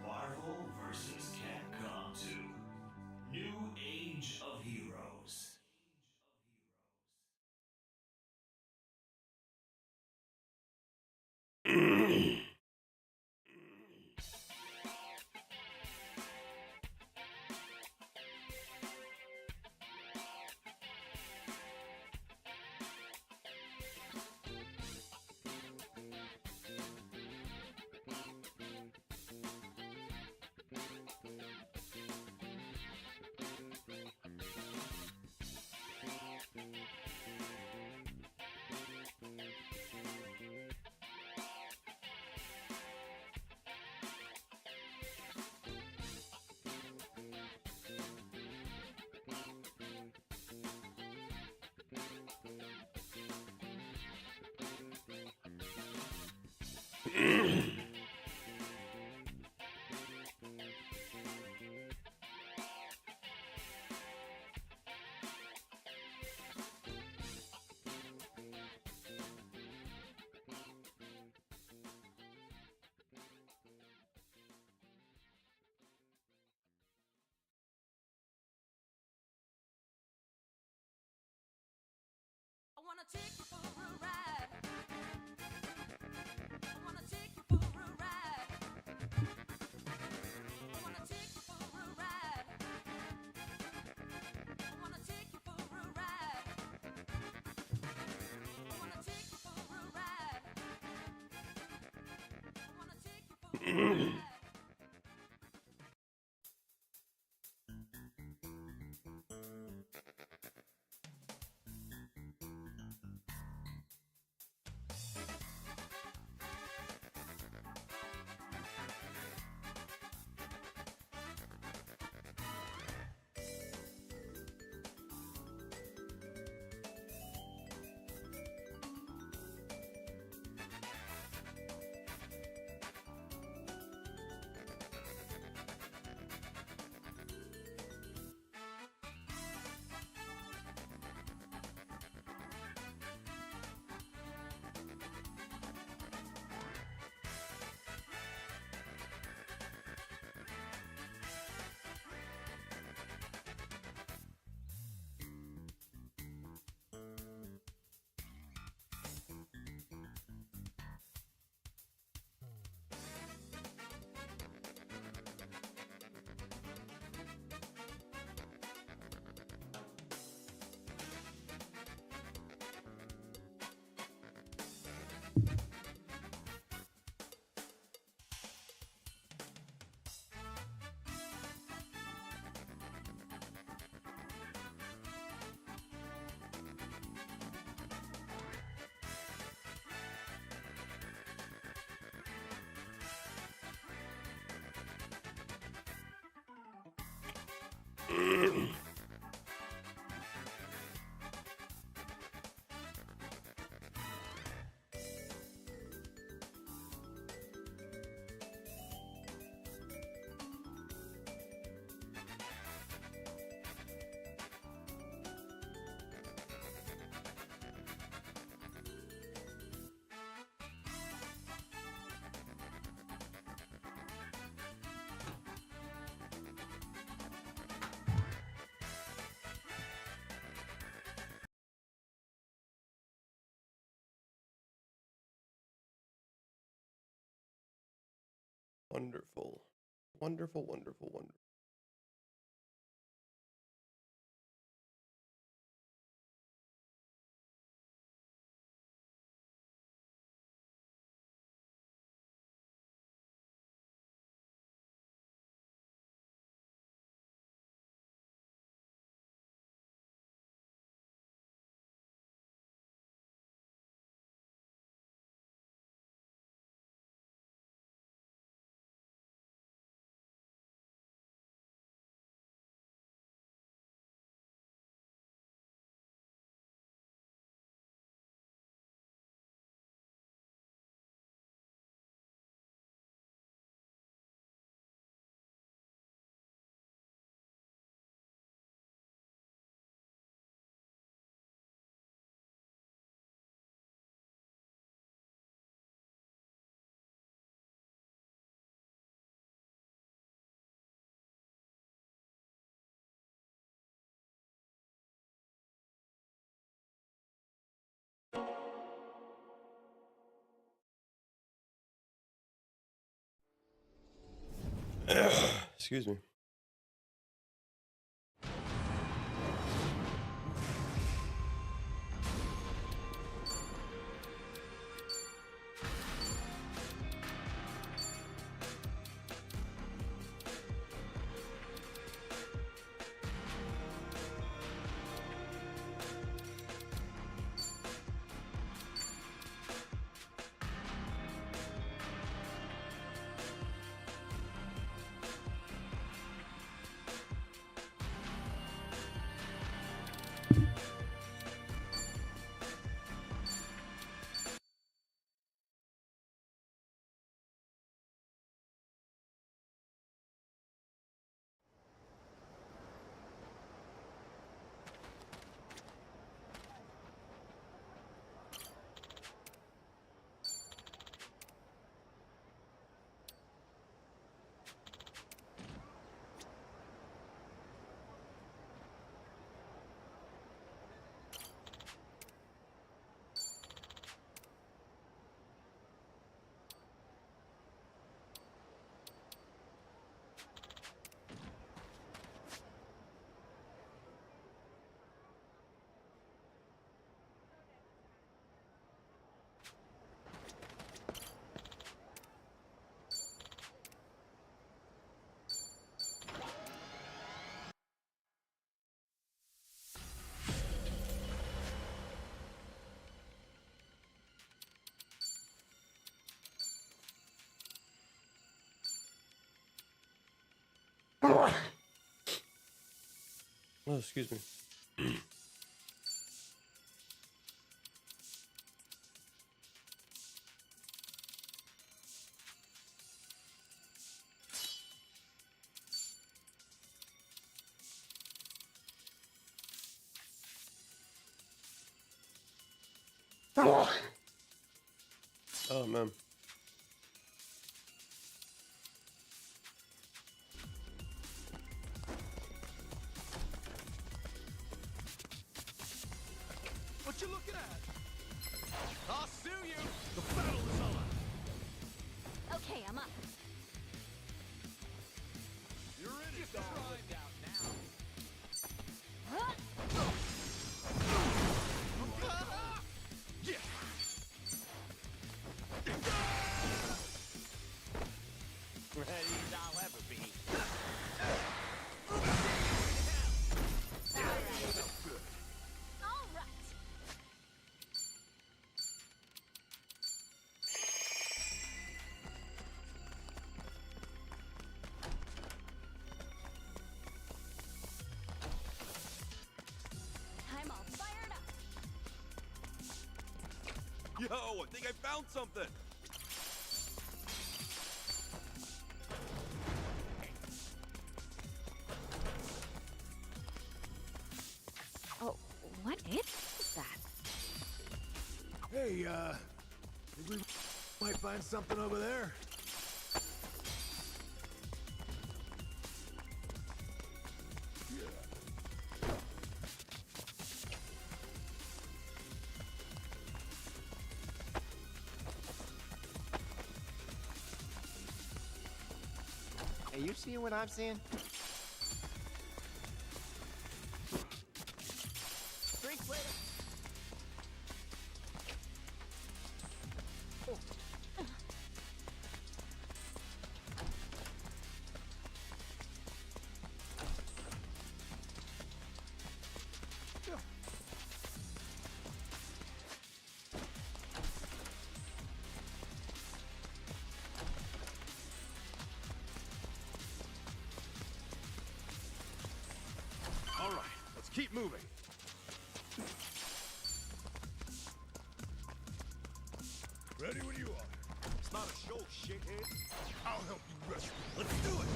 Marvel vs. Capcom 2. New Age of Heroes. I wanna take you for a ride. I wanna take you for a ride. I wanna take you for a ride. I wanna take you for a ride. I wanna take you for a ride. I wanna take you for a ride. Wonderful. Wonderful, wonderful, wonderful. Excuse me. Oh, excuse me. Oh, man. What you looking at? I'll sue you! The battle is on! Okay, I'm up. You're in it, dog. Out now. Huh? Yeah! Ready as I'll ever be. All right. I'm all fired up. Yo, I think I found something! Oh, what is that? Hey, think we might find something over there? Hey, you seeing what I'm seeing? Drinks later. All right, let's keep moving. Ready when you are. It's not a show, shithead. I'll help you rescue. Let's do it!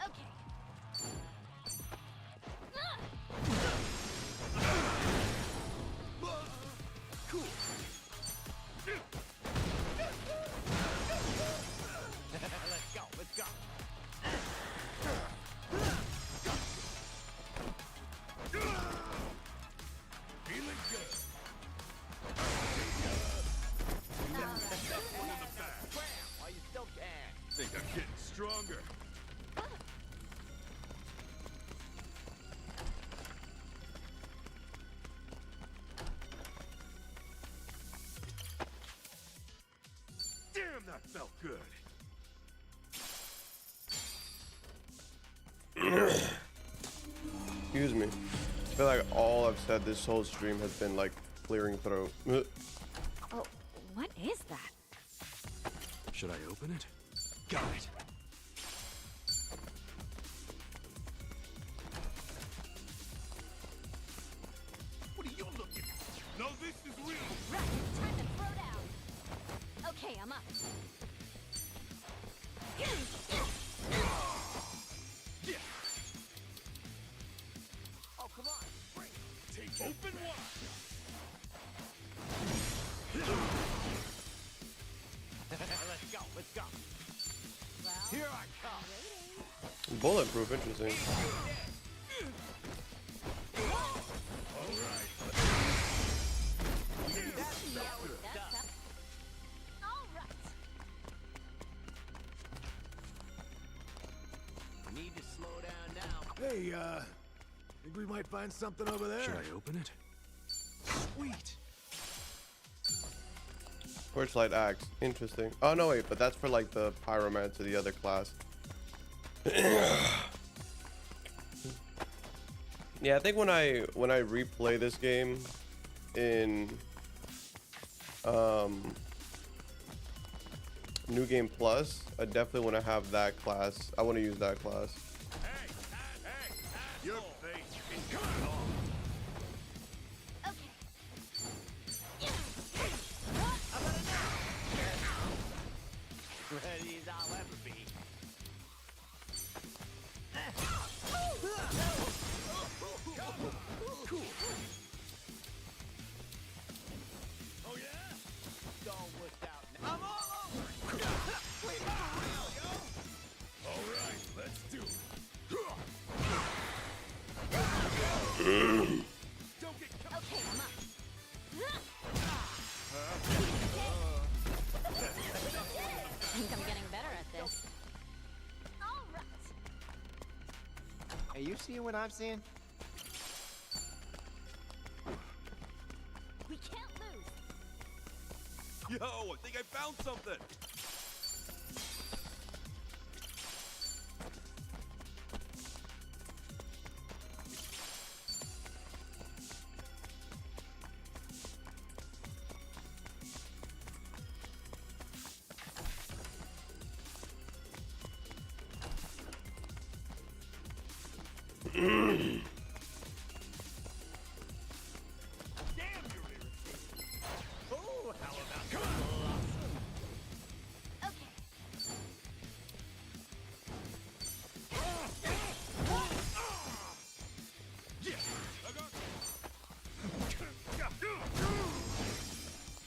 Okay. Cool. Let's go, let's go. Feeling good. One in the back. felt good. Excuse me. I feel like all I've said this whole stream has been like clearing throat. Oh, what is that? Should I open it? Got it. What are you looking at? No, this is real. Right, time to throw down. Okay, I'm up. Yeah. Oh, come on. Break. Take open one. Let's go. Let's go. Well, Here I come. Bulletproof, interesting. all right. Need to slow down now. Hey, think we might find something over there? Should I open it? Sweet. Torchlight axe, interesting. Oh no, wait, but that's for like the pyromancer, the other class. Yeah, I think when I replay this game in New Game Plus, I definitely want to have that class. I want to use that class. Hey, your face is coming off. Ready as I'll ever be. Cool. Oh yeah? Don't whip out now. I'm all over. Wait, for real, yo. All right, let's do it. Don't get caught. Okay, I'm up. I think I'm getting better at this. All right. Are you seeing what I'm seeing? We can't lose. Yo, I think I found something. Damn, you're irritating. Oh, how about come on? Okay. Yeah, I got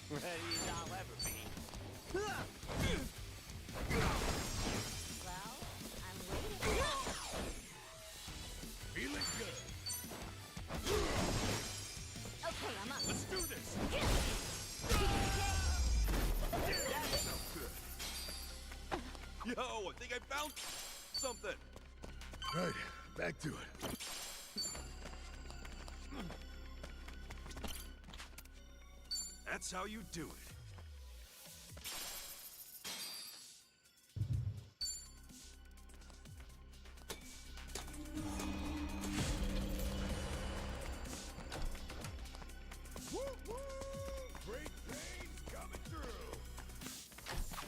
Ready as I'll ever be. Well, I'm waiting. feeling good. Okay, I'm up. Let's do this. That sounds good. Yo, I think I found something. Right, back to it. That's how you do it. Woo woo! Great things coming through.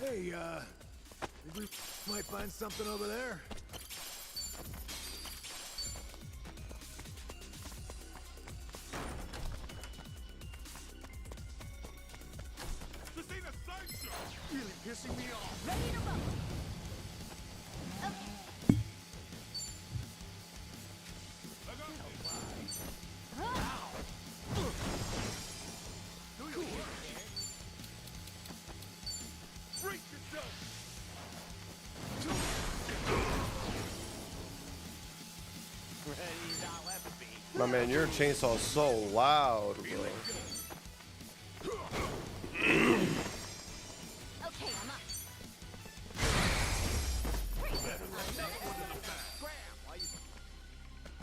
Hey, think we might find something over there. This ain't a sideshow. Really pissing me off. Ready to rumble. Okay. I got this. Do your work. Brace yourself. Ready as I'll ever be. My man, your chainsaw's so loud, bro. Feeling good. Okay, I'm up.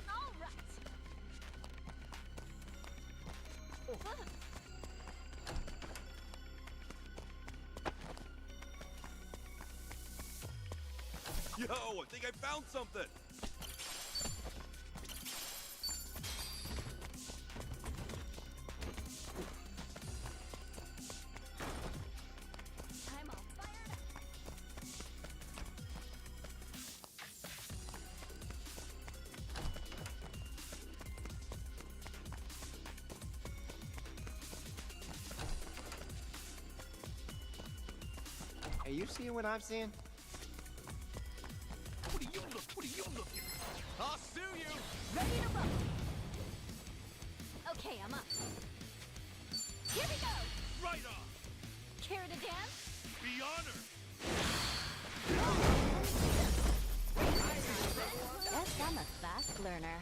All right. Yo, I think I found something. I'm all fired up. Are you seeing what I'm seeing? What are you looking at? I'll sue you. Ready to roll. Okay, I'm up. Here we go. Right on. Care to dance? Be honored. Guess I'm a fast learner.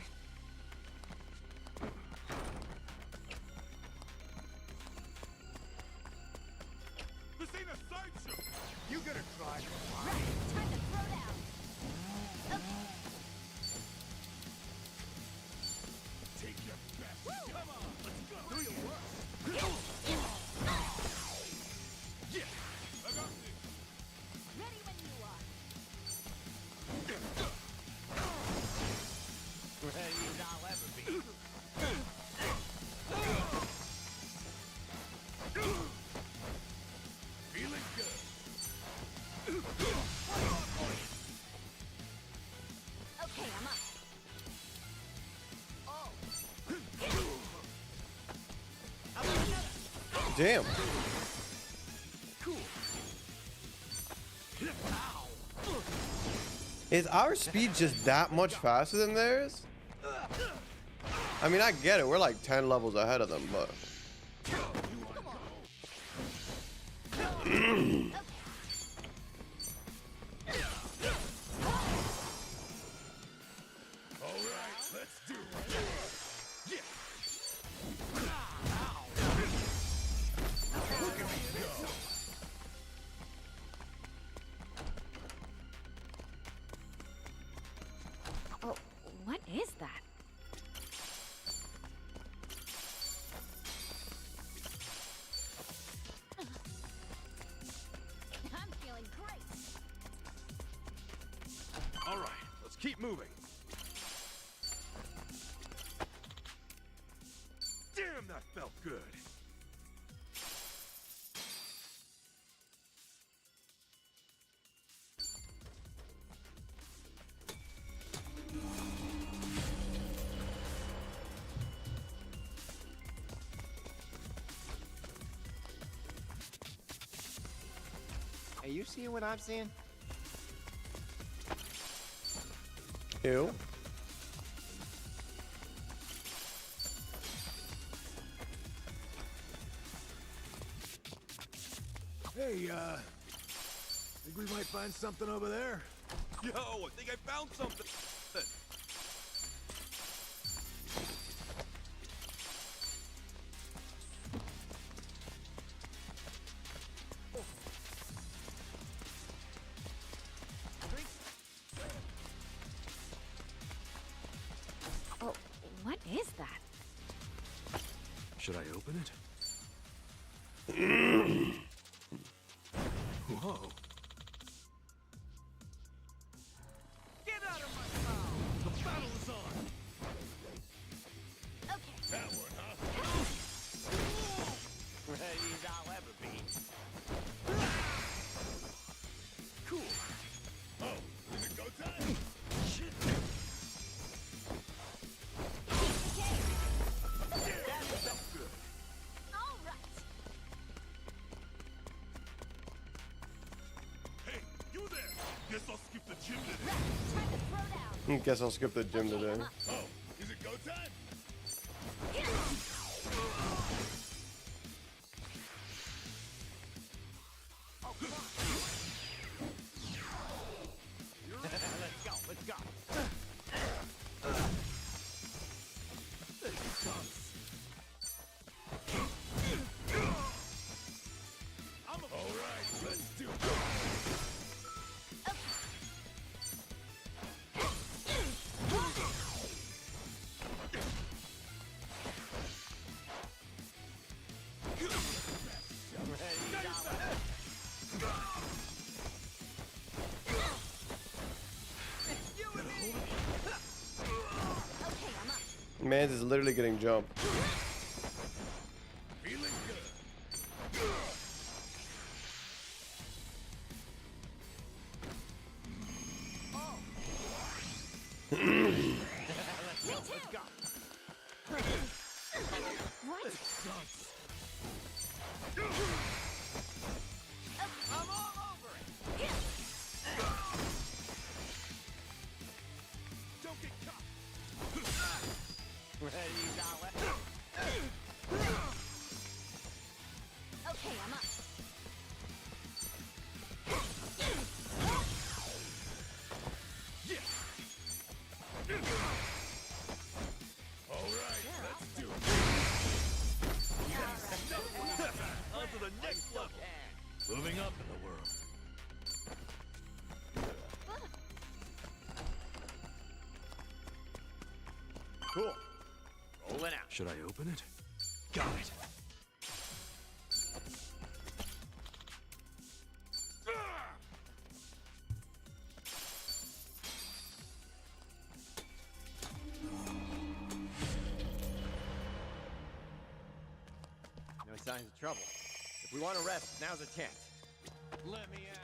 This ain't a sideshow. You gonna try? Right, time to throw down. Okay. Take your best. Come on, let's go. Do your work. Yeah, I got this. Ready when you are. Ready as I'll ever be. Feeling good. Okay, I'm up. Damn. Is our speed just that much faster than theirs? I mean, I get it. We're like 10 levels ahead of them, but... All right, let's do it. Yeah. Look at me go. Oh, what is that? I'm feeling great. All right, let's keep moving. Damn, that felt good. Are you seeing what I'm seeing? Ew. Hey, think we might find something over there? Yo, I think I found something. Oh, what is that? Should I open it? Whoa. Get out of my mouth! The battle is on! Okay. That one, huh? Ready as I'll ever be. Cool. Oh, is it go time? Shit. That felt good. All right. Hey, you there? Guess I'll skip the gym today. Right, time to throw down. Guess I'll skip the gym Okay, today. I'm up. Oh, is it go time? Let's go. All right, let's do it. Mans is literally getting jumped. Feeling good. Let's go. What? I'm all over it. Don't get caught. Ready, Dollar? Okay, I'm up. All right, let's do it. On to the next level. Moving up in the world. Cool. Rolling out. Should I open it? Got it. No signs of trouble. If we want to rest, now's a chance. Let me at him.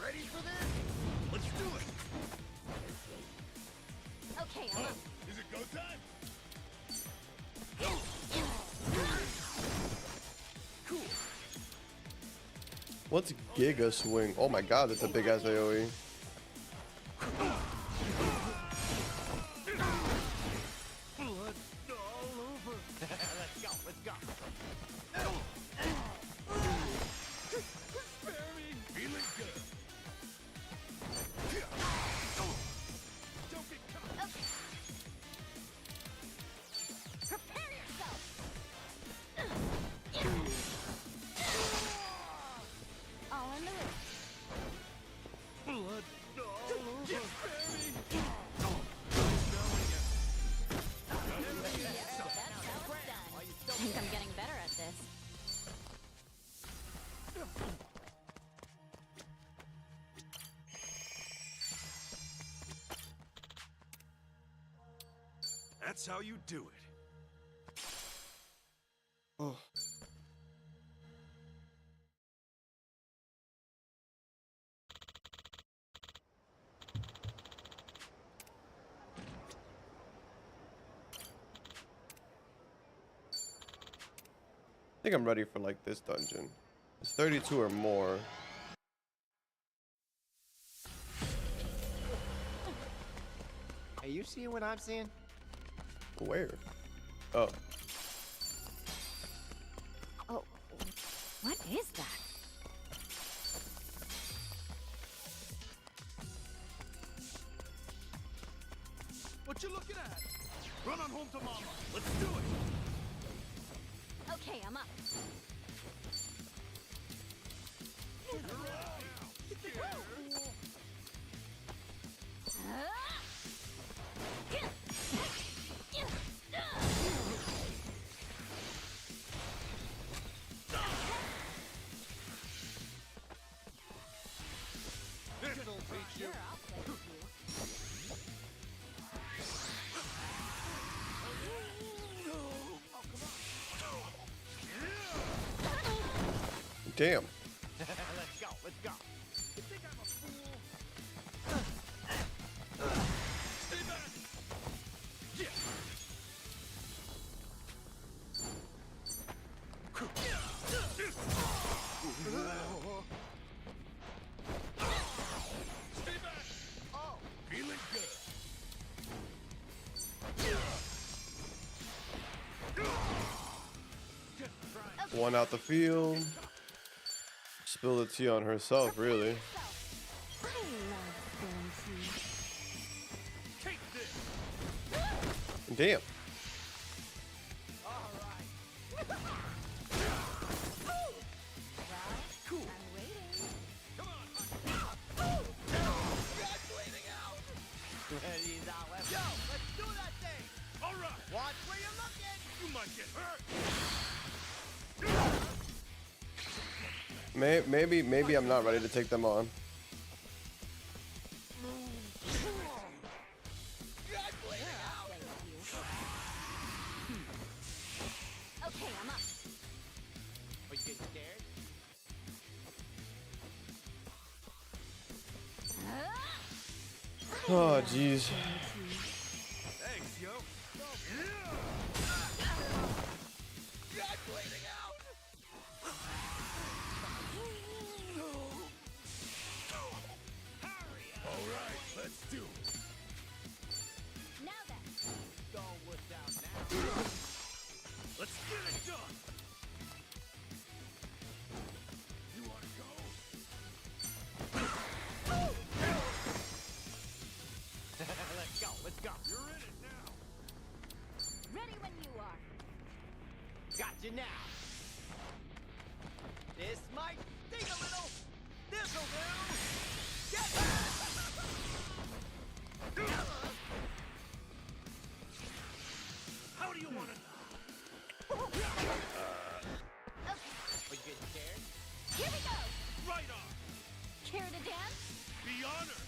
Ready for this? Let's do it. Okay, I'm up. Is it go time? What's Giga Swing? Oh my god, that's a big ass AoE. Blood all over. Let's go. Let's go. Spare me. Feeling good. Don't get caught. Okay. Prepare yourself. All in the room. Blood all over. Spare me. That's how it's done. I think I'm getting better at this. That's how you do it. Oh. I think I'm ready for like this dungeon. It's 32 or more. Hey, you seeing what I'm seeing? Where? Oh. Oh, what is that? What you looking at? Run on home to mama. Let's do it. Okay, I'm up. This'll teach you. Sure, I'll play with you. Damn. Let's go. Let's go. You think I'm a fool? Stay back. Yeah. Stay back. Oh, Feeling good. just trying. One out the field. Spill the tea on herself, really. I love spilling tea. Take this. Damn. All right. Cool. I'm waiting. Come on. That's bleeding out. Ready, Dollar? Yo, let's do that thing. All right. Watch where you're looking. You might Maybe I'm not ready to take them on. Okay, I'm up. Are you getting scared? Oh, jeez. Thanks, yo. All right, let's do it. Now then. Don't wuss out now. Let's get it done. You want to go? Let's go, let's go. You're in it now. Ready when you are. Got you now. This might sting a little. This'll do. Get back! How do you want to? Okay, Are you getting scared? here we go. Right on. Care to dance? Be honored.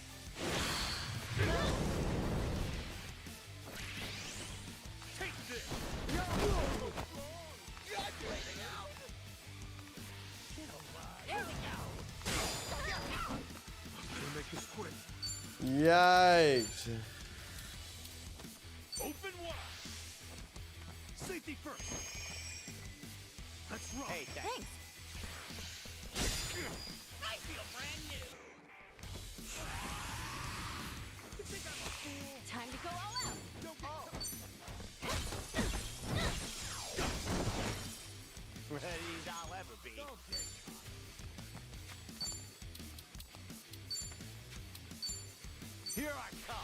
Take this. Here we go. Gonna make this quick. Yikes. Open wide. Safety first. Let's rock. Hey, Thanks. I feel brand new. You think I'm a fool? Time to go all out. Don't get Ready as I'll ever be. Don't get Here I come.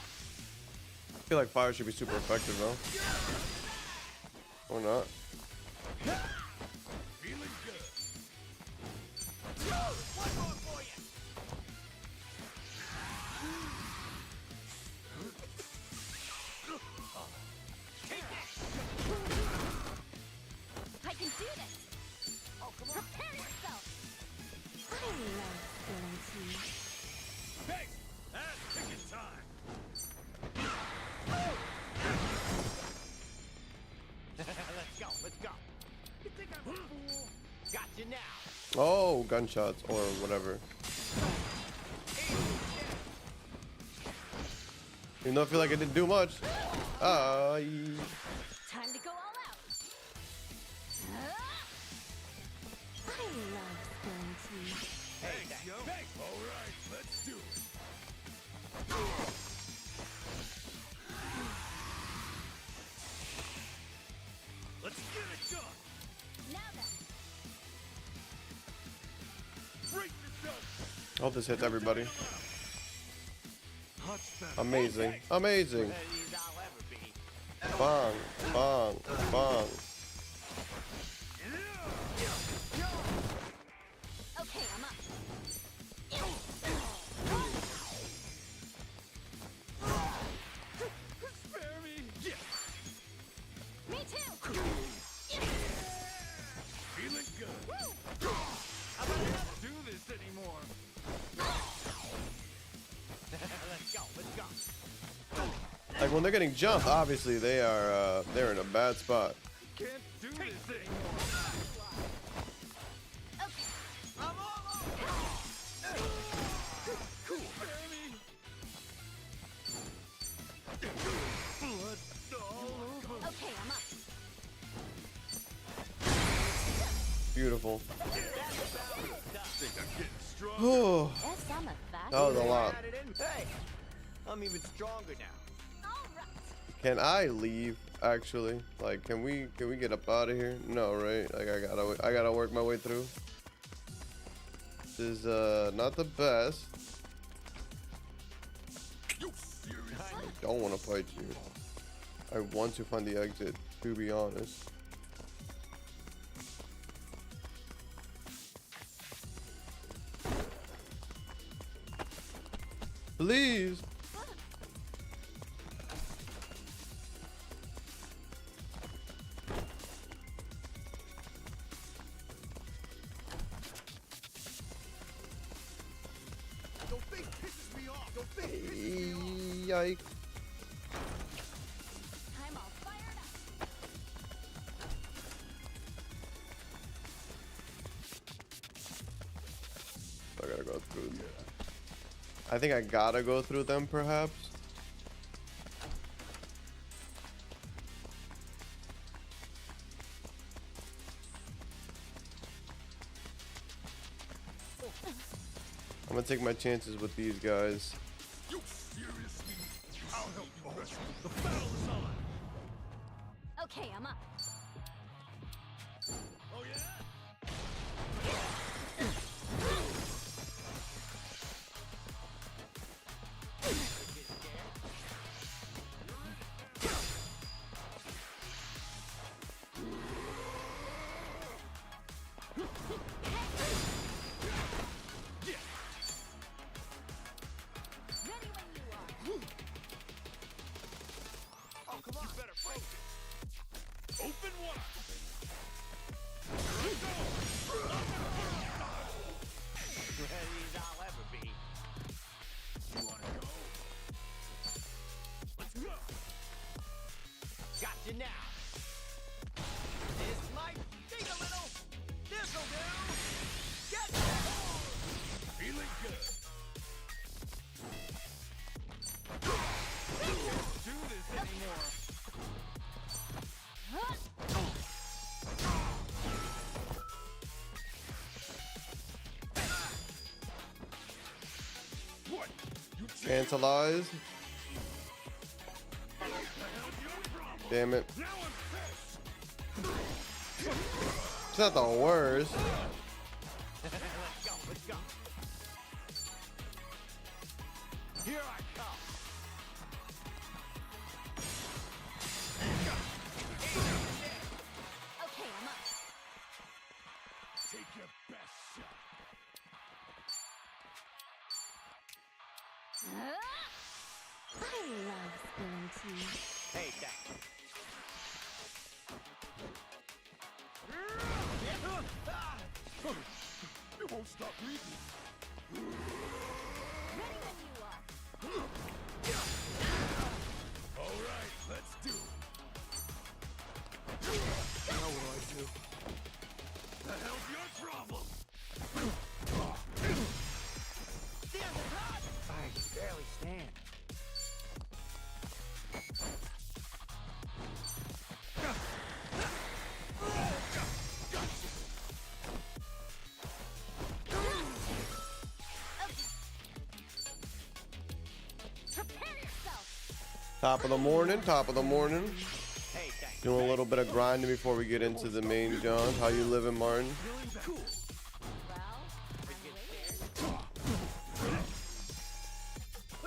I feel like fire should be super effective though. Or not. feeling good. One more for you. Take that. I can do this. Oh, come on. Prepare yourself. I love guarantees. Hey, that's picking time. Let's go, let's go. You think I'm a fool? Got you now. Oh, gunshots or whatever. Even though I feel like I didn't do much. Time to go all out. I love guarantees. Thanks, yo. Thanks. All right, let's do it. Let's get it done. Now then. Break yourself. I hope this hits everybody. Much better. Amazing. Amazing. Ready as I'll ever be. Bong. Bong. Bong. Okay, I'm up. Spare me. Yeah. Me too. Feeling good. Woo. How about I not do this anymore? Let's go, let's go. Like when they're getting jumped, obviously they're in a bad spot. Can't do this anymore. Okay. I'm all over. Spare me. Blood all over. Okay, I'm up. Beautiful. Think I'm getting strong. Oh, Yes, I'm a fast. that was a lot. Added in. Hey, I'm even stronger now. All right. Can I leave? Actually, like, can we get up out of here? No, right? Like, I gotta work my way through. This is not the best. You serious? I don't want to fight you. I want to find the exit. To be honest. Please. Yike. I'm all fired up. I gotta go through. I think I gotta go through them, perhaps. I'm gonna take my chances with these guys. You seriously? I'll help you. The battle is on. Okay, I'm up. Oh yeah? Ready when you are. Oh, come on. You better focus. Open wide. Ready as I'll ever be. You wanna go? Let's go. Got you now. This might sting a little. This'll do. Get that. Feeling good. Can't do this anymore. Huh? What? You Cancelize. Damn it. Now I'm pissed. It's not the worst. Let's go. Let's go. Here I come. Okay, I'm up. Take your best shot. I love spilling tea. Hey, thanks. You won't stop breathing. Ready when you are. All right, let's do it. Now what do I do? The hell's your problem? Damn it, hot! I can barely stand. Prepare yourself. Top of the morning. Top of the morning. Hey, thanks. Doing a little bit of grinding before we get into the main John. How you living, Martin? Cool. Well,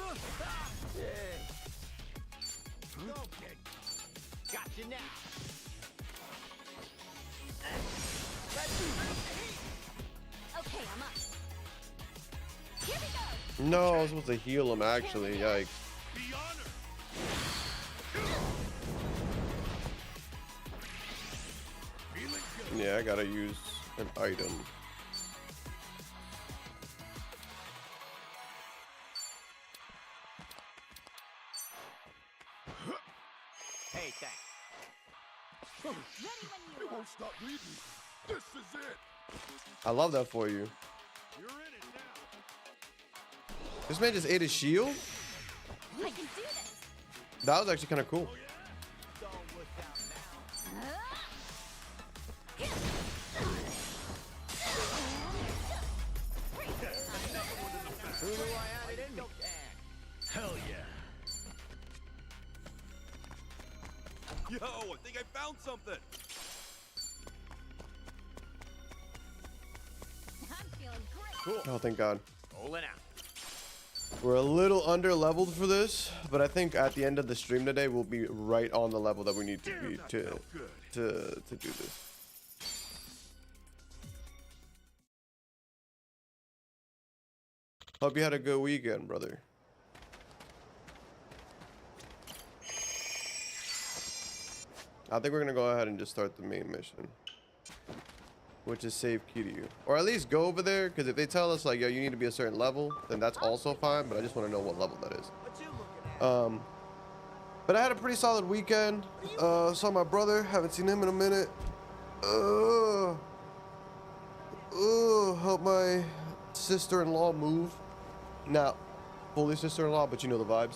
I'm waiting. Okay. Got you now. Okay, I'm up. Here we go. No, I was supposed to heal him actually. Yikes. Be honored. Feeling good. Yeah, I gotta use an item. Hey, thanks. Ready when You you are. won't stop breathing. This is it. I love that for you. You're in it now. This man just ate his shield? I can do this. That was actually kind of cool. Oh yeah? Don't look down now. Who do I have it in me? Hell yeah. Yo, I think I found something. I'm feeling great. Oh, thank God. Rolling out. We're a little under leveled for this, but I think at the end of the stream today, we'll be right on the level that we need to be to do this. Hope you had a good weekend, brother. I think we're gonna go ahead and just start the main mission, which is save Kiryu, or at least go over there. Because if they tell us like, yo, you need to be a certain level, then that's also fine. But I just want to know what level that is. What you looking at? But I had a pretty solid weekend. Saw my brother. Haven't seen him in a minute. Help my sister-in-law move. Not fully sister-in-law, but you know the vibes.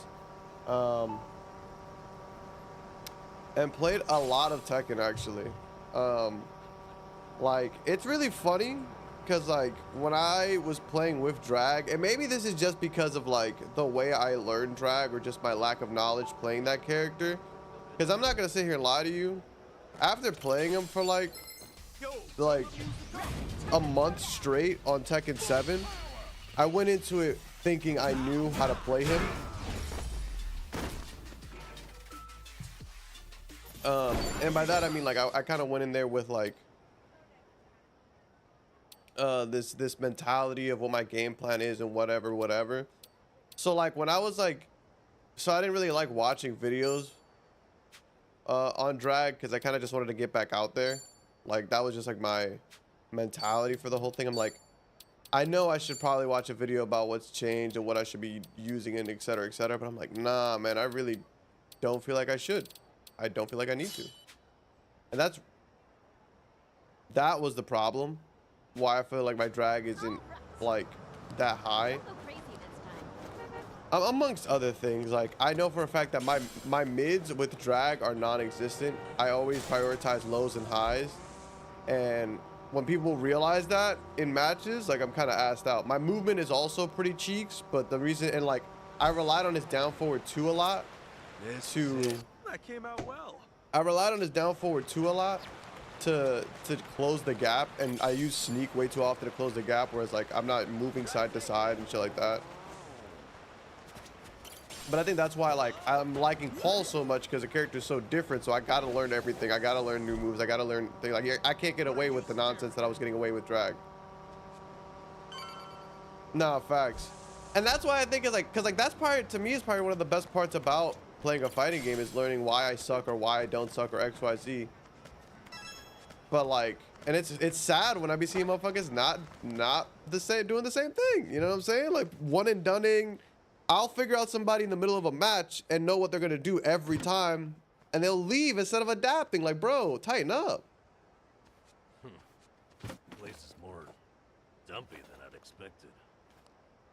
And played a lot of Tekken actually. Like it's really funny because like when I was playing with drag, and maybe this is just because of like the way I learned drag or just my lack of knowledge playing that character, because I'm not gonna sit here and lie to you, after playing him for like a month straight on Tekken 7, I went into it thinking I knew how to play him. And by that I mean like I kind of went in there with like this mentality of what my game plan is and whatever. So like when I was like, so I didn't really like watching videos on drag because I kind of just wanted to get back out there. Like that was just like my mentality for the whole thing. I'm like, I know I should probably watch a video about what's changed and what I should be using and etc. But I'm like, nah man, I really don't feel like I should. I don't feel like I need to. And that was the problem. Why I feel like my drag isn't like that high. Amongst other things, like I know for a fact that my mids with drag are non-existent. I always prioritize lows and highs, and when people realize that in matches, like I'm kind of assed out. My movement is also pretty cheeks, but the reason, and like I relied on his down forward 2 a lot That came out well. I relied on his down forward 2 a lot to close the gap, and I use sneak way too often to close the gap, whereas like I'm not moving side to side and shit like that. But I think that's why like I'm liking Paul so much, because the character is so different. So I gotta learn everything. I gotta learn new moves. I gotta learn things. Like I can't get away with the nonsense that I was getting away with drag. Nah, facts. And that's why I think it's like, because like that's probably, to me, is probably one of the best parts about playing a fighting game, is learning why I suck or why I don't suck or XYZ. But like, and it's sad when I be seeing motherfuckers not the same, doing the same thing. You know what I'm saying? Like one and doneing. I'll figure out somebody in the middle of a match and know what they're gonna do every time, and they'll leave instead of adapting. Like, bro, tighten up. The place is more dumpy than I'd expected.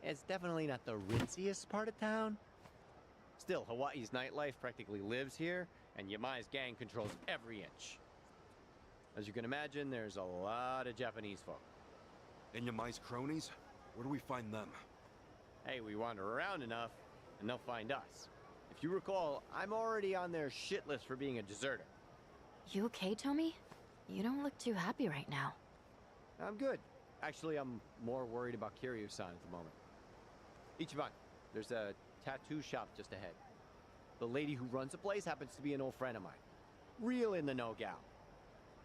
It's definitely not the ritziest part of town. Still, Hawaii's nightlife practically lives here, and Yamai's gang controls every inch. As you can imagine, there's a lot of Japanese folk. And Yamai's cronies? Where do we find them? Hey, we wander around enough, and they'll find us. If you recall, I'm already on their shit list for being a deserter. You okay, Tommy? You don't look too happy right now. I'm good. Actually, I'm more worried about Kiryu-san at the moment. Ichiban, there's a tattoo shop just ahead. The lady who runs the place happens to be an old friend of mine. Real in the know gal.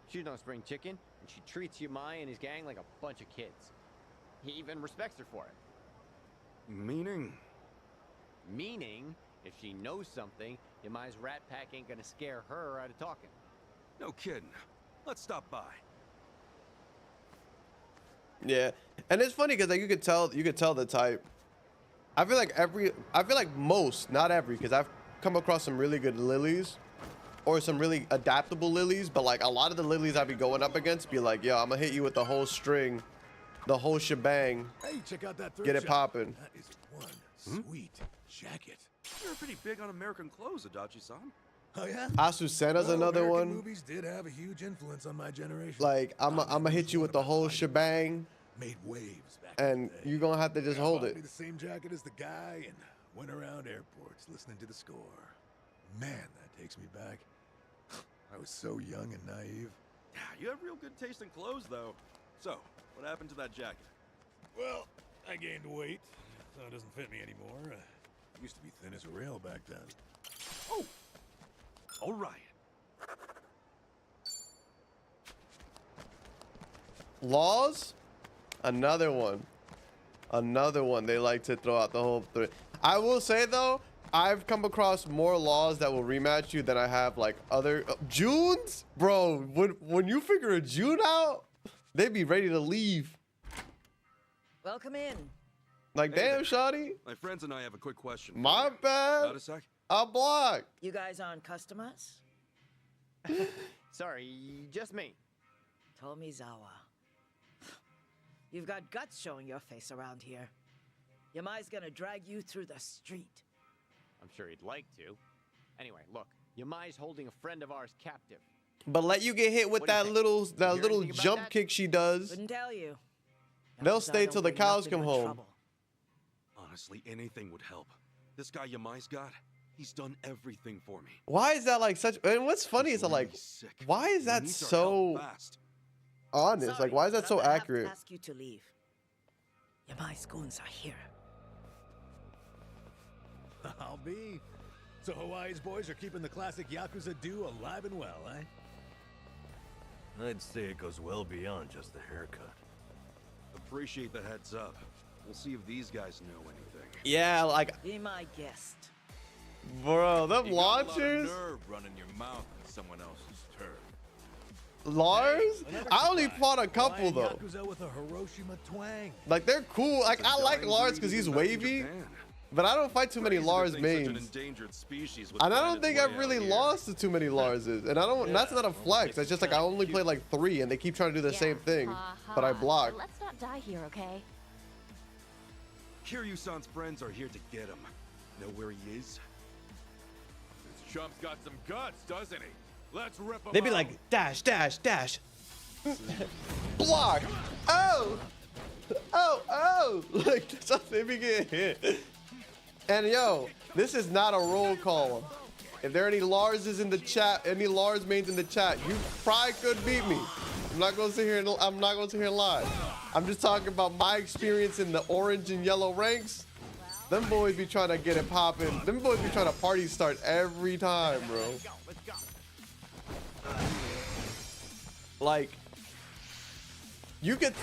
She's no spring chicken, and she treats Yamai and his gang like a bunch of kids. He even respects her for it. Meaning? Meaning, if she knows something, Yamai's rat pack ain't gonna scare her out of talking. No kidding. Let's stop by. Yeah, and it's funny because like you could tell the type. I feel like most, not every, because I've come across some really good lilies, or some really adaptable lilies, but like a lot of the lilies I be going up against be like, yo, I'm gonna hit you with the whole string, the whole shebang. Hey, check out that thrift Get it shop. popping. That is one sweet jacket. You're pretty big on American clothes, Adachi-san. Oh yeah. Asusena's another American one. Movies did have a huge influence on my generation. Like I'm gonna hit you with the whole shebang, Made waves back and in the day. you're gonna have to just hold Bought me it. the same jacket as the guy and went around airports listening to the score. Man, that takes me back. I was so young and naive. Yeah, you have real good taste in clothes, though. So, what happened to that jacket? Well, I gained weight, so it doesn't fit me anymore. Used to be thin as a rail back then. Oh! All right. Laws, another one they like to throw out the whole three. I will say though, I've come across more laws that will rematch you than I have like other Junes, bro. When you figure a June out, they be ready to leave. Welcome in. Like, Hey damn, there. shawty. My friends and I have a quick question. for My you. bad. Got a sec? I blocked. You guys aren't customers? Sorry, just me. Tomizawa. You've got guts showing your face around here. Yamai's gonna drag you through the street. I'm sure he'd like to. Anyway, look, Yamai's holding a friend of ours captive. But let you get hit with What do you that think? little You hear little anything about jump that? kick she does. Couldn't tell you. They'll Yamai's stay not till the only cows nothing come but home. trouble. Honestly, anything would help. This guy Yamai's got, he's done everything for me. Why is that like such? And what's funny He's is that like, really sick. why is He that needs our so help fast. honest? Sorry, Like, why is that but so I'm gonna have to accurate? ask you to leave. Yamai's goons are here. I'll be. So Hawaii's boys are keeping the classic Yakuza do alive and well, eh? I'd say it goes well beyond just the haircut. Appreciate the heads up. We'll see if these guys know anything. Yeah, like, Be my guest. bro, them You got a lot of launchers, nerve running your mouth in someone else's turf. Lars. I only fought a couple Hawaiian though. Yakuza with a Hiroshima twang. Like, they're cool. Like, It's a I like dying Lars breed because he's even back in wavy, Japan. but I don't fight too many Crazy to Lars think such an mains. endangered species would And I find don't its think way I've out really here. lost to too many Larses. And I don't. That's not a flex. That's just like I only played like 3, and they keep trying to do the same thing, but I block. Let's not die here, okay? Kiryu-san's friends are here to get him. Know where he is? This chump's got some guts, doesn't he? Let's rip him They'd be out. like dash, dash, dash. Block. Oh. Oh, oh. Like that's how they be getting hit. And yo, this is not a roll call. If there are any Larses in the chat, any Lars mains in the chat, you probably could beat me. I'm not gonna sit here and lie. I'm just talking about my experience in the orange and yellow ranks. Them boys be trying to get it popping. Them boys be trying to party start every time, bro. Let's go. Like, you could,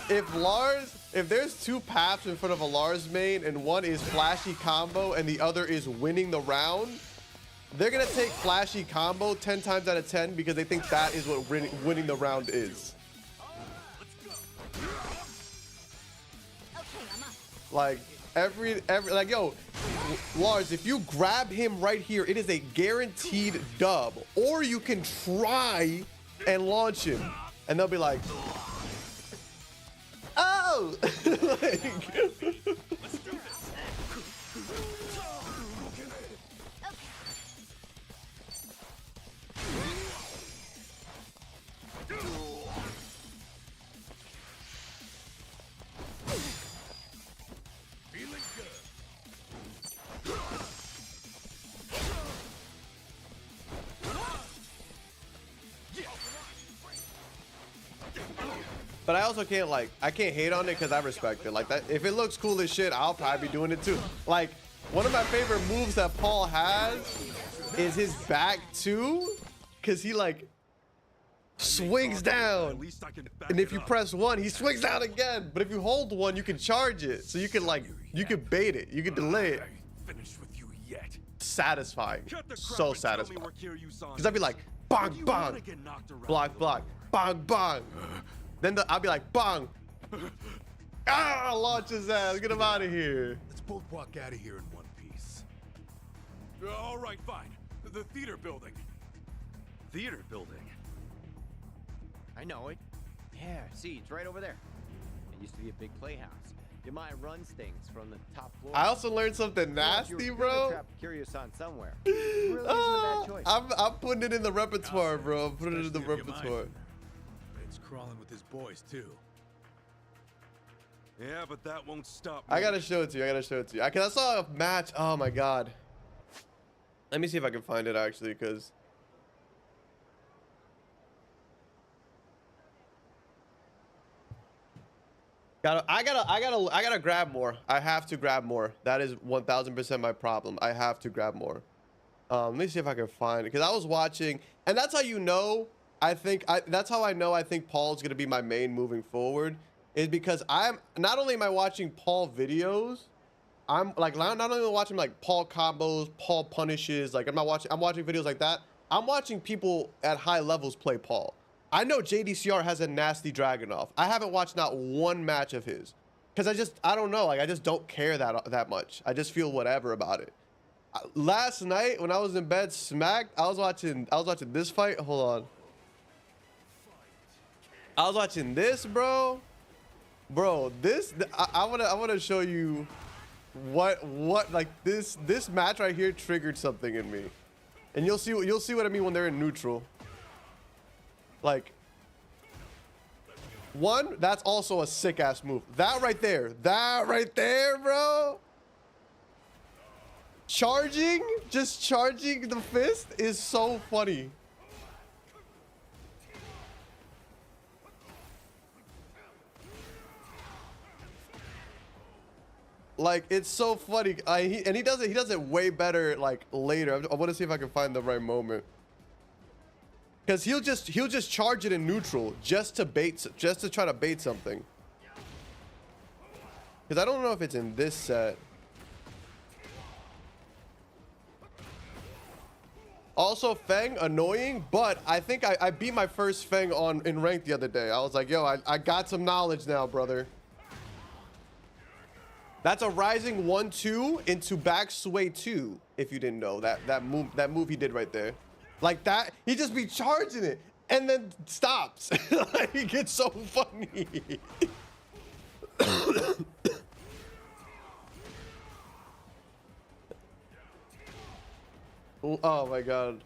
if there's 2 paths in front of a Lars main and one is flashy combo and the other is winning the round, they're gonna take flashy combo 10 times out of 10 because they think that is what winning the round is. Okay, I'm up. Like, like, yo, Lars, if you grab him right here, it is a guaranteed dub. Or you can try and launch him. And they'll be like, oh! Like, but I also can't I can't hate on it because I respect it. Like that, if it looks cool as shit, I'll probably be doing it too. Like one of my favorite moves that Paul has is his back two, because he like swings down. At least I can back And if it you up. press 1, he swings down again. But if you hold 1, you can charge it. So you can you can bait it. You can delay it. I ain't finished with you yet. Satisfying. Cut the crap So and tell me satisfying. where Kiryu-san Because I'd be is. like, Or bang, do you bang, wanna get knocked around a block, little block, more? bang, bang. Then I'll be like, bang. Ah, launch his ass. Get him out of here. Let's both walk out of here in one piece. All right, fine. The theater building. Theater building. I know it. Yeah, see, it's right over there. It used to be a big playhouse. Yamai runs things from the top floor. I also learned something Realize you nasty, were gonna bro. trap Kiryu-san somewhere. It really isn't a bad choice. I'm putting it in the repertoire, bro. I'm putting it in the Especially if you're repertoire. mine. It's crawling with his boys, too. Yeah, but that won't stop I me. gotta show it to you. I gotta show it to you. Cause I saw a match. Oh my god. Let me see if I can find it actually, cause. I gotta grab more. I have to grab more. That is 1000% my problem. I have to grab more. Let me see if I can find it, because I was watching, and that's how you know. That's how I know. I think Paul's gonna be my main moving forward, is because not only am I watching Paul videos, I'm like not only watching like Paul combos, Paul punishes. Like I'm watching videos like that. I'm watching people at high levels play Paul. I know JDCR has a nasty Dragunov. I haven't watched not one match of his. Because I don't know, like I just don't care that much. I just feel whatever about it. Last night when I was in bed smacked, I was watching this fight. Hold on. I was watching this, bro. Bro, I wanna show you what like this match right here triggered something in me. And you'll see what I mean when they're in neutral. Like, one, that's also a sick ass move. That right there, bro. Just charging the fist is so funny. Like, it's so funny. He does it way better like later. I want to see if I can find the right moment. Cause he'll just charge it in neutral just to try to bait something. Cause I don't know if it's in this set. Also, Feng annoying, but I think I beat my first Feng in rank the other day. I was like, yo, I got some knowledge now, brother. That's a rising 1-2 into back sway 2. If you didn't know that move he did right there, like that, he just be charging it and then stops. Like, he gets so funny. Oh my god.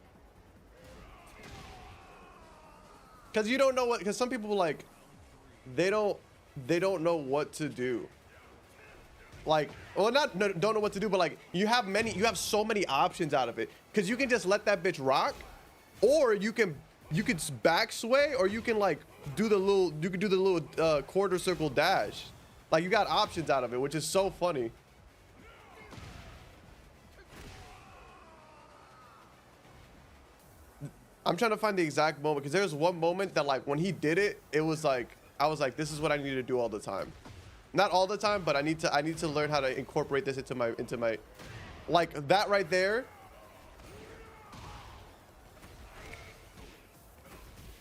Cause you don't know what. Cause some people like, they don't know what to do. Like, well, don't know what to do, but like you have so many options out of it. Cause you can just let that bitch rock, or you can back sway, or you can like do the little quarter circle dash. Like, you got options out of it, which is so funny. I'm trying to find the exact moment, because there's one moment that like when he did it, it was like I was like, this is what I need to do all the time. Not all the time, but I need to learn how to incorporate this into my like that right there.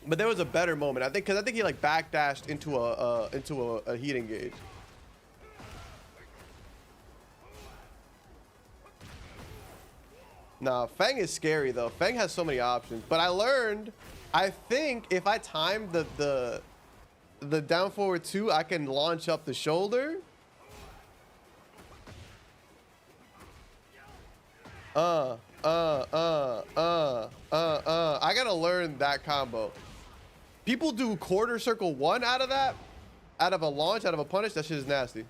But there was a better moment, I think, because I think he like backdashed into a heat engage. Nah, Feng is scary though. Feng has so many options. But I learned, I think if I time the down forward 2, I can launch up the shoulder. I gotta learn that combo. People do quarter circle 1 out of that, out of a launch, out of a punish. That shit is nasty.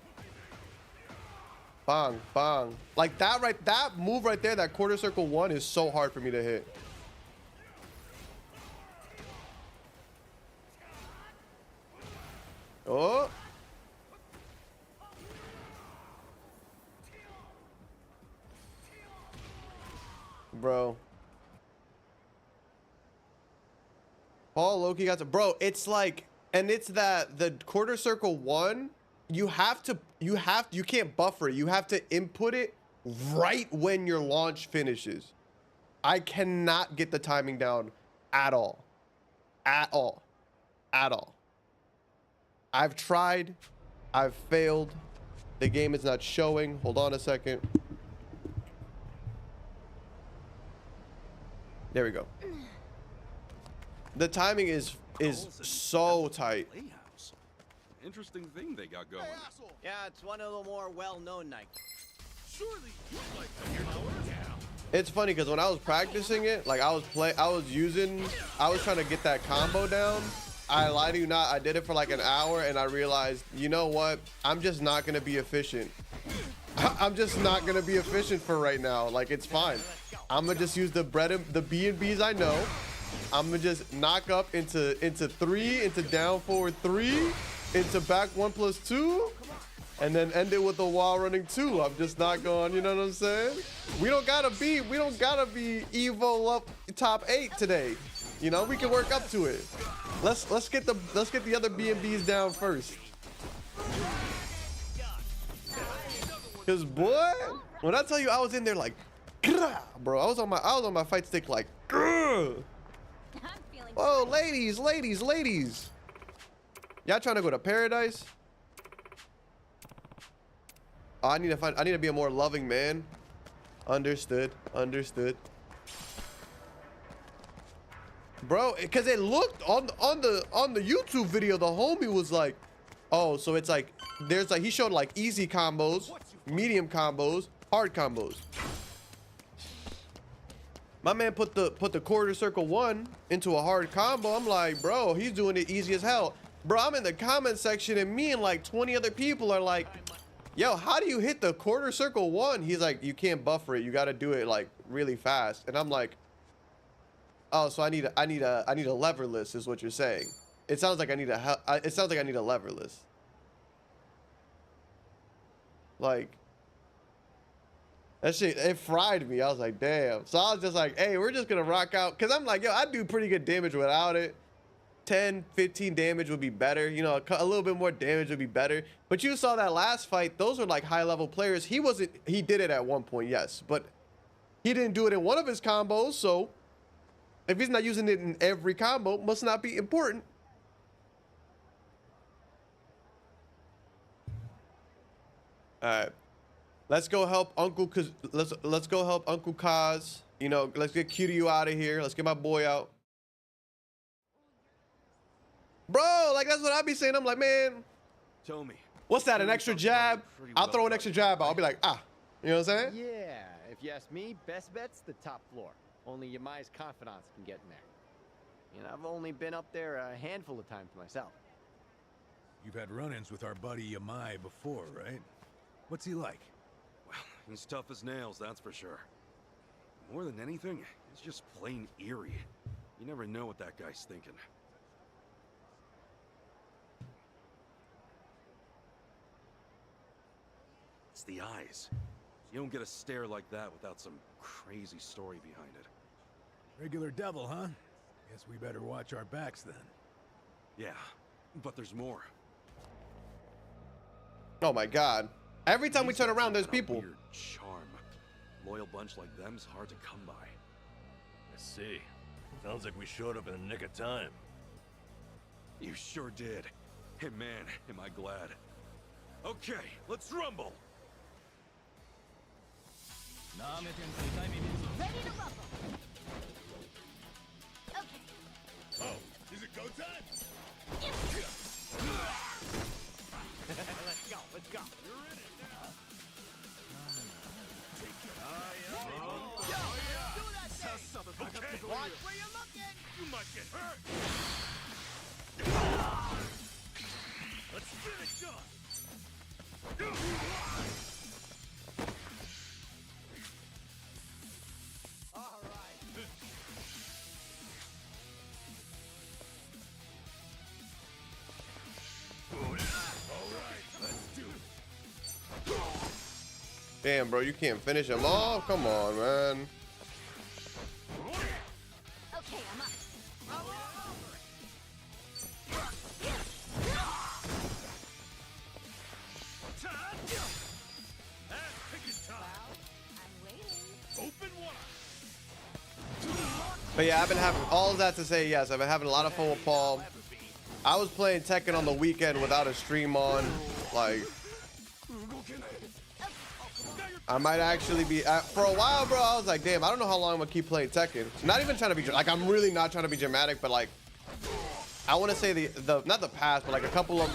Bang, bang. Like that move right there, that quarter circle 1 is so hard for me to hit. Oh. Bro. Paul Loki got to, bro, it's like, and it's that the quarter circle 1, you can't buffer it. You have to input it right when your launch finishes. I cannot get the timing down at all. At all. At all. I've tried. I've failed. The game is not showing. Hold on a second. There we go. The timing is so tight. Interesting thing they got going. Yeah, it's one of the more well-known nights. Surely you'd like to hear powers. It's funny because when I was practicing it, like I was trying to get that combo down. I lie to you not, I did it for like an hour and I realized, you know what? I'm just not gonna be efficient. I'm just not gonna be efficient for right now. Like, it's fine. I'm gonna just use the B&Bs I know. I'm gonna just knock up into 3, into down forward 3, into back 1+2, and then end it with a wall running 2. I'm just not going, you know what I'm saying? We don't gotta be Evo up top 8 today. You know, we can work up to it. Let's get the other B&Bs down first. Cause boy, when I tell you I was in there like, bro, I was on my fight stick like, oh, ladies. Y'all trying to go to paradise? I need to be a more loving man. Understood. Bro, because it looked on the YouTube video, the homie was like, oh, so it's like there's like he showed like easy combos, medium combos, hard combos. My man put the quarter circle 1 into a hard combo. I'm like, bro, he's doing it easy as hell. Bro, I'm in the comment section and me and like 20 other people are like, yo, how do you hit the quarter circle 1? He's like, you can't buffer it. You got to do it like really fast. And I'm like, oh, so I need a leverless is what you're saying. It sounds like I need a leverless. Like, that shit, it fried me. I was like, damn. So I was just like, hey, we're just gonna rock out. Cause I'm like, yo, I do pretty good damage without it. 10, 15 damage would be better. You know, a little bit more damage would be better. But you saw that last fight, those are like high level players. He did it at one point, yes. But he didn't do it in one of his combos, so if he's not using it in every combo, must not be important. All right, let's go help Uncle. Let's go help Uncle Kaz. You know, let's get Kiryu out of here. Let's get my boy out, bro. Like that's what I be saying. I'm like, man, Tommy, what's that? An extra jab? I'll throw an extra jab out. I'll be like, ah, you know what I'm saying? Yeah, if you ask me, best bet's the top floor. Only Yamai's confidants can get in there. And I've only been up there a handful of times myself. You've had run-ins with our buddy Yamai before, right? What's he like? Well, he's tough as nails, that's for sure. More than anything, he's just plain eerie. You never know what that guy's thinking. It's the eyes. You don't get a stare like that without some crazy story behind it. Regular devil, huh? Guess we better watch our backs then. Yeah, but there's more. Oh my God. Every time we He's turn got around, some there's kind of people. weird charm. Loyal bunch like them's hard to come by. I see. Sounds like we showed up in the nick of time. You sure did. Hey man, am I glad. Okay, let's rumble. Ready to rumble. Okay. Oh, is it go time? Let's go. You're in it now. Watch where you're looking! You might get hurt. Let's get it done. All right. Damn, bro, you can't finish him off. Come on, man. Okay, I'm up. I'm waiting. Open wide. But yeah, I've been having all of that to say yes. I've been having a lot of fun with Paul. I was playing Tekken on the weekend without a stream on. Like, I might actually be for a while, bro. I was like, damn, I don't know how long I'm gonna keep playing Tekken. Not even trying to be like, I'm really not trying to be dramatic, but like, I want to say the not the past, but like a couple of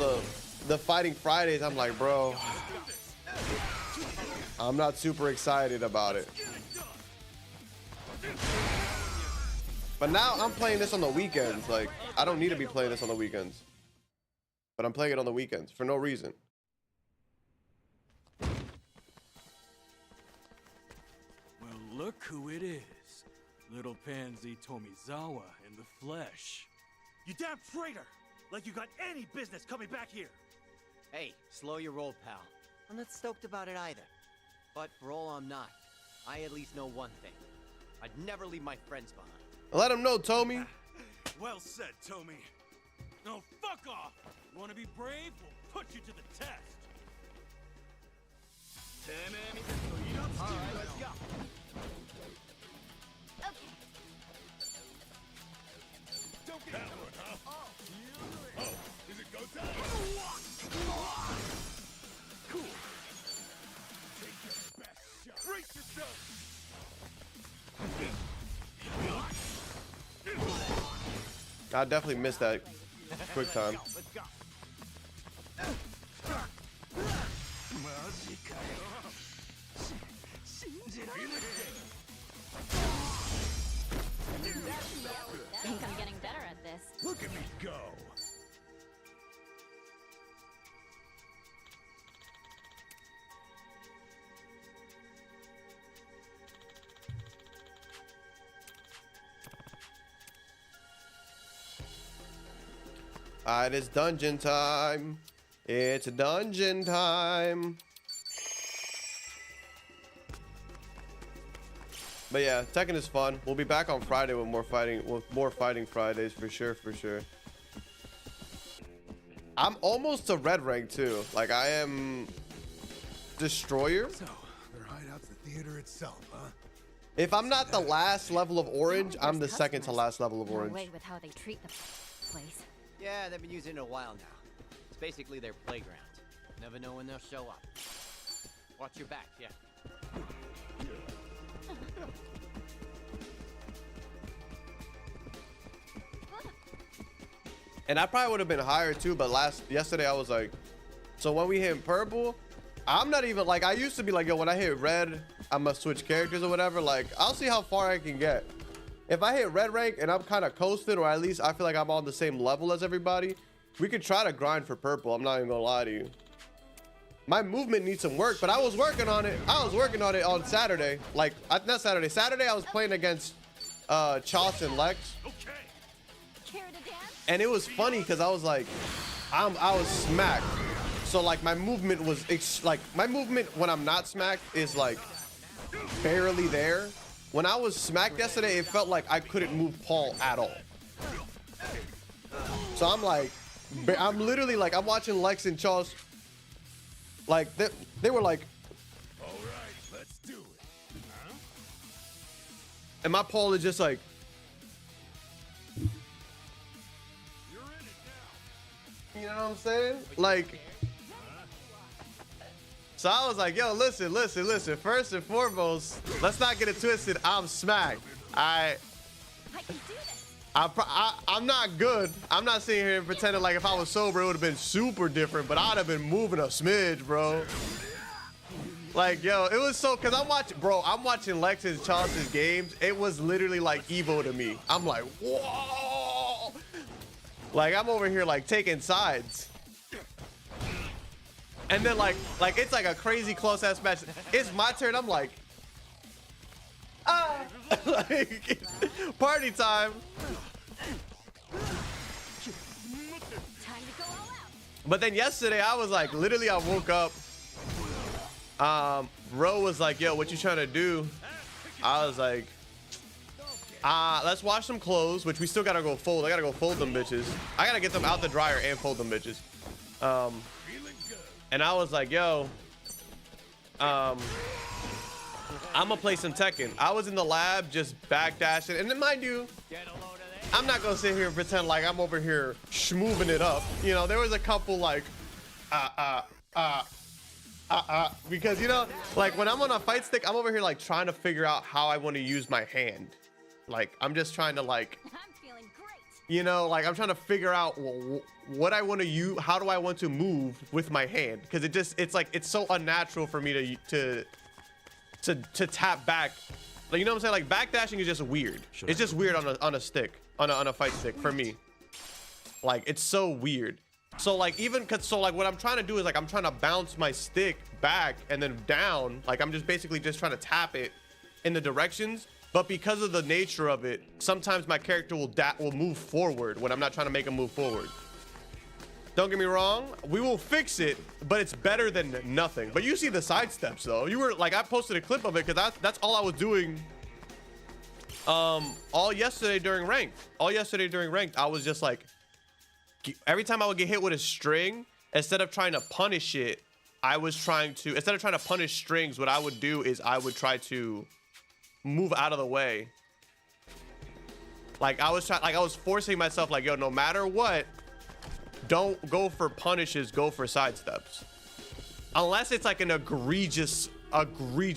the Fighting Fridays. I'm like, bro, I'm not super excited about it. But now I'm playing this on the weekends. Like, I don't need to be playing this on the weekends. But I'm playing it on the weekends for no reason. Well, look who it is. Little Pansy Tomizawa in the flesh. You damn traitor! Like you got any business coming back here! Hey, slow your roll, pal. I'm not stoked about it either. But for all I'm not, I at least know one thing. I'd never leave my friends behind. Let him know, Tommy. Well said, Tommy. No, fuck off! You wanna be brave? We'll put you to the test. All right, let's go. Okay. Don't get coward, huh? Oh, is it go time? I definitely missed that quick time. Let's go. I think I'm getting better at this. Look at me go. Alright, it's dungeon time. It's dungeon time. But yeah, Tekken is fun. We'll be back on Friday with more fighting Fridays for sure, for sure. I'm almost to red rank too. Like I am Destroyer. So, their hideout's the theater itself, huh? If I'm not the last level of orange, I'm the second to last level of No orange. way with how they treat the place. Yeah, they've been using it a while now. It's basically their playground. Never know when they'll show up. Watch your back, yeah. And I probably would have been higher too, but yesterday I was like, so when we hit purple, I'm not even like, I used to be like, yo, when I hit red, I'm gonna switch characters or whatever. Like, I'll see how far I can get. If I hit red rank and I'm kind of coasted, or at least I feel like I'm on the same level as everybody, we could try to grind for purple. I'm not even gonna lie to you. My movement needs some work, but I was working on it. I was working on it on Saturday. Like, not Saturday. Saturday I was playing against Chos and Lex. And it was funny because I was like, I was smacked. So like my movement was my movement when I'm not smacked is like barely there. When I was smacked yesterday, it felt like I couldn't move Paul at all. So I'm like, I'm literally like, I'm watching Lex and Chos. Like they were like, all right, let's do it. Huh? And my Paul is just like, you know what I'm saying? Like, so I was like, yo, listen. First and foremost, let's not get it twisted. I'm smacked. I'm not good. I'm not sitting here and pretending like if I was sober, it would have been super different, but I'd have been moving a smidge, bro. Like, yo, it was so, cause I'm watching Lex and Charles's games. It was literally like Evo to me. I'm like, whoa. Like, I'm over here like taking sides. And then like it's like a crazy close ass match. It's my turn. I'm like, like, party time. But then yesterday I was like, literally I woke up. Ro was like, yo, what you trying to do? I was like, let's wash some clothes, which we still gotta go fold. I gotta go fold them bitches. I gotta get them out the dryer and fold them bitches. And I was like, yo, I'm gonna play some Tekken. I was in the lab just backdashing, and then mind you, I'm not gonna sit here and pretend like I'm over here schmooving it up. You know, there was a couple like, because you know, like when I'm on a fight stick, I'm over here like trying to figure out how I want to use my hand. Like I'm just trying to like, I'm feeling great. you know, like I'm trying to figure out what I want to use. How do I want to move with my hand? Because it's like it's so unnatural for me to tap back. Like, you know what I'm saying? Like backdashing is just weird. It's just weird on a stick, on a fight stick for me. Like it's so weird. So like like what I'm trying to do is like I'm trying to bounce my stick back and then down. Like I'm just basically just trying to tap it in the directions. But because of the nature of it, sometimes my character will move forward when I'm not trying to make him move forward. Don't get me wrong, we will fix it, but it's better than nothing. But you see the side steps though. You were like, I posted a clip of it because that's all I was doing all yesterday during ranked. I was just like, every time I would get hit with a string, instead of trying to punish it, instead of trying to punish strings, what I would do is I would try to move out of the way. Like I was forcing myself like, yo, no matter what, don't go for punishes, go for side steps. Unless it's like an egregious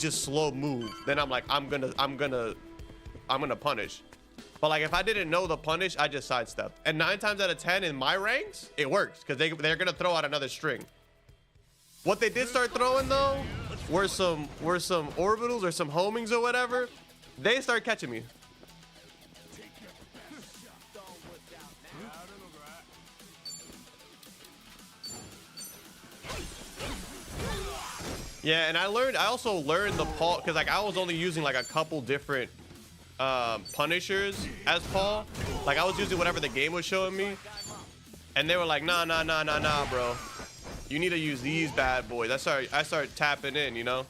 slow move, then I'm like, I'm gonna punish. But like if I didn't know the punish, I just sidestepped. And 9 times out of 10 in my ranks, it works because they're gonna throw out another string. What they did start throwing though were some orbitals or some homings or whatever. They start catching me. Yeah, and I also learned the Paul, because like I was only using like a couple different punishers as Paul. Like I was using whatever the game was showing me, and they were like, nah, bro, you need to use these bad boys. I started tapping in, you know.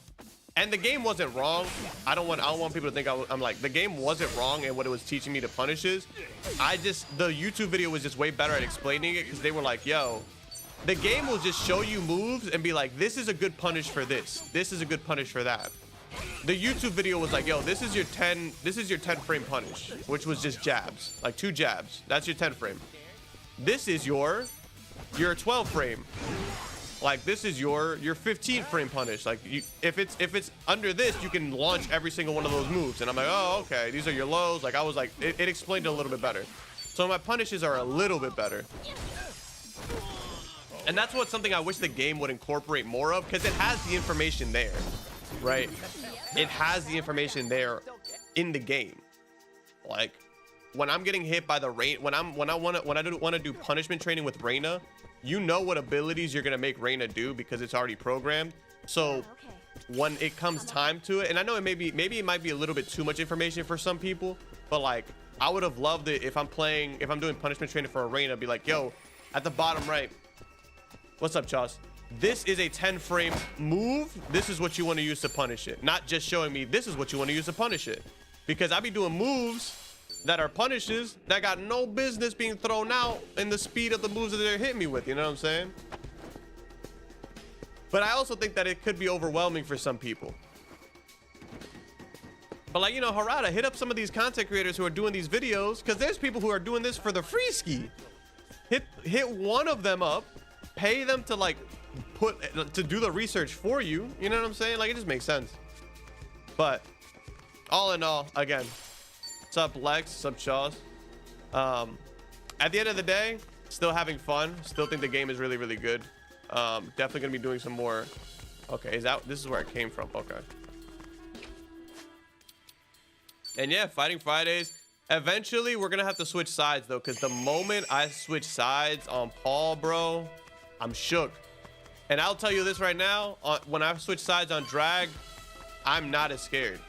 And the game wasn't wrong. I don't want people to think I'm like, the game wasn't wrong in what it was teaching me to punishes. The YouTube video was just way better at explaining it, because they were like, yo, the game will just show you moves and be like, this is a good punish for this. This is a good punish for that. The YouTube video was like, yo, this is your 10 frame punish, which was just jabs, like 2 jabs. That's your 10 frame. This is your 12 frame. Like this is your 15 frame punish. Like if it's under this, you can launch every single one of those moves. And I'm like, oh, okay, these are your lows. Like I was like, it explained it a little bit better. So my punishes are a little bit better. And that's something I wish the game would incorporate more of, because it has the information there, right? It has the information there in the game. Like when I'm getting hit by the rain, when I want to do punishment training with Reyna, you know what abilities you're gonna make Reyna do because it's already programmed. So when it comes time to it, and I know maybe it might be a little bit too much information for some people, but like I would have loved it if I'm doing punishment training for a Reyna, be like, yo, at the bottom right. What's up, Chos? This is a 10 frame move. This is what you want to use to punish it. Not just showing me this is what you want to use to punish it. Because I be doing moves that are punishes that got no business being thrown out in the speed of the moves that they're hitting me with. You know what I'm saying? But I also think that it could be overwhelming for some people. But like, you know, Harada, hit up some of these content creators who are doing these videos, because there's people who are doing this for the free ski. Hit one of them up. Pay them to like to do the research for you. You know what I'm saying? Like it just makes sense. But all in all, again, what's up Lex? What's up Shaws? At the end of the day, still having fun. Still think the game is really, really good. Definitely gonna be doing some more. Okay, this is where it came from. Okay. And yeah, Fighting Fridays. Eventually, we're gonna have to switch sides though, because the moment I switch sides on Paul, bro, I'm shook. And I'll tell you this right now, when I switch sides on Drag, I'm not as scared.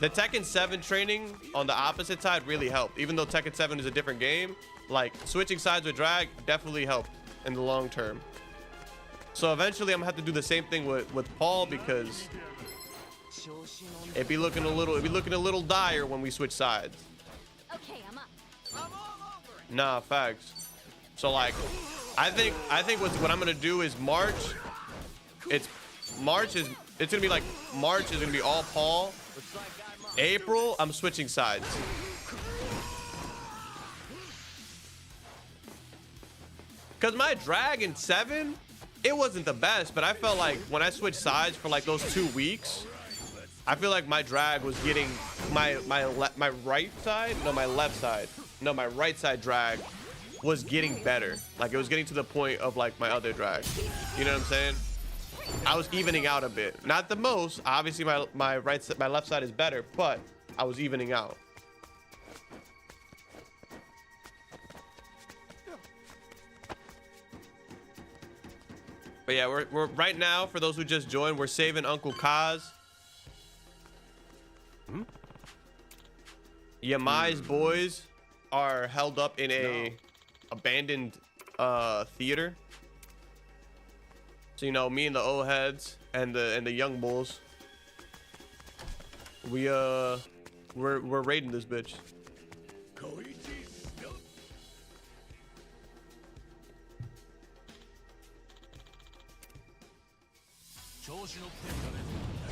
The Tekken 7 training on the opposite side really helped. Even though Tekken 7 is a different game, like switching sides with Drag definitely helped in the long term. So eventually I'm gonna have to do the same thing with Paul, because it'd be looking a little dire when we switch sides. Okay, I'm up. Nah, facts. So like I think what I'm gonna do is March is gonna be like, March is gonna be all Paul. April, I'm switching sides. Cause my Drag in 7, it wasn't the best, but I felt like when I switched sides for like those 2 weeks, I feel like my Drag was getting my right side, no, my left side, no, my right side Drag was getting better. Like it was getting to the point of like my other Drag. You know what I'm saying? I was evening out a bit. Not the most. Obviously my left side is better, but I was evening out. But yeah, we're right now, for those who just joined, we're saving Uncle Kaz. Yamai's boys are held up in a abandoned theater. So you know, me and the old heads and the young bulls, we're raiding this bitch.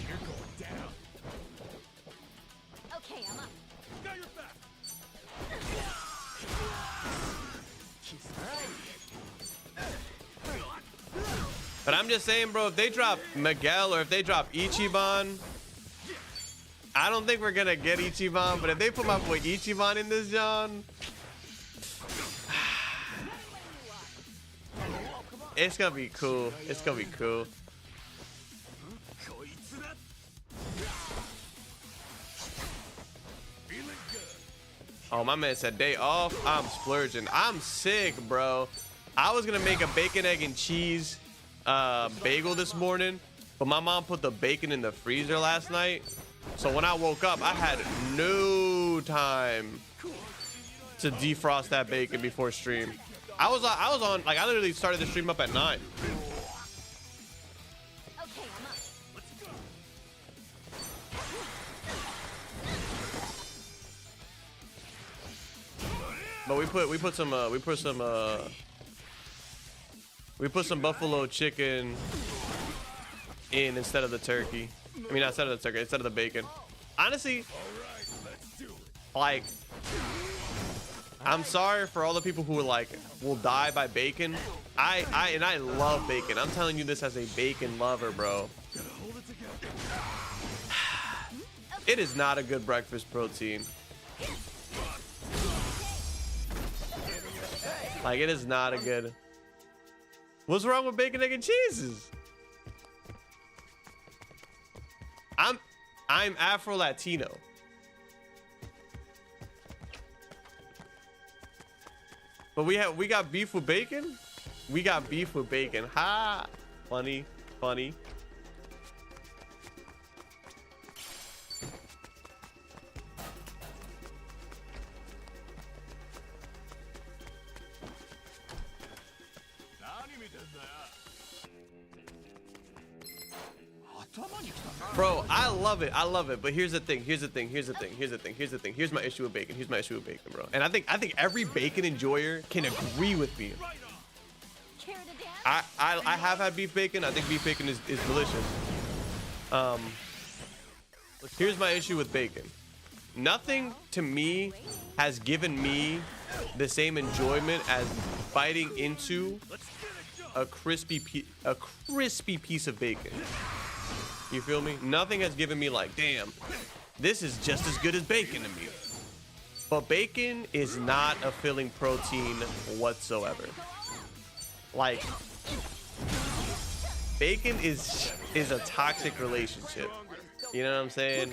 You're going down. Okay, I'm up. Got your back. But I'm just saying, bro, if they drop Miguel or if they drop Ichiban, I don't think we're gonna get Ichiban, but if they put my boy Ichiban in this, John, it's gonna be cool. It's gonna be cool. Oh, my man said day off. I'm splurging. I'm sick, bro. I was gonna make a bacon, egg, and cheese bagel this morning, but my mom put the bacon in the freezer last night. So when I woke up, I had no time to defrost that bacon before stream. I was on, like, I literally started the stream up at 9. But we put some buffalo chicken in instead of the turkey. I mean, not instead of the turkey, instead of the bacon. Honestly, like, I'm sorry for all the people who will die by bacon. I love bacon. I'm telling you this as a bacon lover, bro. It is not a good breakfast protein. Like, it is not a good. What's wrong with bacon, egg, and cheeses? I'm Afro-Latino. But we got beef with bacon? We got beef with bacon. Ha! Funny, funny. Bro, I love it. I love it. But here's the thing. Here's my issue with bacon. Here's my issue with bacon, bro. And I think every bacon enjoyer can agree with me. I have had beef bacon. I think beef bacon is delicious. Here's my issue with bacon. Nothing to me has given me the same enjoyment as biting into a crispy piece of bacon. You feel me? Nothing has given me like, damn, this is just as good as bacon to me. But bacon is not a filling protein whatsoever. Like, bacon is a toxic relationship. You know what I'm saying?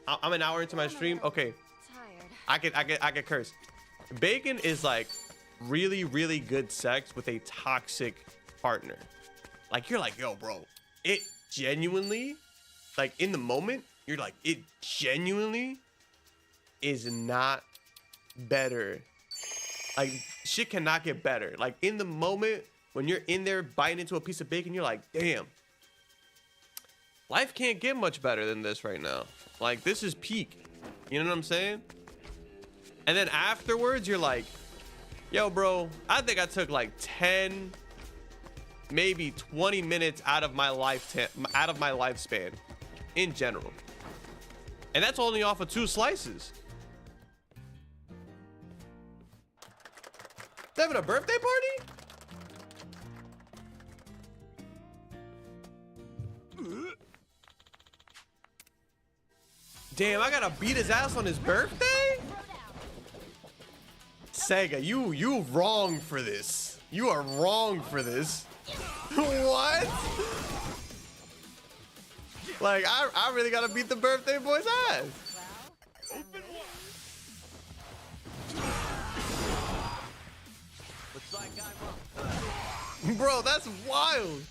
I'm an hour into my stream. Okay, I could curse. Bacon is like really, really good sex with a toxic partner. Like, you're like, yo, bro, it genuinely, like, in the moment, you're like, it genuinely is not better. Like, shit cannot get better. Like, in the moment, when you're in there biting into a piece of bacon, you're like, damn, life can't get much better than this right now. Like, this is peak. You know what I'm saying? And then afterwards, you're like, yo, bro, I think I took like 10, maybe 20 minutes out of my lifespan in general. And that's only off of 2 slices. They having a birthday party? Damn, I gotta beat his ass on his birthday? Sega, you wrong for this. You are wrong for this. What? Like, I really gotta beat the birthday boy's ass. Bro, that's wild.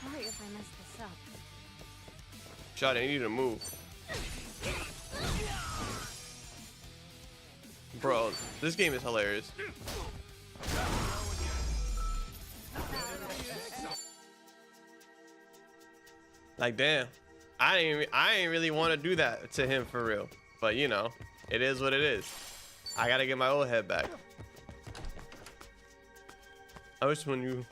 Sorry if I messed this up. Shot, I need you to move. Bro, this game is hilarious. Like, damn, I ain't really want to do that to him for real. But you know, it is what it is. I gotta get my old head back. I wish when you,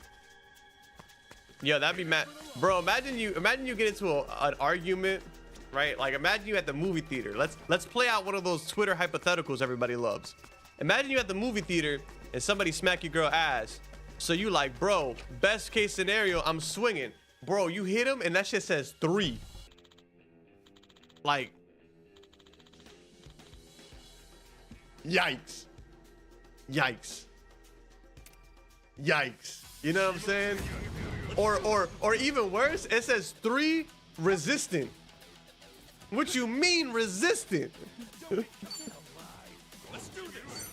yo, that'd be mad, bro. Imagine you get into an argument right? Like imagine you at the movie theater. Let's play out one of those Twitter hypotheticals everybody loves. Imagine you at the movie theater and somebody smack your girl ass. So you like, bro, best case scenario, I'm swinging. Bro, you hit him and that shit says 3. Like, yikes. Yikes. Yikes. You know what I'm saying? Or even worse, it says 3 resistant. What you mean resistant? Let's do this.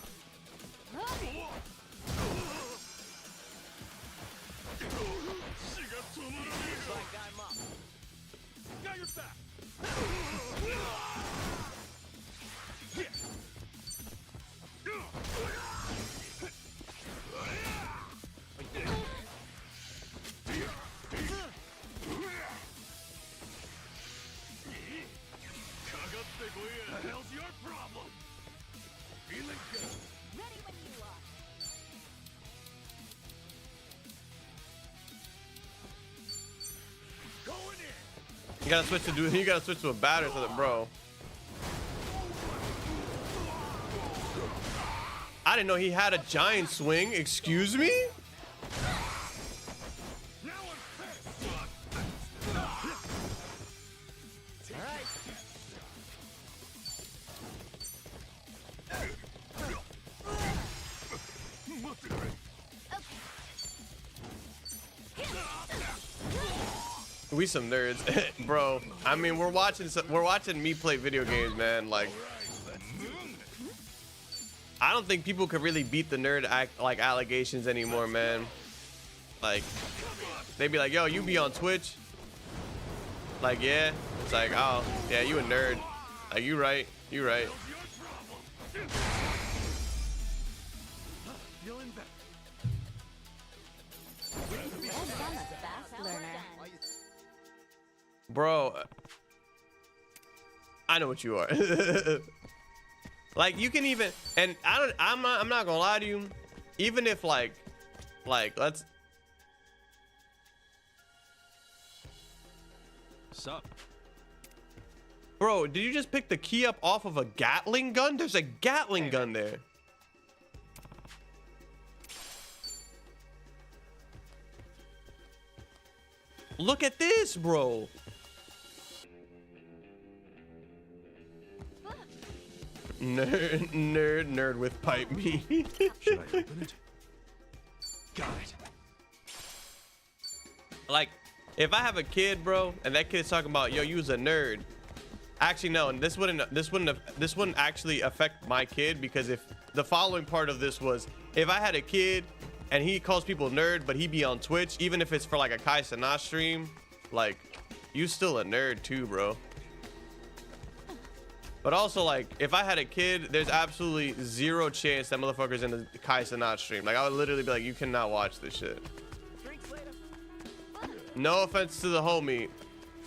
Got your back. The hell's your problem? Feeling good. Ready when you are. Going in. You gotta switch to a batter so that, bro. I didn't know he had a giant swing. Excuse me? Now I'm pissed. All right. We some nerds, bro. I mean, we're watching me play video games, man. Like, I don't think people could really beat the nerd allegations anymore, man. Like, they'd be like, yo, you be on Twitch? Like, yeah. It's like, oh, yeah, you a nerd. Like, you right. You right. Feeling better. I'm a fast learner. Bro, I know what you are. Like, you can even, and I'm not gonna lie to you, even if like let's. Sup? Bro, did you just pick the key up off of a Gatling gun? There's a Gatling gun there. Look at this, bro. Nerd with pipe me. Should I open it? Got it. Like, if I have a kid, bro, and that kid's talking about, yo, you was a nerd. Actually, no, and this wouldn't actually affect my kid, because if the following part of this was, if I had a kid and he calls people nerd, but he be on Twitch, even if it's for like a Kai Cenat stream, like, you still a nerd too, bro. But also, like, if I had a kid, there's absolutely zero chance that motherfucker's in the Kai Cenat stream. Like, I would literally be like, you cannot watch this shit. No offense to the homie,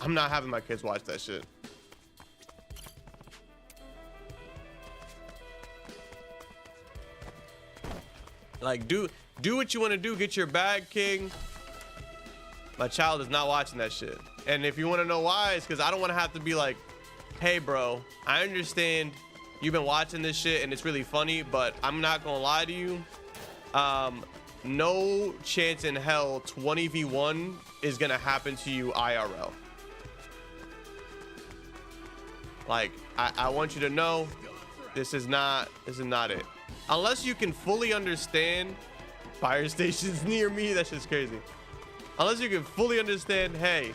I'm not having my kids watch that shit. Like, do what you want to do, get your bag, king. My child is not watching that shit. And if you want to know why, it's because I don't want to have to be like, hey bro, I understand you've been watching this shit and it's really funny, but I'm not gonna lie to you, no chance in hell 20v1 is gonna happen to you IRL. Like, I want you to know this is not it. Unless you can fully understand fire stations near me, that's just crazy. Unless you can fully understand, hey,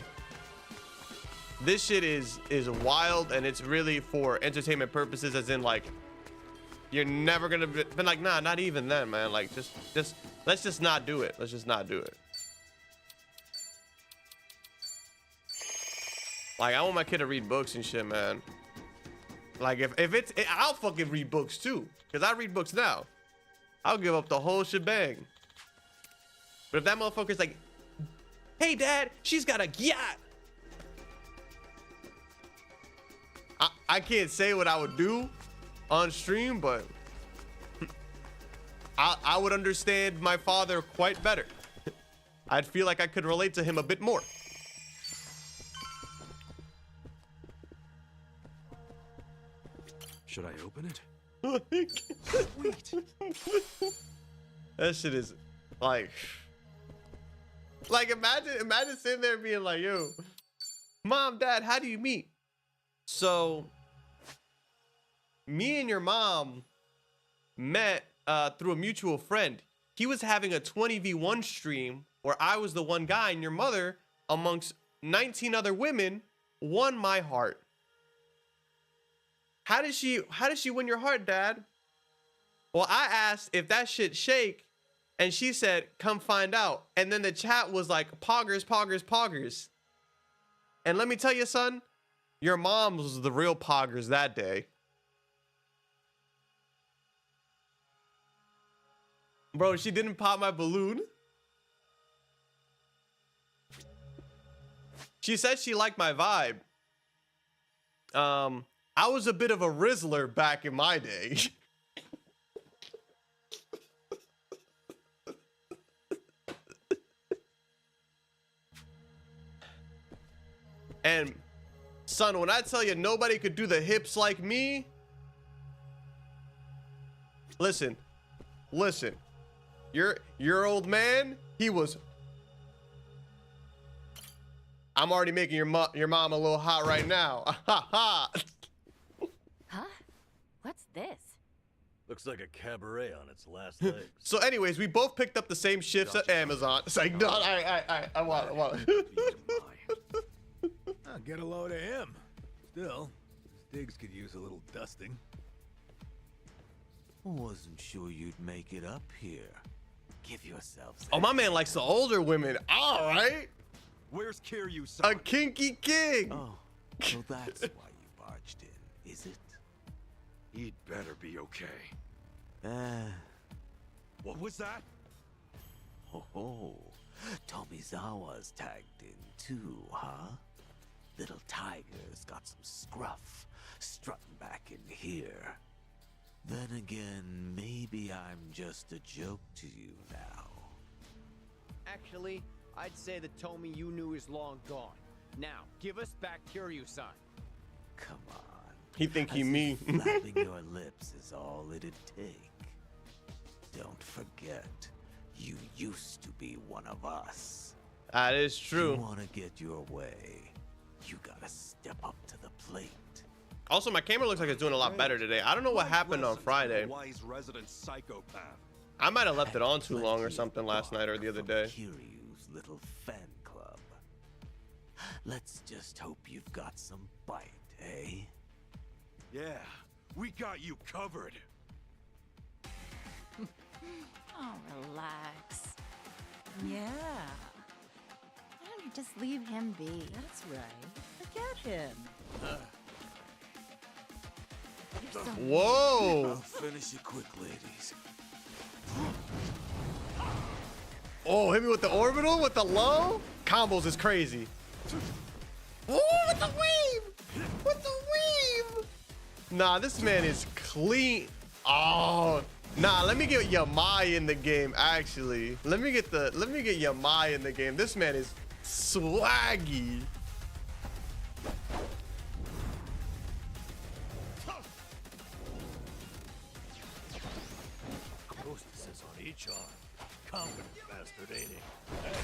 this shit is wild and it's really for entertainment purposes, as in like, you're never gonna be like, nah, not even then, man. Like, just let's just not do it. Let's just not do it. Like, I want my kid to read books and shit, man. Like, if it's, I'll fucking read books too, because I read books now. I'll give up the whole shebang. But if that motherfucker's like, hey dad, she's got a yacht, I can't say what I would do on stream, but I would understand my father quite better. I'd feel like I could relate to him a bit more. Should I open it? That shit is like imagine sitting there being like, yo, mom, dad, how do you meet? So me and your mom met through a mutual friend. He was having a 20v1 stream where I was the one guy, and your mother, amongst 19 other women, won my heart. How did she win your heart, Dad? Well, I asked if that shit shake, and she said, come find out. And then the chat was like, poggers, poggers, poggers. And let me tell you, son, your mom was the real poggers that day. Bro, she didn't pop my balloon. She said she liked my vibe. I was a bit of a Rizzler back in my day. And son, when I tell you nobody could do the hips like me, listen, your old man, he was. I'm already making your mom a little hot right now. Huh? What's this? Looks like a cabaret on its last legs. So anyways, we both picked up the same shifts at Amazon. It's like, no, I want it. I'll get a load of him. Still, his digs could use a little dusting. Wasn't sure you'd make it up here. Give yourselves. Oh, my man likes the older women. All right. Where's Kiryu-san? A kinky king. Oh, so that's why you barged in, is it? He'd better be okay. What was that? Oh, Tomizawa's tagged in too, huh? Little tiger's got some scruff, strutting back in here. Then again, maybe I'm just a joke to you now. Actually, I'd say the Tomy you knew is long gone. Now, give us back Kiryu-san. Come on. He think he As me. if flapping your lips is all it'd take. Don't forget, you used to be one of us. That is true. You want to get your way, you gotta step up to the plate. Also, my camera looks like it's doing a lot better today. I don't know what happened on Friday. Wise resident psychopath. I might have left it on too long or something last night or the other day. Kiryu's little fan club. Let's just hope you've got some bite, eh? Yeah, we got you covered. Oh, relax. Yeah, Why don't you just leave him be? that's right. Forget him. You're so Whoa. I'll finish it quick, ladies. Oh, hit me with the orbital, with the low. Combos is crazy. Oh, with the wave. With the wave. Nah, this man is clean. Oh, nah, let me get Yamai in the game, actually. Let me get Yamai in the game. This man is swaggy. Hostesses on each arm. Confident bastard, ain't he? Hey,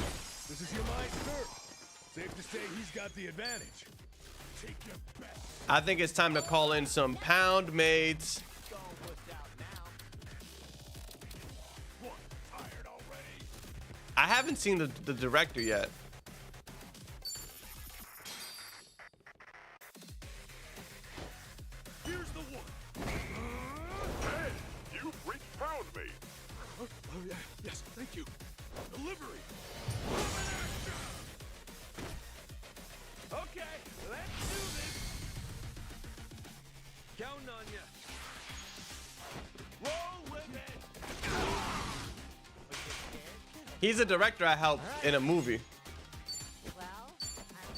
this is your mind's turn. Safe to say he's got the advantage. Take your best. I think it's time to call in some pound mates. What? Tired already? I haven't seen the director yet. Here's the one. Hey, you reached pound me. Oh, yeah, yes, thank you. Delivery. Okay, let's do this. Counting on ya. Roll with it. He's a director I helped in a movie. well.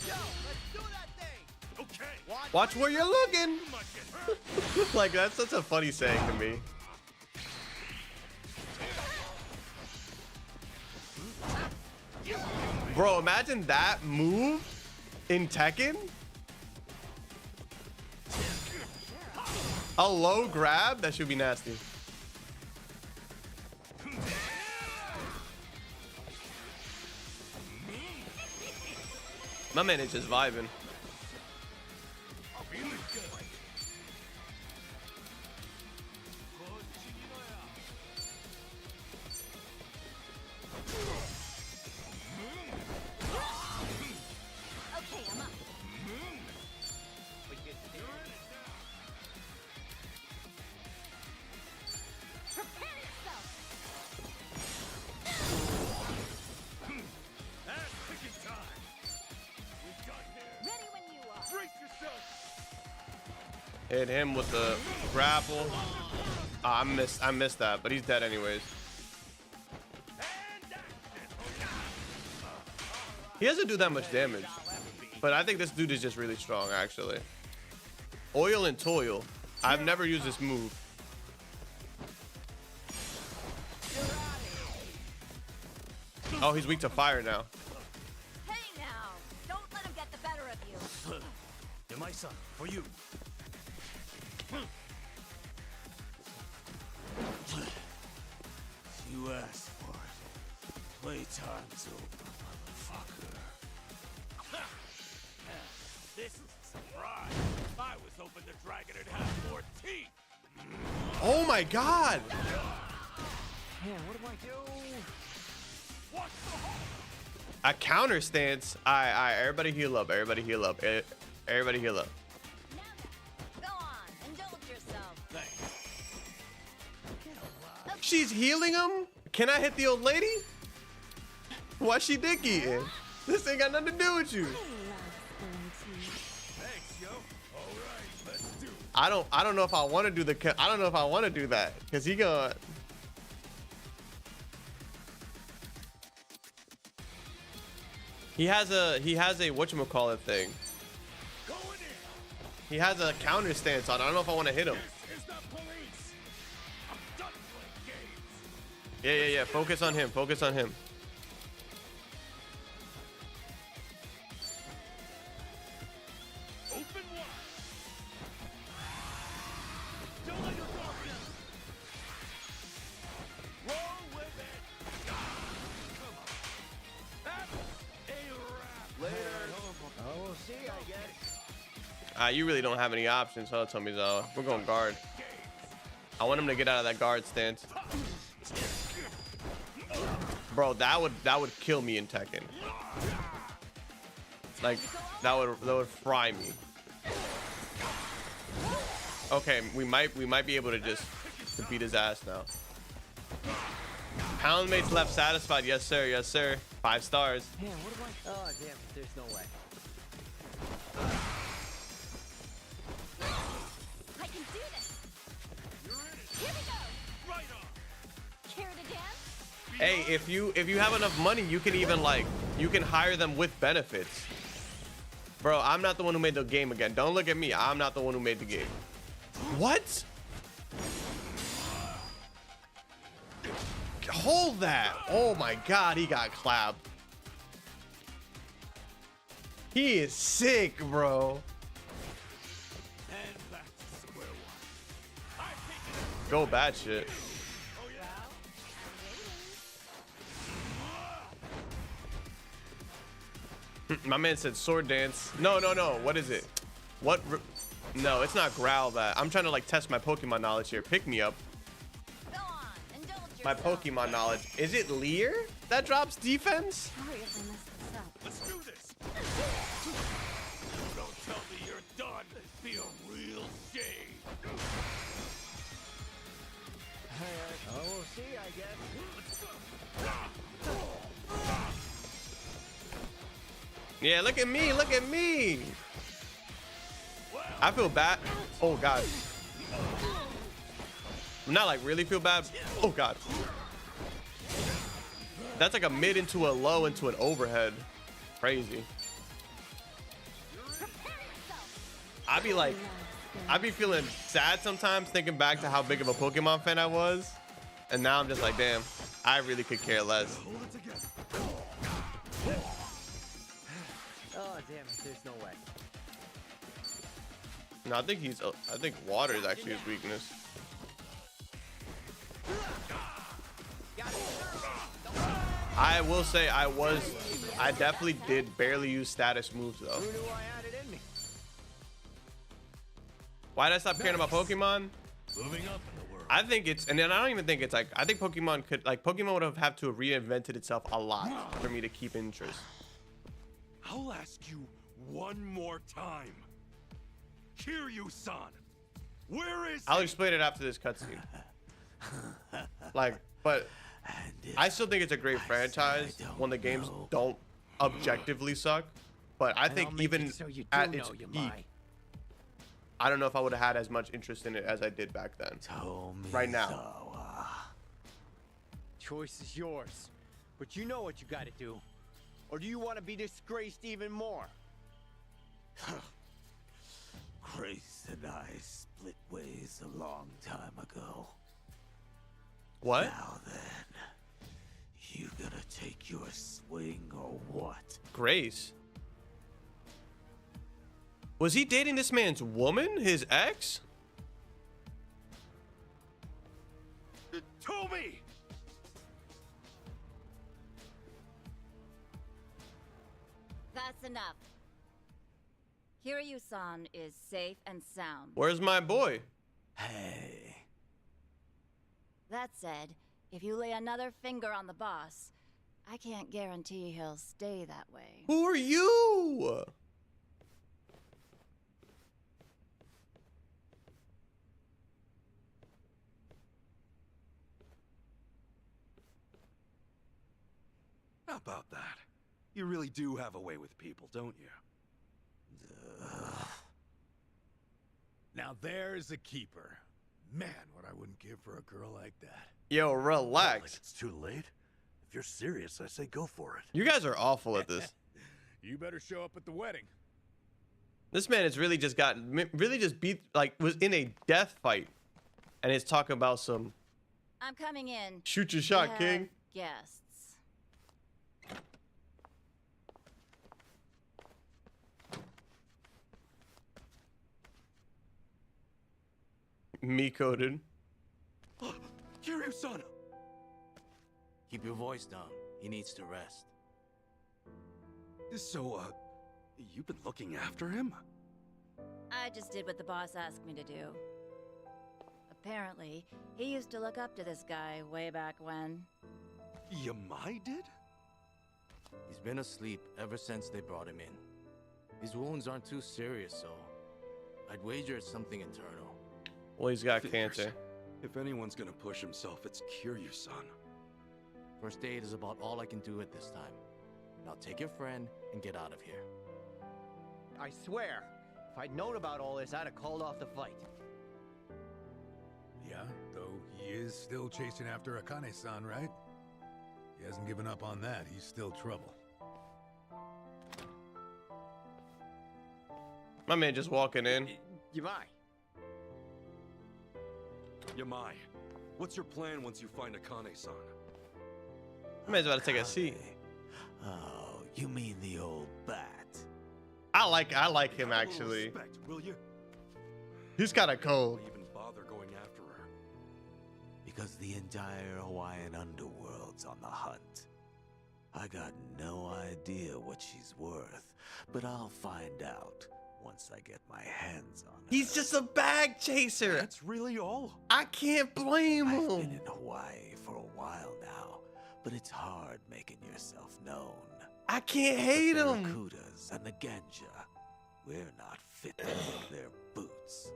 Yo, let's do that thing. Okay. Watch where you're looking. You might get hurt. Like, that's such a funny saying to me. Bro, imagine that move in Tekken. A low grab? That should be nasty. My man is just vibing. Okay, I'm up. Prepare yourself. Ready when you are. Hit him with the grapple. Ah, I missed that, but he's dead anyways. He doesn't do that much damage, but I think this dude is just really strong, actually. Oil and Toil. I've never used this move. Oh, he's weak to fire now. Hey now, don't let him get the better of you. Yamaisa, for you. You asked for it. Playtime's over, motherfucker. This is a surprise. I was hoping the dragon would have more teeth. Oh my god! Man, what do I do? A counter stance. Alright, everybody heal up. Everybody heal up. Everybody heal up. Now, go on, indulge yourself. She's healing him? Can I hit the old lady? Why she dick eating? This ain't got nothing to do with you. I don't know if I want to do the. I don't know if I want to do that because he gonna. He has a whatchamacallit thing. He has a counter stance on. I don't know if I want to hit him. Yeah. Focus on him. Focus on him. You really don't have any options, huh, Tomizawa? We're going guard. I want him to get out of that guard stance. Bro, that would kill me in Tekken. Like that would fry me. Okay, we might be able to just beat his ass now. Poundmate's left satisfied. Yes, sir. Yes, sir. 5 stars. Man, what do I? Oh, damn! There's no way. I can do this. Here we go. Right on. Care to dance? Hey, if you have enough money, you can even you can hire them with benefits. Bro, I'm not the one who made the game again. Don't look at me. I'm not the one who made the game. What? Hold that. Oh my god, he got clapped. He is sick, bro. Go bad shit. My man said sword dance. No. What is it? What? No, it's not growl that. I'm trying to test my Pokemon knowledge here. Pick me up. Go on, indulge My yourself. Pokemon knowledge. Is it Leer that drops defense? Sorry if I messed this up. Let's do this. Don't tell me you're done. Be a real shame. Oh, we'll see, I guess. Yeah, look at me. Look at me. I feel bad. Oh, God. Not really feel bad. Oh, God. That's like a mid into a low into an overhead. Crazy. I be feeling sad sometimes thinking back to how big of a Pokemon fan I was. And now I'm just like, damn, I really could care less. Oh, damn it. There's no way. No, I think I think water is actually his weakness. I will say I definitely did barely use status moves though. Who knew I had it in me? Why did I stop caring about Pokemon? Moving up in the world. I think it's, and then I don't even think it's like, I think Pokemon would have had to have reinvented itself a lot for me to keep interest. I'll ask you one more time. Kiryu-san, where is I'll he? explain it after this cutscene. Like, but I still think it's a great franchise when the games don't objectively suck. But I think even at its peak, I don't know if I would have had as much interest in it as I did back then. Right now. Choice is yours, but you know what you got to do. Or do you want to be disgraced even more? Grace and I split ways a long time ago. What? Now then, you gonna take your swing or what? Grace? Was he dating this man's woman? His ex? Toby! That's enough. Kiryu-san is safe and sound. Where's my boy? Hey. That said, if you lay another finger on the boss, I can't guarantee he'll stay that way. Who are you? How about that? You really do have a way with people, don't you? Now there's a keeper. Man, what I wouldn't give for a girl like that. Yo, relax. It's too late. If you're serious, I say go for it. You guys are awful at this. You better show up at the wedding. This man has really just beat, like, was in a death fight. And it's talking about some I'm coming in. shoot your shot, We have king. Guests. Me coded. Kiryu-san! Keep your voice down. He needs to rest. So, you've been looking after him? I just did what the boss asked me to do. Apparently, he used to look up to this guy way back when. Yamai did? He's been asleep ever since they brought him in. His wounds aren't too serious, so I'd wager it's something internal. Well, he's got Figures. cancer. If anyone's gonna push himself, it's Kiryu-san. First aid is about all I can do at this time. Now take your friend and get out of here. I swear, if I'd known about all this, I'd have called off the fight. Yeah, though he is still chasing after Akane-san, right? He hasn't given up on that. He's still trouble. My man just walking in. Yamai. Yamai, what's your plan once you find Akane-san? My man's about to take a seat. Oh, you mean the old bat? I like him Have a little actually. respect, will you? He's kind of cold. Why even bother going after her? Because the entire Hawaiian underworld's on the hunt. I got no idea what she's worth, but I'll find out once I get my hands on her. He's just a bag chaser. That's really all? I can't blame I've been him. in Hawaii for a while now, but it's hard making yourself known. I can't hate The him. Barracudas and the Genja, we're not fit to fill their boots.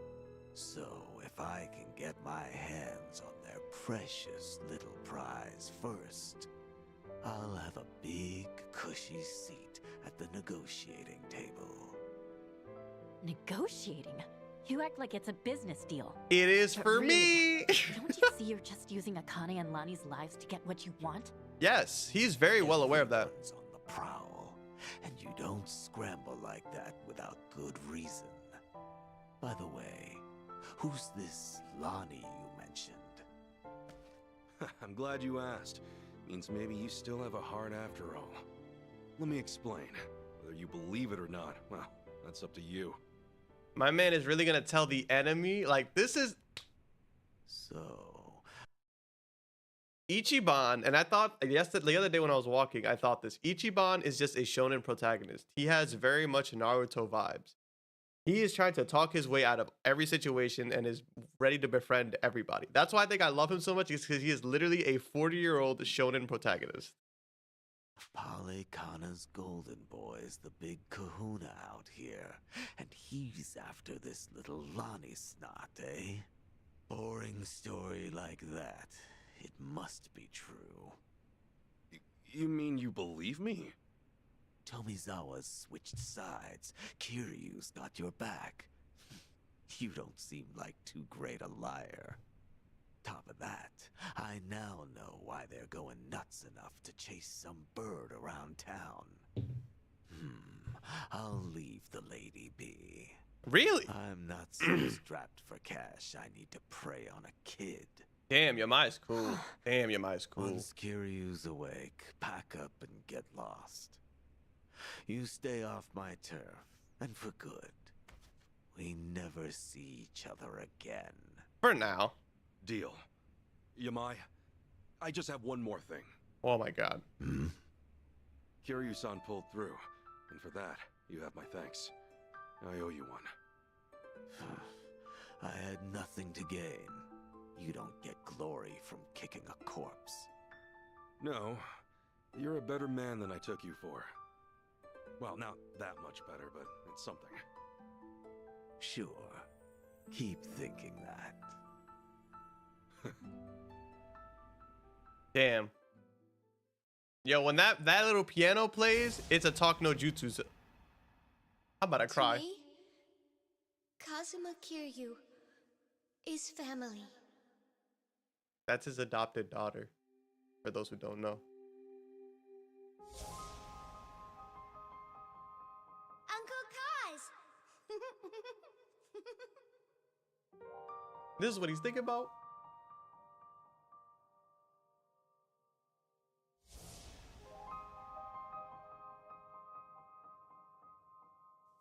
So if I can get my hands on their precious little prize first, I'll have a big, cushy seat at the negotiating table. Negotiating? You act like it's a business deal. It is But for really, me. Don't you see you're just using Akane and Lani's lives to get what you want? Yes, he's very well aware of that. Everyone's on the prowl, and you don't scramble like that without good reason. By the way, who's this Lani you mentioned? I'm glad you asked. Means maybe you still have a heart after all. Let me explain. Whether you believe it or not, well, that's up to you. My man is really gonna tell the enemy, like, this is So, Ichiban. And I thought yesterday, the other day when I was walking, I thought this. Ichiban is just a shonen protagonist. He has very much Naruto vibes. He is trying to talk his way out of every situation and is ready to befriend everybody. That's why I think I love him so much, is because he is literally a 40-year-old shonen protagonist. Polycana's golden boy is the big kahuna out here, and he's after this little Lonnie snot, eh? Boring story like that. It must be true. You mean you believe me? Tomizawa's switched sides. Kiryu's got your back. You don't seem like too great a liar. Top of that, I now know why they're going nuts enough to chase some bird around town. I'll leave the lady be. Really? I'm not so strapped for cash. I need to prey on a kid. Damn, Yamai's cool. Damn, Yamai's cool. Once Kiryu's awake, pack up and get lost. You stay off my turf, and for good. We never see each other again. For now. Deal. Yamai, I just have one more thing. Oh my god. Kiryu-san pulled through, and for that, you have my thanks. I owe you one. I had nothing to gain. You don't get glory from kicking a corpse. No, you're a better man than I took you for. Well, not that much better, but it's something. Sure. Keep thinking that. Damn. Yo, when that little piano plays, it's a talk no jutsu. How about I cry? To me, Kazuma Kiryu is family. That's his adopted daughter, for those who don't know. Uncle Kaz! This is what he's thinking about.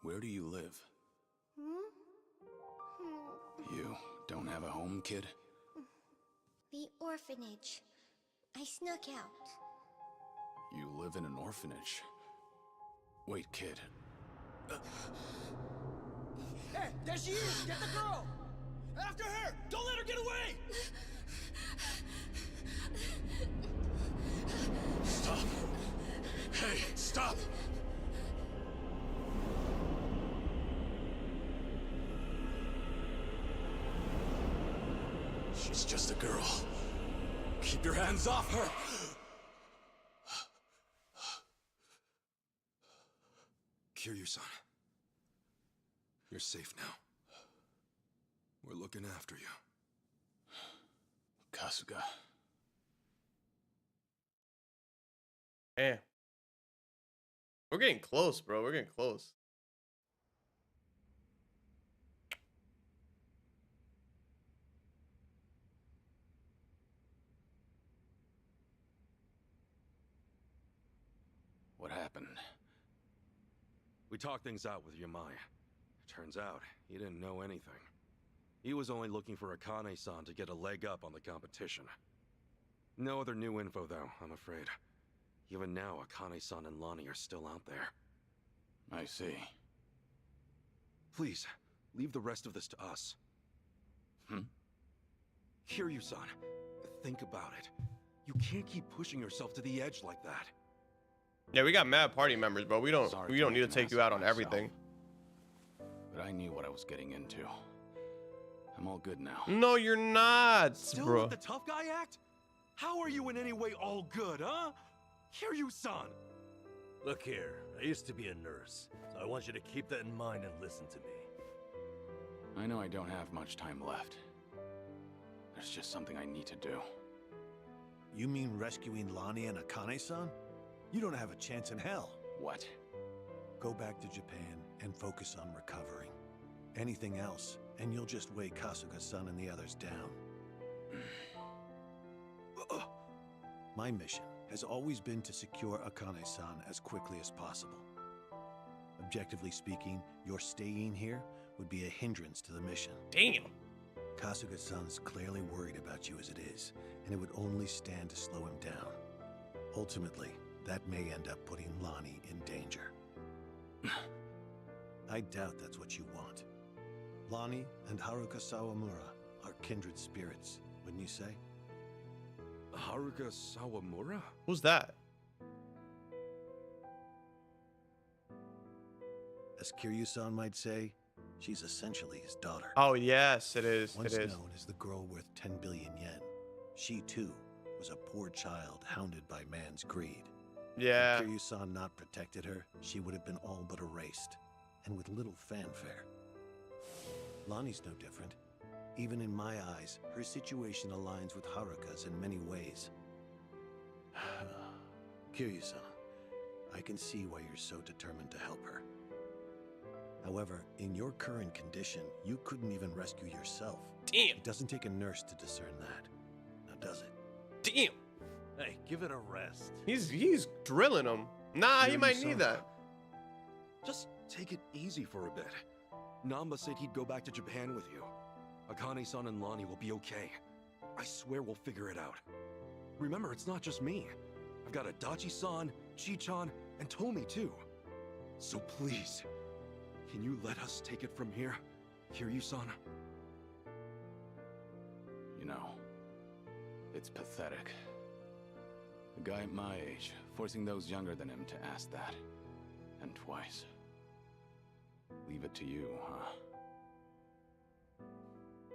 Where do you live? You don't have a home, kid? The orphanage. I snuck out. You live in an orphanage? Wait, kid. Hey, there she is! Get the girl! After her! Don't let her get away! Stop! Hey, stop! She's just a girl. Keep your hands off her! Kiryu-san, you're safe now. We're looking after you. Kasuga. Man. We're getting close, bro. We're getting close. What happened? We talked things out with Yamai. Turns out, he didn't know anything. He was only looking for Akane-san to get a leg up on the competition. No other new info, though, I'm afraid. Even now, Akane-san and Lonnie are still out there. I see. Please, leave the rest of this to us. Kiryu-san, think about it. You can't keep pushing yourself to the edge like that. Yeah, we got mad party members, bro. We don't need to take you out on everything. But I knew what I was getting into. I'm all good now. No, you're not, Still bro. with the tough guy act? How are you in any way all good, huh? Kiryu-san! Look here, I used to be a nurse, so I want you to keep that in mind and listen to me. I know I don't have much time left. There's just something I need to do. You mean rescuing Lonnie and Akane-san? You don't have a chance in hell. What? Go back to Japan and focus on recovering. Anything else, and you'll just weigh Kasuga-san and the others down. My mission has always been to secure Akane-san as quickly as possible. Objectively speaking, your staying here would be a hindrance to the mission. Damn. Kasuga-san's clearly worried about you as it is, and it would only stand to slow him down. Ultimately, that may end up putting Lonnie in danger. I doubt that's what you want. Lonnie and Haruka Sawamura are kindred spirits, wouldn't you say? Haruka Sawamura? Who's that? As Kiryu-san might say, she's essentially his daughter. Oh, yes, it is. Once it is. known as the girl worth 10 billion yen, she too was a poor child hounded by man's greed. Yeah. Had Kiryu-san not protected her, she would have been all but erased, and with little fanfare. Lonnie's no different. Even in my eyes, her situation aligns with Haruka's in many ways. Kiryu-san, I can see why you're so determined to help her. However, in your current condition, you couldn't even rescue yourself. Damn. It doesn't take a nurse to discern that. Now, does it? Damn. Hey, give it a rest. He's drilling him. Nah, he might need that. Just take it easy for a bit. Namba said he'd go back to Japan with you. Akane-san and Lonnie will be okay. I swear we'll figure it out. Remember, it's not just me. I've got Adachi-san, Chi-chan, and Tomi too. So please, can you let us take it from here? Kiryu-san? You know, it's pathetic. A guy at my age, forcing those younger than him to ask that. And twice. Leave it to you, huh?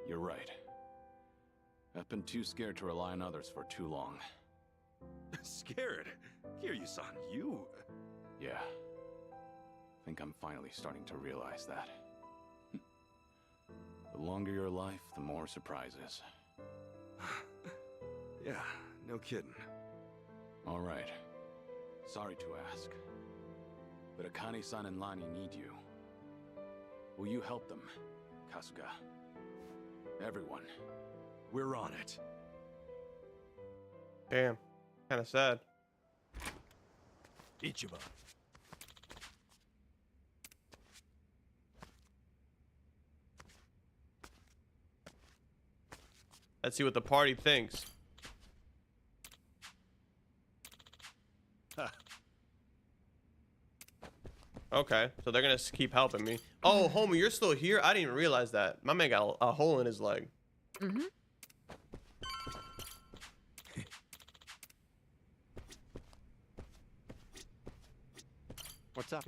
You're right. I've been too scared to rely on others for too long. Scared? Kiryu-san, you? Yeah. I think I'm finally starting to realize that. The longer your life, the more surprises. Yeah, no kidding. All right. Sorry to ask. But Akane-san and Lani need you. Will you help them, Kasuga? Everyone. We're on it. Damn. Kind of sad. Ichiban. Let's see what the party thinks. Okay, so they're gonna keep helping me. Oh, homie, you're still here? I didn't even realize that. My man got a hole in his leg. Mm-hmm. What's up?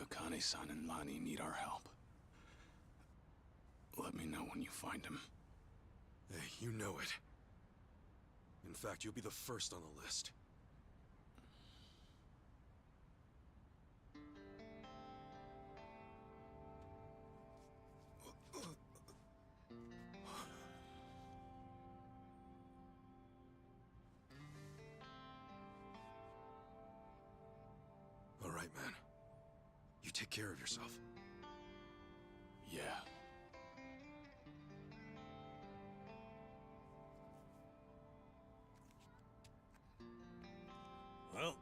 Akane-san and Lani need our help. Let me know when you find him. Hey, you know it. In fact, you'll be the first on the list. All right, man. You take care of yourself. Yeah. Well,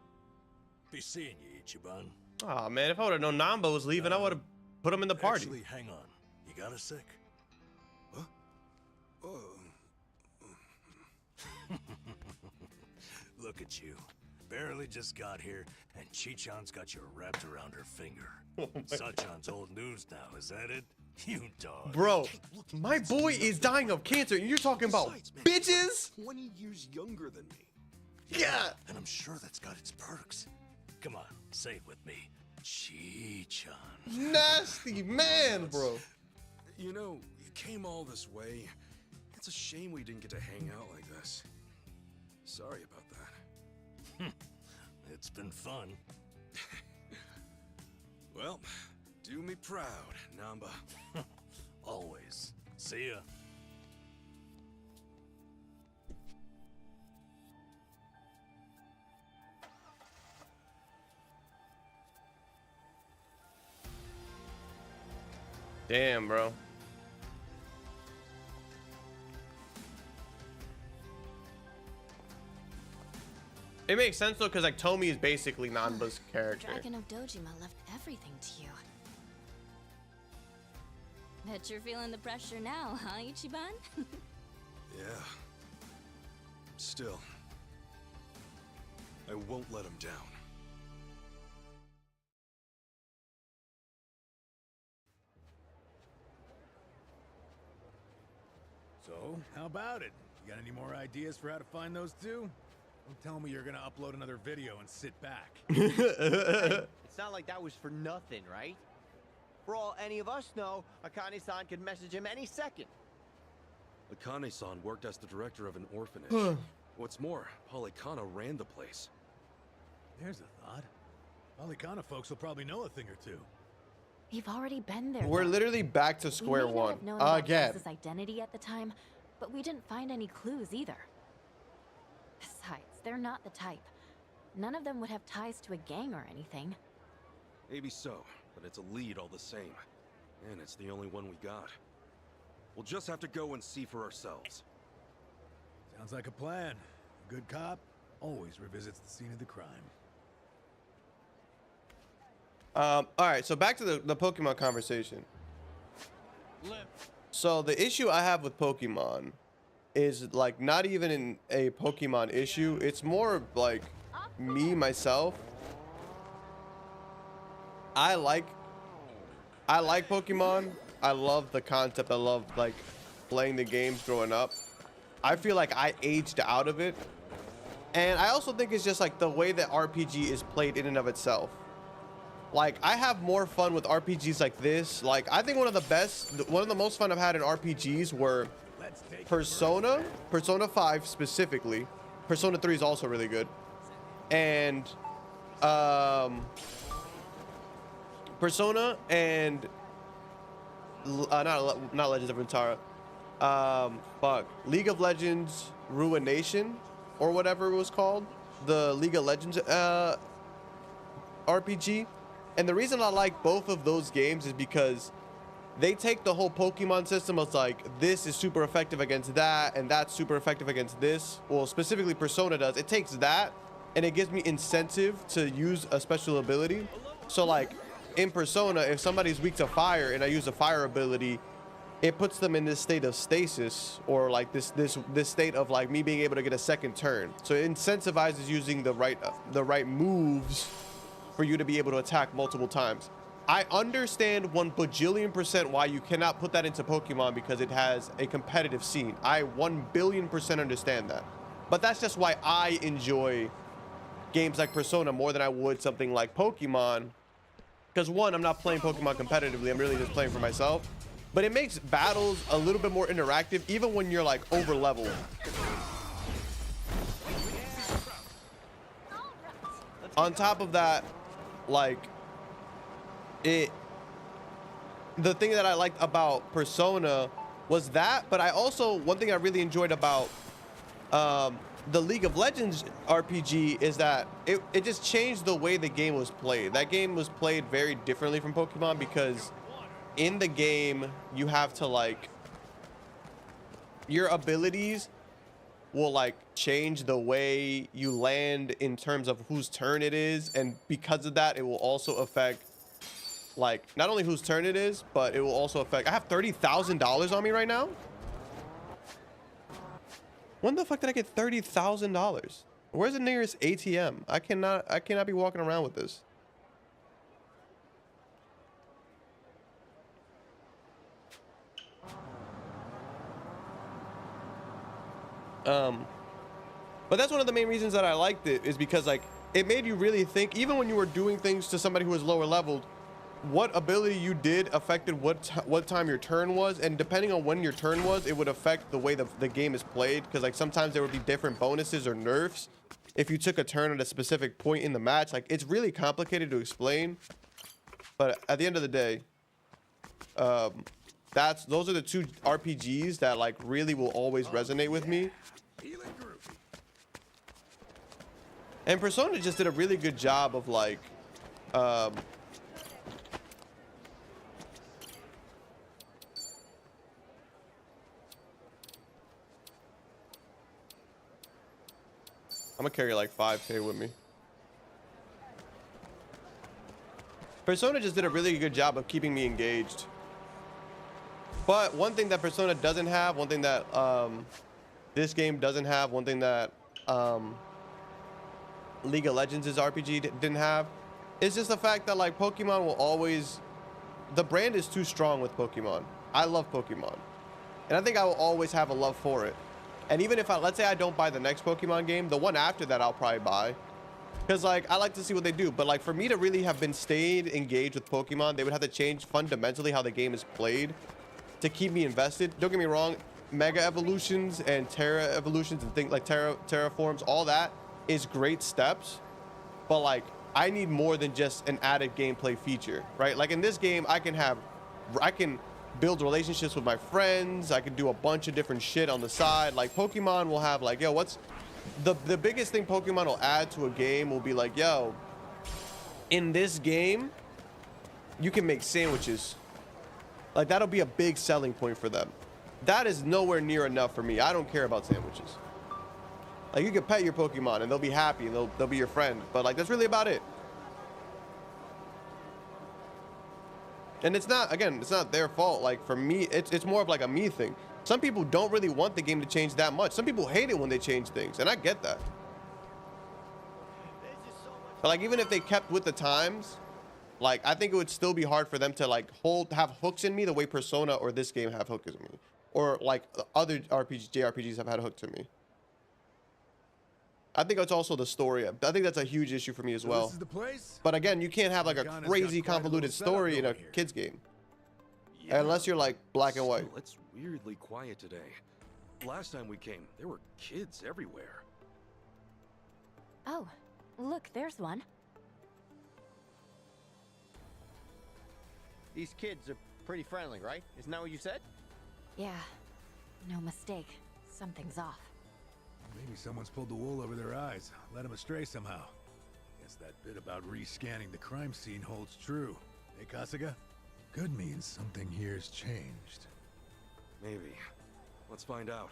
be seeing you, Ichiban. Oh man, if I would have known Namba was leaving, I would have put him in the party. Actually, hang on. You got a sec? Huh? Oh. Look at you. Barely just got here, and Chi-chan's got you wrapped around her finger. Sachan's old news now, is that it? You dog. Bro, my boy is dying of cancer, and you're talking about bitches? 20 years younger than me. Yeah. And I'm sure that's got its perks. Come on, say it with me. Chi-chan. Nasty man, bro. You know, you came all this way. It's a shame we didn't get to hang out like this. Sorry about that. It's been fun. Well, Do me proud, Namba. Always. See ya. Damn, bro. It makes sense though, because like Tomi is basically Nanba's character. Dragon of Dojima left everything to you. Bet you're feeling the pressure now, huh, Ichiban? Yeah. Still, I won't let him down. So, how about it? You got any more ideas for how to find those two? Don't tell me you're gonna upload another video and sit back. Hey, it's not like that was for nothing, right? For all any of us know, Akane-san could message him any second. Akane-san worked as the director of an orphanage. What's more, Polycana ran the place. There's a thought. Polycana folks will probably know a thing or two. We've already been there. We're literally back to square We may not one have known about again. Jess's identity at the time, but we didn't find any clues either. Besides, they're not the type. None of them would have ties to a gang or anything. Maybe so, but it's a lead all the same. And it's the only one we got. We'll just have to go and see for ourselves. Sounds like a plan. A good cop always revisits the scene of the crime. All right, so back to the Pokemon conversation. So the issue I have with Pokemon is like not even a Pokemon issue. It's more like me, myself. I like Pokemon. I love the concept. I love like playing the games growing up. I feel like I aged out of it. And I also think it's just like the way that RPG is played in and of itself. Like, I have more fun with RPGs like this. Like, I think one of the most fun I've had in RPGs were Persona 5 specifically. Persona 3 is also really good. And, Persona and, not Legends of Runeterra. League of Legends Ruination, or whatever it was called. The League of Legends, RPG. And the reason I like both of those games is because they take the whole Pokemon system of like, this is super effective against that, and that's super effective against this. Well, specifically Persona does. It takes that, and it gives me incentive to use a special ability. So like, in Persona, if somebody's weak to fire and I use a fire ability, it puts them in this state of stasis, or like this state of like me being able to get a second turn. So it incentivizes using the right moves for you to be able to attack multiple times. I understand 1 bajillion% why you cannot put that into Pokemon because it has a competitive scene. I 1 billion% understand that. But that's just why I enjoy games like Persona more than I would something like Pokemon. Because one, I'm not playing Pokemon competitively, I'm really just playing for myself. But it makes battles a little bit more interactive, even when you're like over leveled. On top of that, like, the thing that I liked about Persona was that, but I also, one thing I really enjoyed about the League of Legends RPG is that it just changed the way the game was played. That game was played very differently from Pokemon because in the game, you have to like, your abilities will like change the way you land in terms of whose turn it is, and because of that it will also affect like not only whose turn it is, but it will also affect. I have $30,000 on me right now. When the fuck did I get $30,000? Where's the nearest ATM? I cannot be walking around with this. But that's one of the main reasons that I liked it, is because like it made you really think, even when you were doing things to somebody who was lower leveled, what ability you did affected what time your turn was, and depending on when your turn was, it would affect the way the game is played. Because like sometimes there would be different bonuses or nerfs if you took a turn at a specific point in the match. Like, it's really complicated to explain. But at the end of the day, those are the two RPGs that like really will always resonate with me. And Persona just did a really good job of like I'm gonna carry like 5K with me. Persona just did a really good job of keeping me engaged. But one thing that Persona doesn't have, one thing that this game doesn't have, one thing that League of Legends' RPG didn't have, is just the fact that like Pokemon will always, the brand is too strong with Pokemon. I love Pokemon, and I think I will always have a love for it. And even if let's say I don't buy the next Pokemon game, the one after that I'll probably buy, because like I like to see what they do. But like for me to really have been stayed engaged with Pokemon, they would have to change fundamentally how the game is played to keep me invested. Don't get me wrong, Mega Evolutions and Terra Evolutions and things like Terraforms, all that is great steps, but like I need more than just an added gameplay feature, right? Like in this game, I can build relationships with my friends, I can do a bunch of different shit on the side. Like Pokemon will have like, yo, what's the biggest thing Pokemon will add to a game will be like, yo, in this game you can make sandwiches. Like that'll be a big selling point for them. That is nowhere near enough for me. I don't care about sandwiches. Like you can pet your Pokemon and they'll be happy and they'll be your friend, but like that's really about it. And it's not, again, it's not their fault. Like for me, it's more of like a me thing. Some people don't really want the game to change that much. Some people hate it when they change things, and I get that. But like even if they kept with the times, like I think it would still be hard for them to like have hooks in me the way Persona or this game have hooks in me, or like other JRPGs have had hooks in me. I think it's also the story. I think that's a huge issue for me as well. This is the place? But again, you can't have like a crazy convoluted story in a kid's game. Yeah, unless you're like black and white. It's weirdly quiet today. Last time we came, there were kids everywhere. Oh, look, there's one. These kids are pretty friendly, right? Isn't that what you said? Yeah, no mistake. Something's off. Maybe someone's pulled the wool over their eyes, led them astray somehow. Guess that bit about rescanning the crime scene holds true. Hey, Kasuga? Good means something here's changed. Maybe. Let's find out.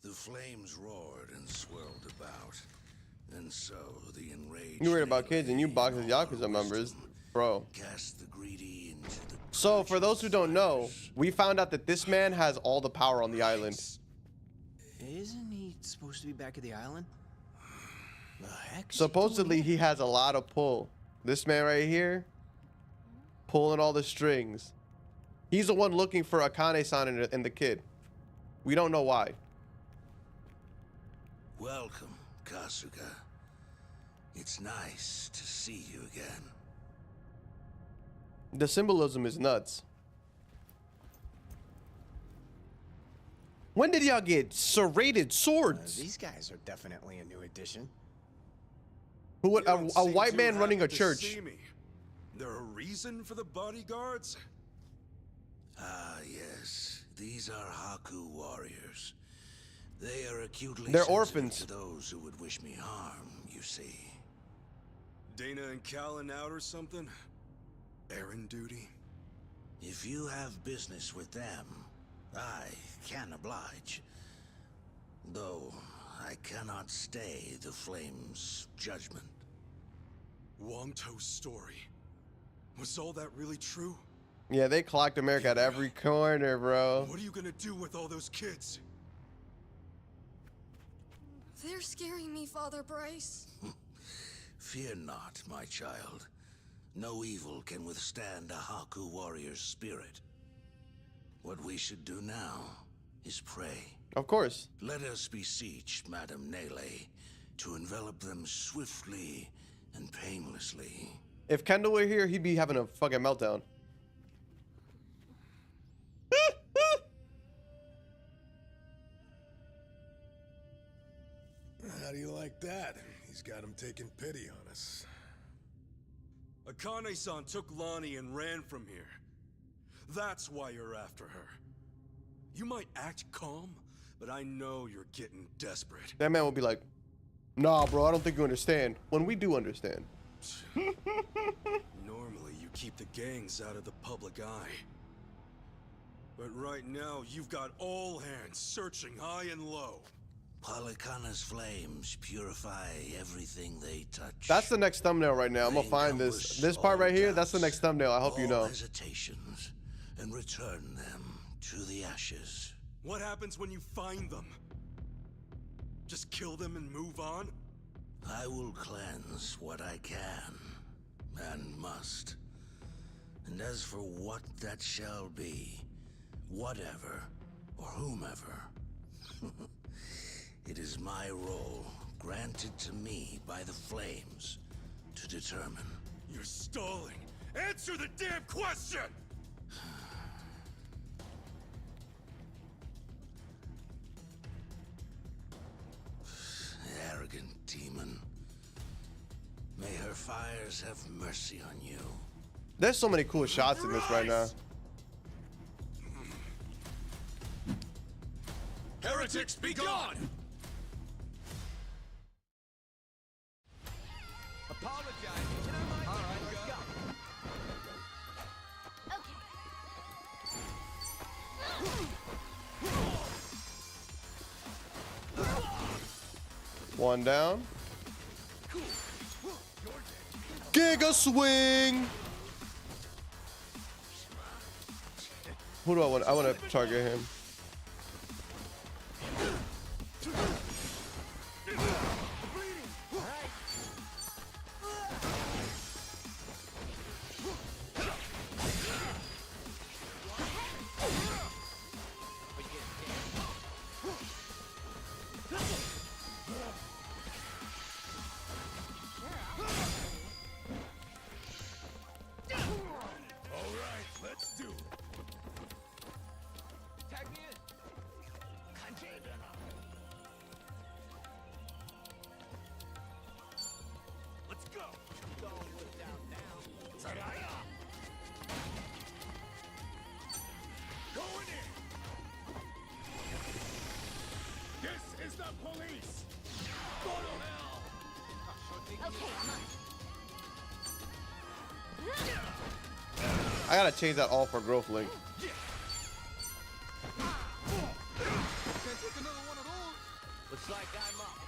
The flames roared and swirled about, and so the enraged... You worried about kids and you box as Yakuza members, bro. Cast the greedy into the... So for those who don't know, we found out that this man has all the power on the island. Isn't he supposed to be back at the island? The heck? Supposedly he has a lot of pull. This man right here, pulling all the strings. He's the one looking for Akane-san and the kid. We don't know why. Welcome, Kasuga. It's nice to see you again. The symbolism is nuts. When did y'all get serrated swords? These guys are definitely a new addition. Who would a white man running a church? There a reason for the bodyguards? Ah, yes. These are Haku warriors. They are acutely They're sensitive orphans to those who would wish me harm, you see. Dana and Callan out or something? Errand duty? If you have business with them, I can oblige. Though I cannot stay the Flame's judgment. Wongto's story. Was all that really true? Yeah, they clocked America at every corner, bro. What are you gonna do with all those kids? They're scaring me, Father Bryce. Fear not, my child. No evil can withstand a Haku warrior's spirit. What we should do now is pray. Of course. Let us beseech Madame Nele to envelop them swiftly and painlessly. If Kendall were here, he'd be having a fucking meltdown. How do you like that? He's got him taking pity on us. Akane-san took Lonnie and ran from here. That's why you're after her. You might act calm, but I know you're getting desperate. That man will be like, nah, bro, I don't think you understand. When we do understand. Normally, you keep the gangs out of the public eye. But right now, you've got all hands searching high and low. Polycana's flames purify everything they touch. That's the next thumbnail right now. I'm gonna find this part right here. That's the next thumbnail. I hope you know. Hesitations and return them to the ashes. What happens when you find them? Just kill them and move on? I will cleanse what I can and must. And as for what that shall be, whatever or whomever, it is my role, granted to me by the flames, to determine. You're stalling. Answer the damn question! Arrogant demon. May her fires have mercy on you. There's so many cool shots in this right now. Heretics, be gone! Apologize. All right, let's go. One down. Giga swing. Who do I want? I want to target him. I gotta change that all for growth link. Looks like I'm up.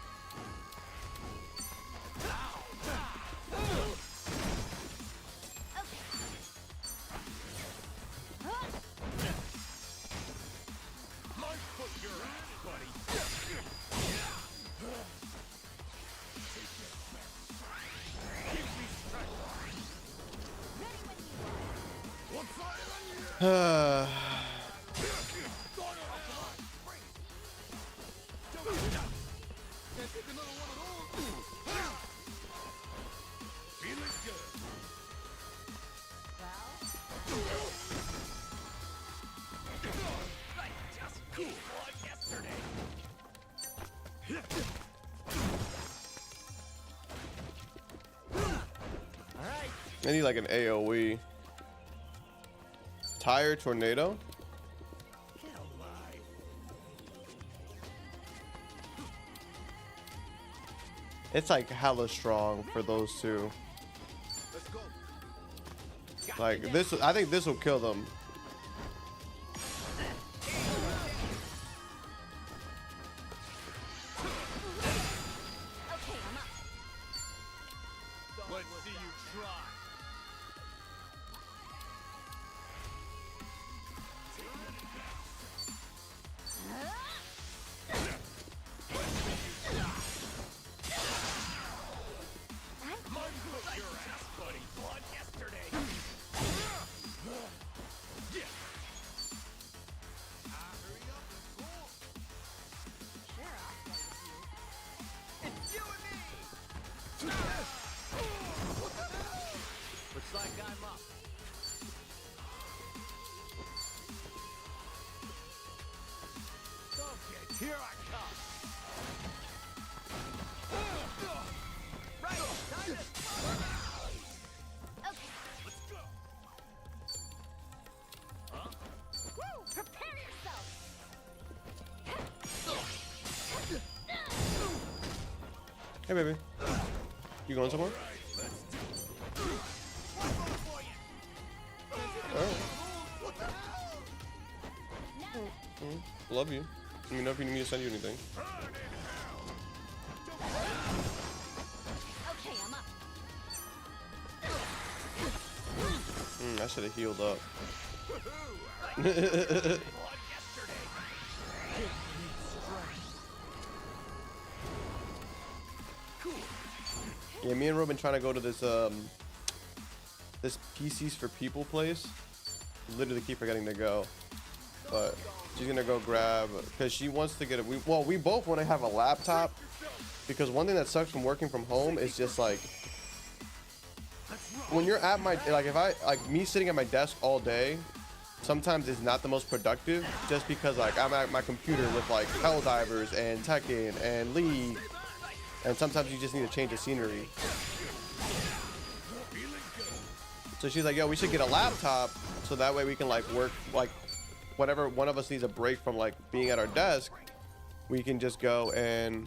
I need like an AoE. Tire tornado. It's like hella strong for those two. Like this, I think this will kill them. Let's see you try. Hey, baby. You going somewhere? Oh. Love you. Let me know if you need me to send you anything. Okay, I'm up. I should have healed up. Yeah, me and Ruben trying to go to this this PCs for People place. Literally keep forgetting to go, but she's gonna go grab because she wants to get it. We both want to have a laptop because one thing that sucks from working from home is just like when you're at my if I me sitting at my desk all day. Sometimes it's not the most productive just because like I'm at my computer with like Helldivers and Tekken and League, and sometimes you just need to change the scenery. So she's like, yo, we should get a laptop so that way we can like work, like whenever one of us needs a break from like being at our desk, we can just go and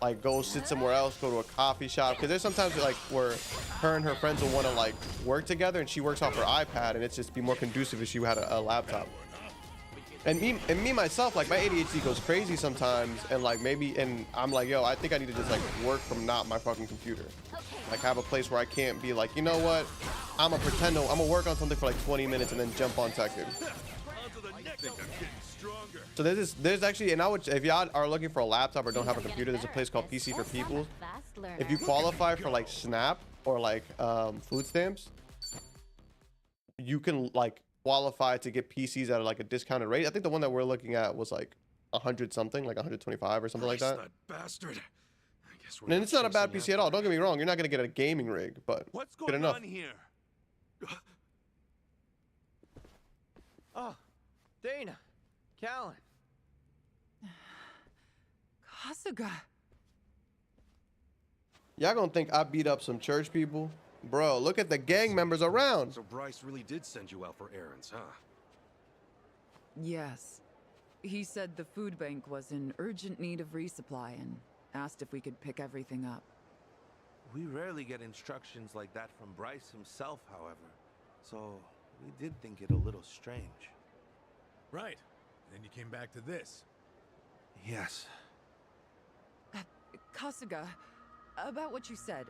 like go sit somewhere else, go to a coffee shop, because there's sometimes like where her and her friends will want to like work together and she works off her iPad, and it's just be more conducive if she had a laptop. And me myself, like my ADHD goes crazy sometimes, and like maybe, and I'm like, yo, I think I need to just like work from not my fucking computer, like have a place where I can't be like, you know what, I'm gonna work on something for like 20 minutes and then jump on Tekken. So there's actually, and I would, if y'all are looking for a laptop or don't have a computer, there's a place called PC for People. If you qualify for like SNAP or like food stamps, you can like qualify to get PCs at like a discounted rate. I think the one that we're looking at was like 100 something, like 125 or something like that. That bastard. I guess And it's not a bad PC at all. Don't get me wrong. You're not gonna get a gaming rig, but What's good going enough. on here? Oh, Dana, Callan. Kasuga. Y'all gonna think I beat up some church people? Bro, look at the gang members around. So Bryce really did send you out for errands, huh? Yes. He said the food bank was in urgent need of resupply and asked if we could pick everything up. We rarely get instructions like that from Bryce himself, however. So we did think it a little strange. Right. Then you came back to this. Yes. Kasuga, about what you said,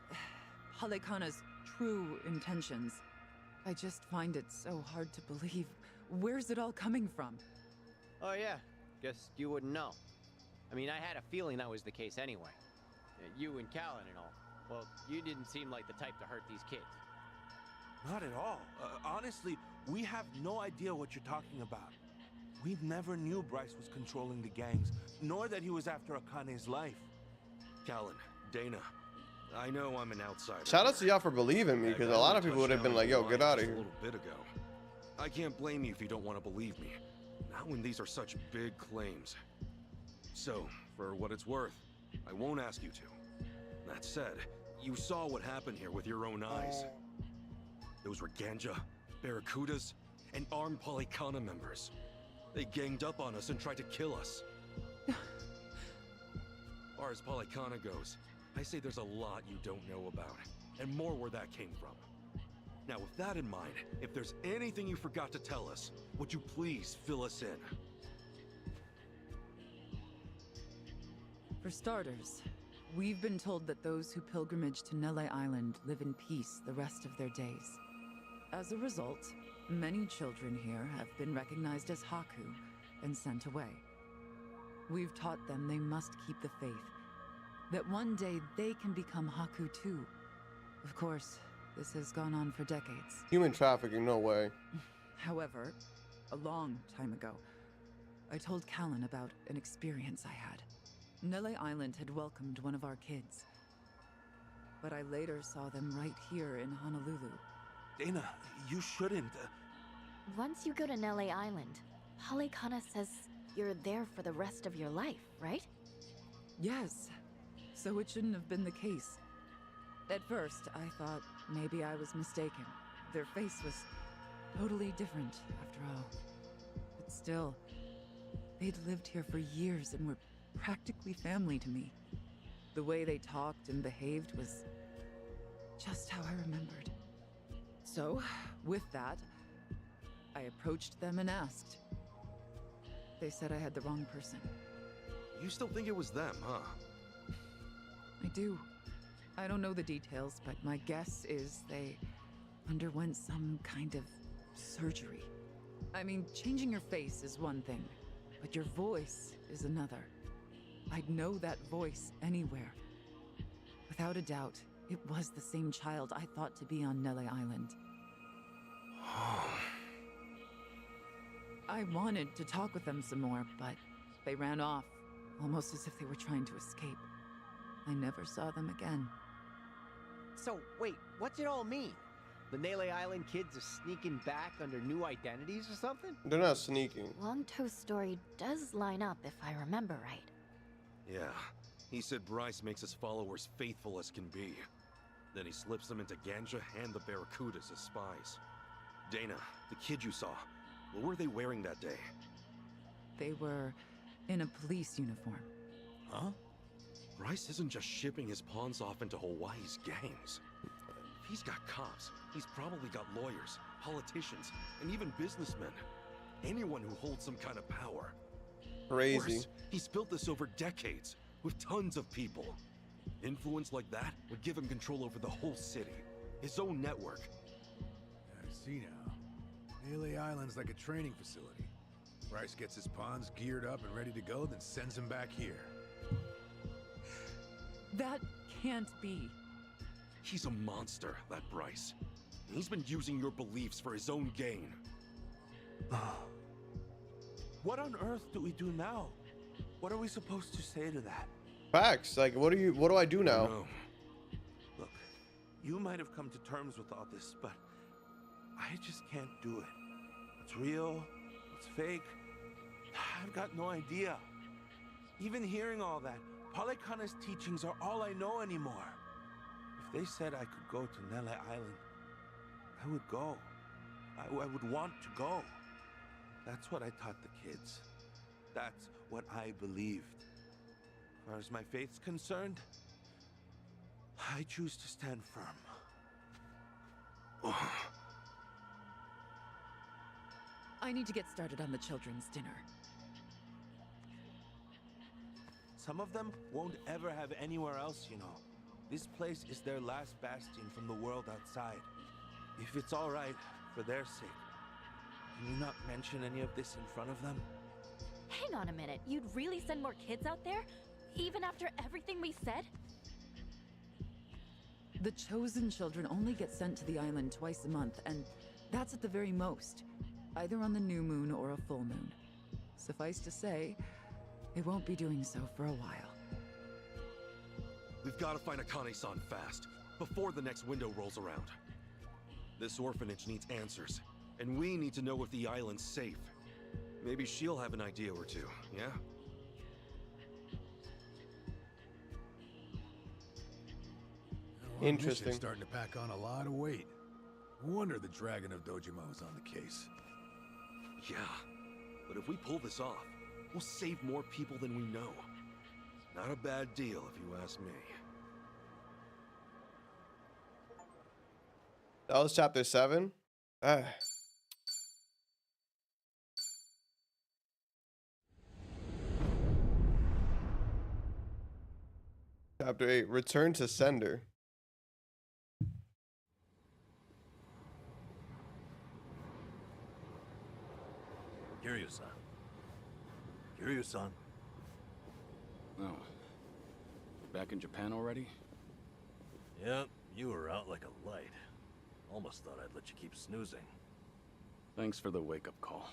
Halekana's true intentions. I just find it so hard to believe. Where's it all coming from? Oh yeah, guess you wouldn't know. I mean, I had a feeling that was the case anyway. You and Callan and all. Well, you didn't seem like the type to hurt these kids. Not at all. Honestly, we have no idea what you're talking about. We never knew Bryce was controlling the gangs, nor that he was after Akane's life. Callan, Dana, I know I'm an outsider. Shout out to y'all for believing me, because a lot of people would have been like, yo, get out of here. A little bit ago. I can't blame you if you don't want to believe me. Not when these are such big claims. So, for what it's worth, I won't ask you to. That said, you saw what happened here with your own eyes. Those were Ganja, Barracudas, and armed Polycana members. They ganged up on us and tried to kill us. As far as Polycana goes, I say there's a lot you don't know about, and more where that came from. Now, with that in mind, if there's anything you forgot to tell us, would you please fill us in? For starters, we've been told that those who pilgrimage to Nele Island live in peace the rest of their days. As a result, many children here have been recognized as Haku and sent away. We've taught them they must keep the faith, that one day they can become Haku too. Of course, this has gone on for decades. Human trafficking, no way. However, a long time ago, I told Callan about an experience I had. Nele Island had welcomed one of our kids, but I later saw them right here in Honolulu. Dana, you shouldn't. Once you go to Nele Island, Polycana says you're there for the rest of your life, right? Yes, so it shouldn't have been the case. At first, I thought maybe I was mistaken. Their face was totally different, after all. But still, they'd lived here for years and were practically family to me. The way they talked and behaved was just how I remembered. So, with that, I approached them and asked. They said I had the wrong person. You still think it was them, huh? I do. I don't know the details, but my guess is they underwent some kind of surgery. I mean, changing your face is one thing, but your voice is another. I'd know that voice anywhere. Without a doubt, it was the same child I thought to be on Nele Island. I wanted to talk with them some more, but they ran off, almost as if they were trying to escape. I never saw them again. So, wait, what's it all mean? The Nele Island kids are sneaking back under new identities or something? They're not sneaking. Longtoe's story does line up if I remember right. Yeah. He said Bryce makes his followers faithful as can be. Then he slips them into Ganja and the Barracudas as spies. Dana, the kid you saw, what were they wearing that day? They were in a police uniform. Huh? Bryce isn't just shipping his pawns off into Hawaii's gangs. If he's got cops, he's probably got lawyers, politicians, and even businessmen. Anyone who holds some kind of power. Crazy. Worse, he's built this over decades, with tons of people. Influence like that would give him control over the whole city. His own network. I see now. Nele Island's like a training facility. Bryce gets his pawns geared up and ready to go, then sends them back here. That can't be. He's a monster, that Bryce. He's been using your beliefs for his own gain. What on earth do we do now? What are we supposed to say to that? Facts. Like, what do I do now? No. Look, you might have come to terms with all this, but I just can't do it. What's real? What's fake? I've got no idea. Even hearing all that, Palekana's teachings are all I know anymore. If they said I could go to Nele Island, I would go. I would want to go. That's what I taught the kids. That's what I believed. As far as my faith's concerned, I choose to stand firm. I need to get started on the children's dinner. Some of them won't ever have anywhere else, you know. This place is their last bastion from the world outside. If it's all right, for their sake, can you not mention any of this in front of them? Hang on a minute, you'd really send more kids out there? Even after everything we said? The chosen children only get sent to the island twice a month, and that's at the very most. Either on the new moon or a full moon. Suffice to say, they won't be doing so for a while. We've got to find Akane-san fast, before the next window rolls around. This orphanage needs answers, and we need to know if the island's safe. Maybe she'll have an idea or two, yeah? Well, Interesting. Mission's starting to pack on a lot of weight. No wonder the Dragon of Dojima is on the case. Yeah, but if we pull this off, we'll save more people than we know. Not a bad deal, if you ask me. That was chapter 7. Chapter 8. Return to sender. Kiryu-san. Kiryu-san. Oh. Back in Japan already? Yep, you were out like a light. Almost thought I'd let you keep snoozing. Thanks for the wake-up call.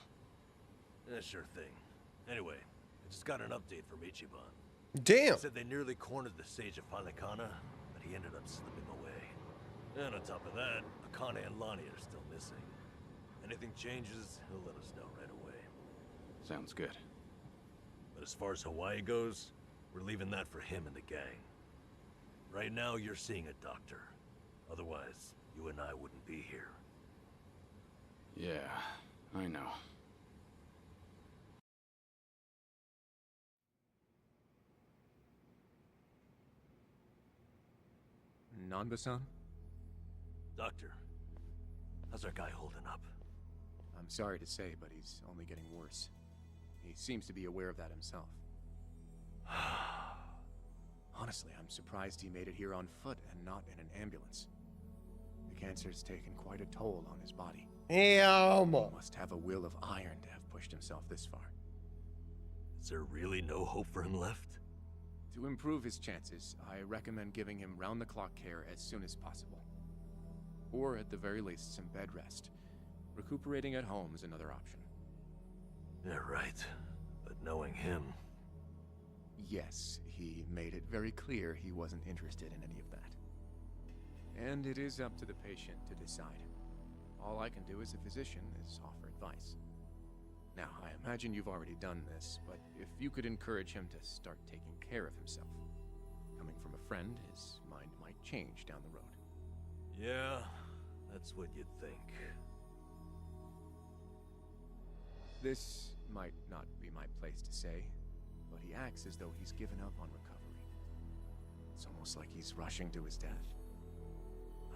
Yeah, sure thing. Anyway, I just got an update from Ichiban. Damn! He said they nearly cornered the sage of Palekana, but he ended up slipping away. And on top of that, Akane and Lonnie are still missing. Anything changes, he'll let us know right away. Sounds good. But as far as Hawaii goes, we're leaving that for him and the gang. Right now, you're seeing a doctor. Otherwise, you and I wouldn't be here. Yeah, I know. Nanba-san? Doctor, how's our guy holding up? I'm sorry to say, but he's only getting worse. He seems to be aware of that himself. Honestly, I'm surprised he made it here on foot and not in an ambulance. The cancer's taken quite a toll on his body. Damn! He must have a will of iron to have pushed himself this far. Is there really no hope for him left? To improve his chances, I recommend giving him round-the-clock care as soon as possible. Or at the very least, some bed rest. Recuperating at home is another option. Yeah, right. But knowing him... Yes, he made it very clear he wasn't interested in any of that. And it is up to the patient to decide. All I can do as a physician is offer advice. Now, I imagine you've already done this, but if you could encourage him to start taking care of himself. Coming from a friend, his mind might change down the road. Yeah, that's what you'd think. This might not be my place to say, but he acts as though he's given up on recovery. It's almost like he's rushing to his death.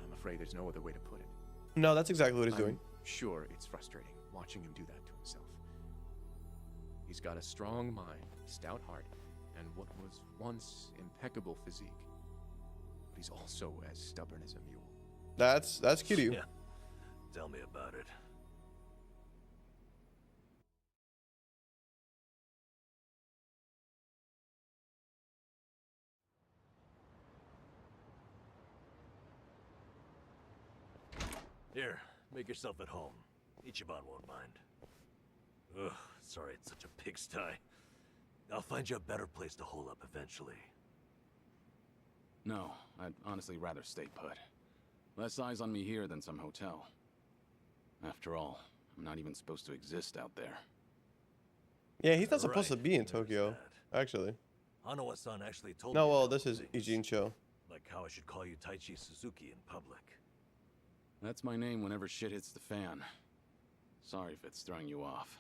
I'm afraid there's no other way to put it. No, that's exactly what he's doing. Sure, it's frustrating watching him do that to himself. He's got a strong mind, stout heart, and what was once impeccable physique. But he's also as stubborn as a mule. That's Kiryu. Yeah. Tell me about it. Here, make yourself at home. Ichiban won't mind. Ugh, sorry it's such a pigsty. I'll find you a better place to hole up eventually. No, I'd honestly rather stay put. Less eyes on me here than some hotel. After all, I'm not even supposed to exist out there. Yeah, he's not supposed to be in Tokyo, actually. Hanawa-san actually told No, me well, a this couple is things, Ijin Cho. like how I should call you Taichi Suzuki in public. That's my name whenever shit hits the fan. Sorry if it's throwing you off.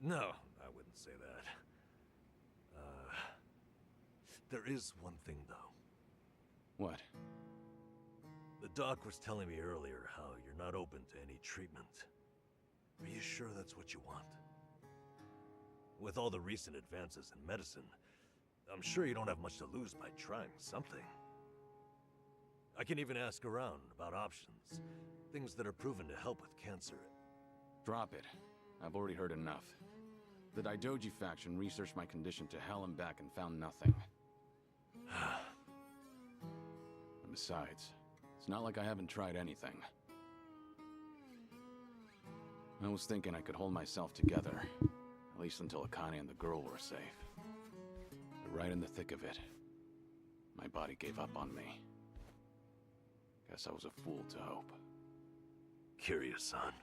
No, I wouldn't say that. There is one thing, though. What? The doc was telling me earlier how you're not open to any treatment. Are you sure that's what you want? With all the recent advances in medicine, I'm sure you don't have much to lose by trying something. I can even ask around about options. Things that are proven to help with cancer. Drop it. I've already heard enough. The Daidoji faction researched my condition to hell and back and found nothing. And besides, it's not like I haven't tried anything. I was thinking I could hold myself together, at least until Akane and the girl were safe. But right in the thick of it, my body gave up on me. Guess I was a fool to hope. Kiryu-san.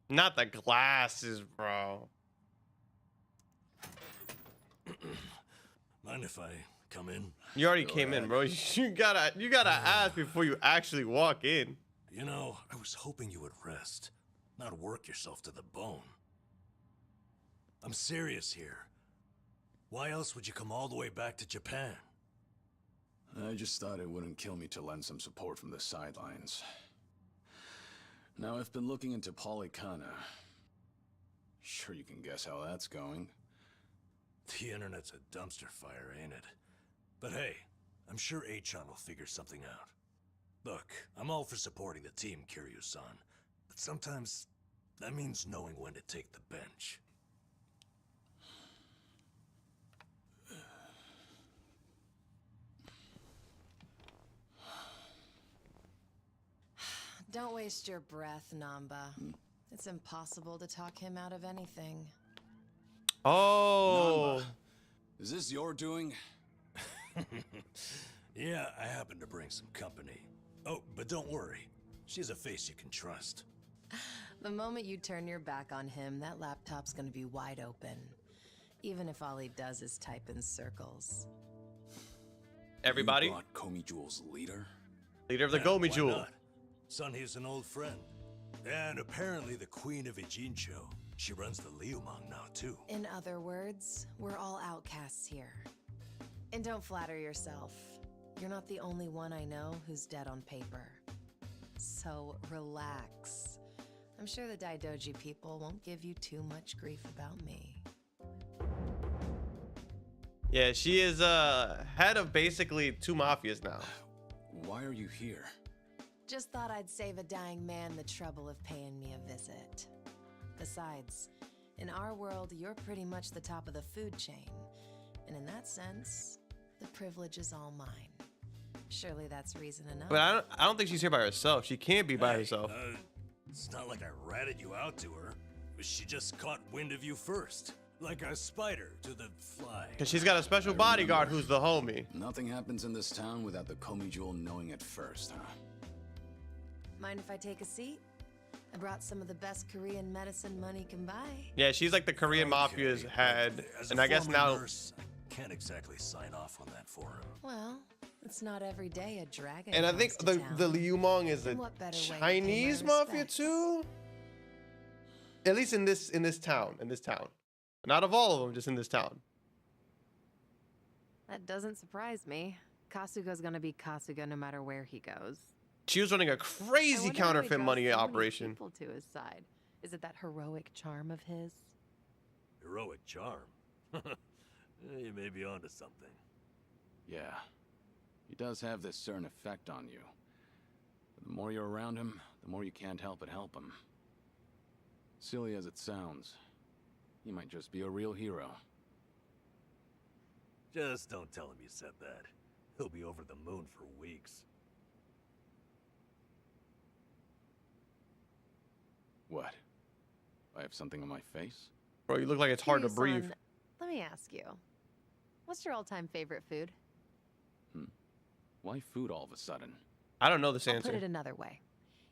Not the glasses, bro. Mind if I come in? You already came in, bro. You gotta ask before you actually walk in. You know, I was hoping you would rest, not work yourself to the bone. I'm serious here. Why else would you come all the way back to Japan? I just thought it wouldn't kill me to lend some support from the sidelines. Now, I've been looking into Polycana. Sure you can guess how that's going. The internet's a dumpster fire, ain't it? But hey, I'm sure Achan will figure something out. Look, I'm all for supporting the team, Kiryu-san. But sometimes, that means knowing when to take the bench. Don't waste your breath, Namba. It's impossible to talk him out of anything. Oh. Namba, is this your doing? Yeah, I happen to bring some company. Oh, but don't worry. She's a face you can trust. The moment you turn your back on him, that laptop's gonna be wide open. Even if all he does is type in circles. everybody. You brought Komi Jewel's leader? Leader of the Gomi Jewel. Sunhee's an old friend. And apparently the Queen of Ijincho. She runs the Liumang now, too. In other words, we're all outcasts here. And don't flatter yourself. You're not the only one I know who's dead on paper. So relax. I'm sure the Daidoji people won't give you too much grief about me. Yeah, she is head of basically 2 mafias now. Why are you here? Just thought I'd save a dying man the trouble of paying me a visit. Besides, in our world, you're pretty much the top of the food chain. And in that sense, the privilege is all mine. Surely that's reason enough. But I don't think she's here by herself. She can't be by herself. It's not like I ratted you out to her. She just caught wind of you first. Like a spider to the fly. Because she's got a special bodyguard who's the homie. Nothing happens in this town without the Komi Jewel knowing it first, huh? Mind if I take a seat? I brought some of the best Korean medicine money can buy. Yeah, she's like the Korean mafia's head. And I guess now... Nurse, I can't exactly sign off on that for him. Well, it's not every day a dragon. And I think the Liumang is a Chinese mafia too? At least in this town. Not of all of them, just in this town. That doesn't surprise me. Kasuga's gonna be Kasuga no matter where he goes. She was running a crazy counterfeit money operation. People to his side. Is it that heroic charm of his? Heroic charm? You may be onto something. Yeah. He does have this certain effect on you. But the more you're around him, the more you can't help but help him. Silly as it sounds, he might just be a real hero. Just don't tell him you said that. He'll be over the moon for weeks. What? I have something on my face? Bro, you look like it's hard to breathe. Kiryu-san, let me ask you. What's your all-time favorite food? Why food all of a sudden? I don't know this I'll answer. put it another way.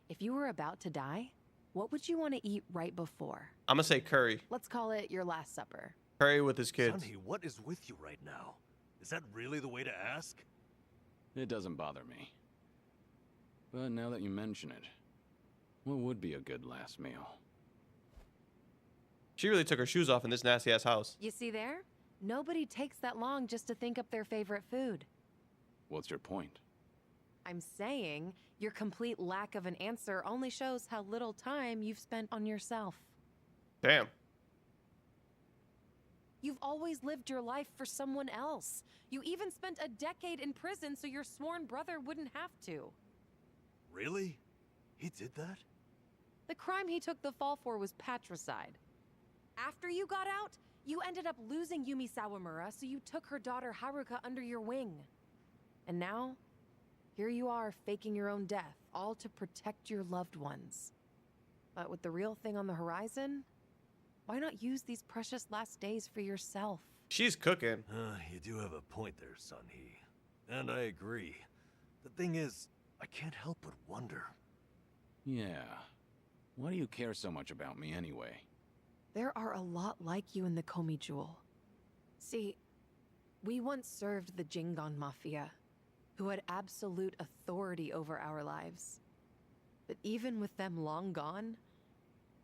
If you were about to die, what would you want to eat right before? I'm gonna say curry. Let's call it your last supper. Curry with his kids. Sunhee, what is with you right now? Is that really the way to ask? It doesn't bother me. But now that you mention it, what would be a good last meal? She really took her shoes off in this nasty ass house. You see there? Nobody takes that long just to think up their favorite food. What's your point? I'm saying your complete lack of an answer only shows how little time you've spent on yourself. Damn. You've always lived your life for someone else. You even spent a decade in prison so your sworn brother wouldn't have to. Really? He did that? The crime he took the fall for was patricide. After you got out, you ended up losing Yumi Sawamura, so you took her daughter Haruka under your wing. And now, here you are faking your own death, all to protect your loved ones. But with the real thing on the horizon, why not use these precious last days for yourself? She's cooking. You do have a point there, Sunhee. And I agree. The thing is, I can't help but wonder. Yeah. Why do you care so much about me anyway? There are a lot like you in the Komi Jewel. See, we once served the Jingon Mafia, who had absolute authority over our lives. But even with them long gone,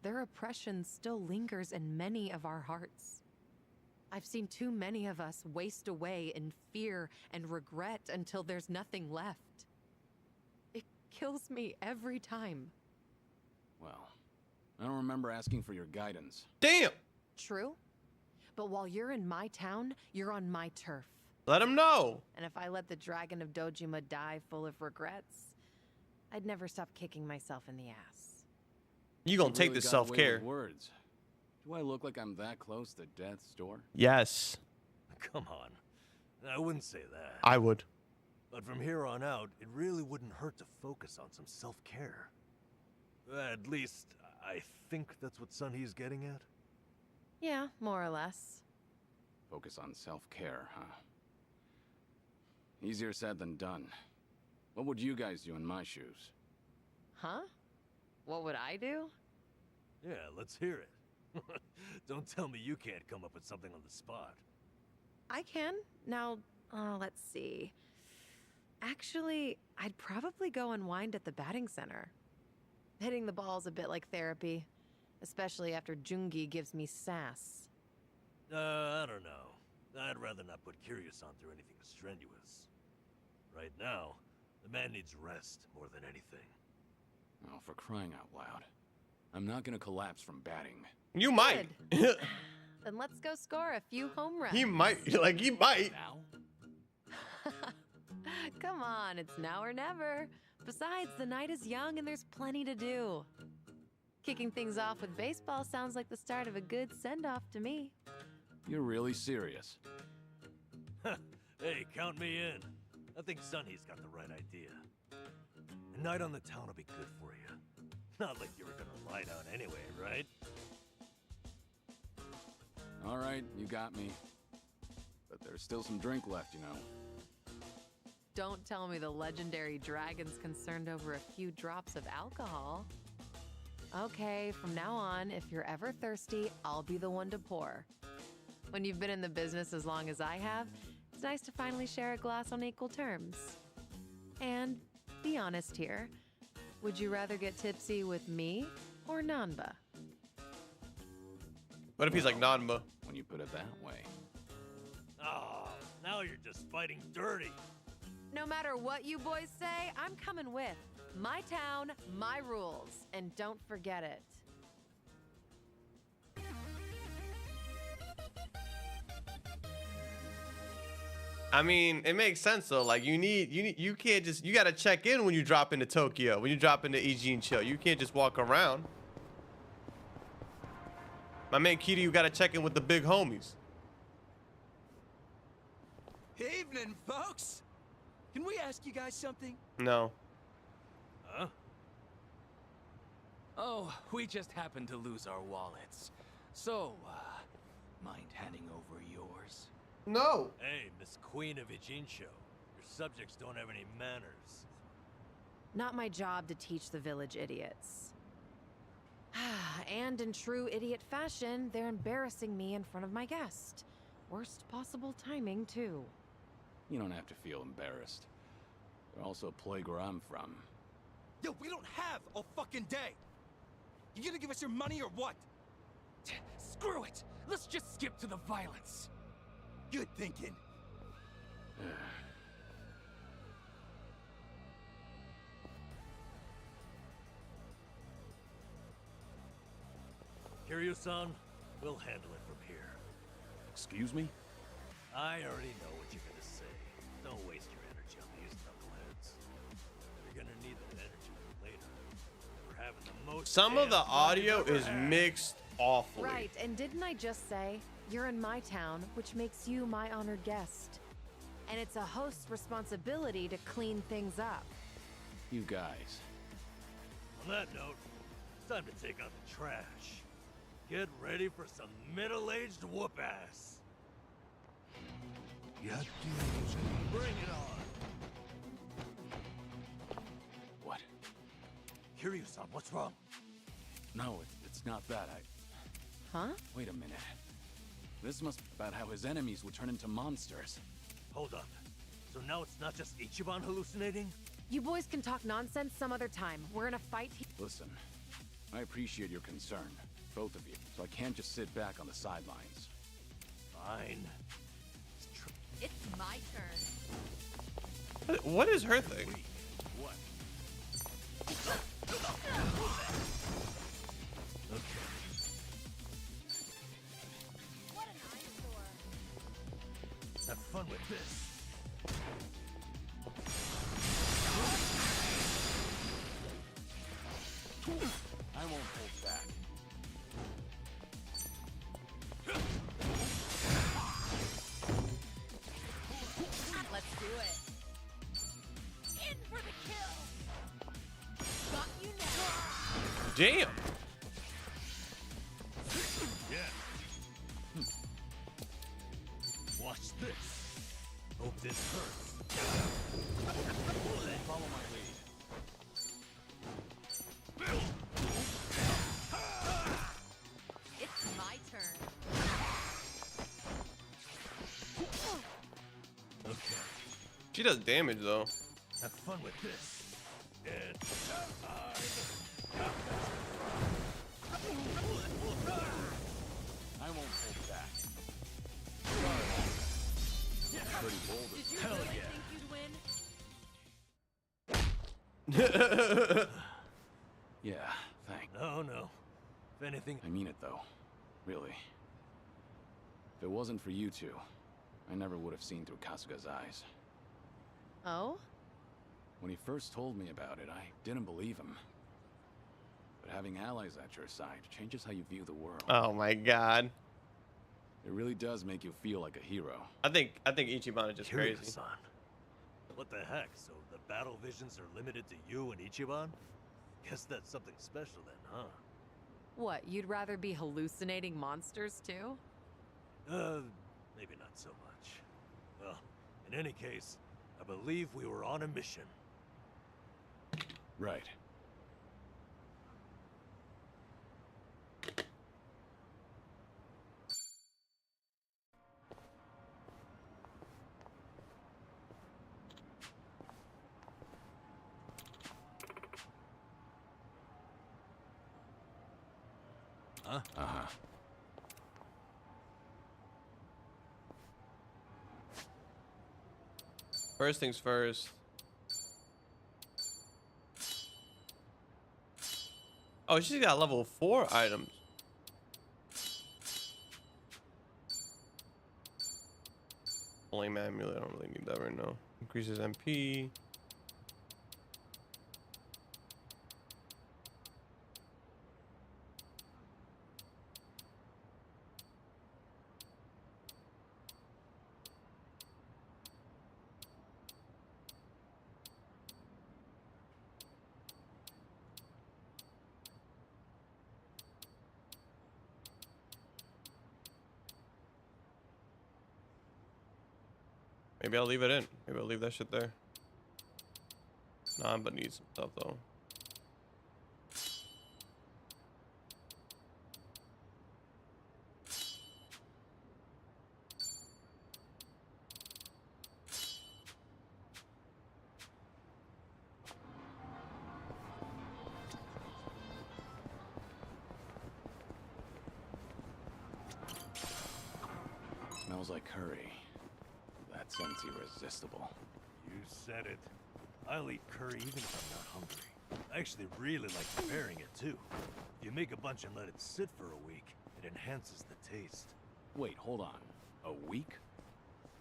their oppression still lingers in many of our hearts. I've seen too many of us waste away in fear and regret until there's nothing left. It kills me every time. Well, I don't remember asking for your guidance. Damn! True. But while you're in my town, you're on my turf. Let him know. And if I let the Dragon of Dojima die full of regrets, I'd never stop kicking myself in the ass. You gonna take this self-care. Words. Do I look like I'm that close to death's door? Yes. Come on. I wouldn't say that. I would. But from here on out, it really wouldn't hurt to focus on some self-care. At least, I think that's what Sunhee's getting at. Yeah, more or less. Focus on self-care, huh? Easier said than done. What would you guys do in my shoes? Huh? What would I do? Yeah, let's hear it. Don't tell me you can't come up with something on the spot. I can. Now, let's see. Actually, I'd probably go unwind at the batting center. Hitting the ball's a bit like therapy, especially after Jungi gives me sass. I don't know. I'd rather not put Kiryu-san through anything strenuous. Right now, the man needs rest more than anything. Oh, for crying out loud. I'm not gonna collapse from batting. You might. Then let's go score a few home runs. He might. Like, he might. Now? Come on, it's now or never. Besides, the night is young and there's plenty to do. Kicking things off with baseball sounds like the start of a good send-off to me. You're really serious? Hey, count me in. I think Sonny's got the right idea. A night on the town will be good for you. Not like you were gonna lie down anyway, right? All right, you got me. But there's still some drink left, you know. Don't tell me the legendary dragon's concerned over a few drops of alcohol. Okay, from now on, if you're ever thirsty, I'll be the one to pour. When you've been in the business as long as I have, it's nice to finally share a glass on equal terms. And be honest here, would you rather get tipsy with me or Nanba? What if he's like Nanba? When you put it that way. Oh, now you're just fighting dirty. No matter what you boys say, I'm coming with. My town, my rules, and don't forget it. I mean, it makes sense though. Like you can't just, you gotta check in when you drop into Tokyo, when you drop into Ijincho. You can't just walk around. My man Kiryu, you gotta check in with the big homies. Evening, folks. Can we ask you guys something? No. Huh? Oh, we just happened to lose our wallets. So, mind handing over yours? No. Hey, Miss Queen of Ijincho, your subjects don't have any manners. Not my job to teach the village idiots. And in true idiot fashion, they're embarrassing me in front of my guest. Worst possible timing, too. You don't have to feel embarrassed. They're also a plague where I'm from. Yo, we don't have a fucking day! You gonna give us your money or what? Screw it! Let's just skip to the violence. Good thinking. Kiryu-san, we'll handle it from here. Excuse me? I already know what you're gonna say. Don't waste your energy on these knuckleheads. You're gonna need that energy later. We're having the most. Some of the audio is mixed awfully. Right, and didn't I just say, you're in my town, which makes you my honored guest. And it's a host's responsibility to clean things up. You guys. On that note, it's time to take out the trash. Get ready for some middle-aged whoop-ass. Bring it on. What? Kiryu-san, what's wrong? No, it's not that. Huh? Wait a minute. This must be about how his enemies would turn into monsters. Hold up. So now it's not just Ichiban hallucinating? You boys can talk nonsense some other time. We're in a fight here. Listen, I appreciate your concern, both of you, so I can't just sit back on the sidelines. Fine. It's my turn. What is her thing? What? Okay. What an eyesore. Have fun with this. I won't hold back. Let's do it. In for the kill. Got you now. Damn. Yeah. Watch this. Hope this hurts. Follow my lead. It's my turn. Okay. She does damage though. Have fun with this. It's I won't hold back. Pretty bold. Did you Hell really yeah. think you'd win? Yeah, thanks. No. If anything... I mean it, though. Really. If it wasn't for you two, I never would have seen through Kasuga's eyes. Oh? When he first told me about it, I didn't believe him. But having allies at your side changes how you view the world. Oh my god. It really does make you feel like a hero. I think Ichiban is just crazy. Kiryu-san. What the heck? So the battle visions are limited to you and Ichiban? Guess that's something special then, huh? What, you'd rather be hallucinating monsters too? Maybe not so much. Well, in any case, I believe we were on a mission. Right. Huh? Uh-huh. First things first. Oh, she's got level 4 items. Flame amulet, I don't really need that right now. Increases MP. Maybe I'll leave it in. Maybe I'll leave that shit there. Nah, but need some stuff though. Smells like curry. That scent's irresistible. You said it. I'll eat curry even if I'm not hungry. I actually really like preparing it too. If you make a bunch and let it sit for a week, it enhances the taste. Wait, hold on. A week?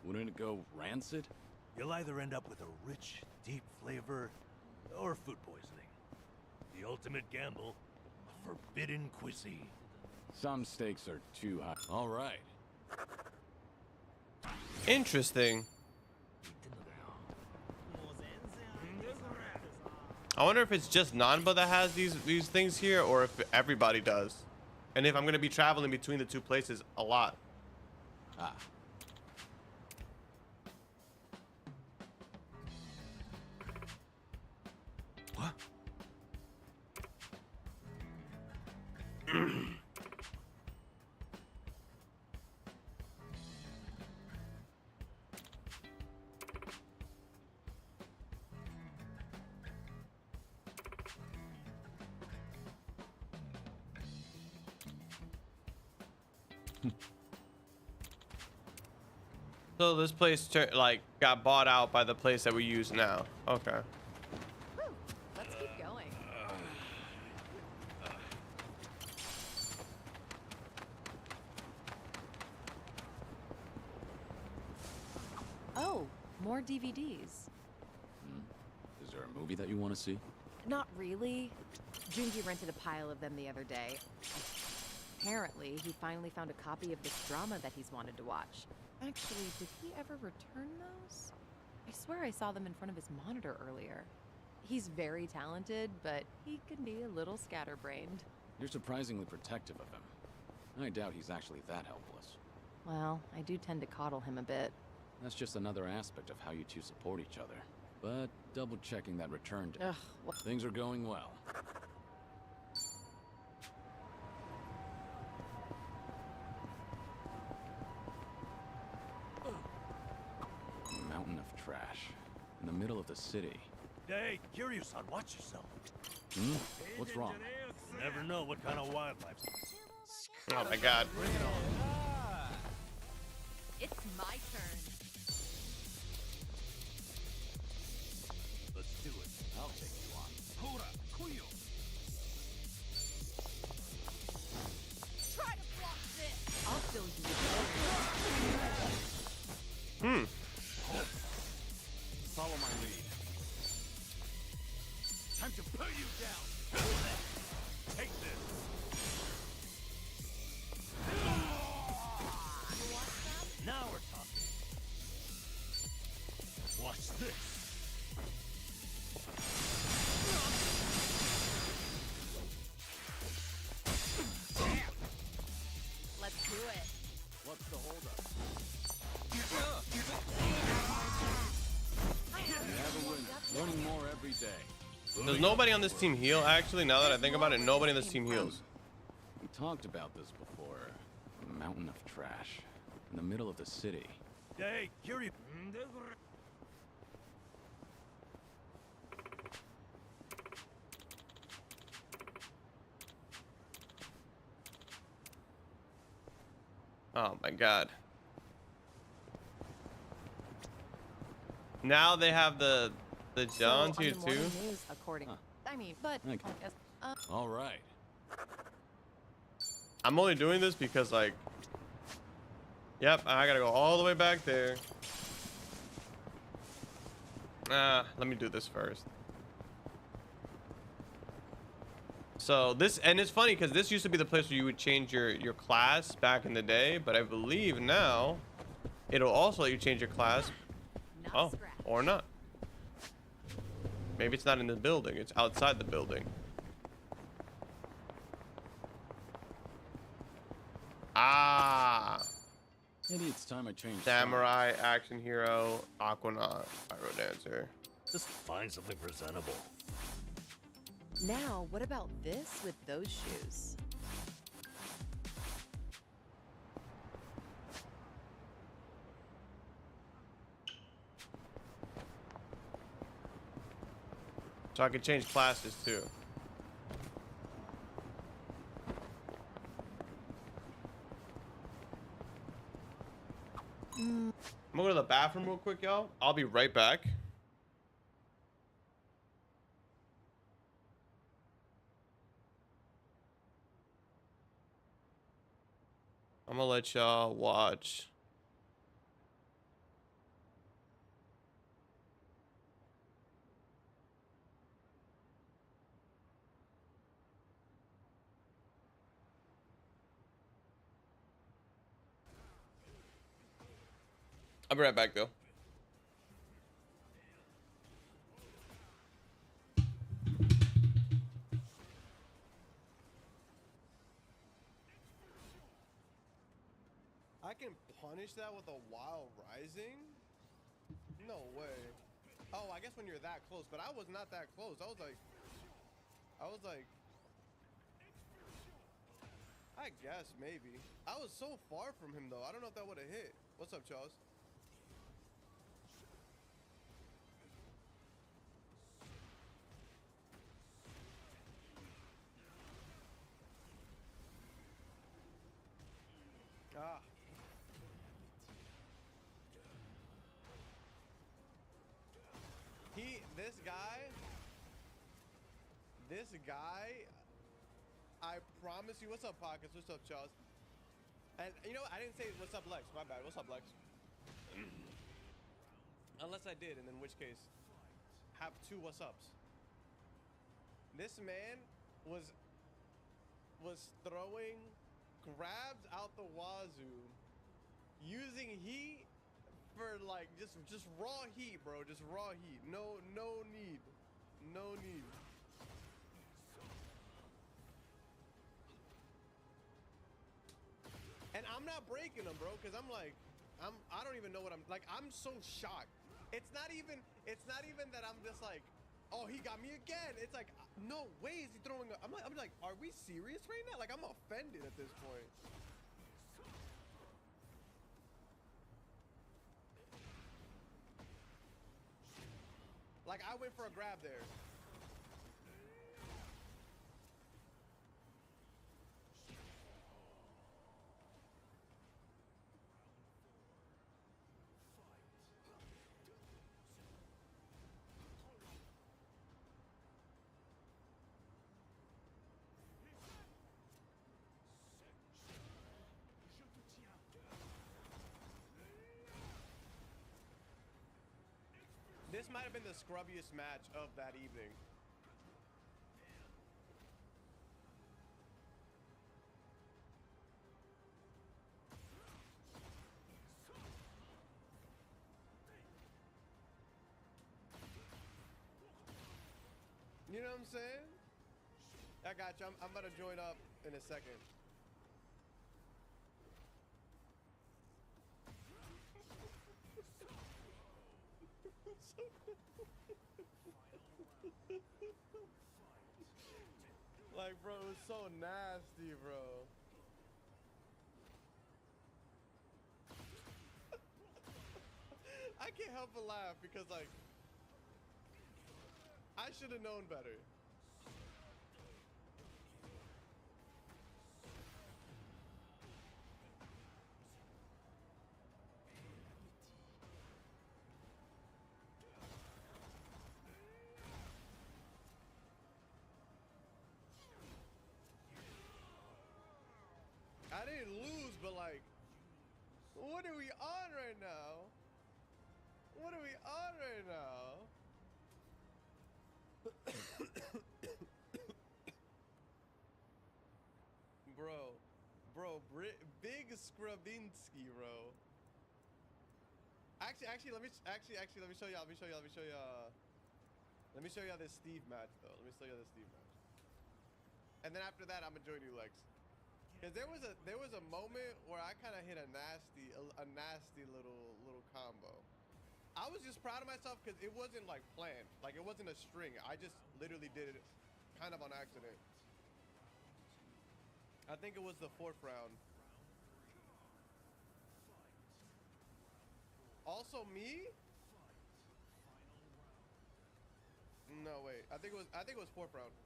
Wouldn't it go rancid? You'll either end up with a rich, deep flavor, or food poisoning. The ultimate gamble, a forbidden cuisine. Some steaks are too hot. All right. Interesting. I wonder if it's just Nanba that has these things here, or if everybody does, and if I'm gonna be traveling between the two places a lot. Ah. What? So this place like got bought out by the place that we use now. Okay. Let's keep going. Oh, more DVDs. Is there a movie that you want to see? Not really. Junji rented a pile of them the other day. Apparently, he finally found a copy of this drama that he's wanted to watch. Actually, did he ever return those? I swear I saw them in front of his monitor earlier. He's very talented, but he can be a little scatterbrained. You're surprisingly protective of him. I doubt he's actually that helpless. Well, I do tend to coddle him a bit. That's just another aspect of how you two support each other. But double-checking that return date. Things are going well. Mountain of trash. in the middle of the city. Hey, Kiryu-san, watch yourself. Hmm? What's wrong? You never know what kind of wildlife. Oh my god. Bring it on. It's my turn. Let's do it. I'll take you on. Hora, Kuyo. Try to block this. I'll fill you with Hmm. Follow my lead. Time to put you down. Take this. Now we're talking. Watch this. Let's do it. What's the holdup? Never win. Learning more every day. Does nobody on this team heal? Actually, now that I think about it, nobody on this team heals. We talked about this before. A mountain of trash in the middle of the city. Hey, Kiryu. Oh my god. Now they have the Johns here too. News, according. I mean, but Okay. I guess. All right. I'm only doing this because like, yep, I gotta go all the way back there. Let me do this first. So this, and it's funny because this used to be the place where you would change your class back in the day, but I believe now it'll also let you change your class. Oh, or not. Maybe it's not in the building, it's outside the building. Ah. Maybe it's time I change. Samurai, action hero, Aquanaut, pyro dancer. Just find something presentable. Now, what about this with those shoes? So I can change classes too. I'm gonna go to the bathroom real quick, y'all. I'll be right back. I'm gonna let y'all watch. I'll be right back though. I can punish that with a wild rising? No way. Oh, I guess when you're that close, but I was not that close. I was like, I guess maybe. I was so far from him though. I don't know if that would have hit. What's up, Charles? Ah. This guy, I promise you. What's up, Pockets? What's up, Charles? And you know what? I didn't say what's up, Lex. My bad. What's up, Lex? Unless I did, and in which case, have two what's ups. This man was throwing grabs out the wazoo, using heat for like just raw heat, bro. Just raw heat. No need. No need. And I'm not breaking them, bro, because I'm like, I don't even know what I'm like. I'm so shocked. It's not even that I'm just like, oh, he got me again. It's like, no way is he throwing a, I'm like, are we serious right now? Like, I'm offended at this point. Like, I went for a grab there. This might have been the scrubbiest match of that evening. You know what I'm saying? I got you. I'm about to join up in a second. Like, bro, it was so nasty, bro. I can't help but laugh because, like, I should have known better. I didn't lose, but like, what are we on right now? What are we on right now? Bro, big Skravinsky, bro. Actually, let me show y'all. Let me show y'all this Steve match, though. Let me show y'all this Steve match. And then after that, I'm gonna join you, Lex. Cause there was a moment where I kind of hit a nasty little combo. I was just proud of myself because it wasn't like planned. Like, it wasn't a string. I just literally did it kind of on accident. I think it was the 4th round. Also me? No, wait. I think it was 4th round.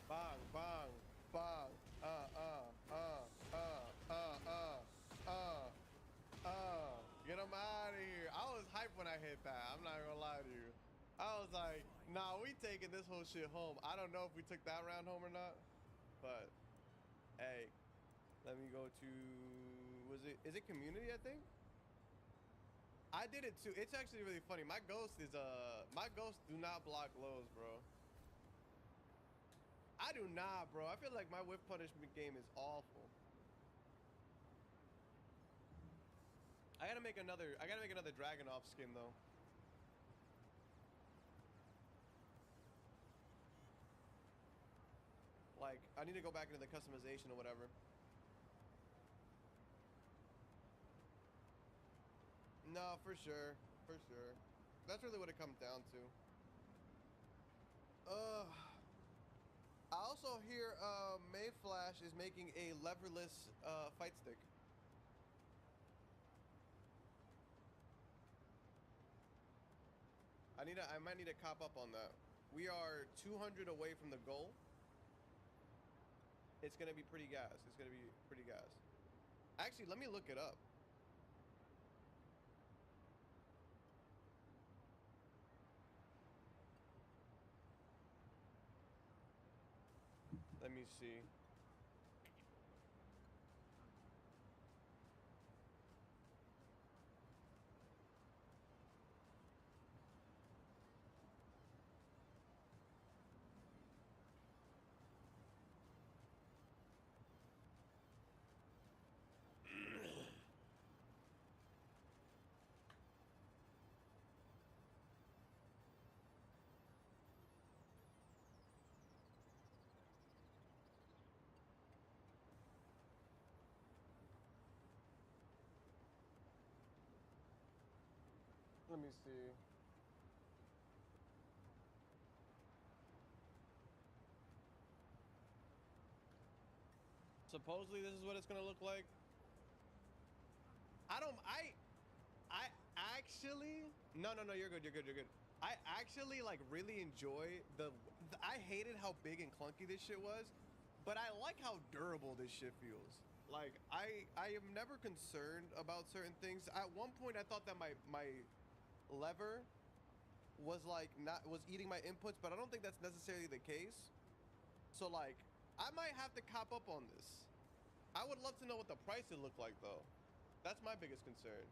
Bang, bang, bang, get him out of here. I was hyped when I hit that. I'm not gonna lie to you. I was like, nah, we taking this whole shit home. I don't know if we took that round home or not, but hey, let me go to, is it community, I think? I did it too. It's actually really funny. My ghosts do not block lows, bro. I do not, bro. I feel like my whip punishment game is awful. I gotta make another Dragunov skin though. Like, I need to go back into the customization or whatever. No, for sure. For sure. That's really what it comes down to. I also hear Mayflash is making a leverless fight stick. I might need to cop up on that. We are 200 away from the goal. It's gonna be pretty gas. It's gonna be pretty gas. Actually, let me look it up. Let me see. Let me see. Supposedly this is what it's gonna look like. I actually, no, you're good, you're good. I actually like really enjoy I hated how big and clunky this shit was, but I like how durable this shit feels. Like I am never concerned about certain things. At one point I thought that my lever was like was eating my inputs, but I don't think that's necessarily the case. So like I might have to cop up on this. I would love to know what the price would look like though. That's my biggest concern.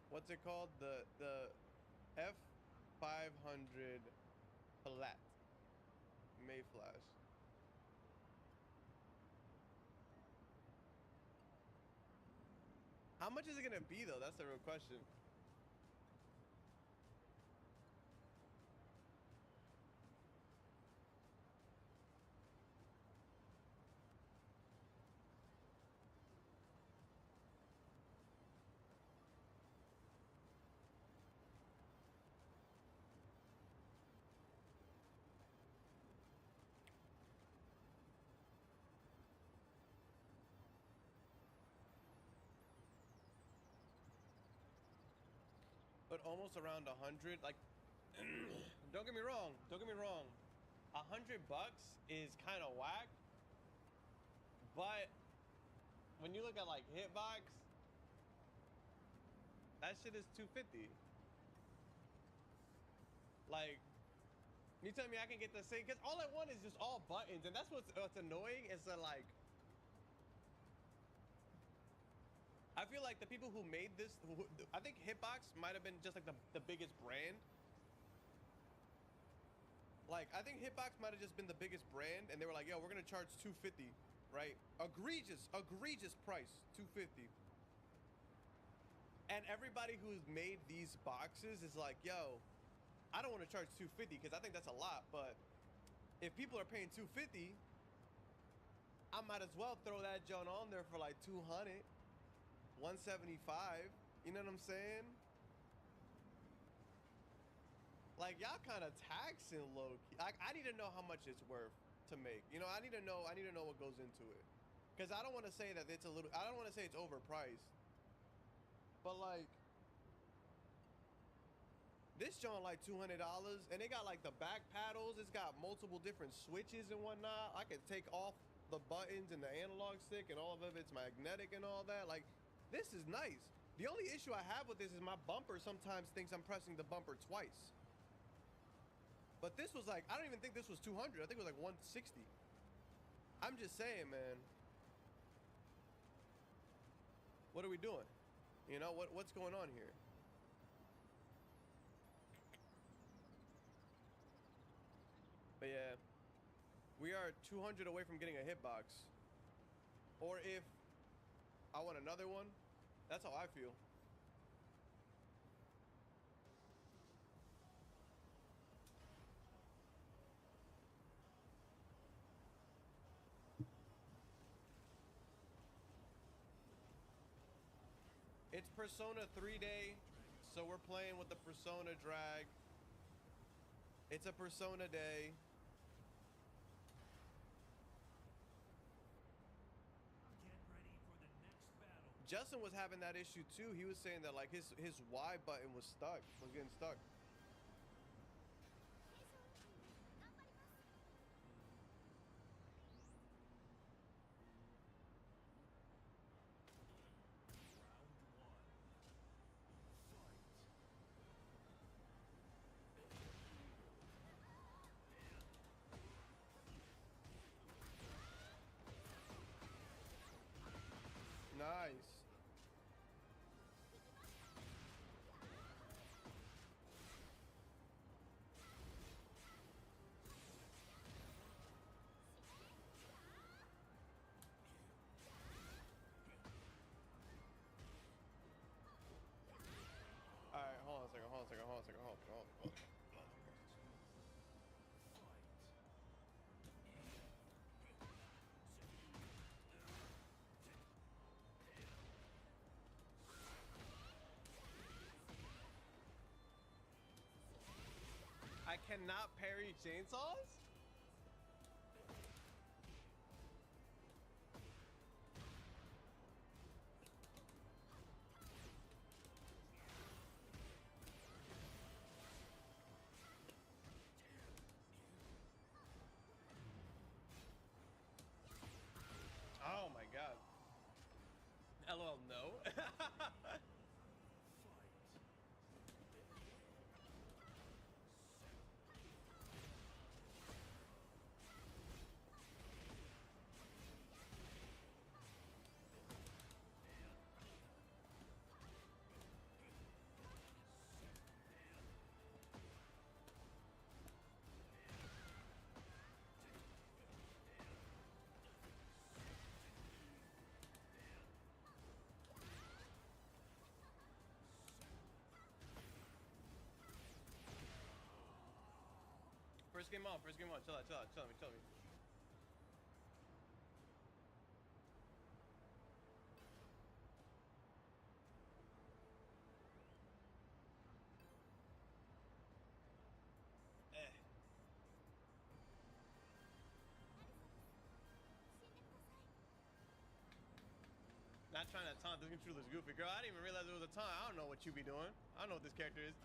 What's it called? The F500 Flat Mayflash. How much is it gonna be though? That's the real question. But almost around 100. Like, don't get me wrong. $100 is kind of whack. But when you look at like Hitbox, that shit is $250. Like, you tell me I can get the same, because all I want is just all buttons, and that's what's annoying is that like, I feel like the people who made this, I think Hitbox might have been just like the biggest brand. Like, I think Hitbox might have just been the biggest brand, and they were like, yo, we're gonna charge $250, right? Egregious price, $250. And everybody who's made these boxes is like, yo, I don't want to charge $250 because I think that's a lot, but if people are paying $250, I might as well throw that joint on there for like 200. 175, you know what I'm saying? Like, y'all kind of taxing low key. Like, I need to know how much it's worth to make. You know, I need to know what goes into it. Because I don't want to say that it's I don't want to say it's overpriced. But like, this joint like $200, and they got like the back paddles. It's got multiple different switches and whatnot. I can take off the buttons and the analog stick, and all of it's magnetic and all that. Like, this is nice. The only issue I have with this is my bumper sometimes thinks I'm pressing the bumper twice. But this was like, I don't even think this was 200. I think it was like 160. I'm just saying, man. What are we doing? You know, what's going on here? But yeah, we are 200 away from getting a hitbox. Or if I want another one, that's how I feel. It's Persona 3 day, so we're playing with the Persona drag. It's a Persona day. Justin was having that issue too. He was saying that like his Y button was getting stuck. Nice. All right, hold on a second. cannot parry chainsaws? Oh my god. LOL, no. First game on, chill out, chill me. Not trying to taunt this controller's goofy. Girl, I didn't even realize it was a taunt. I don't know what you be doing. I don't know what this character is.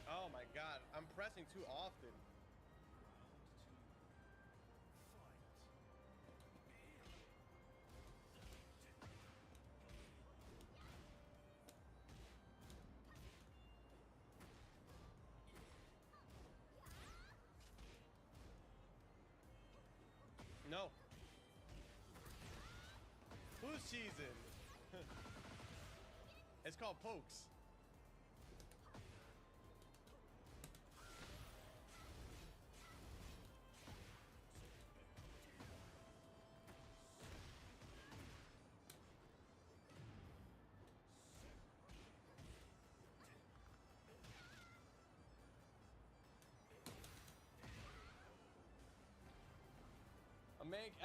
Oh my god, I'm pressing too often. No. Who's cheesing? It's called pokes.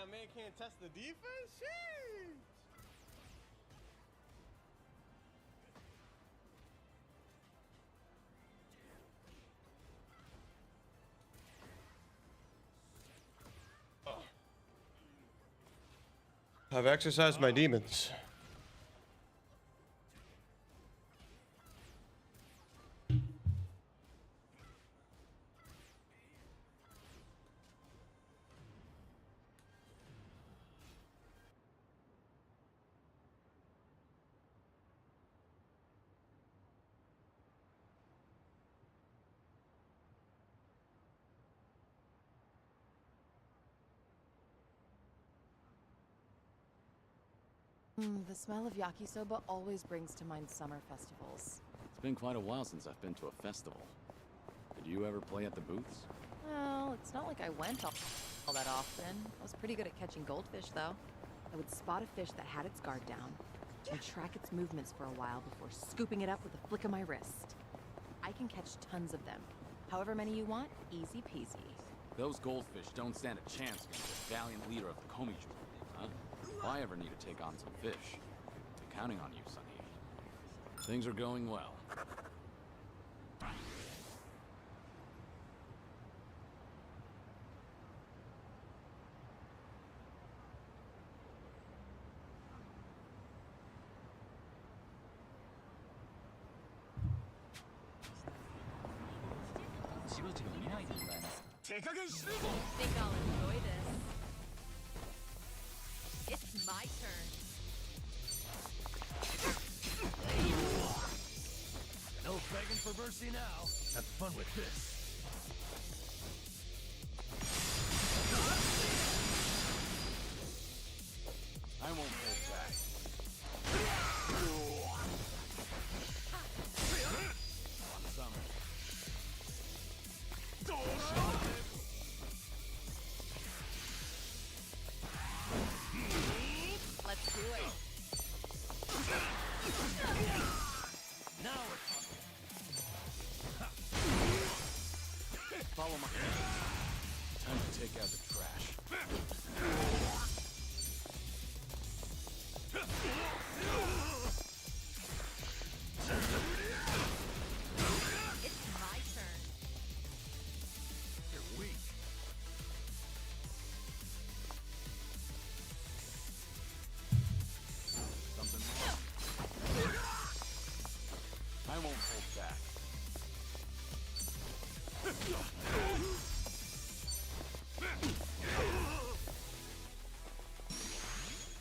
A man can't test the defense? Sheesh. Oh. I've exercised my demons. The smell of yakisoba always brings to mind summer festivals. It's been quite a while since I've been to a festival. Did you ever play at the booths? Well, it's not like I went all that often. I was pretty good at catching goldfish, though. I would spot a fish that had its guard down and track its movements for a while before scooping it up with a flick of my wrist. I can catch tons of them. However many you want, easy peasy. Those goldfish don't stand a chance against the valiant leader of the Komiju, huh? If I ever need to take on some fish, I'm counting on you, Sonny. Things are going well. Think I'll enjoy this. It's my turn. No begging for mercy now. Have fun with this. I won't hold back. On some. Now we're talking. Follow my hand. Time to take out the trash. It's my turn. You're weak. Something wrong. I won't hold back.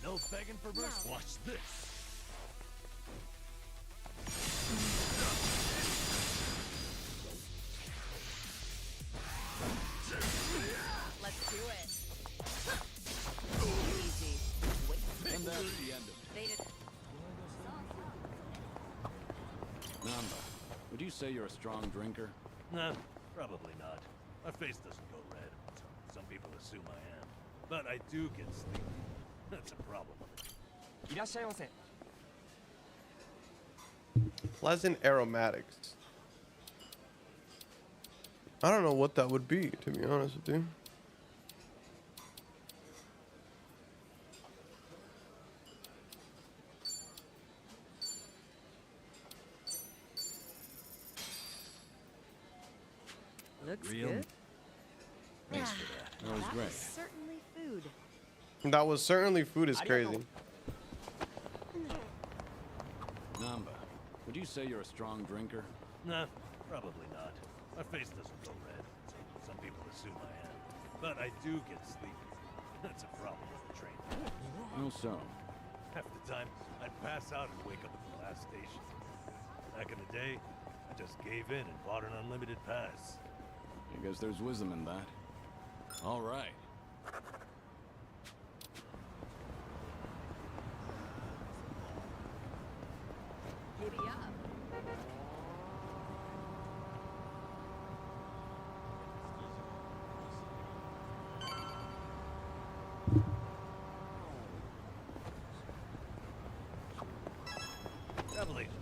No begging for mercy. Watch this. Let's do it. Easy. Wait. And that's the end of it. They did. Namba, would you say you're a strong drinker? Nah, probably not. My face doesn't go red. Some people assume I am. But I do get sleepy. That's a problem. Pleasant aromatics. I don't know what that would be, to be honest with you. Looks Real? good. Thanks for that. That was great. Certainly food. That was certainly food is crazy. Namba, would you say you're a strong drinker? Nah, probably not. My face doesn't go red. Some people assume I am. But I do get sleepy. That's a problem with the train. How so? Half the time, I'd pass out and wake up at the last station. Back in the day, I just gave in and bought an unlimited pass. I guess there's wisdom in that. All right. Giddy up. Revelation.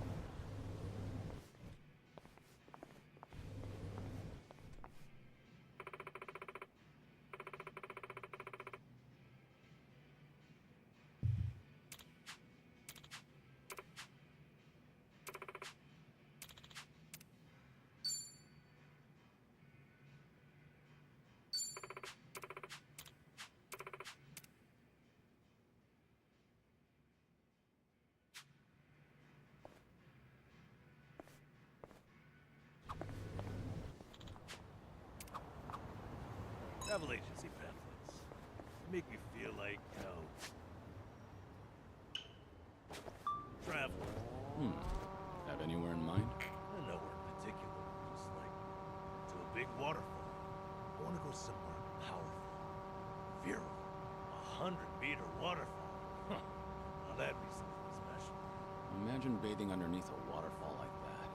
Travel agency pamphlets. Make me feel like, travel. Have anywhere in mind? Nowhere in particular. Just like to a big waterfall. I want to go somewhere powerful, virile, 100-meter waterfall. Huh. Now that'd be something special. Imagine bathing underneath a waterfall like that.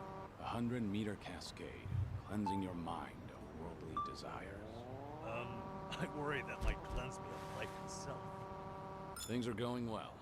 100-meter cascade, cleansing your mind of worldly desires. I worry that might cleanse me of life itself. Things are going well.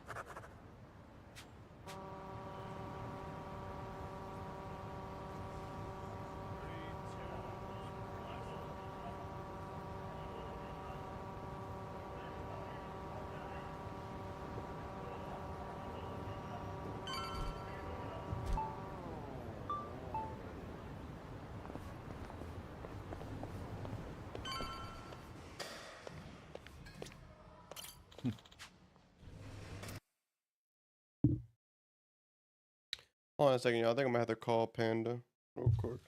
Hold on a second, y'all. I think I'm gonna have to call Panda real quick.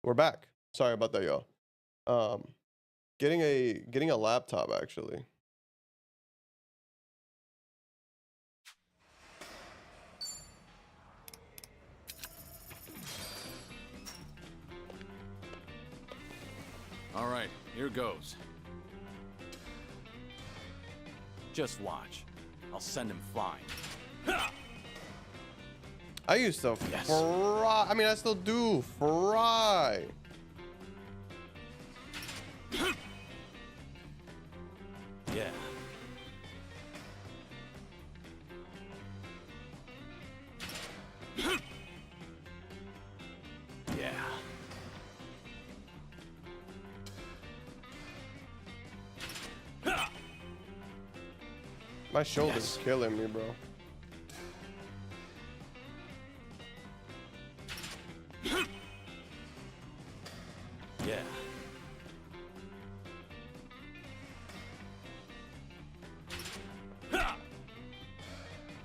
We're back. Sorry about that, y'all. Getting a laptop actually. All right, here goes. Just watch. I'll send him flying. I used to fry. I mean, I still do fry. Yeah. Yeah. My shoulder's killing me, bro. Yeah.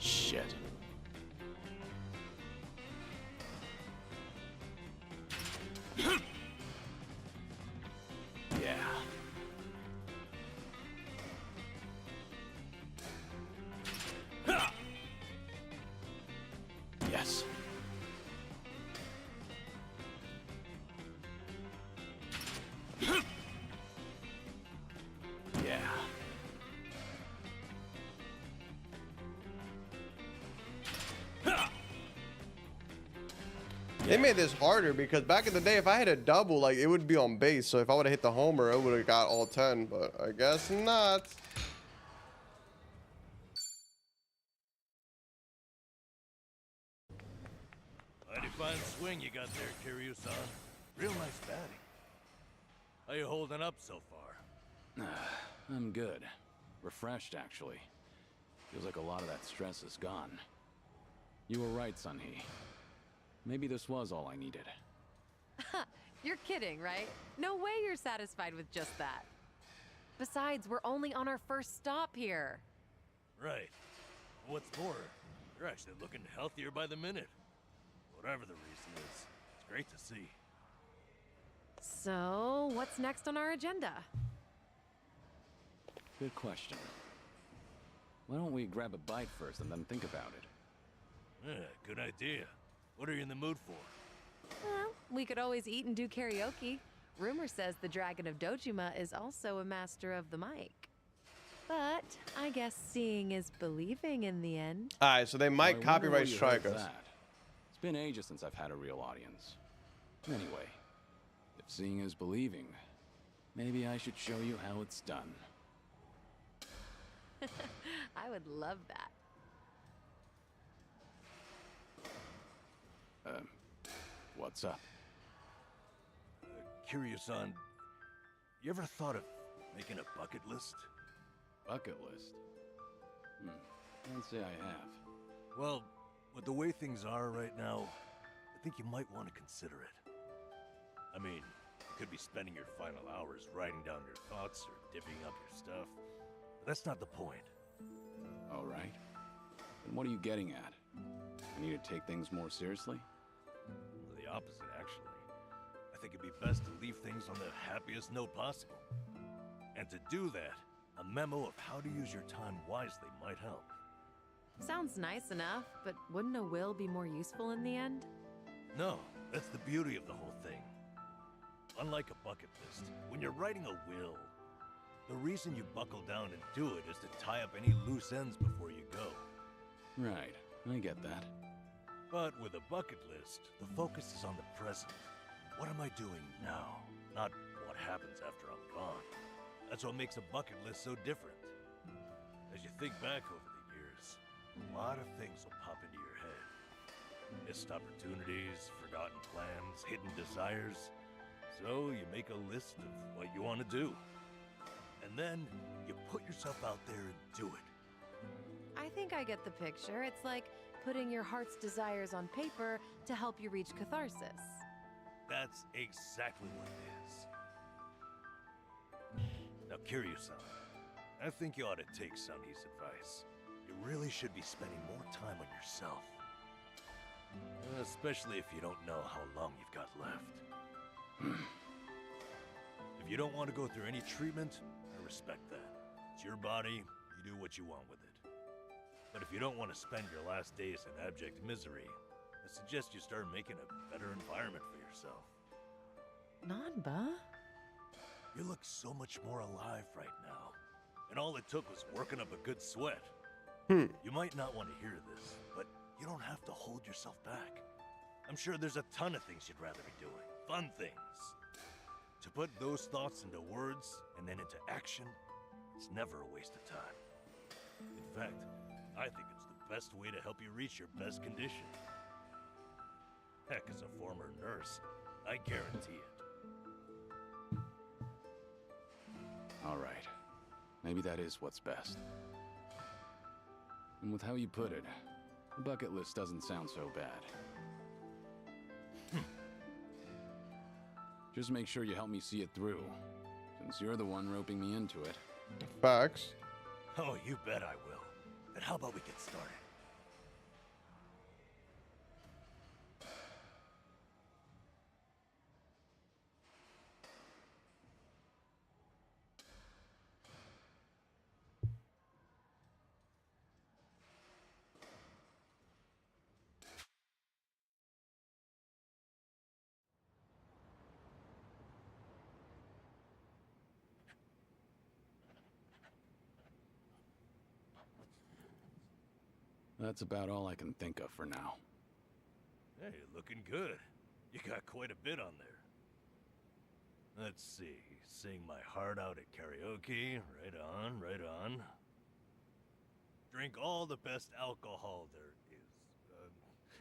Shit. Yeah. Yes. Yeah. They made this harder because back in the day, if I had a double, like it would be on base. So if I would have hit the homer, it would have got all 10. But I guess not. Mighty fine swing you got there, Kiryu-san. Real nice batting. How you holding up so far? I'm good. Refreshed, actually. Feels like a lot of that stress is gone. You were right, Sun-hee. Maybe this was all I needed. You're kidding, right? No way you're satisfied with just that. Besides, we're only on our first stop here. Right. What's more, you're actually looking healthier by the minute. Whatever the reason is, it's great to see. So, what's next on our agenda? Good question. Why don't we grab a bite first and then think about it? Yeah, good idea. What are you in the mood for? Well, we could always eat and do karaoke. Rumor says the Dragon of Dojima is also a master of the mic. But I guess seeing is believing in the end. All right, so they might I wonder copyright where you strike heard us. that. It's been ages since I've had a real audience. Anyway, if seeing is believing, maybe I should show you how it's done. I would love that. What's up? Kiryu-san, you ever thought of making a bucket list? Bucket list? Can't say I have. Well, with the way things are right now, I think you might want to consider it. I mean, you could be spending your final hours writing down your thoughts or divvying up your stuff, but that's not the point. All right. Then what are you getting at? I need to take things more seriously? The opposite, actually. I think it'd be best to leave things on the happiest note possible. And to do that, a memo of how to use your time wisely might help. Sounds nice enough, but wouldn't a will be more useful in the end? No, that's the beauty of the whole thing. Unlike a bucket list, when you're writing a will, the reason you buckle down and do it is to tie up any loose ends before you go. Right, I get that. But with a bucket list, the focus is on the present. What am I doing now? Not what happens after I'm gone. That's what makes a bucket list so different. As you think back over the years, a lot of things will pop into your head. Missed opportunities, forgotten plans, hidden desires. So you make a list of what you want to do. And then you put yourself out there and do it. I think I get the picture. It's like putting your heart's desires on paper to help you reach catharsis. That's exactly what it is. Now, Kiryu-san, I think you ought to take Sun-hee's advice. You really should be spending more time on yourself. Especially if you don't know how long you've got left. If you don't want to go through any treatment, I respect that. It's your body, you do what you want with it. But if you don't want to spend your last days in abject misery, I suggest you start making a better environment for yourself. Nanba? You look so much more alive right now. And all it took was working up a good sweat. You might not want to hear this, but you don't have to hold yourself back. I'm sure there's a ton of things you'd rather be doing. Fun things. To put those thoughts into words and then into action, it's never a waste of time. In fact, I think it's the best way to help you reach your best condition. Heck, as a former nurse, I guarantee it. All right. Maybe that is what's best. And with how you put it, the bucket list doesn't sound so bad. Just make sure you help me see it through, since you're the one roping me into it. Facts. Oh, you bet I will. Then how about we get started? That's about all I can think of for now. Hey, looking good. You got quite a bit on there. Let's see. Sing my heart out at karaoke. Right on, right on. Drink all the best alcohol there is.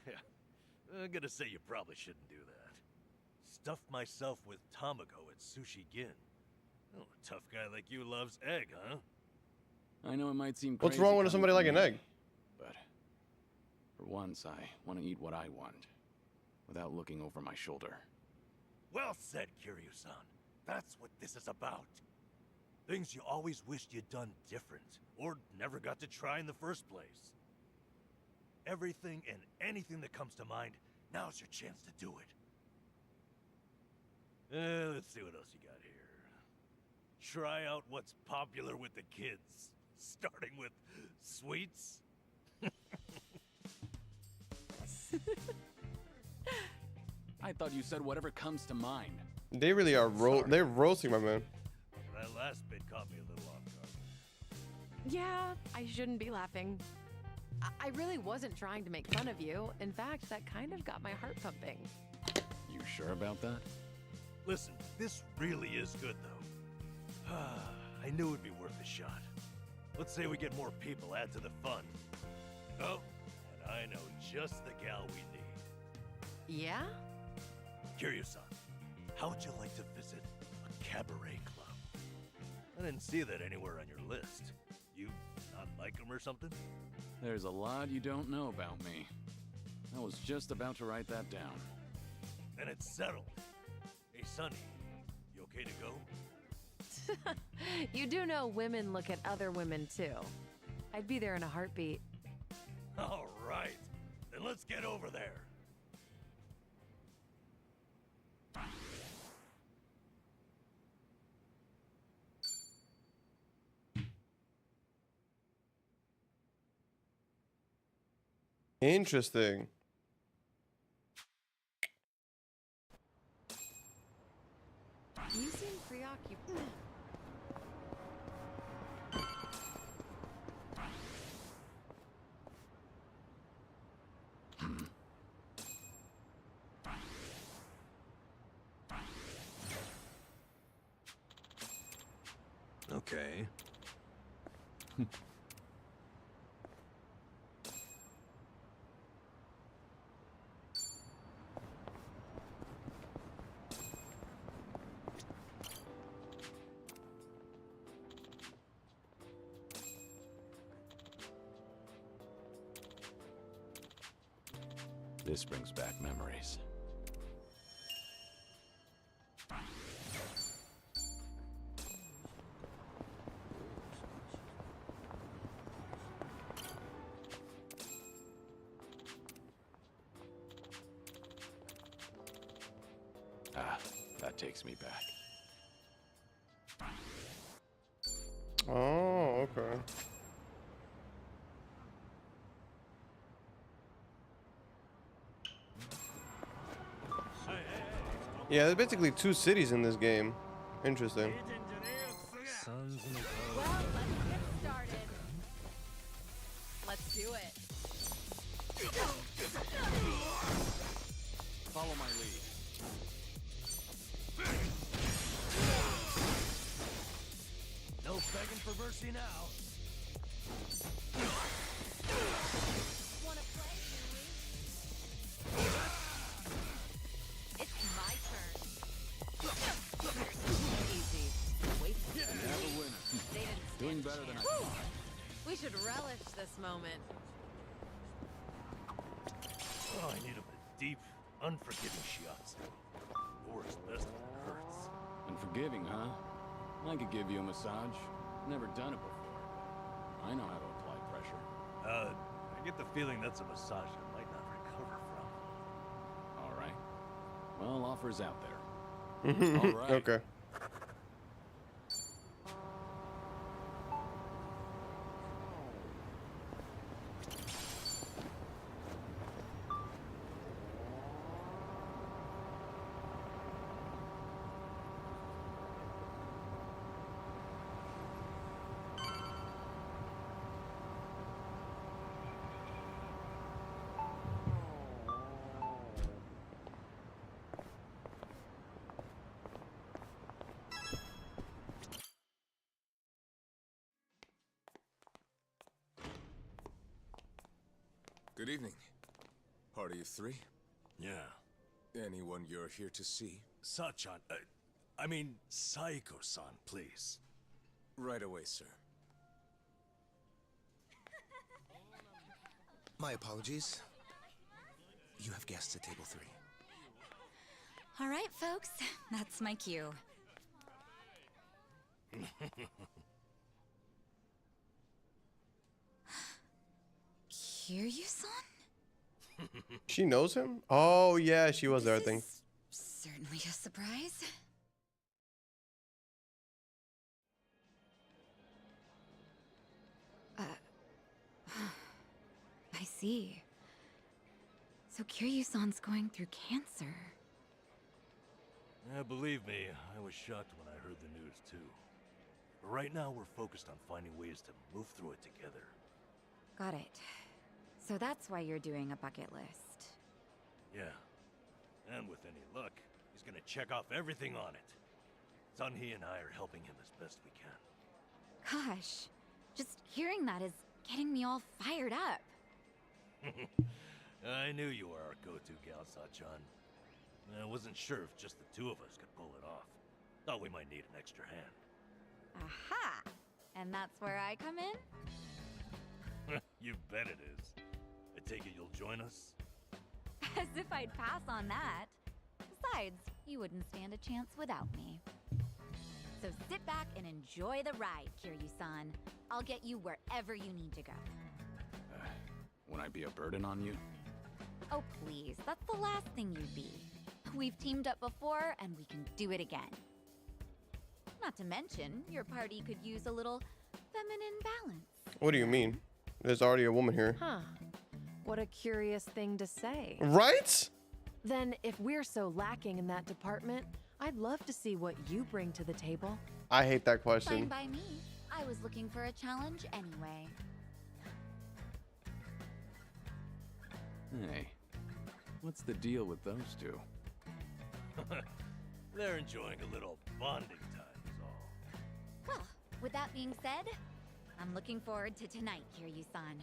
Yeah. I'm gonna say you probably shouldn't do that. Stuff myself with tamago at Sushi Gin. Oh, a tough guy like you loves egg, huh? I know it might seem What's crazy wrong with coming somebody from like an me, egg? But for once, I want to eat what I want, without looking over my shoulder. Well said, Kiryu-san. That's what this is about. Things you always wished you'd done different, or never got to try in the first place. Everything and anything that comes to mind, now's your chance to do it. Let's see what else you got here. Try out what's popular with the kids, starting with sweets. I thought you said whatever comes to mind. They really are they're roasting my man. That last bit caught me a little off guard. Yeah, I shouldn't be laughing. I really wasn't trying to make fun of you. In fact, that kind of got my heart pumping. You sure about that? Listen, this really is good, though. I knew it'd be worth a shot. Let's say we get more people, add to the fun. Oh, and I know just the gal we need. Yeah? Kiryu-san, how would you like to visit a cabaret club? I didn't see that anywhere on your list. You not like them or something? There's a lot you don't know about me. I was just about to write that down. Then it's settled. Hey, Sonny, you okay to go? You do know women look at other women, too. I'd be there in a heartbeat. All right. Then let's get over there. Interesting. You seem preoccupied. Okay. This brings back memories. Ah, that that takes me back. Oh, okay. Yeah, there's basically 2 cities in this game. Interesting. Well, let's get started. Let's do it. Follow my lead. No begging for mercy now. Wanna play, it's my turn. Easy. Wait. Have a winner. They didn't Doing stand a better than I chance. thought. We should relish this moment. Oh, I need a deep, unforgiving shiatsu. War is best when it hurts. Unforgiving, huh? I could give you a massage. Never done it before. I know how to apply pressure. I get the feeling that's a massage I might not recover from. All right. Well, offers out there. All right. Okay. Good evening. Party of 3? Yeah. Anyone you're here to see? Sachan, I mean, Saiko-san, please. Right away, sir. My apologies. You have guests at table 3. All right, folks. That's my cue. Kiryu-san? She knows him? Oh, yeah, she was there, I think. Certainly a surprise. I see. So Kiryu-san's going through cancer. Yeah, believe me, I was shocked when I heard the news too. But right now we're focused on finding ways to move through it together. Got it. So that's why you're doing a bucket list. Yeah. And with any luck, he's gonna check off everything on it. Sunhee and I are helping him as best we can. Gosh, just hearing that is getting me all fired up. I knew you were our go-to gal, Sachan. I wasn't sure if just the 2 of us could pull it off. Thought we might need an extra hand. Aha! And that's where I come in? You bet it is. I take it you'll join us? As if I'd pass on that. Besides, you wouldn't stand a chance without me. So sit back and enjoy the ride, Kiryu-san. I'll get you wherever you need to go. Won't I be a burden on you? Oh, please. That's the last thing you'd be. We've teamed up before, and we can do it again. Not to mention, your party could use a little feminine balance. What do you mean? There's already a woman here. Huh. What a curious thing to say. Right? Then, if we're so lacking in that department, I'd love to see what you bring to the table. I hate that Fine question. by me. I was looking for a challenge anyway. Hey, what's the deal with those 2? They're enjoying a little bonding time is all. Well, with that being said, I'm looking forward to tonight, Kiryu-san.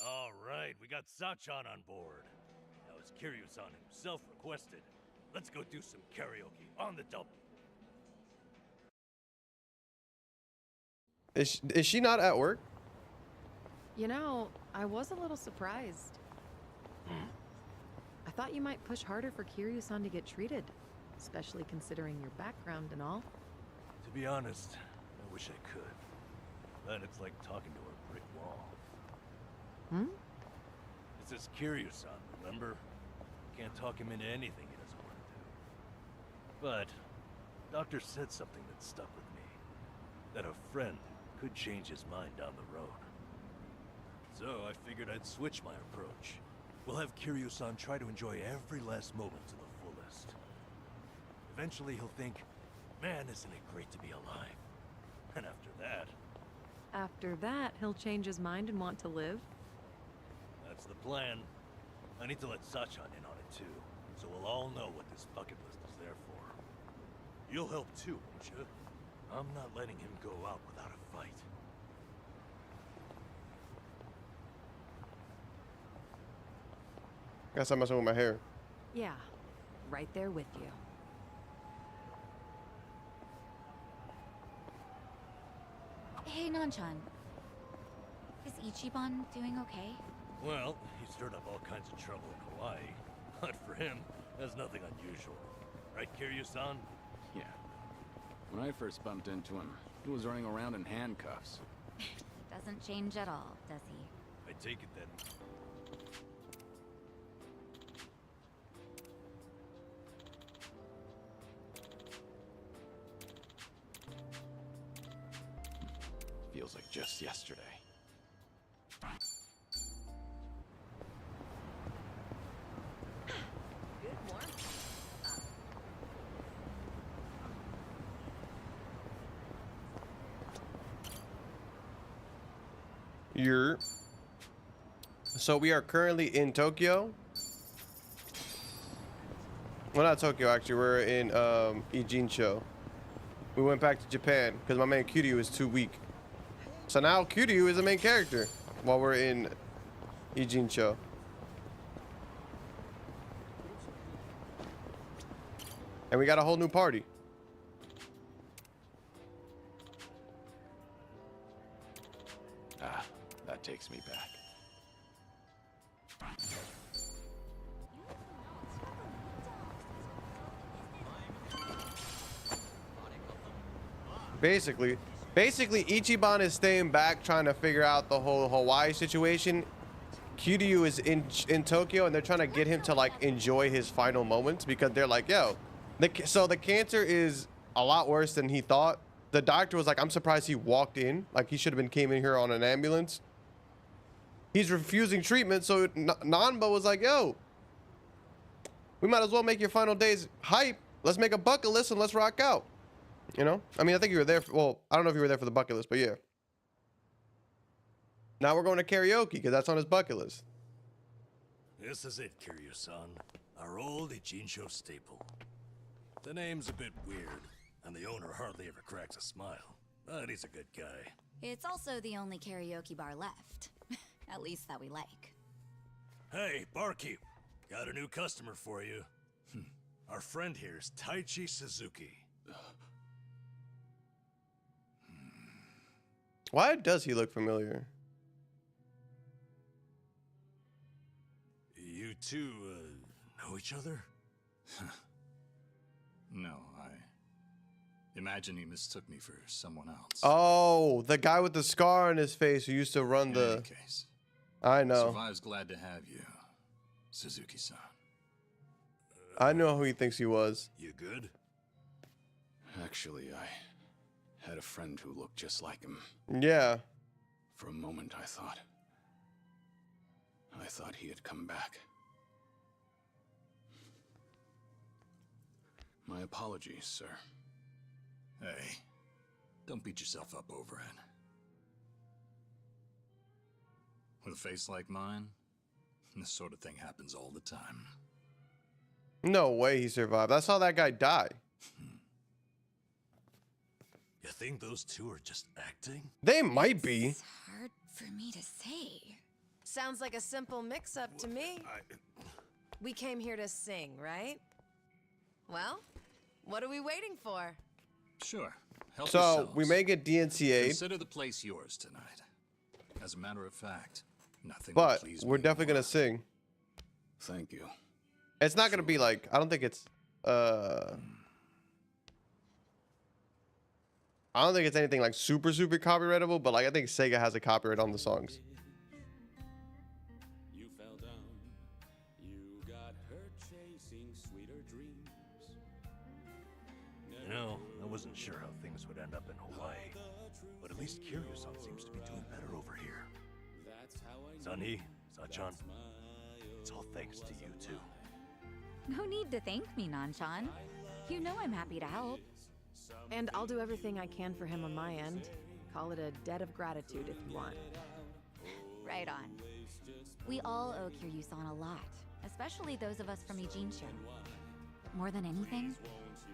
All right, we got Sachan on board. Now, as Kiryu-san himself requested, let's go do some karaoke on the double. Is she not at work? You know, I was a little surprised. I thought you might push harder for Kiryu-san to get treated, especially considering your background and all. To be honest, I wish I could. But it's like talking to a brick wall. Hmm? This is Kiryu-san, remember? Can't talk him into anything he doesn't want to do. But Doctor said something that stuck with me. That a friend could change his mind down the road. So I figured I'd switch my approach. We'll have Kiryu-san try to enjoy every last moment to the fullest. Eventually he'll think, man, isn't it great to be alive? And after that... After that, he'll change his mind and want to live? That's the plan. I need to let Sachan in on it too, so we'll all know what this bucket list is there for. You'll help too, won't you? I'm not letting him go out without a fight. Guess I'm messing with my hair. Yeah, right there with you. Hey, Nanchan. Is Ichiban doing okay? Well, he stirred up all kinds of trouble in Hawaii. But for him, that's nothing unusual. Right, Kiryu-san? Yeah. When I first bumped into him, he was running around in handcuffs. Doesn't change at all, does he? I take it then. Feels like just yesterday. So we are currently in Tokyo. Well, not Tokyo, actually. We're in Ijincho. We went back to Japan because my man Kiryu is too weak. So now Kiryu is the main character while we're in Ijincho. And we got a whole new party. Ah, that takes me back. Basically Ichiban is staying back trying to figure out the whole Hawaii situation. Kiryu is in Tokyo and they're trying to get him to like enjoy his final moments because they're like, yo, so the cancer is a lot worse than he thought. The doctor was like, I'm surprised he walked in. Like he should have been came in here on an ambulance. He's refusing treatment. So Nanba was like, yo, we might as well make your final days hype. Let's make a bucket list and let's rock out. You know, I mean, I think you were there. Well, I don't know if you were there for the bucket list, but yeah. Now we're going to karaoke because that's on his bucket list. This is it, Kiryu-san. Our old Ijincho staple. The name's a bit weird, and the owner hardly ever cracks a smile. But he's a good guy. It's also the only karaoke bar left. At least that we like. Hey, barkeep. Got a new customer for you. Our friend here is Taichi Suzuki. Why does he look familiar? You two, know each other? No, I imagine he mistook me for someone else. Oh, the guy with the scar on his face who used to run the... In any case, I know. Survive's glad to have you, Suzuki-san. I know who he thinks he was. You good? Actually, I had a friend who looked just like him. Yeah. For a moment, I thought he had come back. My apologies, sir. Hey, don't beat yourself up over it. With a face like mine, this sort of thing happens all the time. No way he survived. I saw that guy die. You think those two are just acting? They might be. It's hard for me to say. Sounds like a simple mix-up to me. We came here to sing, right? Well, what are we waiting for? Sure. Help So yourselves. we may get DNCA'd, Consider the place yours tonight. As a matter of fact, nothing will but please we're me definitely more. gonna sing. Thank you. It's not gonna be like, I don't think it's anything like super copyrightable, but like I think Sega has a copyright on the songs. You fell down wasn't sure how things would end up in Hawaii, but at least Kiryu-san seems to be doing better over here. Sunny, Sachan, it's all thanks to you two. No need to thank me, Nanchan. You know I'm happy to help. And I'll do everything I can for him on my end. Call it a debt of gratitude if you want. Right on. We all owe Kiryu-san a lot, especially those of us from Ijincho. But more than anything,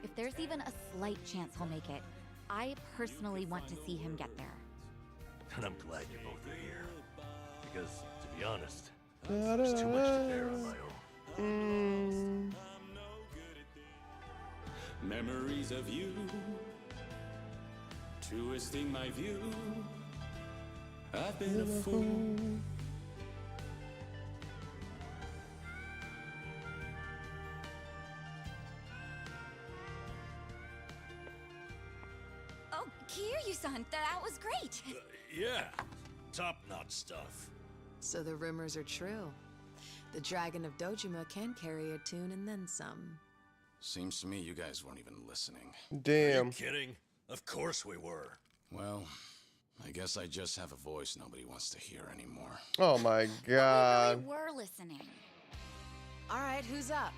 if there's even a slight chance he'll make it, I personally want to see him get there. And I'm glad you both are here. Because, to be honest, there's too much to bear on my own. Memories of you, twisting my view. I've been a fool. Oh, Kiryu-san, that was great. Yeah, top-notch stuff. So the rumors are true. The Dragon of Dojima can carry a tune and then some. Seems to me you guys weren't even listening. Damn. Are you kidding? Of course we were. Well, I guess I just have a voice nobody wants to hear anymore. Oh my god. We were listening. All right, who's up?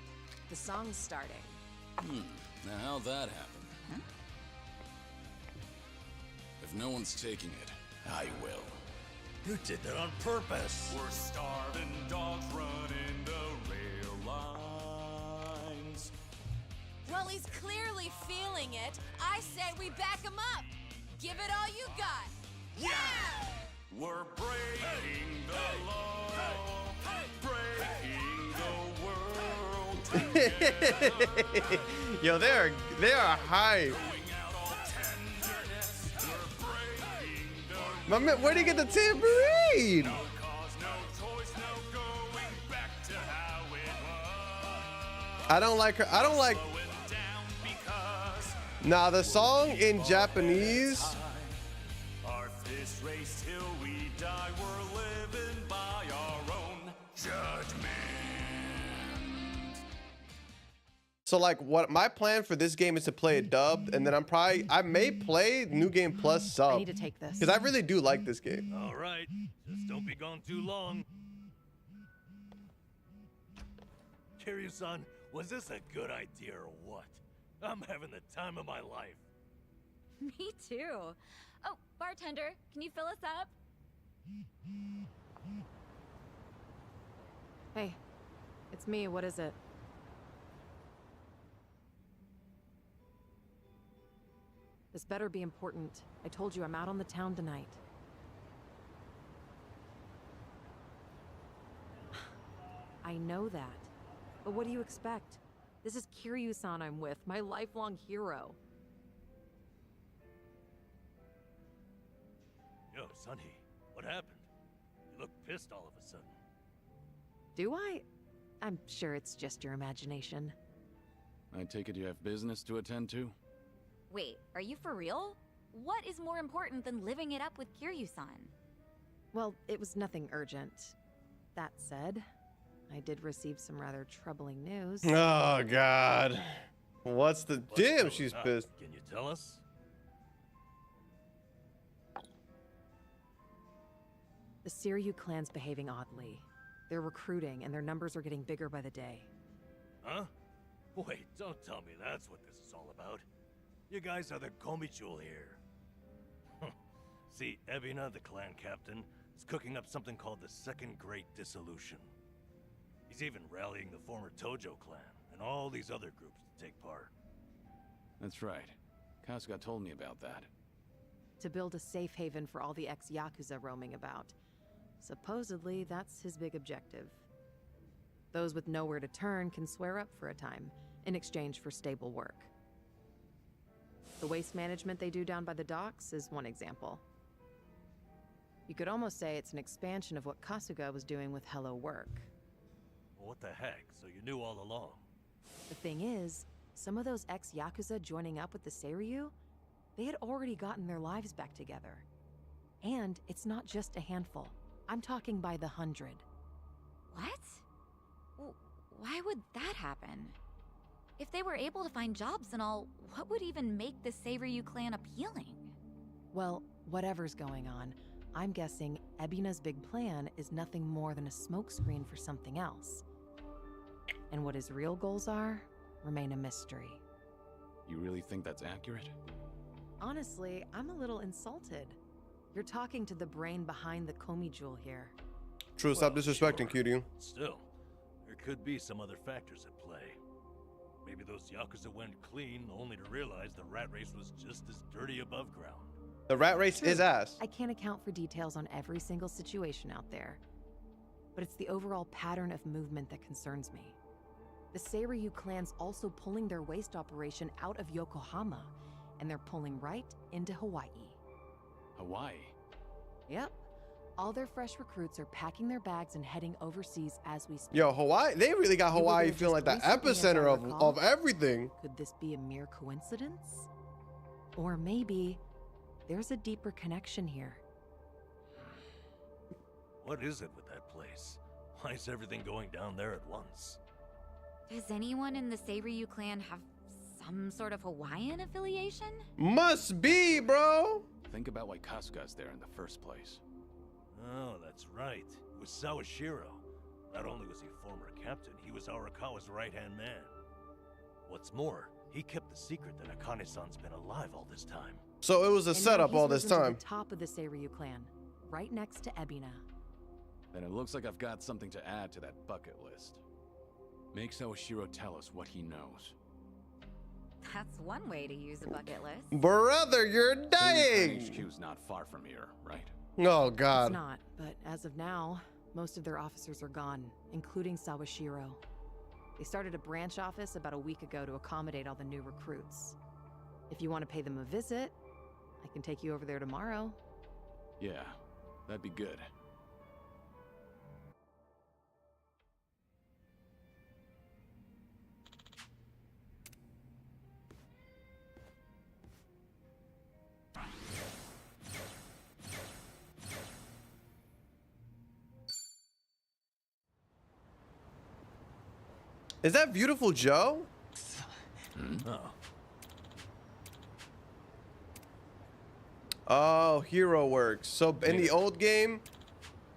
The song's starting. Now how'd that happen? Huh? If no one's taking it, I will. You did that on purpose. We're starving dogs running the rail lines. Well, he's clearly feeling it. I say we back him up. Give it all you got. Yeah! We're breaking the law, breaking the world. Yo, they are hype. My man, where'd he get the tambourine? I don't like her. I don't like. Nah, the song in Japanese. Our fist race till we die. We're living by our own judgment. So like, what my plan for this game is to play it dubbed, and then I may play New Game Plus sub. I need to take this. Because I really do like this game. All right, just don't be gone too long. Kiryu-san, was this a good idea or what? I'm having the time of my life. Me too. Oh, bartender, can you fill us up? Hey, it's me. What is it? This better be important. I told you I'm out on the town tonight. I know that. But what do you expect? This is Kiryu-san I'm with, my lifelong hero. Yo, Sunny, what happened? You look pissed all of a sudden. Do I? I'm sure it's just your imagination. I take it you have business to attend to? Wait, are you for real? What is more important than living it up with Kiryu-san? Well, it was nothing urgent. That said, I did receive some rather troubling news. Oh god. What's the damn? She's pissed. Can you tell us? The Siryu clan's behaving oddly. They're recruiting, and their numbers are getting bigger by the day. Huh? Wait, don't tell me that's what this is all about. You guys are the Komichul here. See, Ebina, the clan captain, is cooking up something called the Second Great Dissolution. He's even rallying the former Tojo clan and all these other groups to take part. That's right. Kasuga told me about that. To build a safe haven for all the ex-Yakuza roaming about. Supposedly, that's his big objective. Those with nowhere to turn can swear up for a time, in exchange for stable work. The waste management they do down by the docks is one example. You could almost say it's an expansion of what Kasuga was doing with Hello Work. Well, what the heck? So you knew all along? The thing is, some of those ex-Yakuza joining up with the Seiryu, they had already gotten their lives back together. And it's not just a handful. I'm talking by the 100. What? Why would that happen? If they were able to find jobs and all, what would even make the Seiryu clan appealing? Well, whatever's going on, I'm guessing Ebina's big plan is nothing more than a smokescreen for something else. And what his real goals are remain a mystery. You really think that's accurate? Honestly, I'm a little insulted. You're talking to the brain behind the Komi Jewel here. True, stop disrespecting, Kiryu. Still, there could be some other factors at play. Maybe those Yakuza went clean only to realize the rat race was just as dirty above ground. The rat race is ass. I can't account for details on every single situation out there, but it's the overall pattern of movement that concerns me. The Seiryu clan's also pulling their waste operation out of Yokohama, and they're pulling right into Hawaii. Hawaii? Yep. All their fresh recruits are packing their bags and heading overseas as we speak. Yo, Hawaii, they really got Hawaii feeling like the epicenter of everything. Could this be a mere coincidence? Or maybe there's a deeper connection here. What is it with that place? Why is everything going down there at once? Does anyone in the Seiryu clan have some sort of Hawaiian affiliation? Must be, bro. Think about why Kasuga's there in the first place. Oh, that's right. It was Sawashiro. Not only was he former captain, he was Arakawa's right-hand man. What's more, he kept the secret that Akane-san's been alive all this time. So it was a setup all this time. At the top of the Seiryu clan, right next to Ebina. Then it looks like I've got something to add to that bucket list. Make Sawashiro tell us what he knows. That's one way to use a bucket list. Brother, you're dying. HQ's not far from here, right? Oh, God. It's not, but as of now, most of their officers are gone, including Sawashiro. They started a branch office about a week ago to accommodate all the new recruits. If you want to pay them a visit, I can take you over there tomorrow. Yeah, that'd be good. Is that Beautiful Joe? Oh, Hero Works. So in the old game,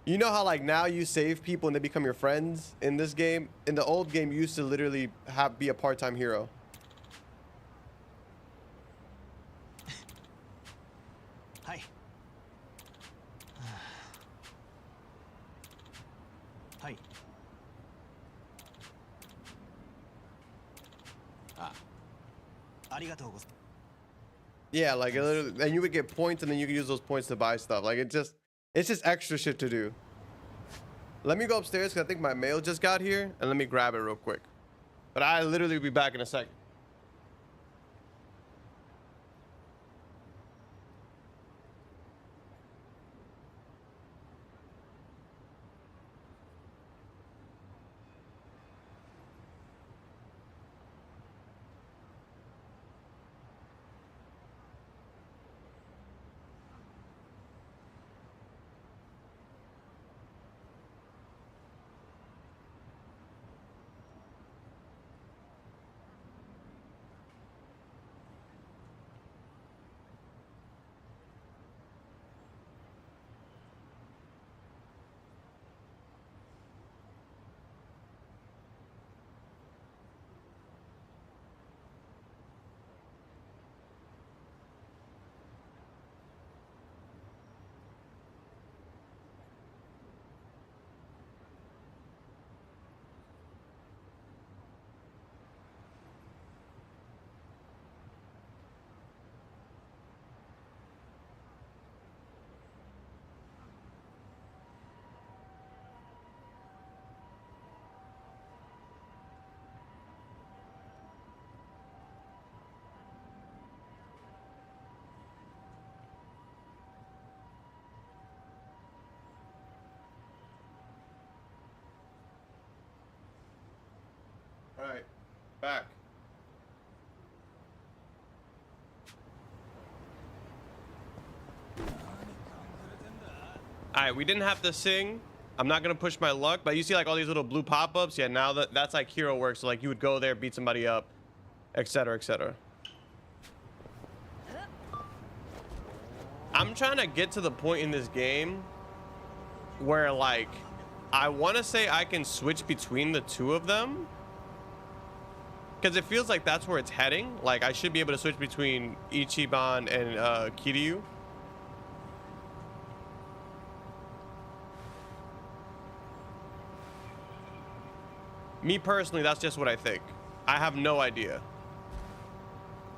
you know how like now you save people and they become your friends in this game? In the old game, you used to literally be a part-time hero. Hi. Hi. Yeah, like literally, and you would get points, and then you could use those points to buy stuff. Like it's just extra shit to do. Let me go upstairs because I think my mail just got here, and let me grab it real quick. But I literally will be back in a second. All right, back. All right, we didn't have to sing. I'm not gonna push my luck, but you see like all these little blue pop-ups. Yeah, now that's like Hero Works. So like you would go there, beat somebody up, etc., etc. I'm trying to get to the point in this game where, like, I want to say I can switch between the two of them, because it feels like that's where it's heading. Like, I should be able to switch between Ichiban and Kiryu. Me personally, that's just what I think. I have no idea.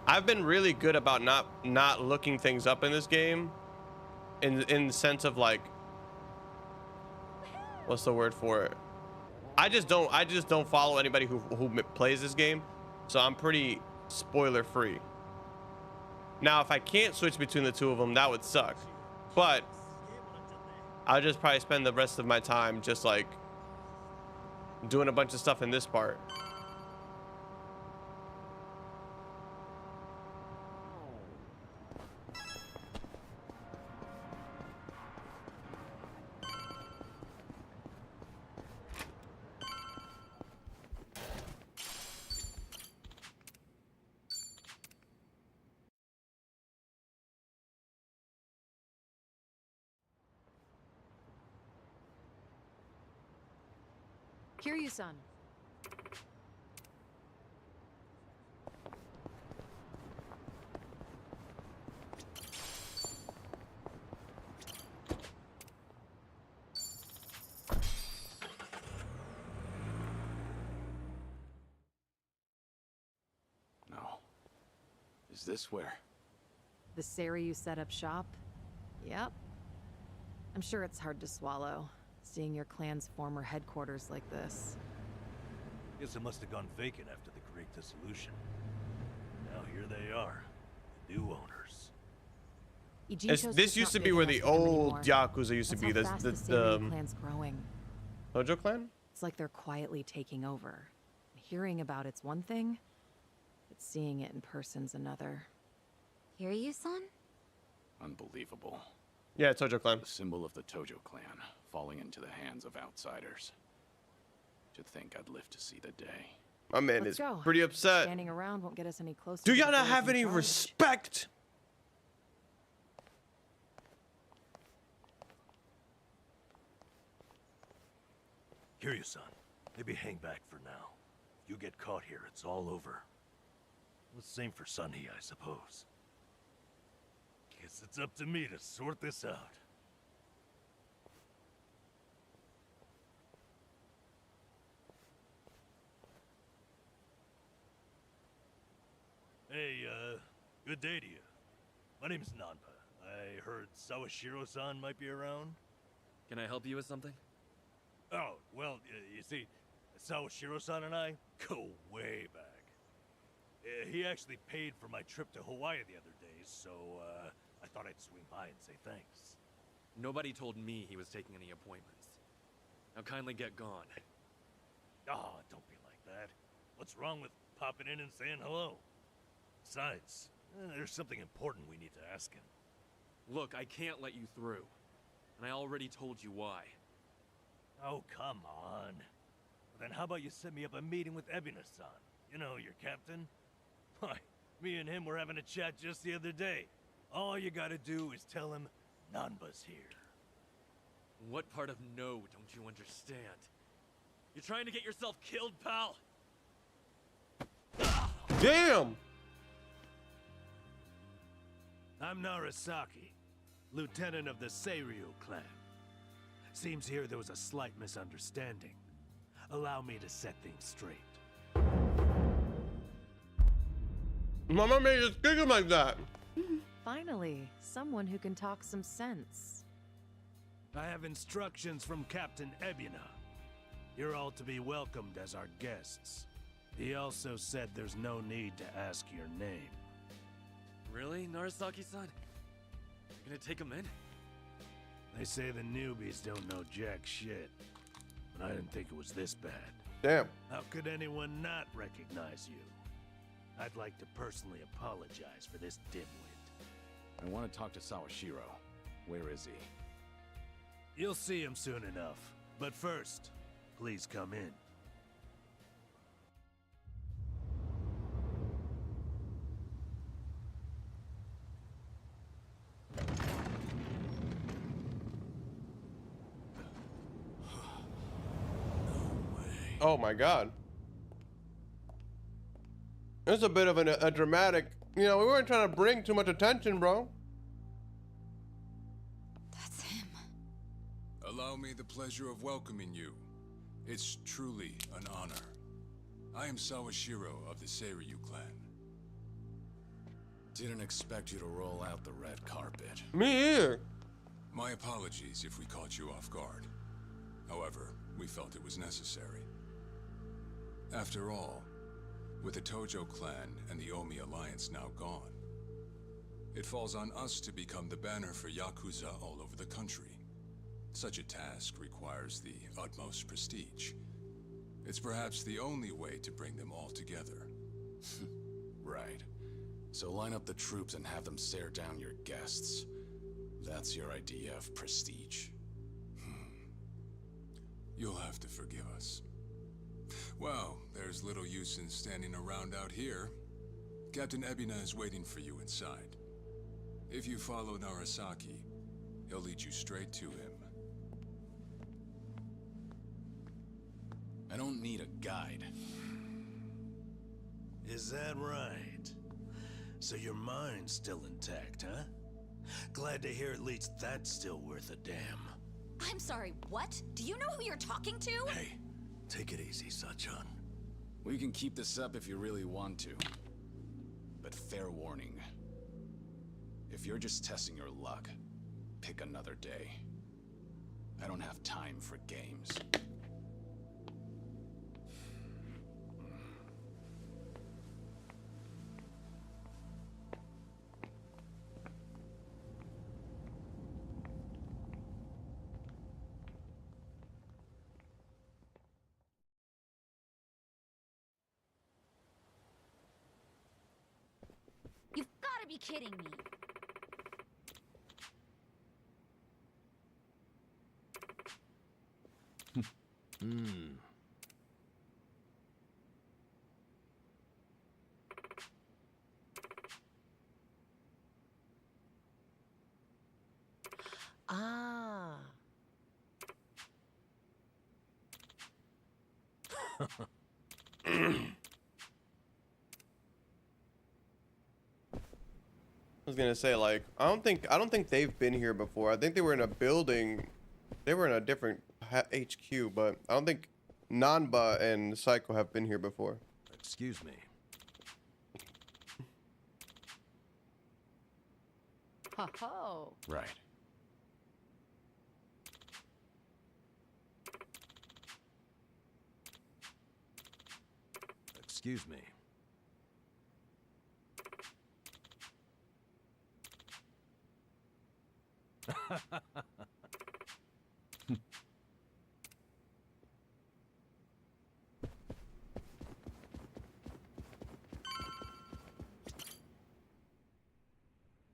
I've been really good about not looking things up in this game, in the sense of, like, what's the word for it? I just don't follow anybody who plays this game, so I'm pretty spoiler free. Now, if I can't switch between the two of them, that would suck. But I'll just probably spend the rest of my time just like doing a bunch of stuff in this part. Kiryu-san. No. Is this where? The Seiryu set up shop? Yep. I'm sure it's hard to swallow, seeing your clan's former headquarters like this. Guess it must have gone vacant after the Great Dissolution. Now here they are, the new owners. This used to be where the old Yakuza used to be. The clan's growing. Tojo clan? It's like they're quietly taking over. Hearing about it's one thing, but seeing it in person's another. Kiryu-san? Unbelievable. Yeah, Tojo clan. The symbol of the Tojo clan falling into the hands of outsiders. To think I'd live to see the day. My man Let's is go. pretty upset. Standing around won't get us any closer. Do y'all not have any respect? Kiryu-san, maybe hang back for now. If you get caught here, it's all over. The same for Sunny, I suppose. Guess it's up to me to sort this out. Hey, good day to you. My name's Nanba. I heard Sawashiro-san might be around. Can I help you with something? Oh, well, you see, Sawashiro-san and I go way back. He actually paid for my trip to Hawaii the other day, so, I thought I'd swing by and say thanks. Nobody told me he was taking any appointments. Now kindly get gone. Oh, don't be like that. What's wrong with popping in and saying hello? Besides, there's something important we need to ask him. Look, I can't let you through. And I already told you why. Oh, come on. Then how about you set me up a meeting with Ebina-san? You know, your captain? Why, me and him were having a chat just the other day. All you gotta do is tell him Nanba's here. What part of no don't you understand? You're trying to get yourself killed, pal? Damn! I'm Narasaki, lieutenant of the Seiryu clan. Seems here there was a slight misunderstanding. Allow me to set things straight. Mama made us kick him like that. Finally, someone who can talk some sense. I have instructions from Captain Ebina. You're all to be welcomed as our guests. He also said there's no need to ask your name. Really, Narasaki-san? You're gonna take him in? They say the newbies don't know jack shit, but I didn't think it was this bad. Damn. How could anyone not recognize you? I'd like to personally apologize for this dimwit. I want to talk to Sawashiro. Where is he? You'll see him soon enough. But first, please come in. Oh my god. It's a bit of a dramatic, you know, we weren't trying to bring too much attention, bro. That's him. Allow me the pleasure of welcoming you. It's truly an honor. I am Sawashiro of the Seiryu clan. Didn't expect you to roll out the red carpet. Me either. My apologies if we caught you off guard. However, we felt it was necessary. After all, with the Tojo clan and the Omi alliance now gone, it falls on us to become the banner for Yakuza all over the country. Such a task requires the utmost prestige. It's perhaps the only way to bring them all together. Right. So line up the troops and have them stare down your guests. That's your idea of prestige. You'll have to forgive us. Well, there's little use in standing around out here. Captain Ebina is waiting for you inside. If you follow Narasaki, he'll lead you straight to him. I don't need a guide. Is that right? So your mind's still intact, huh? Glad to hear at least that's still worth a damn. I'm sorry, what? Do you know who you're talking to? Hey, take it easy, Sachan. We can keep this up if you really want to. But fair warning. If you're just testing your luck, pick another day. I don't have time for games. You've got to be kidding me. Ah. I was gonna say, like, I don't think they've been here before. I think they were in a building. They were in a different HQ, but I don't think Nanba and Psycho have been here before. Excuse me. Ho ho. Right. Excuse me.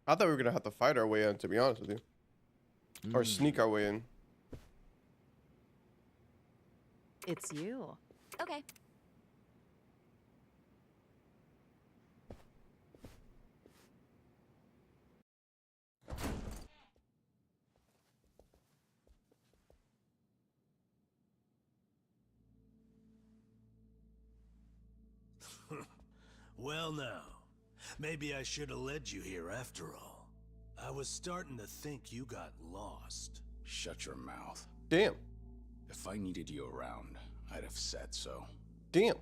I thought we were gonna have to fight our way in, to be honest with you, or sneak our way in. It's you. Okay. Well now, maybe I should have led you here after all. I was starting to think you got lost. Shut your mouth. Damn. If I needed you around, I'd have said so. Damn.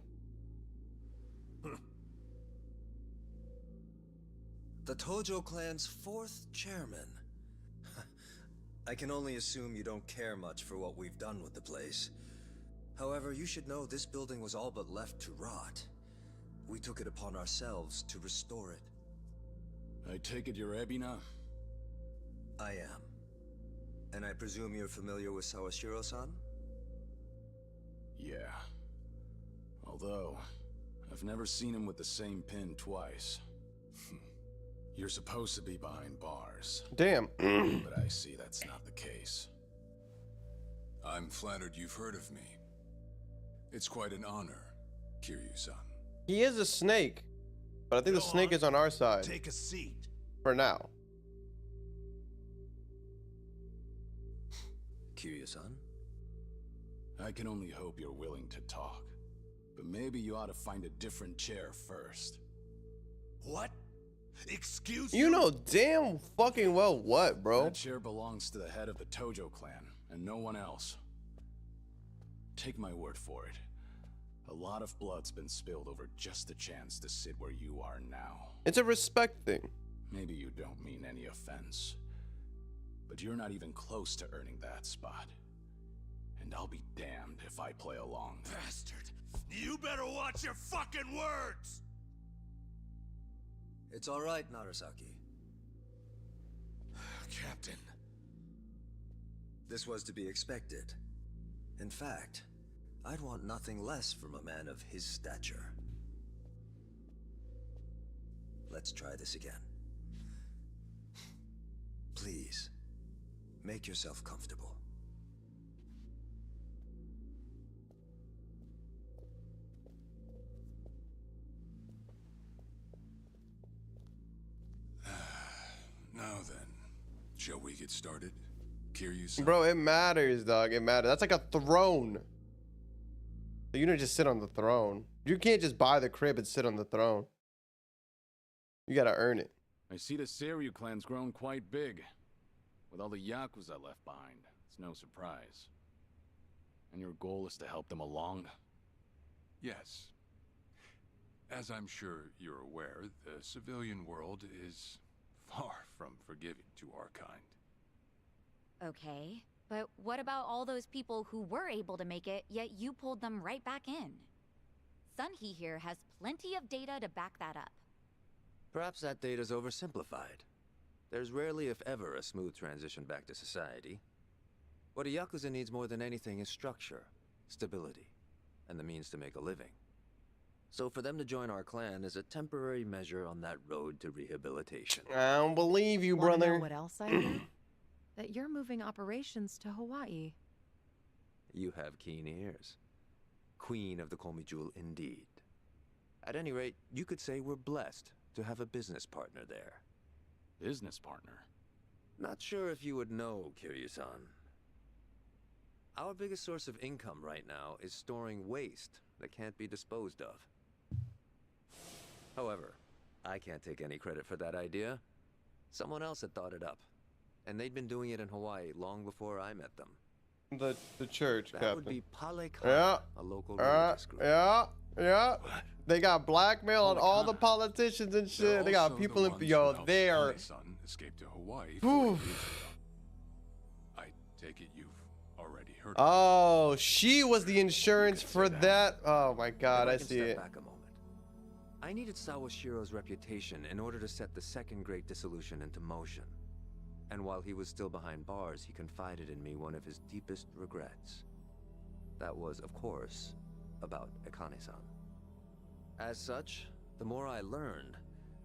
The Tojo clan's fourth chairman. I can only assume you don't care much for what we've done with the place. However, you should know this building was all but left to rot. We took it upon ourselves to restore it. I take it you're Ebina? I am. And I presume you're familiar with Sawashiro-san? Yeah. Although, I've never seen him with the same pin twice. You're supposed to be behind bars. Damn. But I see that's not the case. I'm flattered you've heard of me. It's quite an honor, Kiryu-san. He is a snake, but I think the snake is on our side. Take a seat. For now. Kiryu-san? I can only hope you're willing to talk. But maybe you ought to find a different chair first. What? Excuse You know damn fucking well what, bro? That chair belongs to the head of the Tojo clan, and no one else. Take my word for it. A lot of blood's been spilled over just a chance to sit where you are now. It's a respect thing. Maybe you don't mean any offense, but you're not even close to earning that spot. And I'll be damned if I play along. Bastard! You better watch your fucking words! It's all right, Narasaki. Captain. This was to be expected. In fact, I'd want nothing less from a man of his stature. Let's try this again. Please, make yourself comfortable. Now then, shall we get started? Kiryu-san? Bro, it matters, dog. It matters. That's like a throne. You don't just sit on the throne. You can't just buy the crib and sit on the throne. You gotta earn it. I see the Seiryu clan's grown quite big. With all the Yakuza left behind, it's no surprise. And your goal is to help them along? Yes. As I'm sure you're aware, the civilian world is far from forgiving to our kind. Okay, but what about all those people who were able to make it, yet you pulled them right back in? Sunhee here has plenty of data to back that up. Perhaps that data's oversimplified. There's rarely, if ever, a smooth transition back to society. What a Yakuza needs more than anything is structure, stability, and the means to make a living. So for them to join our clan is a temporary measure on that road to rehabilitation. I don't believe you, Wanna brother. know what else I heard? That you're moving operations to Hawaii. You have keen ears. Queen of the Komi Jewel, indeed. At any rate, you could say we're blessed to have a business partner there. Business partner? Not sure if you would know, Kiryu-san. Our biggest source of income right now is storing waste that can't be disposed of. However, I can't take any credit for that idea. Someone else had thought it up, and they'd been doing it in Hawaii long before I met them. The church, that Captain. would be Palekana, Yeah. a local religious group. Yeah. They got blackmail on all the politicians and shit. They got people in they are. Son escaped to Hawaii. Oof. I take it you've already heard. Oh, she was the insurance for that. Oh my God, If I can see step it. back a moment. I needed Sawashiro's reputation in order to set the second great dissolution into motion. And while he was still behind bars, he confided in me one of his deepest regrets. That was, of course, about Akane-san. As such, the more I learned,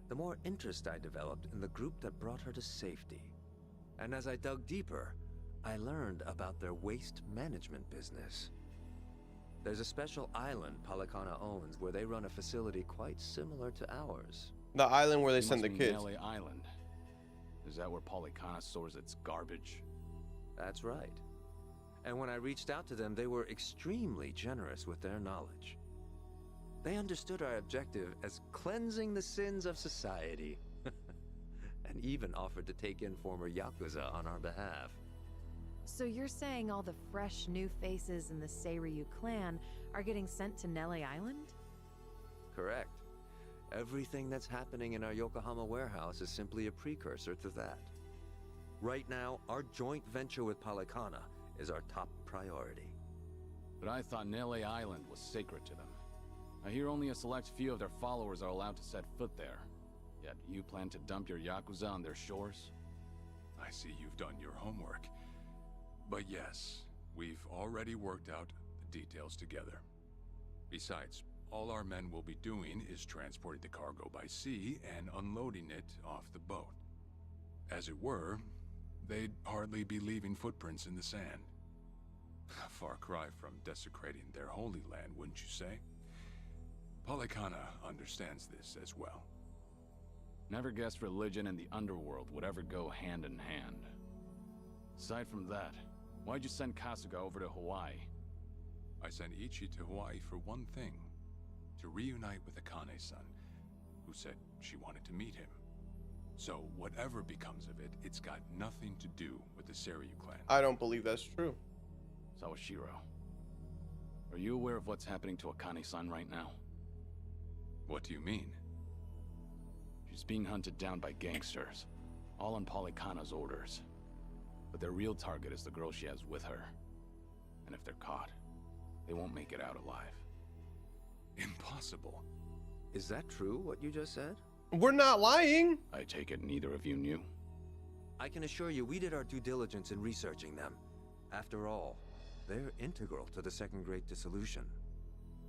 the more interest I developed in the group that brought her to safety. And as I dug deeper, I learned about their waste management business. There's a special island Palekana owns where they run a facility quite similar to ours. The island where they You send the must mean kids. LA Island. Is that where Palekana stores its garbage? That's right. And when I reached out to them, they were extremely generous with their knowledge. They understood our objective as cleansing the sins of society, and even offered to take in former Yakuza on our behalf. So you're saying all the fresh new faces in the Seiryu clan are getting sent to Nele Island? Correct. Everything that's happening in our Yokohama warehouse is simply a precursor to that. Right now, our joint venture with Palekana is our top priority. But I thought Nele Island was sacred to them. I hear only a select few of their followers are allowed to set foot there. Yet you plan to dump your Yakuza on their shores? I see you've done your homework. But yes, we've already worked out the details together. Besides, all our men will be doing is transporting the cargo by sea and unloading it off the boat. As it were, they'd hardly be leaving footprints in the sand. A far cry from desecrating their holy land, wouldn't you say? Palekana understands this as well. Never guessed religion and the underworld would ever go hand in hand. Aside from that, why'd you send Kasuga over to Hawaii? I sent Ichi to Hawaii for one thing. To reunite with Akane-san, who said she wanted to meet him. So whatever becomes of it, it's got nothing to do with the Seiryu clan. I don't believe that's true. Sawashiro, are you aware of what's happening to Akane-san right now? What do you mean? She's being hunted down by gangsters, all on Polykhana's orders. But their real target is the girl she has with her. And if they're caught, they won't make it out alive. Impossible. Is that true, what you just said? We're not lying. I take it neither of you knew? I can assure you we did our due diligence in researching them. After all, they're integral to the Second Great Dissolution.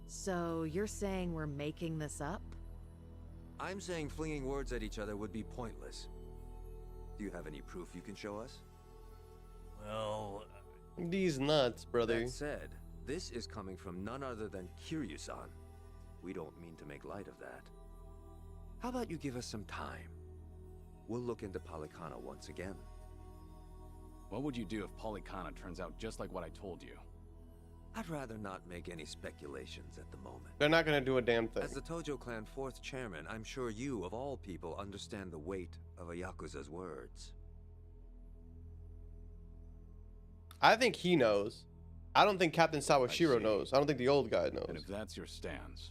So you're saying we're making this up? I'm saying flinging words at each other would be pointless. Do you have any proof you can show us? Well... These nuts, brother. That said, this is coming from none other than Kiryu-san. We don't mean to make light of that. How about you give us some time? We'll look into Polykhana once again. What would you do if Polykhana turns out just like what I told you? I'd rather not make any speculations at the moment. They're not gonna do a damn thing. As the Tojo clan 4th chairman, I'm sure you, of all people, understand the weight of a Yakuza's words. I think he knows. I don't think Captain Sawashiro knows. I don't think the old guy knows. And if that's your stance,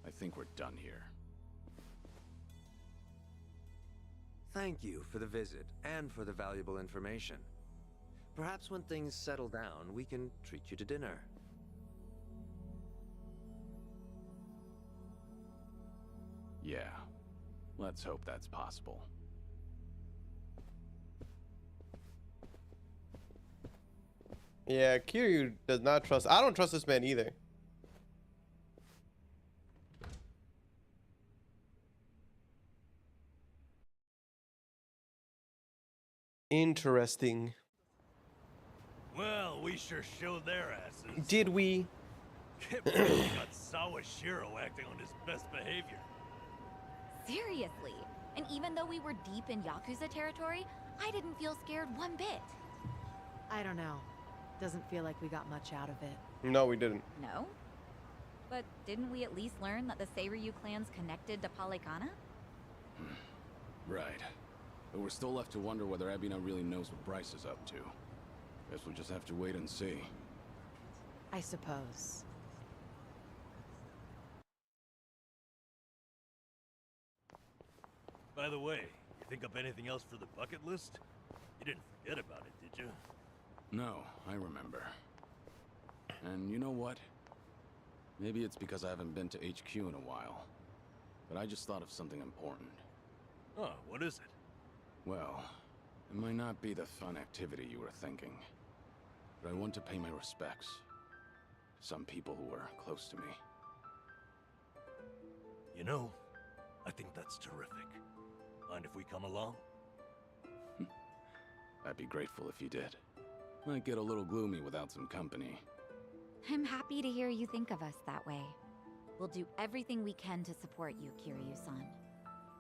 I think we're done here. Thank you for the visit and for the valuable information. Perhaps when things settle down, we can treat you to dinner. Yeah, let's hope that's possible. Yeah, Kiryu does not trust. I don't trust this man either. Interesting. Well, we sure showed their asses. Did we? Can't believe we got Sawashiro acting on his best behavior. Seriously. And even though we were deep in Yakuza territory, I didn't feel scared one bit. I don't know. Doesn't feel like we got much out of it. No, we didn't. No? But didn't we at least learn that the Seiryu clan's connected to Polykhana? Right. But we're still left to wonder whether Ebina really knows what Bryce is up to. Guess we'll just have to wait and see. I suppose. By the way, you think up anything else for the bucket list? You didn't forget about it, did you? No, I remember. And you know what? Maybe it's because I haven't been to HQ in a while. But I just thought of something important. Oh, what is it? Well, it might not be the fun activity you were thinking. But I want to pay my respects to some people who were close to me. You know, I think that's terrific. Mind if we come along? I'd be grateful if you did. Might get a little gloomy without some company. I'm happy to hear you think of us that way. We'll do everything we can to support you, Kiryu-san.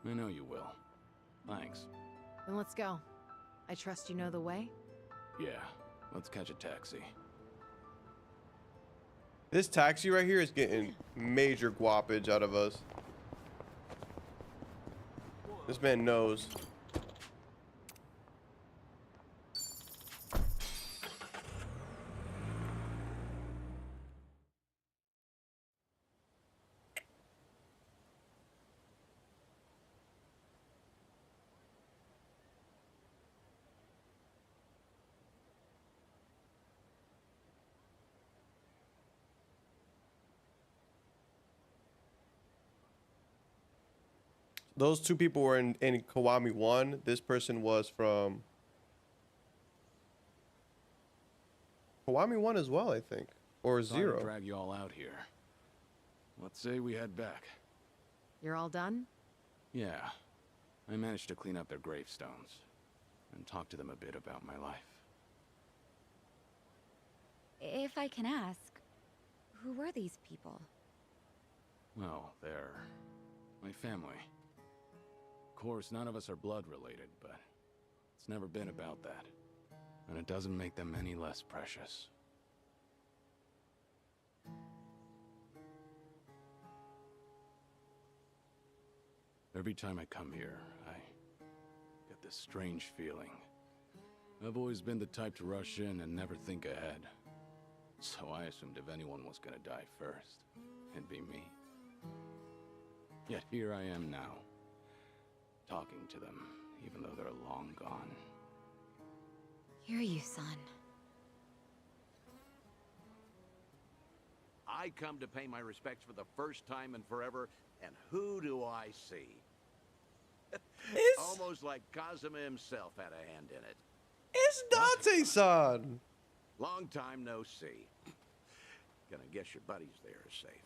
I know you will. Thanks. Then let's go. I trust you know the way? Yeah, let's catch a taxi. This taxi right here is getting major guapage out of us. This man knows. Those two people were in Kiwami 1. This person was from Kiwami 1 as well, I think. Or Sorry to 0. drag you all out here. Let's say we head back. You're all done? Yeah. I managed to clean up their gravestones and talk to them a bit about my life. If I can ask, who were these people? Well, they're my family. Of course, none of us are blood related, but it's never been about that. And it doesn't make them any less precious. Every time I come here, I get this strange feeling. I've always been the type to rush in and never think ahead. So I assumed if anyone was gonna die first, it'd be me. Yet here I am now, talking to them, even though they're long gone. Hear you, son. I come to pay my respects for the first time in forever, and who do I see? Almost like Kazuma himself had a hand in it. It's Dante-san! Long time no see. Gonna guess your buddies there are safe.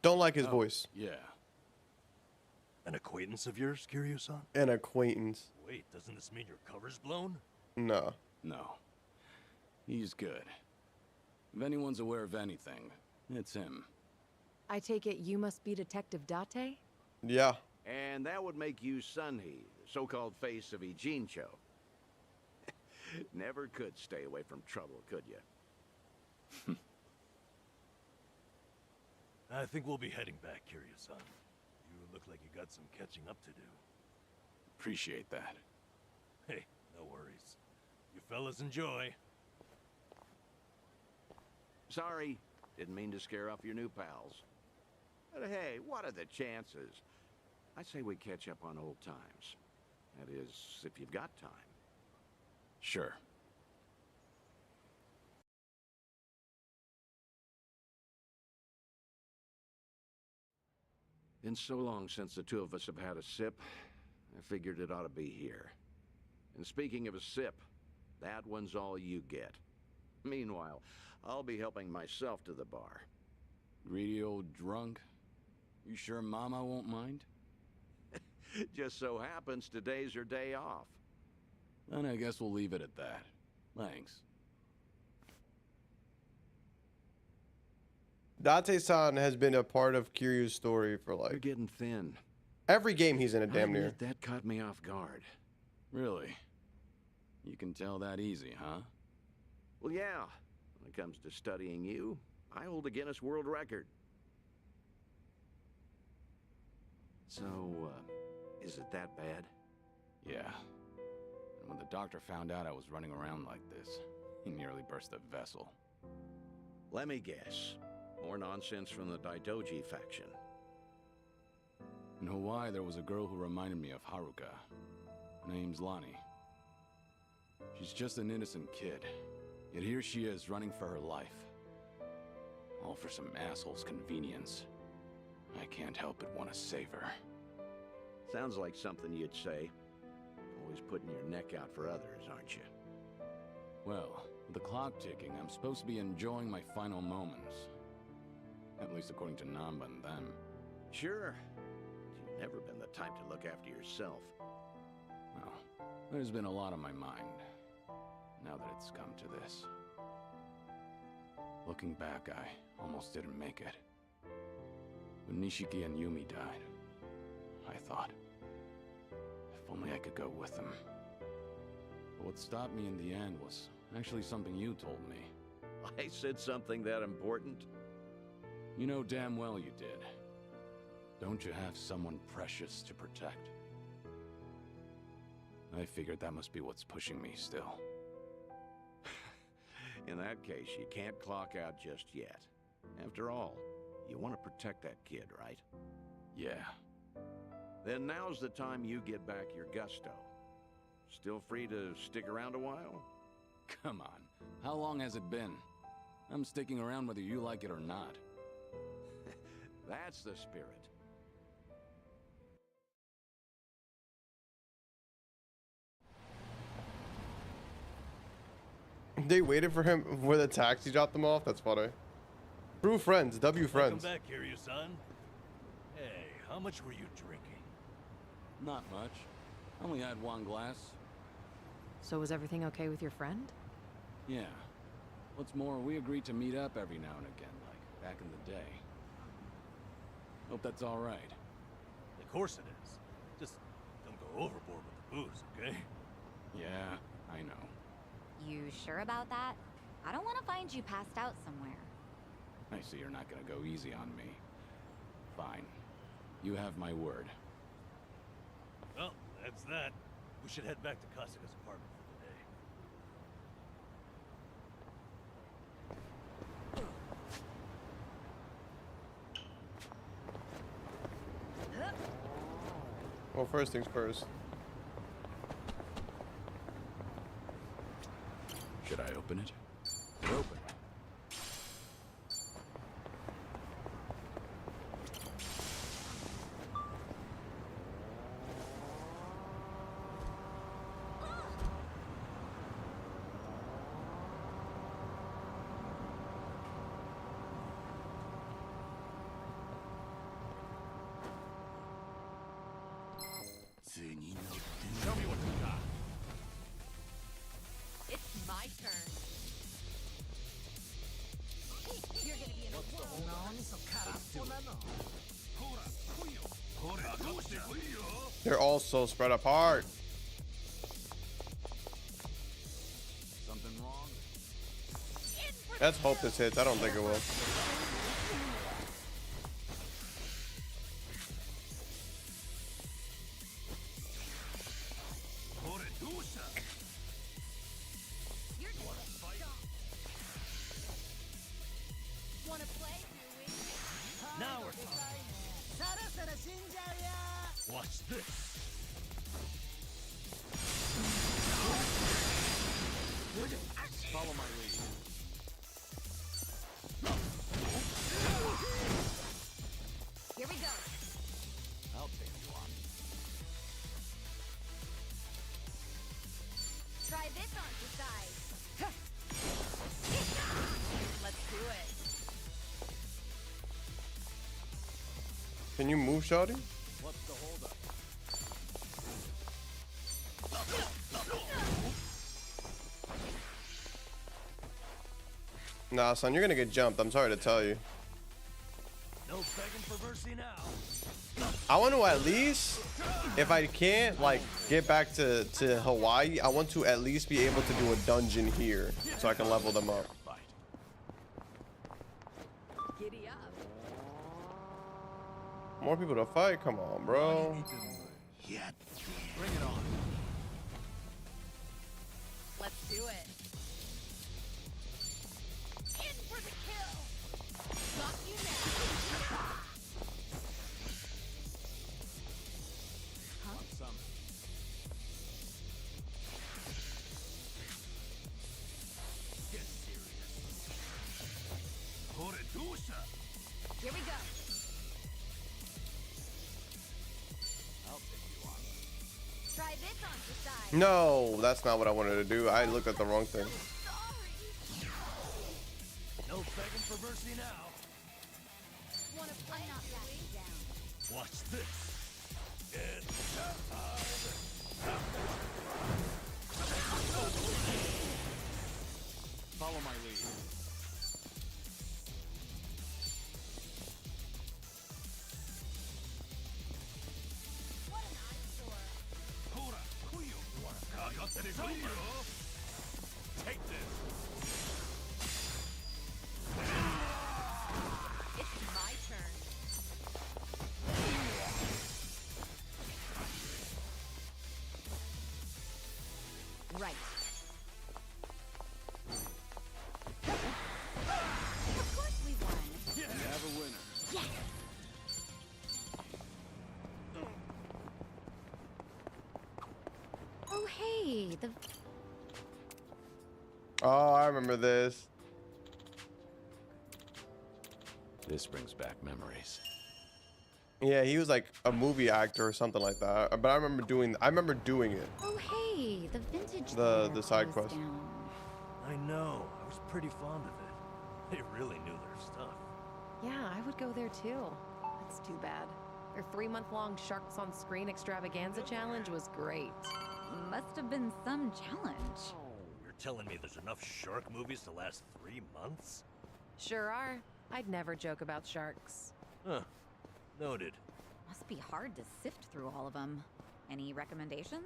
Don't like his voice. Yeah. An acquaintance of yours, Kiryu-san? An acquaintance. Wait, doesn't this mean your cover's blown? No. No. He's good. If anyone's aware of anything, it's him. I take it you must be Detective Date? Yeah. And that would make you Sunhee, the so-called face of Ijincho. Never could stay away from trouble, could you? I think we'll be heading back, Kiryu-san. You look like you got some catching up to do. Appreciate that. Hey, no worries. You fellas enjoy. Sorry, didn't mean to scare off your new pals. But hey, what are the chances? I say we catch up on old times. That is, if you've got time. Sure. Been so long since the two of us have had a sip, I figured it ought to be here. And speaking of a sip, that one's all you get. Meanwhile, I'll be helping myself to the bar. Greedy old drunk? You sure Mama won't mind? Just so happens today's her day off. Then I guess we'll leave it at that. Thanks. Date-san has been a part of Kiryu's story for like... You're getting thin. Every game he's in a damn I near. admit that caught me off guard. Really? You can tell that easy, huh? Well, yeah. When it comes to studying you, I hold a Guinness World Record. So, is it that bad? Yeah. And when the doctor found out I was running around like this, he nearly burst a vessel. Let me guess. More nonsense from the Daidoji faction. In Hawaii, there was a girl who reminded me of Haruka. Her name's Lonnie. She's just an innocent kid. Yet here she is, running for her life. All for some asshole's convenience. I can't help but want to save her. Sounds like something you'd say. Always putting your neck out for others, aren't you? Well, with the clock ticking, I'm supposed to be enjoying my final moments. At least according to Namba and them. Sure. You've never been the type to look after yourself. Well, there's been a lot on my mind, now that it's come to this. Looking back, I almost didn't make it. When Nishiki and Yumi died, I thought, if only I could go with them. But what stopped me in the end was actually something you told me. I said something that important? You know damn well you did. Don't you have someone precious to protect? I figured that must be what's pushing me still. In that case, you can't clock out just yet. After all, you want to protect that kid, right? Yeah. Then now's the time you get back your gusto. Still free to stick around a while? Come on. How long has it been? I'm sticking around whether you like it or not. That's the spirit. They waited for him where the taxi dropped them off? That's funny. True friends, W friends. Welcome back, Kiryu-san. Hey, how much were you drinking? Not much. Only had one glass. So was everything okay with your friend? Yeah. What's more, we agreed to meet up every now and again, like back in the day. Hope that's all right. Of course it is. Just don't go overboard with the booze, okay? Yeah, I know. You sure about that? I don't want to find you passed out somewhere. I see you're not gonna go easy on me. Fine. You have my word. That's that. We should head back to Kasuga's apartment for the day. Well, first things first. Should I open it? Open. Show me what you got. It's my turn. You're gonna be in a They're all so spread apart. Something wrong? Let's hope this hits. I don't think it will. Wanna play, do we? Now we're talking. Watch this. Follow my lead. Here we go. I'll take you on. Try this on the side. Let's do it. Can you move, shawty? What's the holdup? Nah, son, you're gonna get jumped. I'm sorry to tell you. No begging for mercy now. I want to at least, if I can't, like, get back to Hawaii, I want to at least be able to do a dungeon here so I can level them up. Giddy up. More people to fight? Come on, bro. Yeah. Bring it on. Let's do it. In for the kill. Got you now. Want some? Get serious. Here we go. I'll take you on. Try this on the side. No, that's not what I wanted to do. I looked at the wrong thing. No begging for mercy now. Wanna play, not backing down. Watch this. Get Follow my lead. What an eyesore. Take this. It's my turn. Right. Of course we won. You have a winner. Yes. Oh, hey, the Oh, I remember this. This brings back memories. Yeah, he was like a movie actor or something like that. But I remember doing it. oh, hey, the vintage. The there side was quest. down. I know. I was pretty fond of it. They really knew their stuff. Yeah, I would go there too. That's too bad. Their 3-month-long Sharks on Screen extravaganza challenge was great. Must have been some challenge. You're telling me there's enough shark movies to last 3 months? Sure are. I'd never joke about sharks. Huh. Noted. Must be hard to sift through all of them. Any recommendations?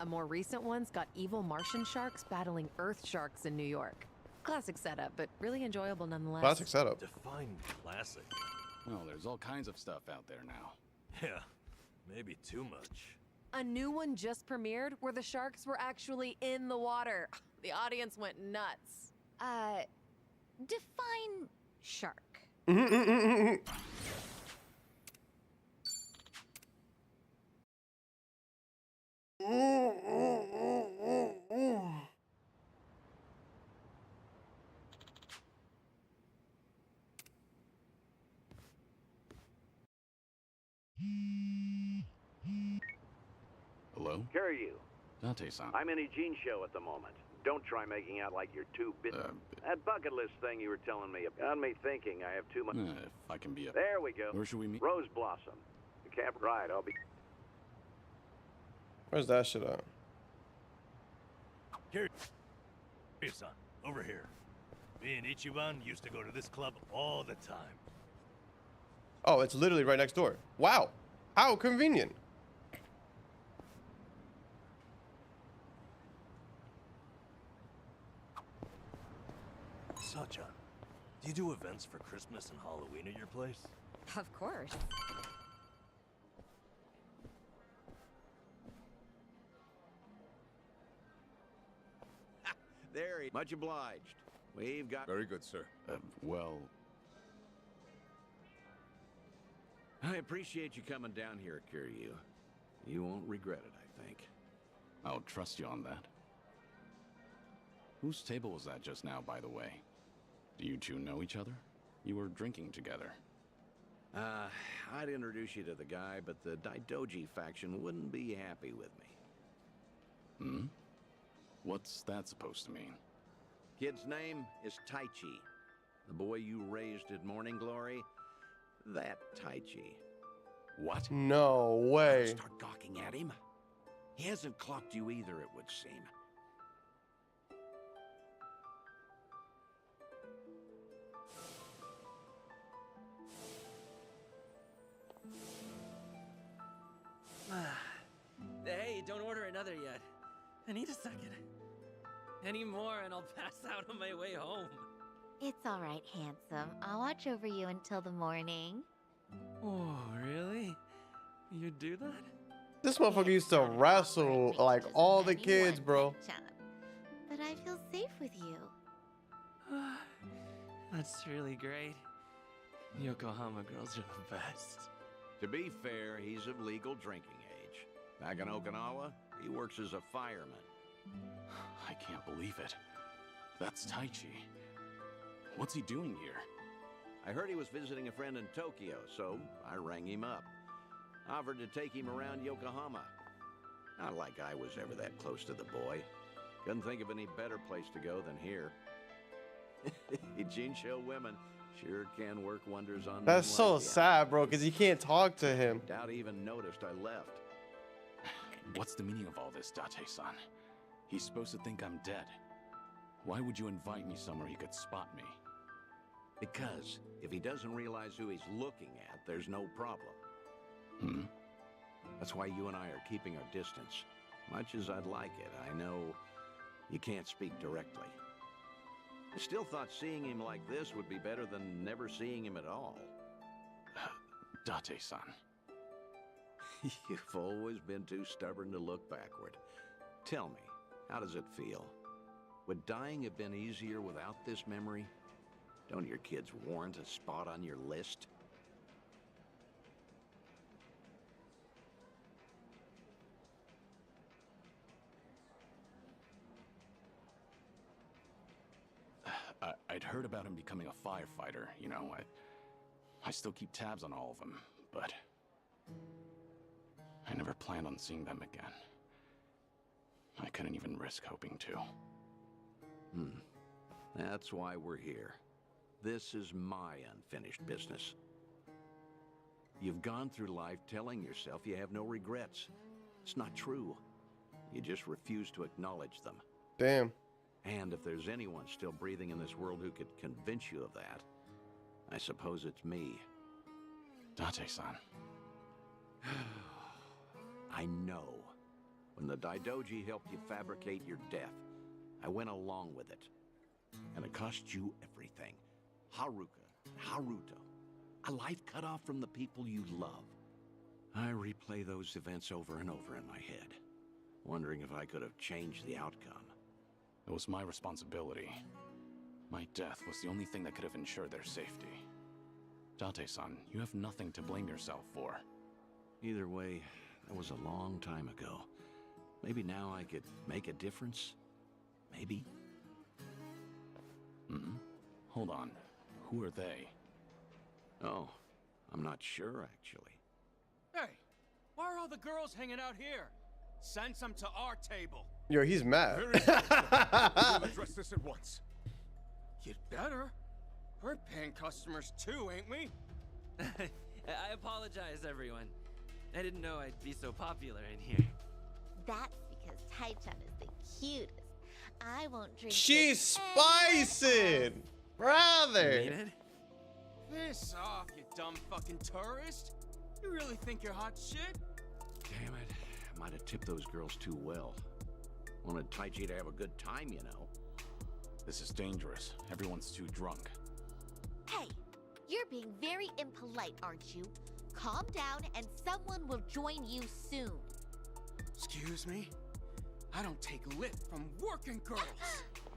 A more recent one's got evil Martian sharks battling Earth sharks in New York. Classic setup, but really enjoyable nonetheless. Classic setup. Define classic. Oh, there's all kinds of stuff out there now. Yeah, maybe too much. A new one just premiered where the sharks were actually in the water. The audience went nuts. Define shark. Hello? Kiryu, Dante-san. I'm in a Gene show at the moment. Don't try making out like you're too busy. That bucket list thing you were telling me got me thinking I have too much. If I can be a... There we go. Where should we meet? Rose Blossom. The camp ride. I'll be. Where's that shit at? Kiryu-san, over here. Me and Ichiban used to go to this club all the time. Oh, it's literally right next door. Wow. How convenient. Sacha, do you do events for Christmas and Halloween at your place? Of course. There. Much obliged. We've got. Very good, sir. Well... I appreciate you coming down here, Kiryu. You won't regret it, I think. I'll trust you on that. Whose table was that just now, by the way? Do you two know each other? You were drinking together. I'd introduce you to the guy, but the Daidoji faction wouldn't be happy with me. Hmm? What's that supposed to mean? Kid's name is Taichi. The boy you raised at Morning Glory, that Taichi. What? No way. Start gawking at him. He hasn't clocked you either, it would seem. Hey, don't order another yet. I need a second. Any more and I'll pass out on my way home. It's all right, handsome. I'll watch over you until the morning. Oh, really? You do that? This motherfucker used to wrestle like all the kids, bro. But I feel safe with you. That's really great. Yokohama girls are the best. To be fair, he's of legal drinking age. Back in Okinawa, he works as a fireman. I can't believe it. That's Taichi. What's he doing here? I heard he was visiting a friend in Tokyo, so I rang him up. Offered to take him around Yokohama. Not like I was ever that close to the boy. Couldn't think of any better place to go than here. Jinsho women sure can work wonders on That's men so like you. sad, bro, because you can't talk to him. Doubt he even noticed I left. What's the meaning of all this, Date-san? He's supposed to think I'm dead. Why would you invite me somewhere he could spot me? Because if he doesn't realize who he's looking at, there's no problem. Hmm? That's why you and I are keeping our distance. Much as I'd like it, I know you can't speak directly. I still thought seeing him like this would be better than never seeing him at all. Date-san. You've always been too stubborn to look backward. Tell me, how does it feel? Would dying have been easier without this memory? Don't your kids warrant a spot on your list? I'd heard about him becoming a firefighter, you know. I still keep tabs on all of them, but I never planned on seeing them again. I couldn't even risk hoping to. That's why we're here. This is my unfinished business. You've gone through life telling yourself you have no regrets. It's not true. You just refuse to acknowledge them. Damn. And if there's anyone still breathing in this world who could convince you of that, I suppose it's me. Date-san. I know. When the Daidoji helped you fabricate your death, I went along with it. And it cost you everything. Haruka, Haruto. A life cut off from the people you love. I replay those events over and over in my head, wondering if I could have changed the outcome. It was my responsibility. My death was the only thing that could have ensured their safety. Date-san, you have nothing to blame yourself for. Either way, that was a long time ago. Maybe now I could make a difference? Maybe? Hold on. Who are they? Oh, I'm not sure, actually. Hey, why are all the girls hanging out here? Send some to our table. Yo, he's mad. We'll address this at once. You'd better. We're paying customers too, ain't we? I apologize, everyone. I didn't know I'd be so popular in here. That's because Tai-chan is the cutest. I won't drink. She's spicing, brother. You mean it? Piss off, you dumb fucking tourist. You really think you're hot shit? Damn it. I might have tipped those girls too well. Wanted Taichi to have a good time, you know. This is dangerous. Everyone's too drunk. Hey, you're being very impolite, aren't you? Calm down and someone will join you soon. Excuse me? I don't take lip from working girls.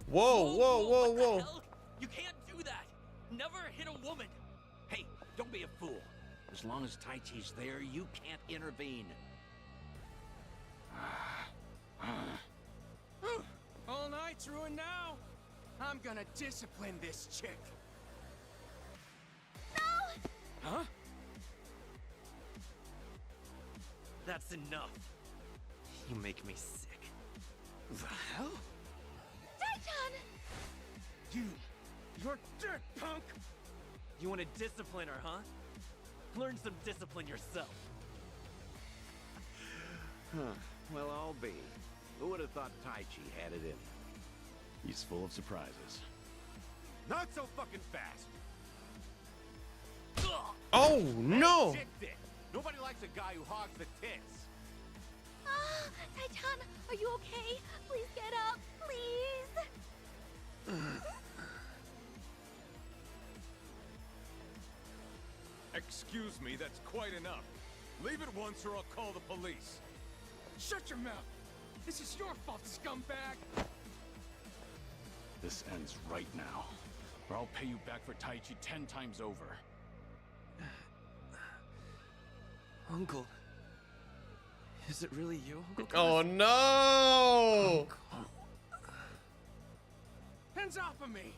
Whoa, whoa, whoa, whoa. Hell? You can't do that. Never hit a woman. Hey, don't be a fool. As long as Taichi's there, you can't intervene. All night's ruined now. I'm gonna discipline this chick. No! Huh? That's enough. You make me sick. The hell? Tai-chan! You're dead, punk! You want to discipline her, huh? Learn some discipline yourself. Well, I'll be. Who would have thought Taichi had it in him? He's full of surprises. Not so fucking fast. Oh no! Shit, dick. Nobody likes a guy who hogs the tits. Ah, Tai-chan, are you okay? Please get up, please. Excuse me, that's quite enough. Leave it once or I'll call the police. Shut your mouth! This is your fault, scumbag! This ends right now, or I'll pay you back for Taichi 10 times over. Uncle. Is it really you, Uncle? Oh no! Hands off of me!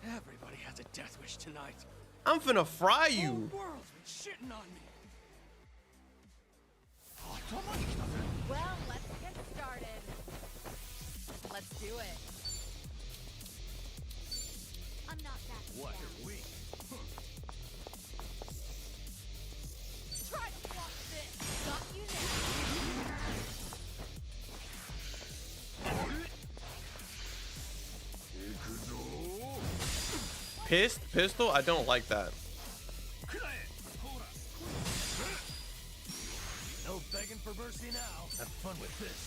Everybody has a death wish tonight. I'm finna fry The whole you. world's been shitting on me. Well, let's get started. Let's do it. I'm not that What down. are we? Try to block this. Got you now. Pistol? I don't like that. No begging for mercy now. Have fun with this.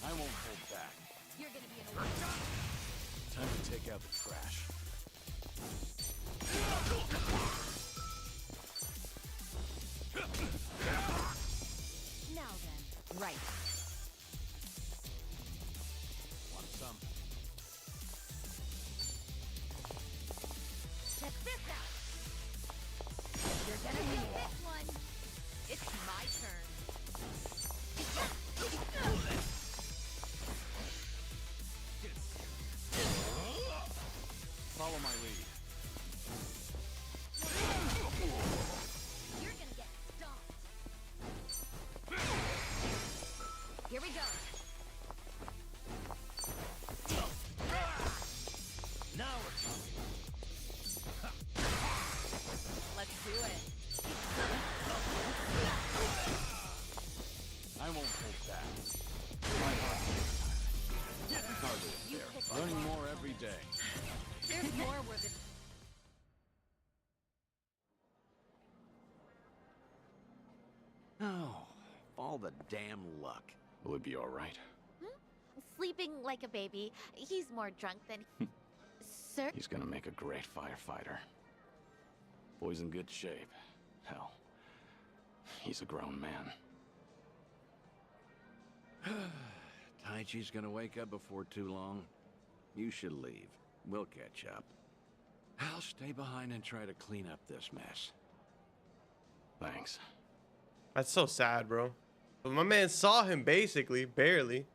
I won't hold back. You're gonna be in a way. Time to take out the trash. Now then. Right. Want some? Check this out. You're gonna need it. This one. It's my turn. Follow my lead. You're gonna get stomped. Here we go. Now we're talking. Let's do it. I won't hold back. My heart. Hardly fair. Learning more every day. If more were the Oh, all the damn luck. Will it be all right? Sleeping like a baby. He's more drunk than... sir? He's gonna make a great firefighter. Boy's in good shape. Hell, he's a grown man. Taichi's gonna wake up before too long. You should leave. We'll catch up. I'll stay behind and try to clean up this mess. Thanks. That's so sad, bro. But my man saw him basically, barely.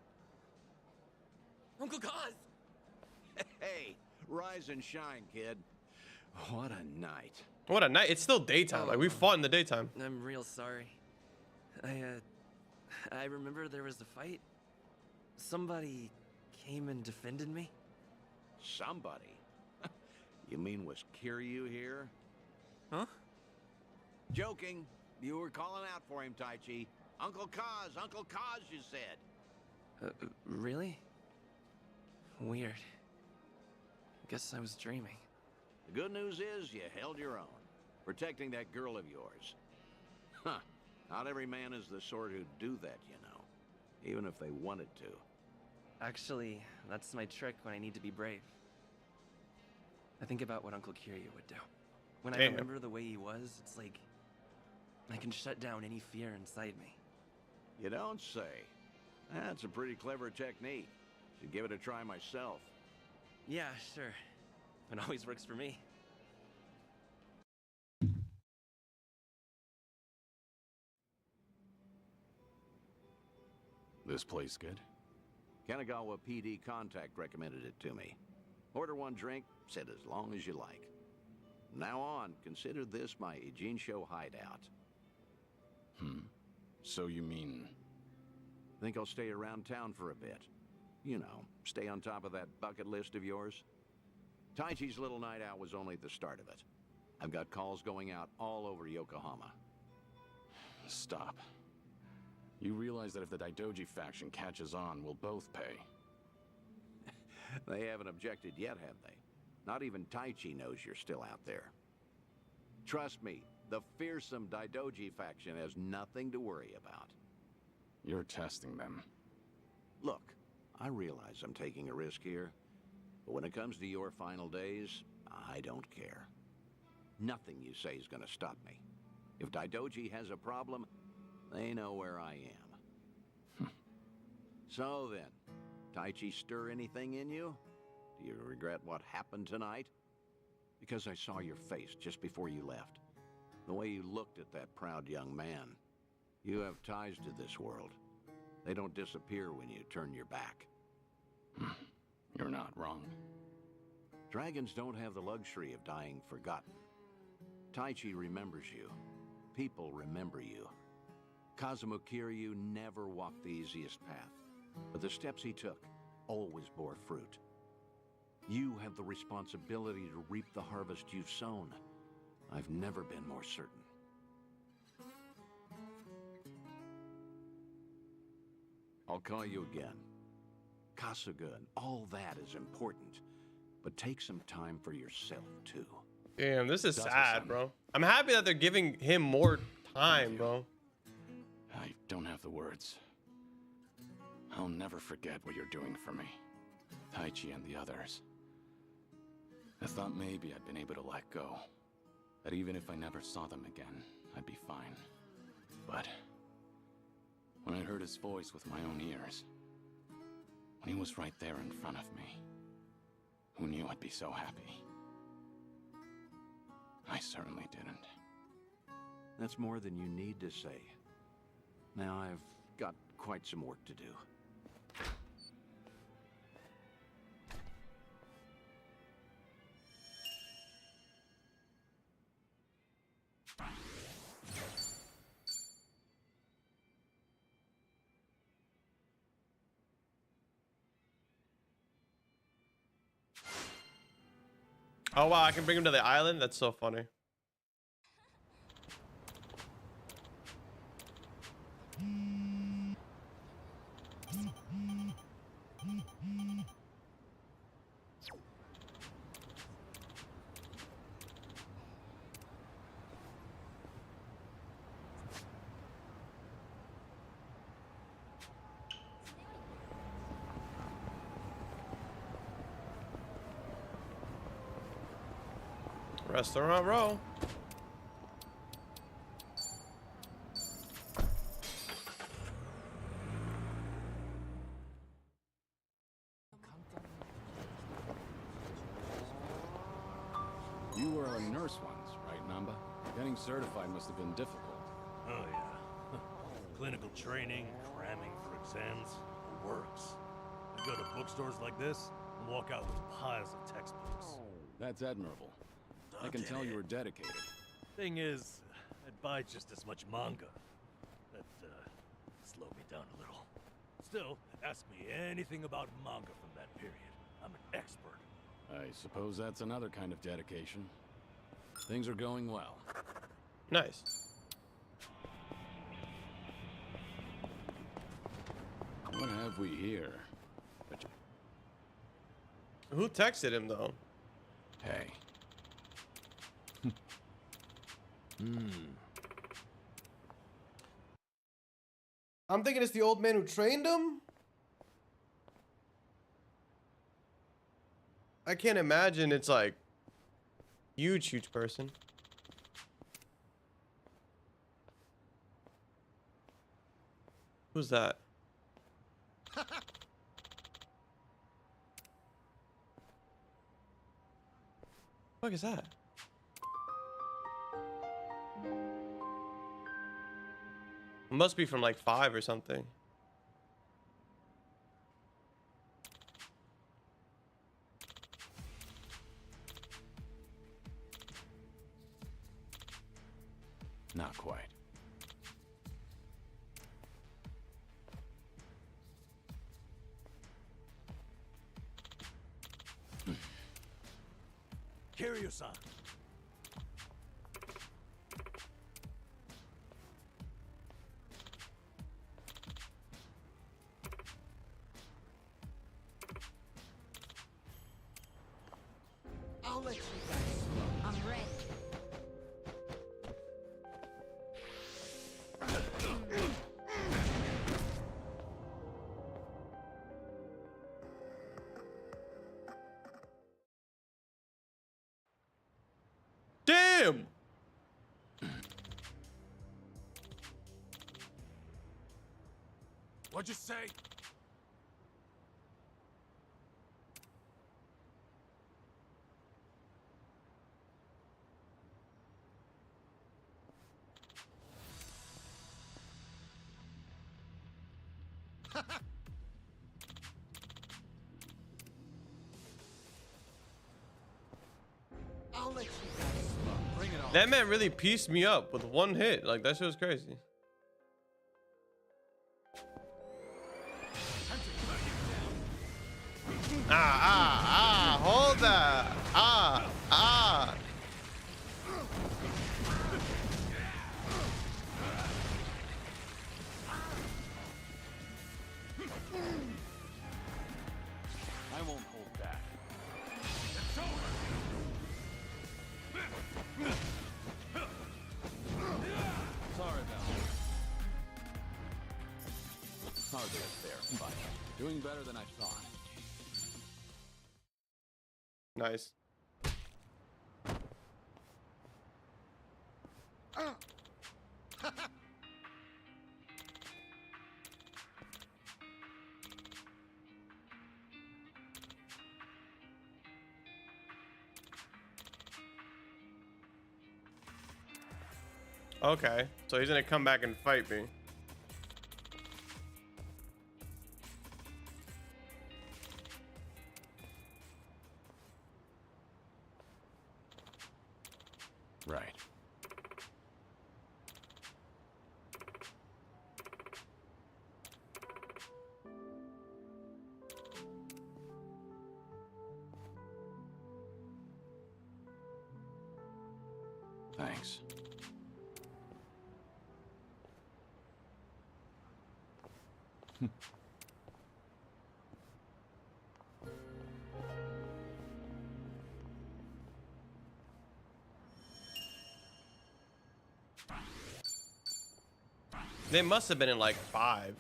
Uncle Kaz! Hey, rise and shine, kid. What a night. What a night. It's still daytime. Like, we fought in the daytime. I'm real sorry. I remember there was a fight. Somebody came and defended me. Somebody? You mean was Kiryu here? Huh? Joking. You were calling out for him, Taichi. Uncle Kaz, you said. Really? Weird. Guess I was dreaming. The good news is you held your own, protecting that girl of yours. Huh. Not every man is the sort who'd do that, you know. Even if they wanted to. Actually, that's my trick when I need to be brave. I think about what Uncle Kiryu would do. When I remember the way he was, it's like I can shut down any fear inside me. You don't say. That's a pretty clever technique. Should give it a try myself. Yeah, sure. It always works for me. This place good? Kanagawa PD contact recommended it to me. Order one drink, sit as long as you like. From now on, consider this my Ijincho hideout. So you mean... Think I'll stay around town for a bit. You know, stay on top of that bucket list of yours. Taichi's little night out was only the start of it. I've got calls going out all over Yokohama. Stop. You realize that if the Daidoji faction catches on, we'll both pay. They haven't objected yet, have they? Not even Taichi knows you're still out there. Trust me, the fearsome Daidoji faction has nothing to worry about. You're testing them. Look, I realize I'm taking a risk here, but when it comes to your final days, I don't care. Nothing you say is gonna stop me. If Daidoji has a problem, they know where I am. So then, Taichi stir anything in you? Do you regret what happened tonight? Because I saw your face just before you left. The way you looked at that proud young man. You have ties to this world. They don't disappear when you turn your back. You're not wrong. Dragons don't have the luxury of dying forgotten. Taichi remembers you. People remember you. Kazuma Kiryu never walked the easiest path, but the steps he took always bore fruit. You have the responsibility to reap the harvest you've sown. I've never been more certain. I'll call you again. Kasuga and all that is important, but take some time for yourself, too. Damn, this is sad, bro. I'm happy that they're giving him more time, bro. I don't have the words. I'll never forget what you're doing for me. Taichi and the others. I thought maybe I'd been able to let go. That even if I never saw them again, I'd be fine. But when I heard his voice with my own ears, when he was right there in front of me, who knew I'd be so happy? I certainly didn't. That's more than you need to say. Now I've got quite some work to do. Oh wow, I can bring him to the island? That's so funny. Restaurant row. You were a nurse once, right, Namba? Getting certified must have been difficult. Oh, yeah. Clinical training, cramming for exams, it works. I go to bookstores like this and walk out with piles of textbooks. That's admirable. I can tell you were dedicated. Thing is, I'd buy just as much manga. That, slowed me down a little. Still, ask me anything about manga from that period. I'm an expert. I suppose that's another kind of dedication. Things are going well. Nice. What have we here? Who texted him though? Hey. I'm thinking it's the old man who trained him. I can't imagine it's like huge person. Who's that? What is that? It must be from like 5 or something. Not quite. Kiryu-san. I'll let you guys smoke. I'm ready. Damn! What'd you say? I'll let you guys smoke. Bring it on. That man really pieced me up with one hit. Like, that shit was crazy. Hold that. I won't hold back. It's over. Sorry about it. Hardly up there, but doing better than I thought. Nice. Okay, so he's gonna come back and fight me. Right. Thanks. They must have been in like 5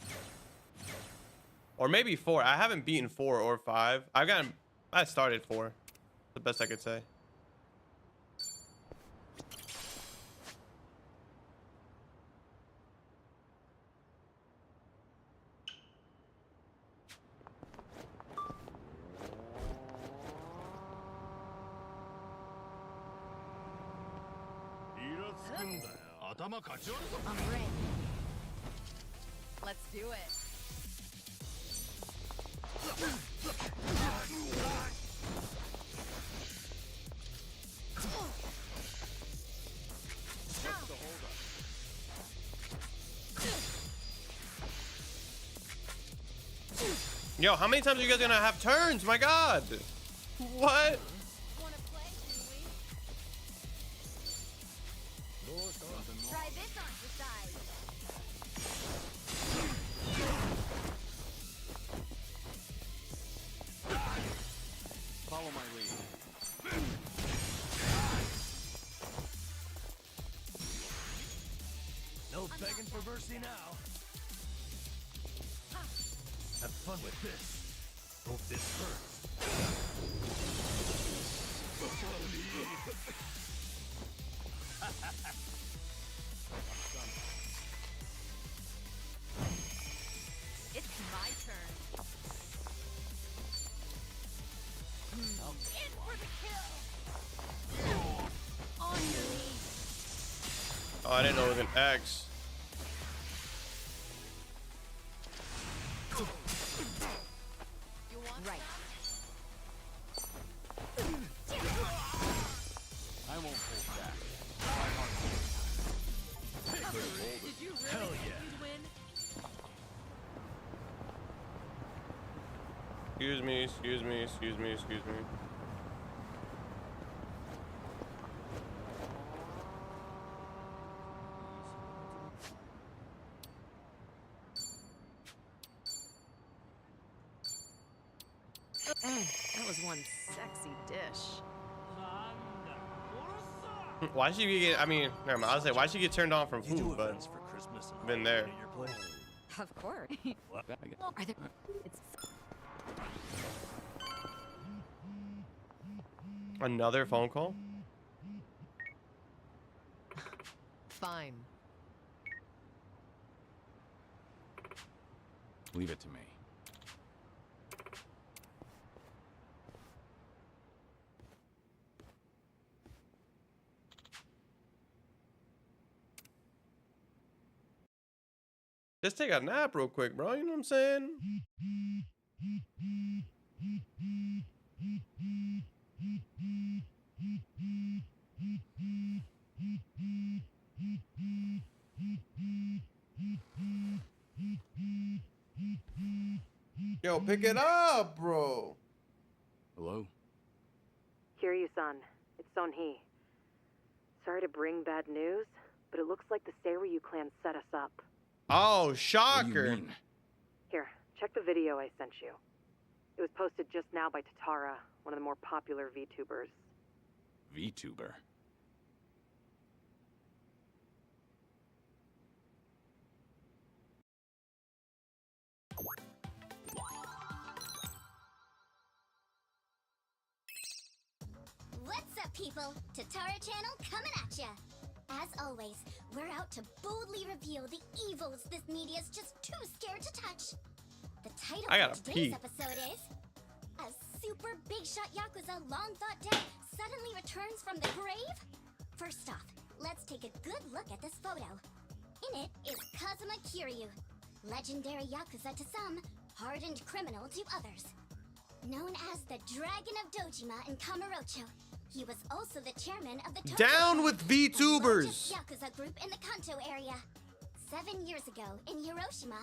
or maybe 4. I haven't beaten 4 or 5. I started 4. The best I could say. I'm ready. Let's do it. What's the holdup? Yo, how many times are you guys gonna have turns? My God. What? Try this on for size. Follow my lead. No begging for mercy now. Have fun with this. Hope this hurts. It's my turn. In for the kill. On your knees. Oh, I didn't know it was an X. You want right. I won't hold back. Did you really Hell think yeah. you'd win? Excuse me, excuse me, excuse me, excuse me. That was one sexy dish. Why should you get? I mean, never mind. I was like, why should you get turned on from food? But For Christmas and been there. Halloween at your place? Of course. What? Are there? It's Another phone call? fine. Leave it to me. Just take a nap real quick, bro. You know what I'm saying? Yo, pick it up, bro. Hello? Kiryu-san, it's Son-hee. Sorry to bring bad news, but it looks like the Seiryu clan set us up. Oh, What do shocker. you mean? Here, check the video I sent you. It was posted just now by Tatara, one of the more popular VTubers. VTuber. What's up, people? Tatara Channel coming at ya! As always, we're out to boldly reveal the evils this media's just too scared to touch. The title I gotta of today's pee. episode is A Super Big Shot Yakuza Long Thought Dead Suddenly Returns from the Grave? First off, let's take a good look at this photo. In it is Kazuma Kiryu, legendary Yakuza to some, hardened criminal to others. Known as the Dragon of Dojima in Kamurocho, he was also the chairman of the Tokyo Down Clan, with the VTubers. largest Yakuza group in the Kanto area. 7 years ago, in Hiroshima,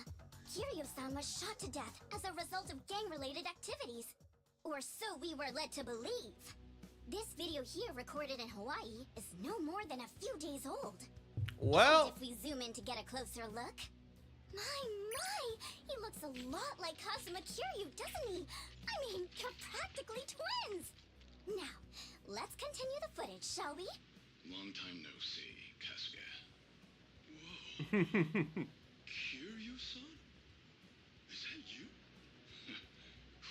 Kiryu-san was shot to death as a result of gang-related activities. Or so we were led to believe. This video here, recorded in Hawaii, is no more than a few days old. Well, And if we zoom in to get a closer look, my, he looks a lot like Kazuma Kiryu, doesn't he? I mean, you're practically twins. Now, let's continue the footage, shall we? Long time no see, Kasuga. Whoa. Kiryu-san? Is that you?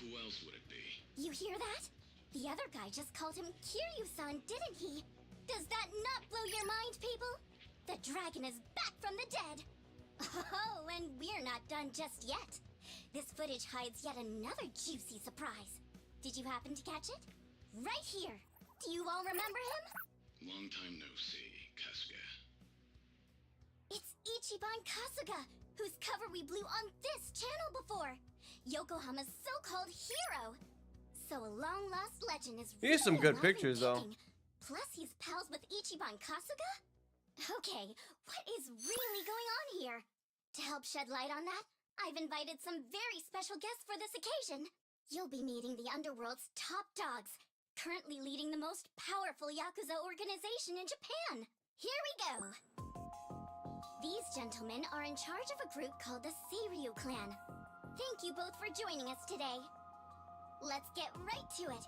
Who else would it be? You hear that? The other guy just called him Kiryu-san, didn't he? Does that not blow your mind, people? The dragon is back from the dead. Oh, and we're not done just yet. This footage hides yet another juicy surprise. Did you happen to catch it? Right here. Do you all remember him? Long time no see, Kasuga. Ichiban Kasuga, whose cover we blew on this channel before. Yokohama's so-called hero. So a long-lost legend is really Here's some good alive and pictures, though. kicking. Plus he's pals with Ichiban Kasuga? Okay, what is really going on here? To help shed light on that, I've invited some very special guests for this occasion. You'll be meeting the underworld's top dogs, currently leading the most powerful Yakuza organization in Japan. Here we go. These gentlemen are in charge of a group called the Seiryu Clan. Thank you both for joining us today. Let's get right to it.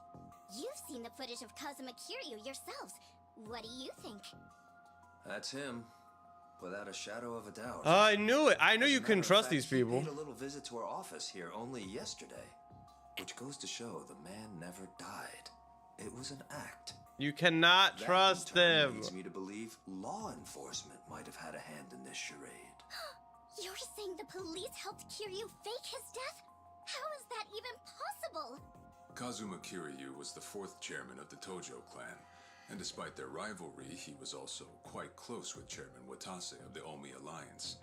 You've seen the footage of Kazuma Kiryu yourselves. What do you think? That's him, without a shadow of a doubt. I knew it. I knew As a you matter couldn't of trust fact, these he people. paid a little visit to our office here only yesterday, which goes to show the man never died. It was an act. You cannot That trust in turn them. leads me to believe law enforcement might have had a hand in this charade. You're saying the police helped Kiryu fake his death? How is that even possible? Kazuma Kiryu was the 4th chairman of the Tojo clan, and despite their rivalry, he was also quite close with Chairman Watase of the Omi Alliance.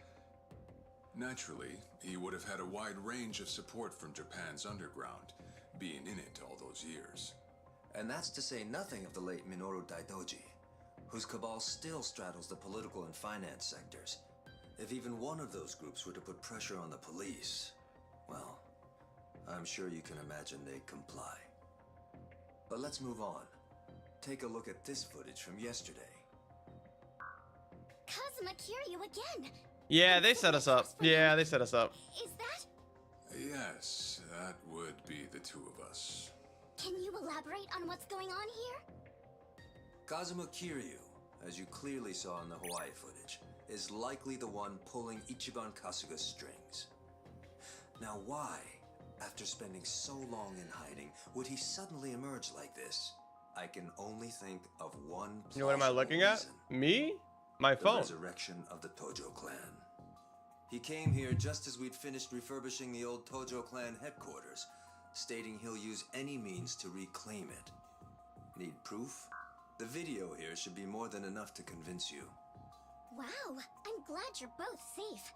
Naturally, he would have had a wide range of support from Japan's underground, being in it all those years. And that's to say nothing of the late Minoru Daidoji, whose cabal still straddles the political and finance sectors. If even one of those groups were to put pressure on the police, well, I'm sure you can imagine they'd comply. But let's move on. Take a look at this footage from yesterday. Kazuma Kiryu again. Yeah, they set us up. Yeah, they set us up. Is that? Yes, that would be the two of us. Can you elaborate on what's going on here? Kazuma Kiryu, as you clearly saw in the Hawaii footage, is likely the one pulling Ichiban Kasuga's strings. Now why, after spending so long in hiding, would he suddenly emerge like this? I can only think of one You know what am I looking at? Me? My the phone. resurrection of the Tojo clan. He came here just as we'd finished refurbishing the old Tojo clan headquarters, stating he'll use any means to reclaim it. Need proof? The video here should be more than enough to convince you. Wow, I'm glad you're both safe.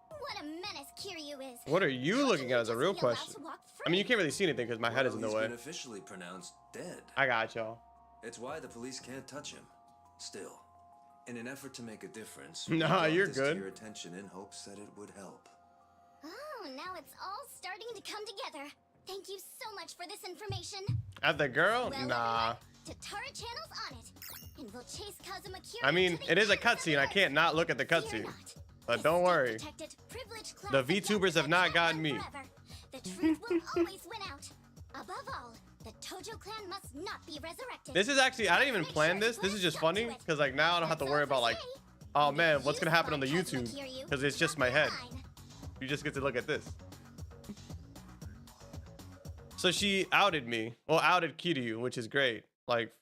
What a menace Kiryu is. What are you looking at as a real Just be allowed question? to walk I mean, you can't really see anything because my head is in the He's way. been officially pronounced dead. I got y'all. It's why the police can't touch him. Still, in an effort to make a difference, Nah, we brought you're this good. to your attention in hopes that it would help. Oh, now it's all starting to come together. Thank you so much for this information. At the girl? Well, Nah. Tatara Channel's on it. And we'll chase Kazuma Kiryu I mean, to the it is a ends of cutscene. I can't not look at the cutscene. But don't worry. protected, privileged class The of VTubers have not gotten me. forever. The truth will always win out. Above all, the Tojo clan must not be resurrected. This is actually, I didn't even plan this. This is just funny because like now I don't have to worry about like, oh man, what's going to happen on the YouTube? Because it's just my head. You just get to look at this. So she outed me. Well, outed Kiryu, which is great. Like,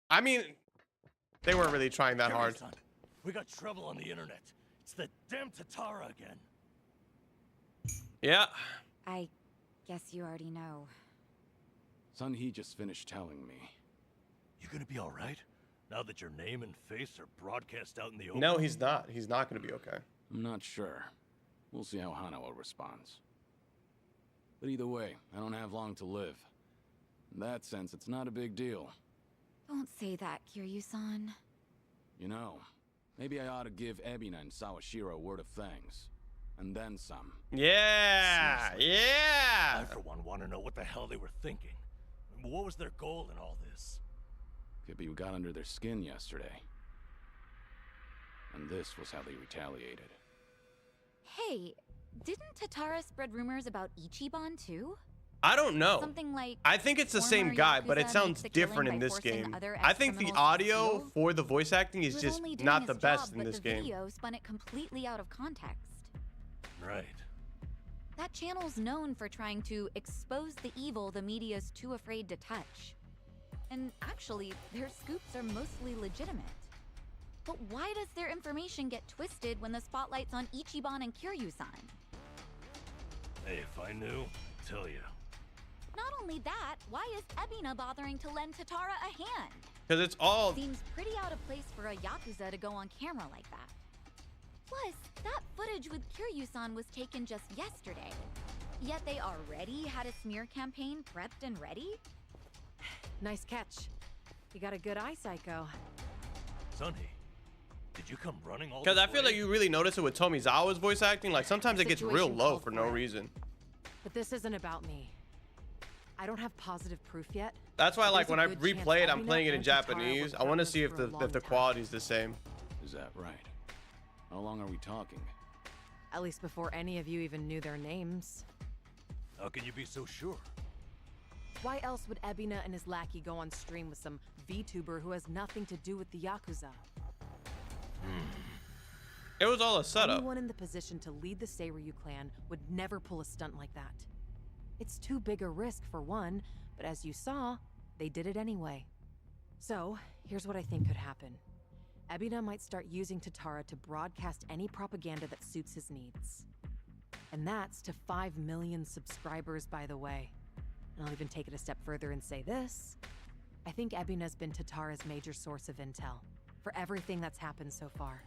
I mean, they weren't really trying that hard. Son, we got trouble on the internet. It's the damn Tatara again. Yeah. I guess you already know. Son, he just finished telling me. You gonna be all right? Now that your name and face are broadcast out in the open? No, he's not. He's not going to be okay. I'm not sure. We'll see how Hanawa responds. But either way, I don't have long to live. In that sense, it's not a big deal. Don't say that, Kiryu-san. You know, maybe I ought to give Ebina and Sawashiro a word of thanks. And then some. Yeah, Seriously. yeah. I, for one, want to know what the hell they were thinking. What was their goal in all this? Could be we got under their skin yesterday. And this was how they retaliated. Hey, didn't Tatara spread rumors about Ichiban too? I don't know. Something like I think it's the same former guy, but it Yakuza sounds makes a killing different in by this forcing game. other I think the ex-criminals to audio steal? for the voice acting He is was just only doing not his the best job, in but this the game. video spun it completely out of context. Right. That channel's known for trying to expose the evil the media's too afraid to touch. And actually, their scoops are mostly legitimate. But why does their information get twisted when the spotlight's on Ichiban and Kiryu-san? Hey, if I knew, I'd tell you. Not only that, why is Ebina bothering to lend Tatara a hand? Because it's all... Seems pretty out of place for a Yakuza to go on camera like that. Plus, that footage with Kiryu-san was taken just yesterday. Yet they already had a smear campaign prepped and ready? Nice catch. You got a good eye, Psycho. Sunny, did you come running all Because this I feel way? like you really notice it with Tomizawa's voice acting. Like sometimes it gets real Situation low called for no for it. reason. But this isn't about me. I don't have positive proof yet. That's why, but like, there's when a I good chance replay it, I'm Abina playing it in and Tatara Japanese. were I want to partners see if for a the long time. quality's the same. Is that right? How long are we talking? At least before any of you even knew their names. How can you be so sure? Why else would Ebina and his lackey go on stream with some VTuber who has nothing to do with the Yakuza? It was all a setup. Anyone in the position to lead the Seiryu clan would never pull a stunt like that. It's too big a risk for one, but as you saw, they did it anyway. So, here's what I think could happen. Ebina might start using Tatara to broadcast any propaganda that suits his needs. And that's to 5 million subscribers, by the way. And I'll even take it a step further and say this. I think Ebina's been Tatara's major source of intel for everything that's happened so far.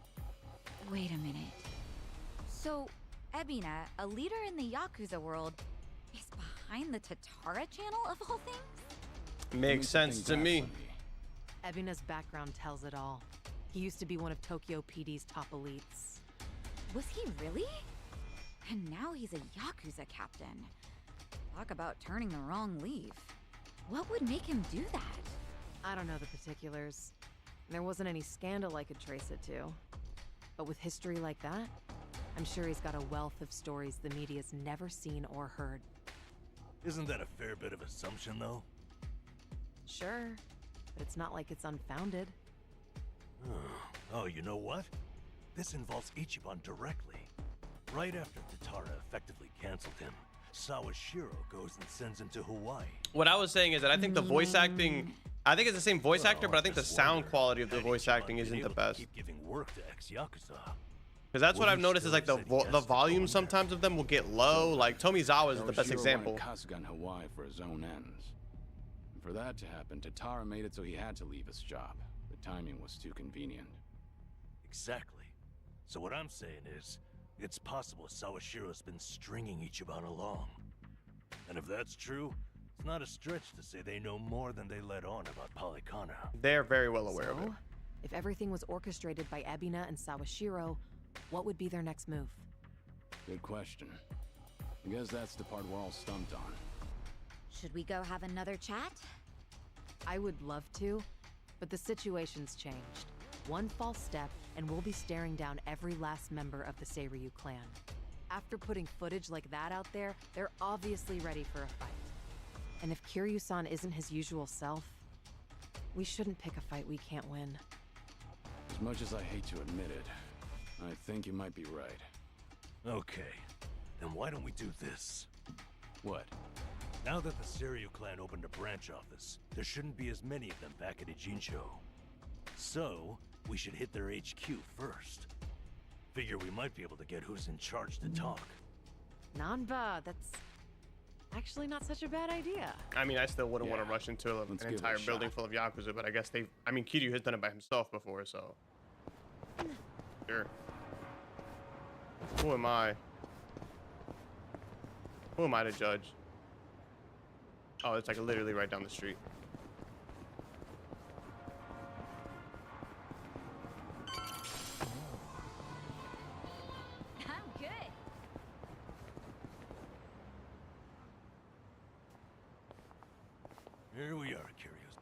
Wait a minute. So, Ebina, a leader in the Yakuza world, is behind the Tatara channel of all things? Makes sense to me. Ebina's background tells it all. He used to be one of Tokyo PD's top elites. Was he really? And now he's a Yakuza captain. Talk about turning the wrong leaf. What would make him do that? I don't know the particulars. There wasn't any scandal I could trace it to. But with history like that, I'm sure he's got a wealth of stories the media's never seen or heard. Isn't that a fair bit of assumption, though? Sure, but it's not like it's unfounded. Oh, you know what? This involves Ichiban directly. Right after Tatara effectively canceled him, Sawashiro goes and sends him to Hawaii. What I was saying is that I think the voice acting, I think it's the same voice actor, but I think the sound quality of the voice acting isn't the best. Keep giving work to ex-Yakuza. Because that's what I've noticed is like the volume sometimes of them will get low. Like Tomizawa is the best Sawashiro example. wanted Kasuga in Hawaii for his own ends. And for that to happen, Tatara made it so he had to leave his job. The timing was too convenient. Exactly. So what I'm saying is, it's possible Sawashiro's been stringing Ichiban along. And if that's true, it's not a stretch to say they know more than they let on about Polycana. They're very well aware of it. So, if everything was orchestrated by Ebina and Sawashiro, what would be their next move? Good question. I guess that's the part we're all stumped on. Should we go have another chat? I would love to, but the situation's changed. One false step, and we'll be staring down every last member of the Seiryu clan. After putting footage like that out there, they're obviously ready for a fight. And if Kiryu-san isn't his usual self, we shouldn't pick a fight we can't win. As much as I hate to admit it, I think you might be right. Okay, then why don't we do this? What? Now that the Seiryu clan opened a branch office, there shouldn't be as many of them back at Ijincho. So, we should hit their HQ first. Figure we might be able to get who's in charge to talk. Nanba, that's actually not such a bad idea. I mean, I still wouldn't want to rush into an give it a entire building shot. full of Yakuza, but I guess I mean, Kiryu has done it by himself before, so. Sure. Who am I? Who am I to judge? Oh, it's like literally right down the street. I'm good. Here we are, Curious.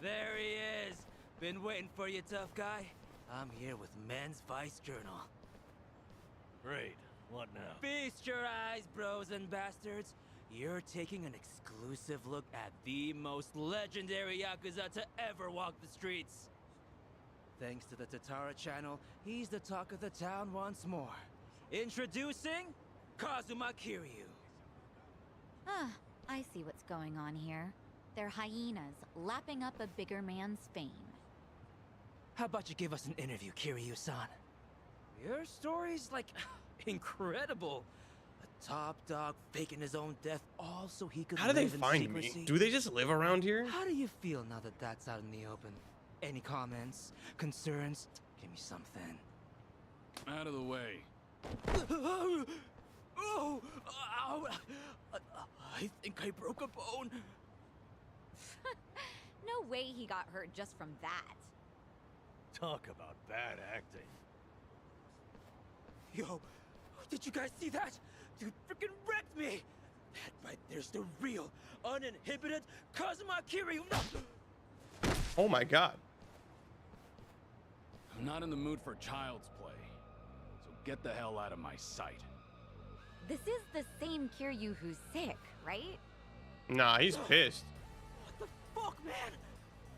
There he is. Been waiting for you, tough guy. I'm here with Men's Vice Journal. Great. What now? Feast your eyes, bros and bastards. You're taking an exclusive look at the most legendary Yakuza to ever walk the streets. Thanks to the Tatara channel, he's the talk of the town once more. Introducing Kazuma Kiryu. Ah, I see what's going on here. They're hyenas, lapping up a bigger man's fame. How about you give us an interview, Kiryu-san? Your story's, like, incredible. Top dog faking his own death all so he could How do they live in find secrecy. me? Do they just live around here? How do you feel now that that's out in the open? Any comments? Concerns? Give me something. Out of the way. Oh! Ow! I think I broke a bone. No way he got hurt just from that. Talk about bad acting. Yo, did you guys see that? Dude freaking wrecked me! That right there's the real, uninhibited Kazuma Kiryu. No! Oh my god. I'm not in the mood for child's play. So get the hell out of my sight. This is the same Kiryu who's sick, right? Nah, he's pissed. What the fuck, man?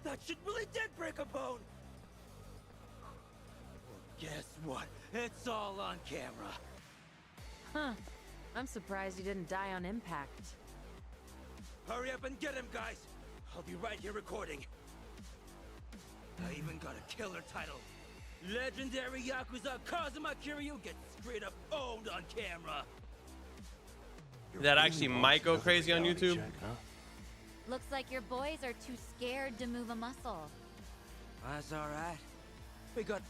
That shit really did break a bone! Well, guess what? It's all on camera. Huh. I'm surprised he didn't die on impact. Hurry up and get him, guys! I'll be right here recording. I even got a killer title. Legendary Yakuza Kazuma Kiryu gets straight up owned on camera. That actually might go crazy on YouTube. Looks like your boys are too scared to move a muscle. That's alright. We got...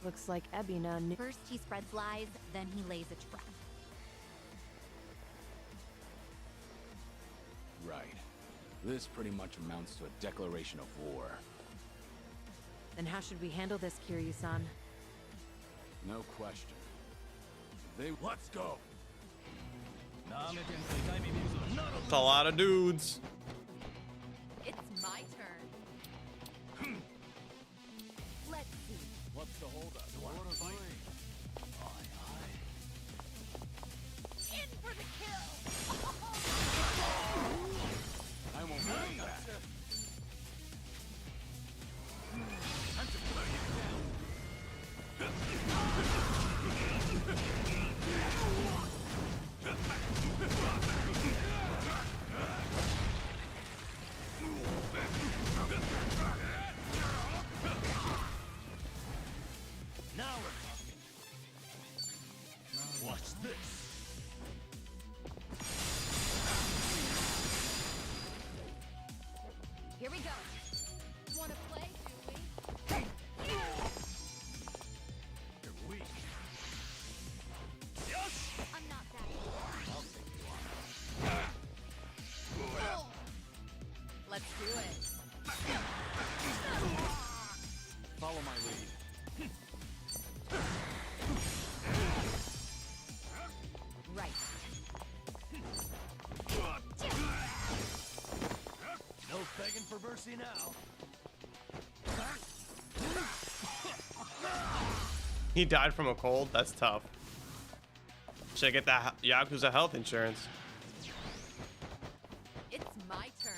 Looks like Ebina knew. First he spreads lies, then he lays a trap. Right. This pretty much amounts to a declaration of war. Then how should we handle this, Kiryu-san? No question. Let's go. It's a lot of dudes. It's my turn. Let's see. What's the holdup? You want to fight? In for the kill! I won't mind that. Time to put you down. Now we're talking. Watch this. Here we go. Wanna play, do we? You're weak. I'm not backing. I'll take you on. Let's do it. Follow my lead. Right. No begging for mercy now. He died from a cold? That's tough. Should I get that Yakuza health insurance? It's my turn.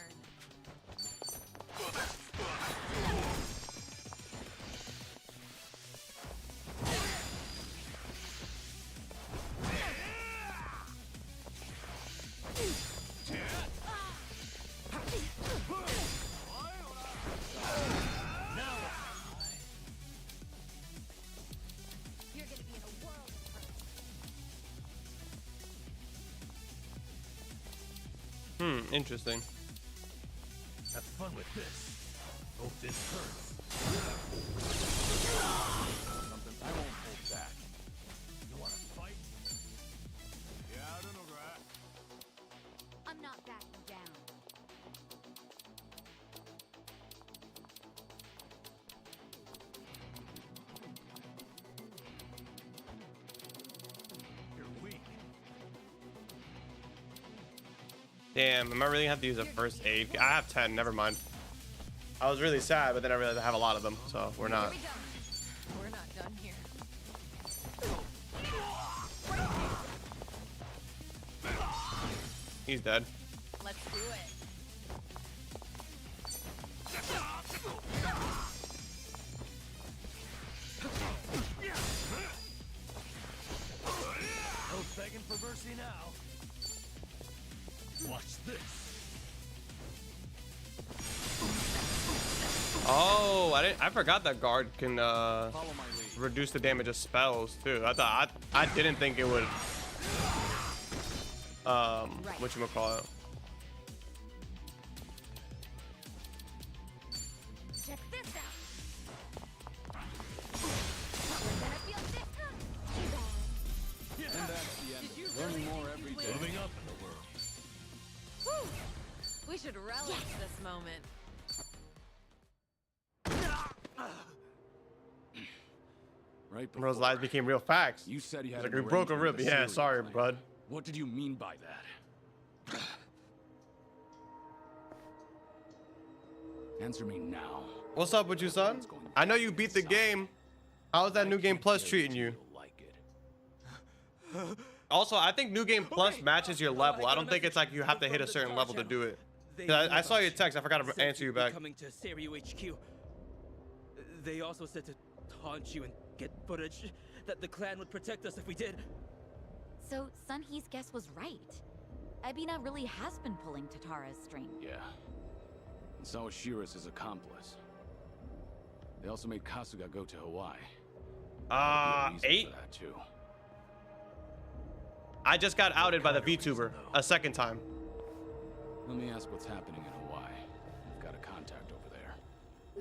You're gonna be in a world of hurt. Interesting. Have fun with this. Hope this hurts. Something I won't hold back. You wanna fight? Yeah, I don't know, right? I'm not backing down. You're weak. Damn, am I really gonna have to use a first aid? I have 10, never mind. I was really sad, but then I realized I have a lot of them, so we're not. Here we go. We're not done here. He's dead. Let's do it. No begging for mercy now. Watch this. Oh, I forgot that guard can reduce the damage of spells too. I didn't think it would whatchamacallit. Check this out. We're gonna feel this. And that's the end. Learning more every day. Moving up in the world. Whew. We should relish this moment. Right Bro's before, lies became real facts. you said you had Like, an we broke a arrangement rib. with the Yeah, Syrian sorry, clan. bud. What did you mean by that? Answer me now. What's up with you, son? I know you beat the game. How's that New Game Plus treating you? Also, I think New Game Plus matches your level. I don't think it's like you have to hit a certain level to do it. 'Cause I saw your text. I forgot to answer you back. Coming to Seiryu HQ. They also said to taunt you and get footage that the clan would protect us if we did. So Sunhee's guess was right. Ebina really has been pulling Tatara's string. Yeah. And so is Shira's his accomplice. They also made Kasuga go to Hawaii. 8? For that too. I just got outed by the VTuber a second time. Let me ask what's happening in Hawaii. I've got a contact over there.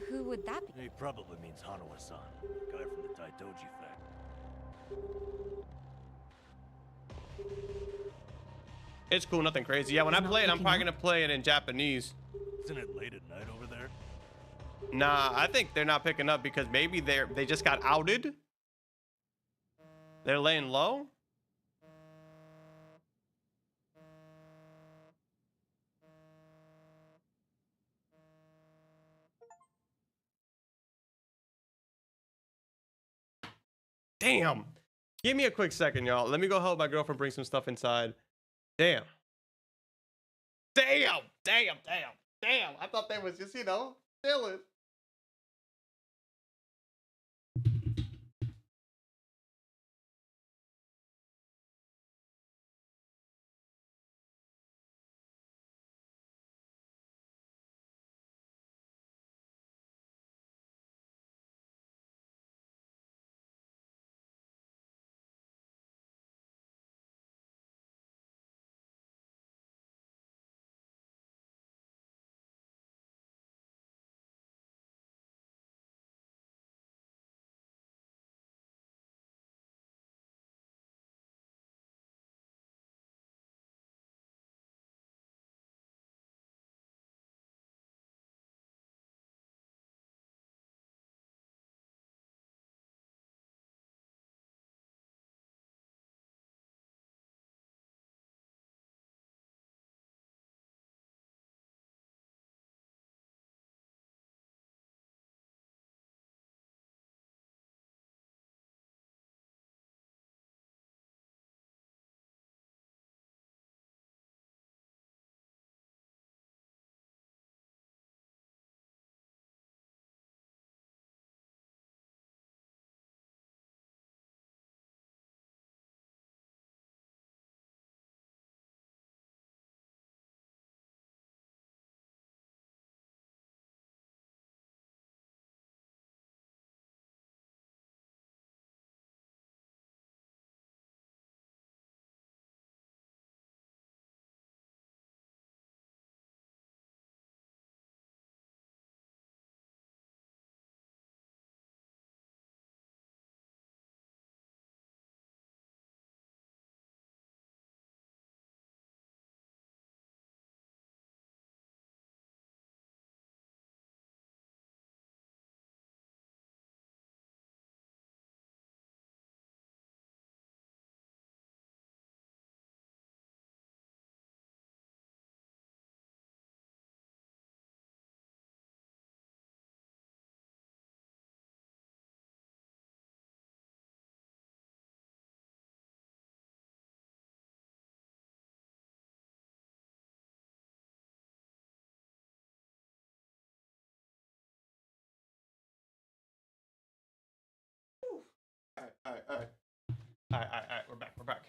Who would that be? He probably means Hanawa-san, the guy from the Daidoji fact. It's cool, nothing crazy. Yeah, when I play it, I'm probably gonna play it in Japanese. Isn't it late at night over there? Nah, I think they're not picking up because maybe they just got outed. They're laying low. Damn. Give me a quick second, y'all. Let me go help my girlfriend bring some stuff inside. Damn. Damn. Damn. Damn. Damn. I thought they was just, chilling. All right. We're back.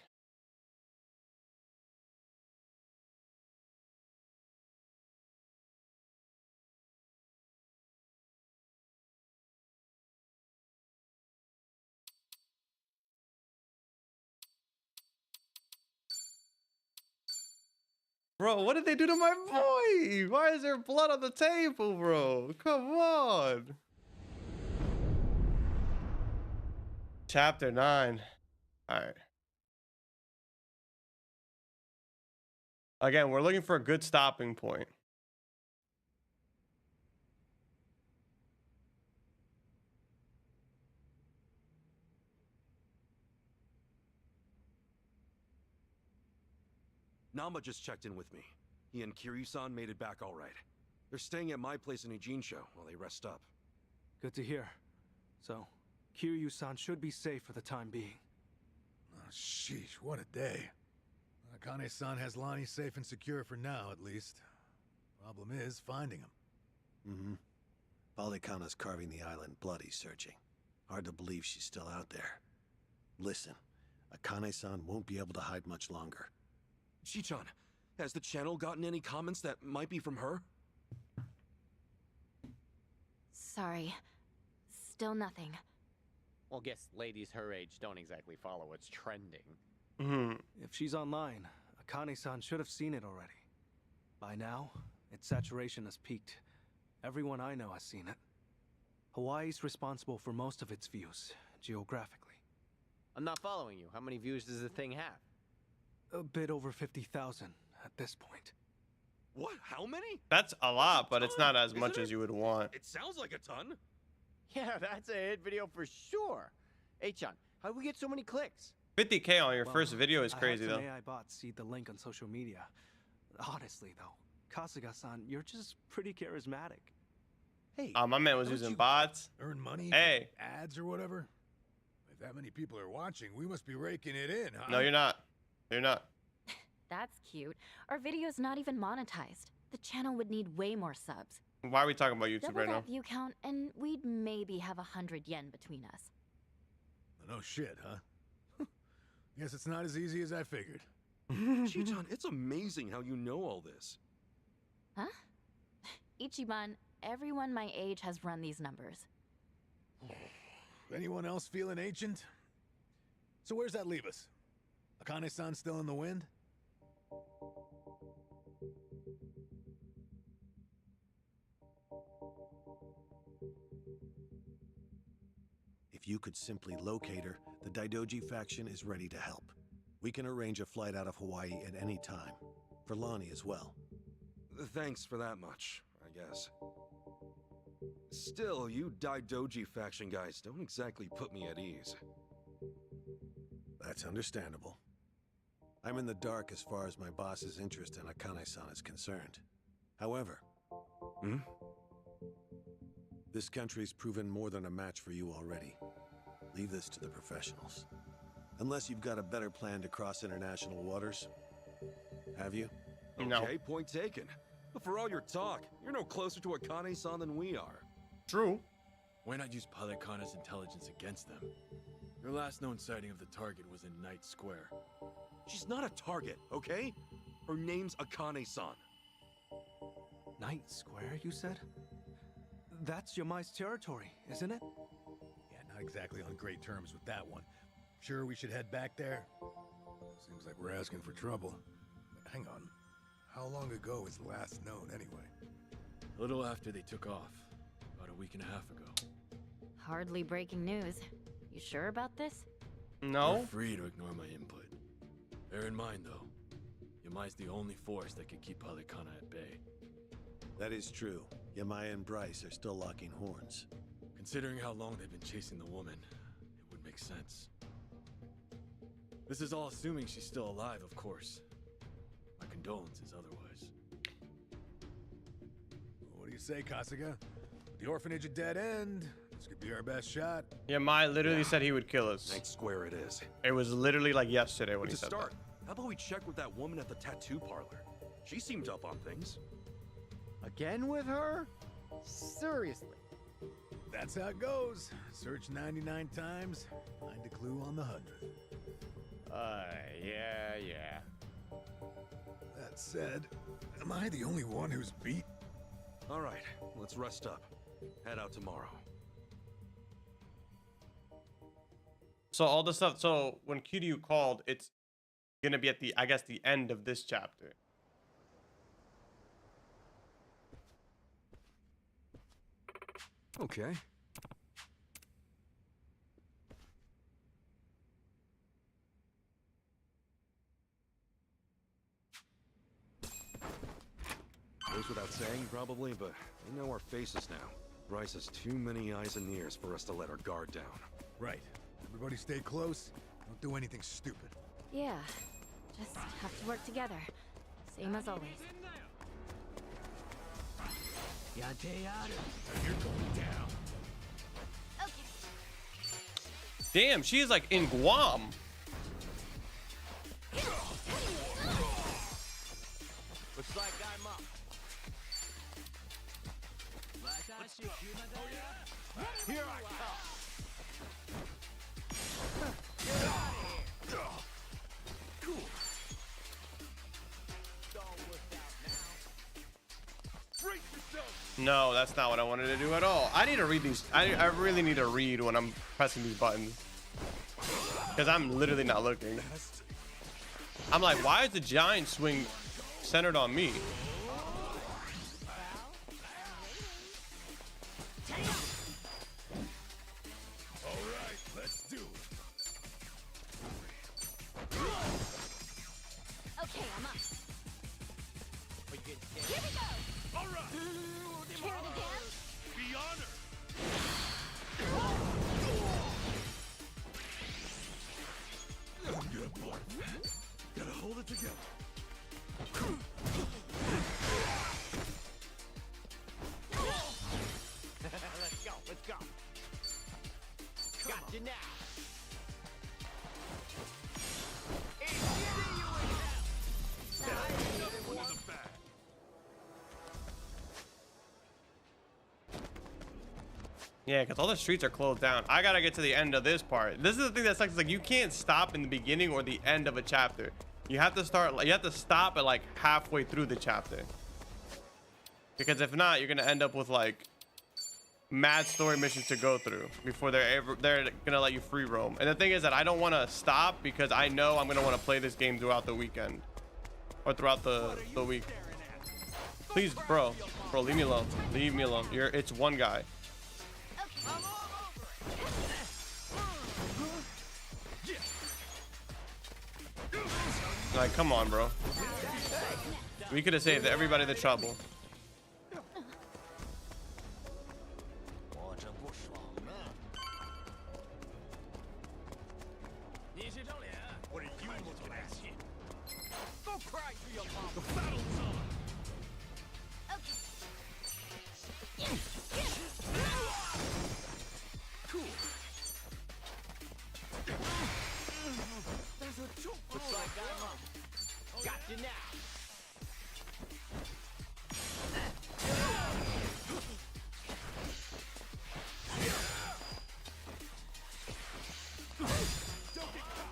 Bro, what did they do to my boy? Why is there blood on the table, bro? Come on. Chapter 9. All right. Again, we're looking for a good stopping point. Namba just checked in with me. He and Kiryu-san made it back all right. They're staying at my place in Ijincho while they rest up. Good to hear. So, Kiryu-san should be safe for the time being. Oh, sheesh, what a day. Akane-san has Lonnie safe and secure for now, at least. Problem is finding him. Mm-hmm. Valikana's carving the island bloody searching. Hard to believe she's still out there. Listen, Akane-san won't be able to hide much longer. Shi-chan, has the channel gotten any comments that might be from her? Sorry. Still nothing. Well, guess ladies her age don't exactly follow what's trending. If she's online, Akane-san should have seen it already. By now, its saturation has peaked. Everyone I know has seen it. Hawaii's responsible for most of its views, geographically. I'm not following you. How many views does the thing have? A bit over 50,000 at this point. What? How many? That's a lot, but it's not as much as you would want. It sounds like a ton. Yeah, that's a hit video for sure. Hey, Chan, how do we get so many clicks? 50K on your first video is crazy, I though. had some AI bots see the link on social media. Honestly, though, Kasuga-san, you're just pretty charismatic. Hey, my man was using bots. Earn money? Hey. Ads or whatever? If that many people are watching, we must be raking it in, huh? No, you're not. You're not. That's cute. Our video's not even monetized. The channel would need way more subs. Why are we talking about YouTube Double right now? that view count, and we'd maybe have 100 yen between us. No shit, huh? Guess it's not as easy as I figured. Shi-chan, it's amazing how you know all this. Huh? Ichiban, everyone my age has run these numbers. Anyone else feeling ancient? So where's that leave us? Akane-san still in the wind? If you could simply locate her, the Daidoji faction is ready to help. We can arrange a flight out of Hawaii at any time. For Lonnie as well. Thanks for that much, I guess. Still, you Daidoji faction guys don't exactly put me at ease. That's understandable. I'm in the dark as far as my boss's interest in Akane-san is concerned. However, this country's proven more than a match for you already. Leave this to the professionals. Unless you've got a better plan to cross international waters. Have you? No. Okay, point taken. But for all your talk, you're no closer to Akane-san than we are. True. Why not use Palikana's intelligence against them? Their last known sighting of the target was in Night Square. She's not a target, okay? Her name's Akane-san. Night Square, you said? That's Yamai's territory, isn't it? Yeah, not exactly on great terms with that one. Sure we should head back there? Seems like we're asking for trouble. Hang on. How long ago is last known, anyway? A little after they took off. About a week and a half ago. Hardly breaking news. You sure about this? No. You're free to ignore my input. Bear in mind, though, Yamai's the only force that can keep Palikana at bay. That is true. Yamai and Bryce are still locking horns. Considering how long they've been chasing the woman, it would make sense. This is all assuming she's still alive, of course. My condolences otherwise. What do you say, Kasuga? With the orphanage a dead end, this could be our best shot. Yeah, Mai literally said he would kill us. Night Square it is. It was literally like yesterday when he To said start, how about we check with that woman at the tattoo parlor? She seemed up on things. Again with her? Seriously? That's how it goes. Search 99 times, find a clue on the 100th. Yeah. That said, am I the only one who's beat? All right, let's rest up. Head out tomorrow. So all the stuff. So when Kiryu called, it's gonna be at the, I guess, the end of this chapter. Okay. Goes without saying, probably, but they know our faces now. Bryce has too many eyes and ears for us to let our guard down. Right. Everybody stay close. Don't do anything stupid. Yeah, just have to work together. Same as always. You're going down. Damn, she is like in Guam. Looks like I'm up. Here I come. Get out of here. Cool. Don't look out now. Brace yourself. No, that's not what I wanted to do at all. I need to read these. I really need to read when I'm pressing these buttons. Because I'm literally not looking. I'm like, why is the giant swing centered on me? Alright, let's do it. Okay, I'm up. Here we go! Alright! Care to dance? Be honored! Gotta hold it together. Let's go, let's go. Got you now. Yeah, because all the streets are closed down. I gotta get to the end of this part. This is the thing that sucks. Like, you can't stop in the beginning or the end of a chapter. You have to start. You have to stop at like halfway through the chapter. Because if not, you're gonna end up with like mad story missions to go through before they're gonna let you free roam. And the thing is that I don't want to stop because I know I'm gonna want to play this game throughout the weekend or throughout the week. Please, bro, leave me alone. Leave me alone. It's one guy. Like, come on, bro. We could have saved everybody the trouble. What are you looking at? Go cry to your mom. The battle's on. Cool. Looks like I'm up. Got you now.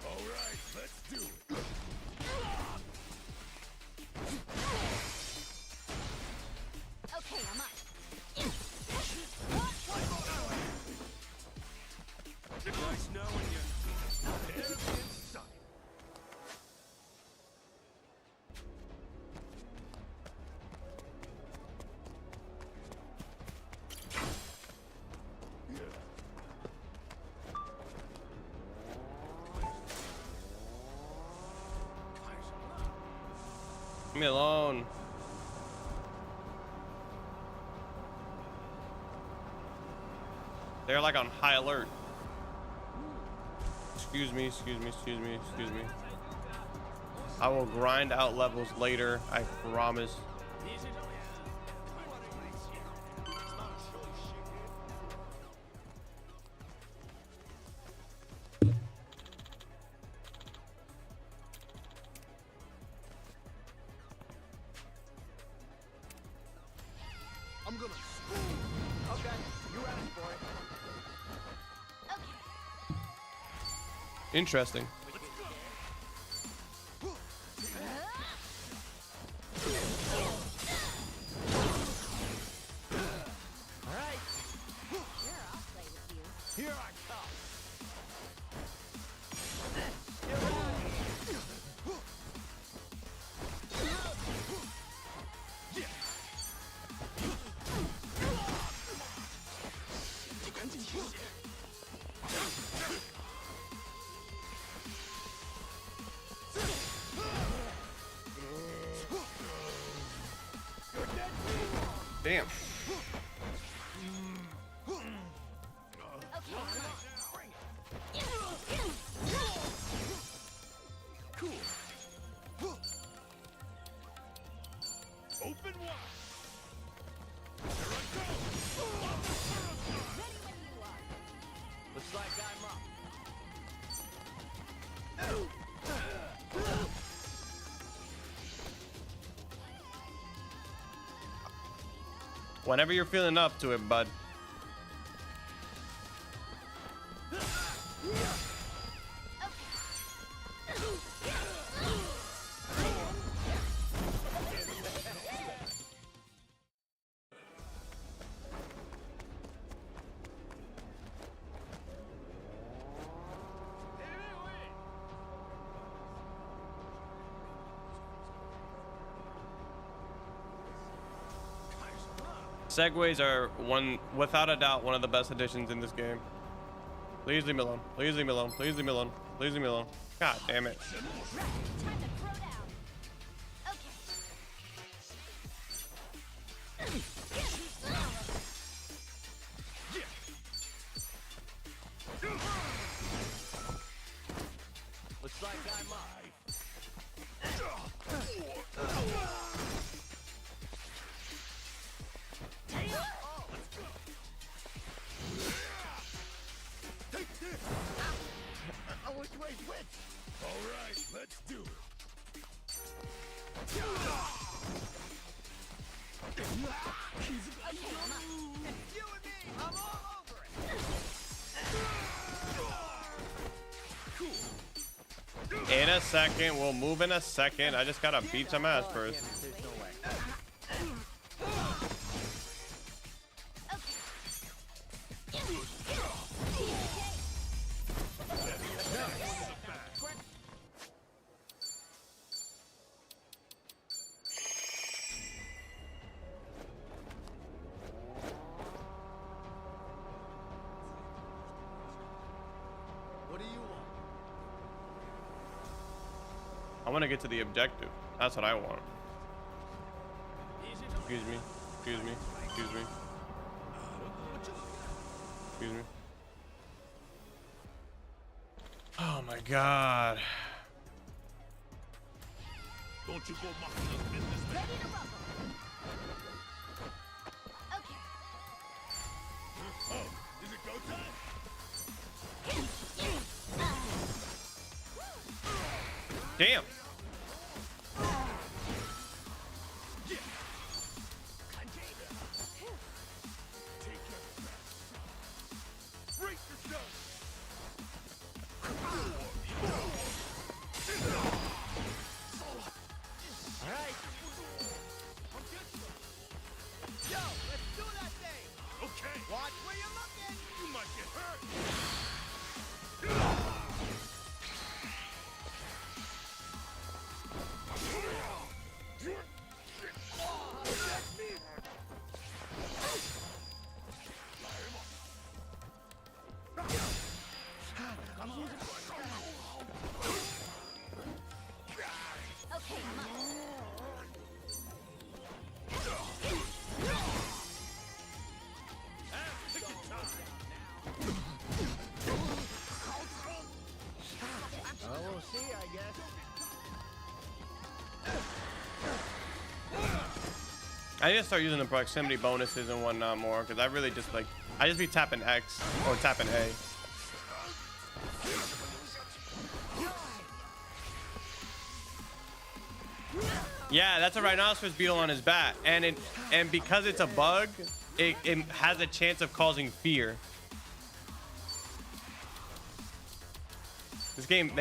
Alright, let's do it. Okay, I'm up. Nice knowing you. End in sight. Leave me alone. They're like on high alert. Excuse me, excuse me, excuse me, excuse me. I will grind out levels later, I promise. I'm gonna school. Okay, you asked for it. Interesting. Alright. Here I come. Damn. Open wide. Looks like I'm up. Whenever you're feeling up to it, bud. Segways are without a doubt, one of the best additions in this game. Please leave me alone. Please leave me alone. Please leave me alone. Please leave me alone. God damn it. Looks like I'm up. Which? All right, let's do it. In a second, we'll move in a second. I just gotta beat some ass first. What do you want? I want to get to the objective. That's what I want. Excuse me. Excuse me. Excuse me. Excuse me. Oh my god. Don't you go mucking up business, man. Ready to rumble. Okay. Oh, is it go time? Damn. Yo, let's do that thing. Okay. Watch where you're looking. You might get hurt. Okay, I'm up. We'll see, I guess. I need to start using the proximity bonuses and whatnot more, because I really just like, I just be tapping X or tapping A. Yeah, that's a rhinoceros beetle on his bat, and because it's a bug, it has a chance of causing fear. This game,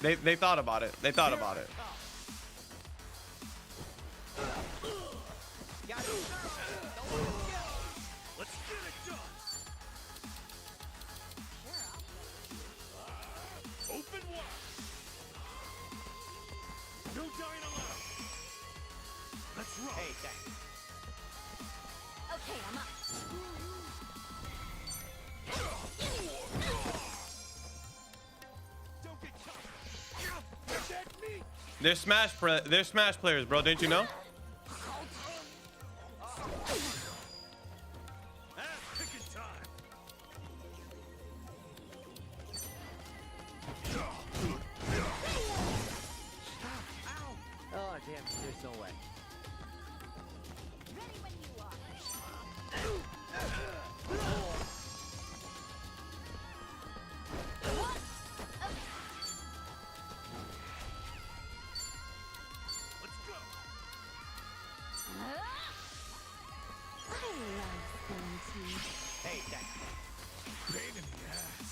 they thought about it. They thought about it. Let's get it done. Open wide. No dying allowed. Let's roll. Hey, thanks. Okay, I'm up. Don't get caught. Technique. They're Smash players, bro. Didn't you know? There's no way. Ready when you are. Let's go. I love spinning teeth. Hey, that Pain in the ass.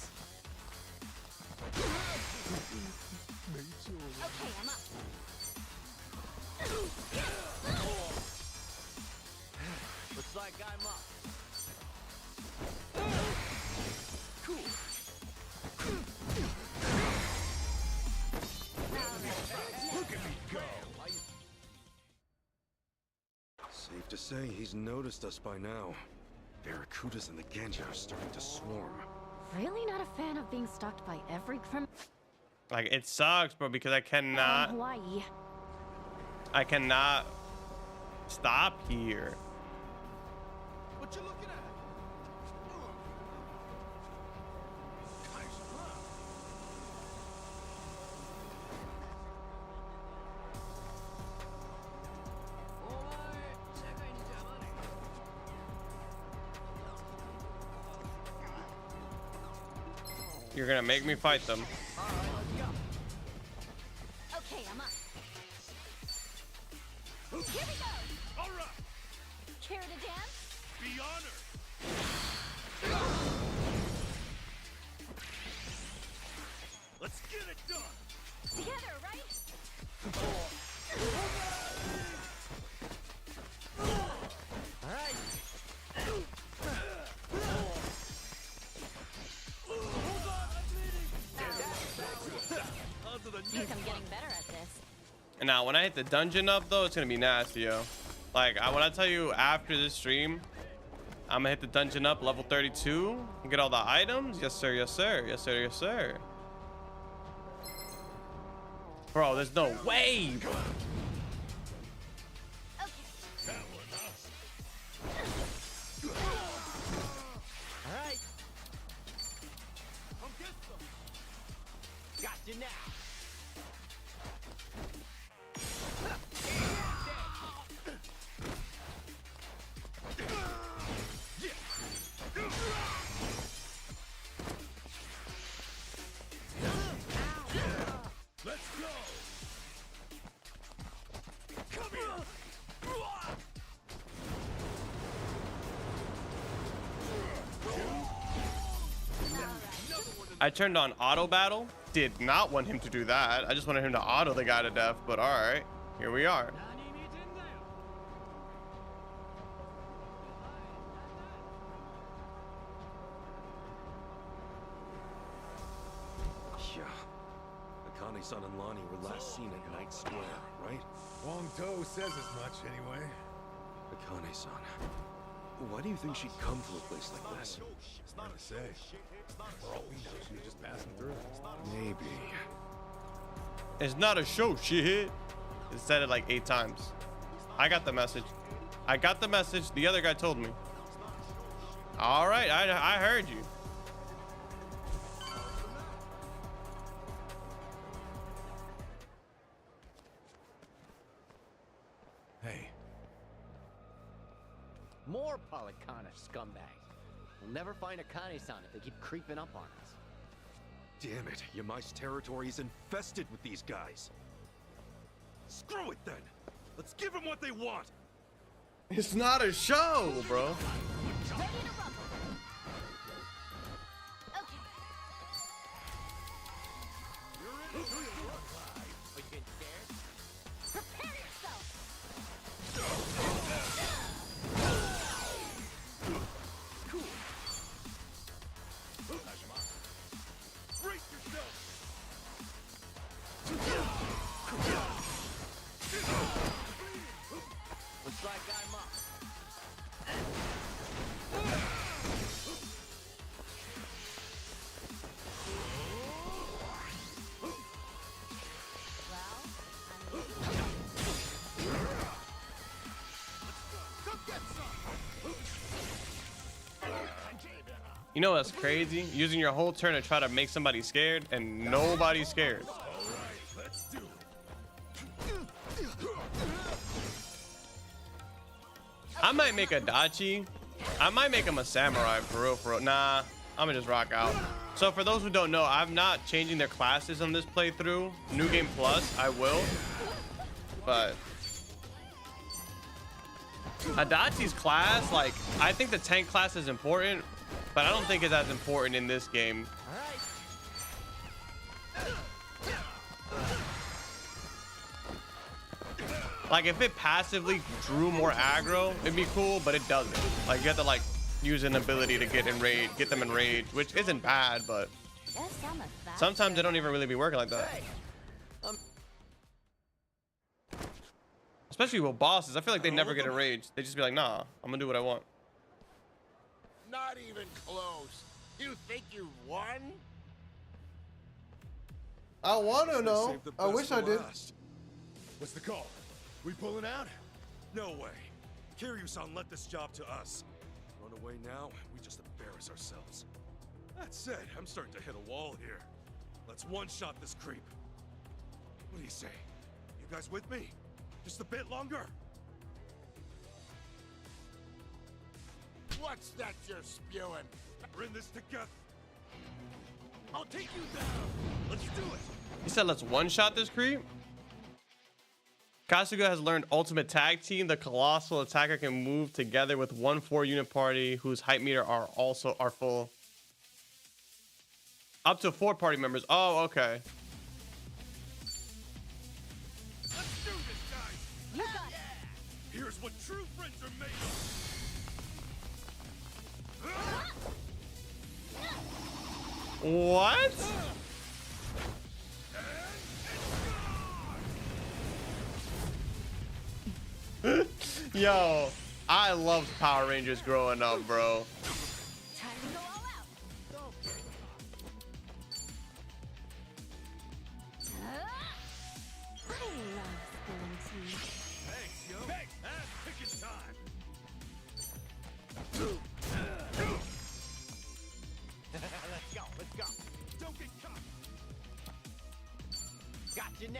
Okay, I'm up. looks like I'm up. Look at me go. Safe to say he's noticed us by now. Barracudas and the Genji are starting to swarm. Really not a fan of being stalked by every criminal Like, it sucks, bro, because I in cannot Hawaii. stop here. What you looking at? You're gonna make me fight them. Okay, I'm up. Here we go. All right. Care to dance? Be honored. Let's get it done. Together, right? All right. Think I'm getting better at this. And now, when I hit the dungeon up, though, it's gonna be nasty, yo. Like, when I tell you after this stream, I'm gonna hit the dungeon up, level 32, and get all the items. Yes, sir. Yes, sir. Yes, sir. Yes, sir. Bro, there's no way. All right. Come get some. Got you now. Let's go. Come here. I turned on auto battle. Did not want him to do that. I just wanted him to auto the guy to death. But all right, here we are. Yeah. Akane-san and Lonnie were last seen at Night Square, right? Wong To says as much, anyway. Akane-san. Why do you think she'd come to a place like this? It's hard to say. For all we know, she was just passing through. Maybe. It's not a show, shit. It said it like 8 times. I got the message. I got the message. The other guy told me. All right, I heard you. Hey. More Polycana scumbags. We'll never find Akane-san if they keep creeping up on us. Damn it, Yamai's territory is infested with these guys. Screw it then! Let's give them what they want! It's not a show, bro. Ready to rumble. Okay. Are you getting scared? Prepare yourself. Brace yourself. Looks like I'm up. You know what's crazy? Using your whole turn to try to make somebody scared, and nobody's scared. All right, let's do it. I might make a Dachi. I might make him a samurai for real, for real. Nah, I'm gonna just rock out. So for those who don't know, I'm not changing their classes on this playthrough. New Game Plus, I will. But Adachi's class, like, I think the tank class is important, but I don't think it's as important in this game. Like, if it passively drew more aggro, it'd be cool, but it doesn't. Like, you have to, like, use an ability to get them enraged, which isn't bad, but sometimes they don't even really be working like that. Especially with bosses, I feel like they never get enraged. They just be like, nah, I'm gonna do what I want. Not even close. You think you've won? I wanna know. I wish I did. What's the call? We pulling out? No way. Kiryu-san let this job to us. Run away now, we just embarrass ourselves. That said, I'm starting to hit a wall here. Let's one-shot this creep. What do you say? You guys with me? Just a bit longer? What's that you're spewing? We're in this together. I'll take you down. Let's do it. He said, let's one-shot this creep. Kasuga has learned Ultimate Tag Team. The colossal attacker can move together with one 4-unit party whose height meter are full. Up to 4 party members. Oh, okay. Let's do this, guys. You got it. Here's what true friends are made of. What? Yo, I loved Power Rangers growing up, bro. Time to go all out. I love spilling tea. Thanks, yo. Thanks. Ass picking time. Let's go. Let's go. Don't get caught. Got you now.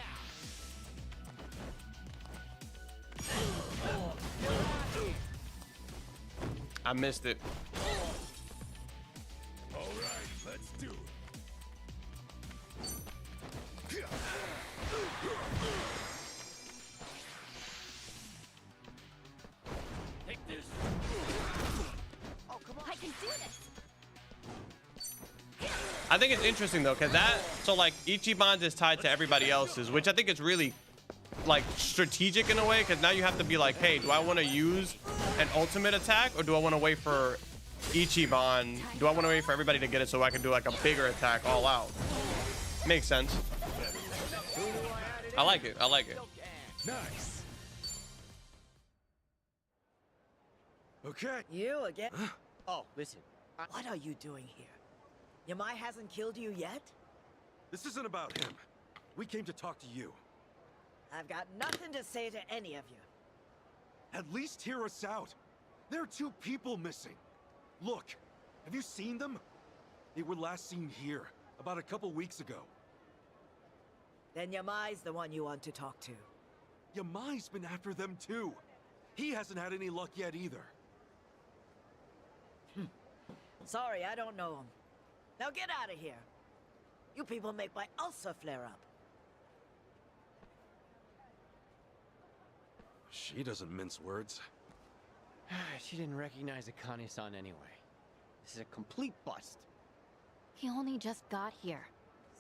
I missed it. All right, let's do it. Take this. Oh, come on. I can do this. I think it's interesting though, cause so like Ichiban's is tied to everybody else's, which I think is really like strategic in a way, because now you have to be like, hey, do I want to use an ultimate attack or do I want to wait for Ichiban? Do I want to wait for everybody to get it so I can do like a bigger attack all out? Makes sense. I like it. I like it. Nice. Okay. You again? Oh, listen. What are you doing here? Yamai hasn't killed you yet? This isn't about him. We came to talk to you. I've got nothing to say to any of you. At least hear us out. There are 2 people missing. Look, have you seen them? They were last seen here, about a couple weeks ago. Then Yamai's the one you want to talk to. Yamai's been after them too. He hasn't had any luck yet either. Sorry, I don't know him. Now get out of here. You people make my ulcer flare up. She doesn't mince words. She didn't recognize Akane-san anyway. This is a complete bust. He only just got here.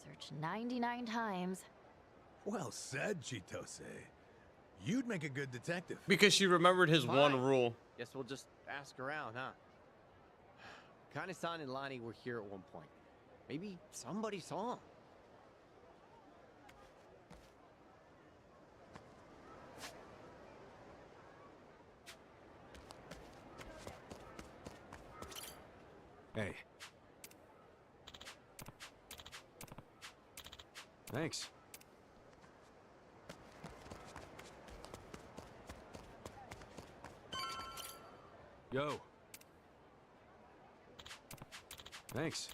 Searched 99 times. Well said, Chitose. You'd make a good detective. Because she remembered his one rule. Guess we'll just ask around, huh? Akane-san and Lani were here at one point. Maybe somebody saw him. Hey. Thanks. Yo. Thanks.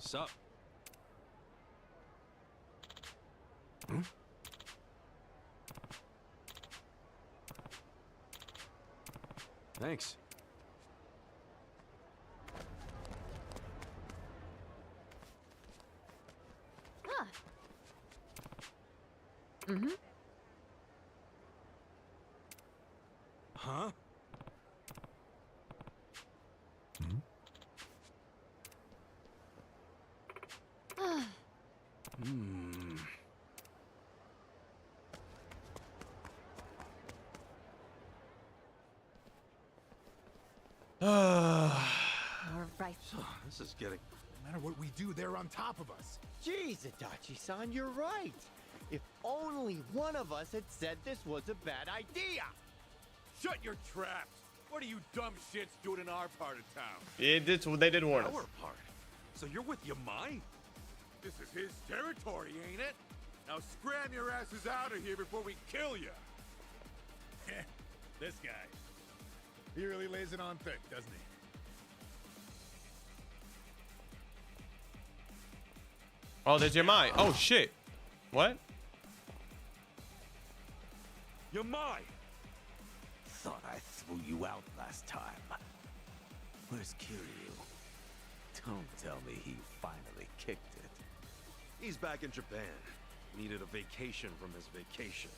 Sup? Thanks. Huh. Mm-hmm. Huh? Hmm. All right. This is getting... No matter what we do, they're on top of us. Jeez, Adachi-san, you're right. If only one of us had said this was a bad idea. Shut your traps! What are you dumb shits doing in our part of town? They did warn us. Our part? So you're with Yamai? This is his territory, ain't it? Now scram your asses out of here before we kill you. This guy. He really lays it on thick, doesn't he? Oh, there's Yamai. Oh, shit. What? Yamai! Thought I threw you out last time. Where's Kiryu? Don't tell me he finally kicked it. He's back in Japan. Needed a vacation from his vacation.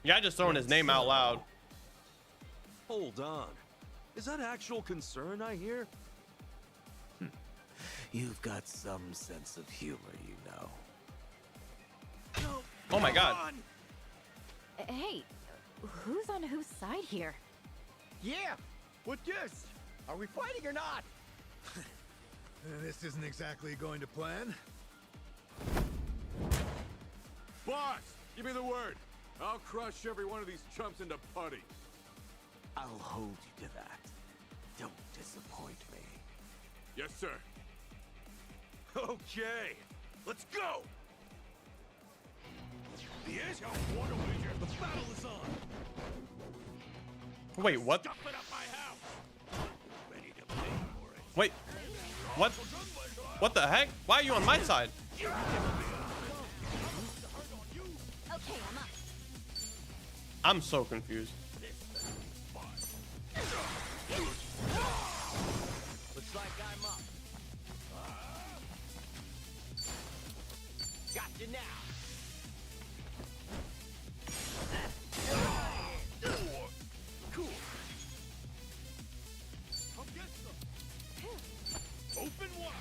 Yeah, just throwing his name out loud. Hold on. Is that actual concern I hear? You've got some sense of humor, you know. Oh my god. Hey, who's on whose side here? Yeah, what this? Are we fighting or not? This isn't exactly going to plan. Boss, give me the word. I'll crush every one of these chumps into putty. I'll hold you to that. Don't disappoint me. Yes, sir. Okay, let's go! The battle is on! Wait, what? Wait. What? What the heck? Why are you on my side? Okay, I'm up. I'm so confused. Looks like I'm up. Gotcha now. Cool. I'll get some. Open wide.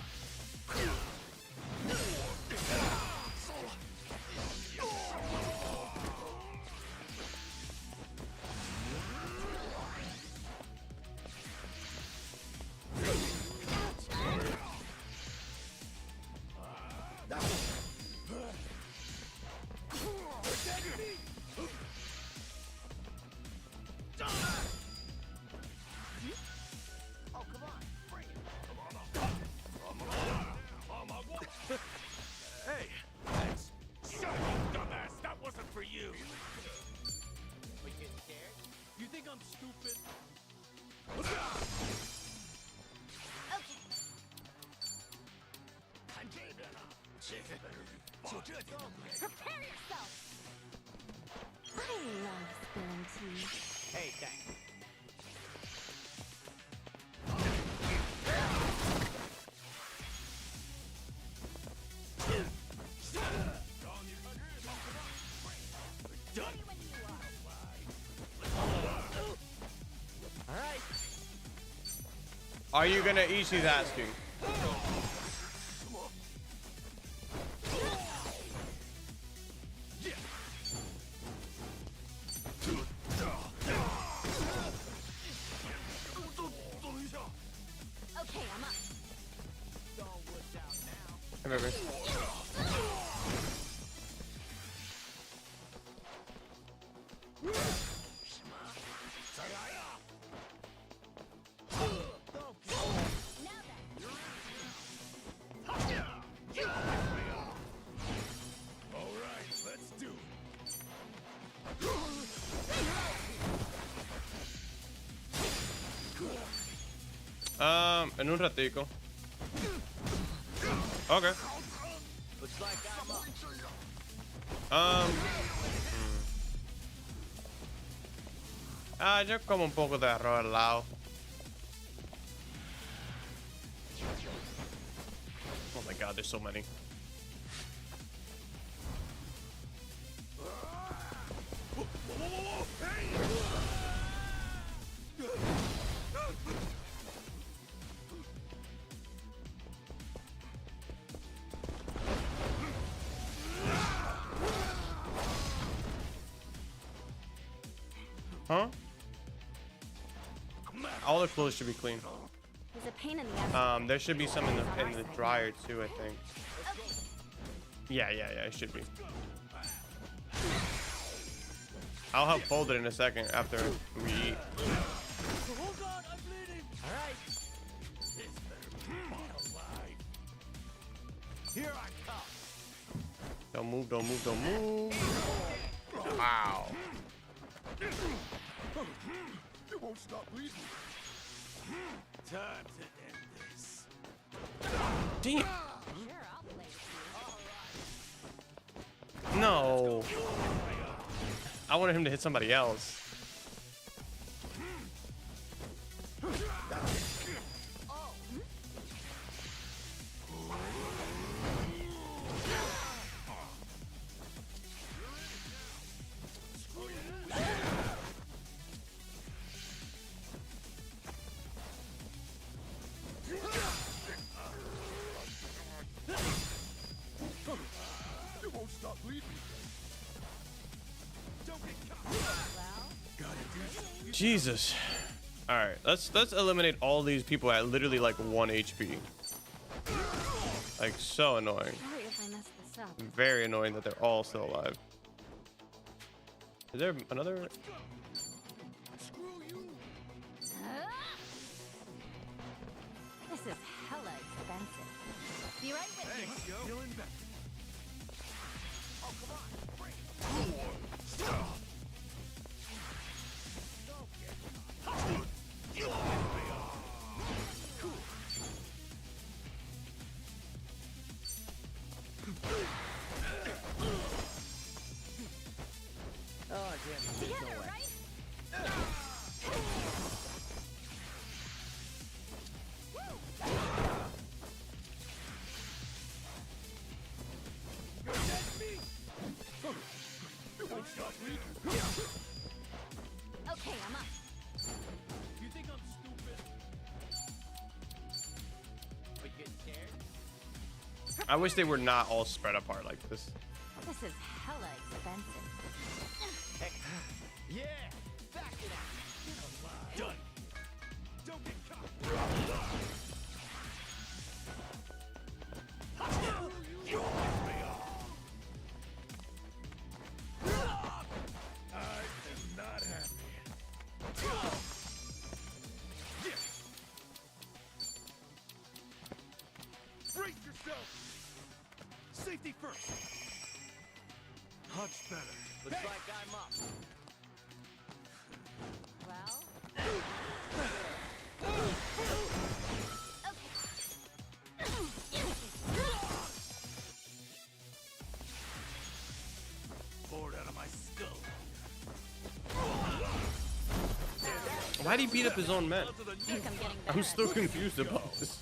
Hey, thanks. Shut up, dumbass. That wasn't for you. We get scared? You think I'm stupid? Prepare yourself. I love spilling tea. Hey, thanks. Alright. Are you gonna eat? She's asking. Okay, I'm up. Come over. En un ratico. Okay. Looks like I'm up. Yo como un poco de arroz al lado. Oh my god, there's so many. Huh? All the clothes should be clean. He's a pain in the ass. There should be some in the dryer too, I think. Yeah, it should be. I'll have folded in a second after we eat. Hold on, I'm bleeding. All right. This better be alive. Here I come. Don't move, don't move, don't move. Wow. You won't stop bleeding. Time to end this. Damn. Sure, I'll play with you. No. I wanted him to hit somebody else. You won't stop bleeding. Jesus. All right, let's eliminate all these people at literally like 1 HP. Like, so annoying. Sorry if I messed this up. Very annoying that they're all still alive. Is there another? This is hella expensive. Be right with you. Feeling better. Oh, damn. Together, right? Okay, I'm up. You think I'm stupid? But you scared? I wish they were not all spread apart like this. This is hella expensive. Yeah, back it up. Done. Don't get caught. I am not happy. Brace yourself. Safety first. Much better. Looks like I'm up. Well, Bored out of my skull. Why'd he beat up his own men? think I'm getting better. I'm still confused about this.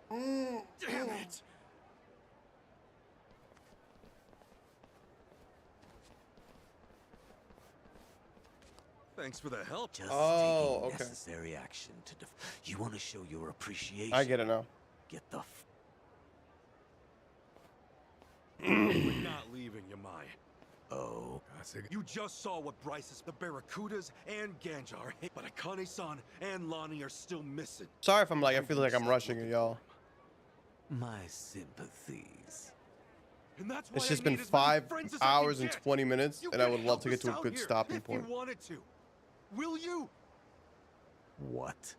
Damn it. Thanks for the help. Just Oh, taking okay. necessary action to you want to show your appreciation. I get it now. Get the We're not leaving, Yamai. Oh. You just saw what Bryce's, the Barracudas, and Ganja are hit, but Akane-san and Lonnie are still missing. Sorry if I'm like, I feel like I'm rushing it, y'all. My sympathies. And that's why It's I just need been as many 5 friends as I can hours and get. 20 minutes, You and I can would love help to get us to a out good here stopping if point. you wanted to. Will you? What?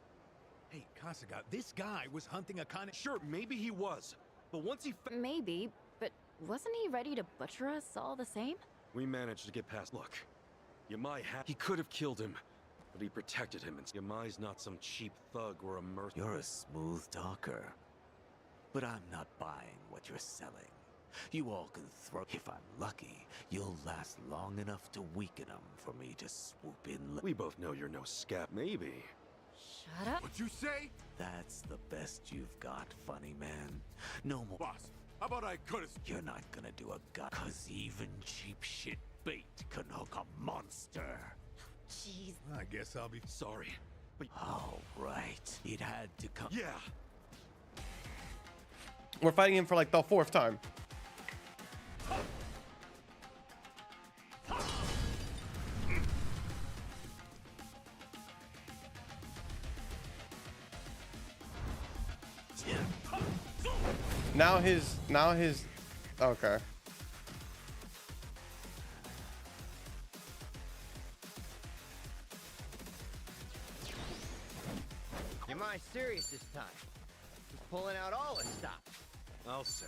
Hey, Kasuga, this guy was hunting Akane. Sure, maybe he was. But once he maybe, but wasn't he ready to butcher us all the same? We managed to get past. Look, Yamai he could have killed him, But he protected him, and Yamai's not some cheap thug or a mercenary. You're a smooth talker. But I'm not buying what you're selling. You all can throw. If I'm lucky, you'll last long enough to weaken them for me to swoop in. We both know you're no scab. Maybe. Shut up. What'd you say? That's the best you've got, funny man. No more. Boss, how about I cut his... You're not gonna do a gut, cause even cheap shit bait can hook a monster. Jeez. I guess I'll be sorry. But... All right. It had to come. Yeah. We're fighting him for like the 4th time. Now his okay. Am I serious this time? He's pulling out all his stops. I'll say.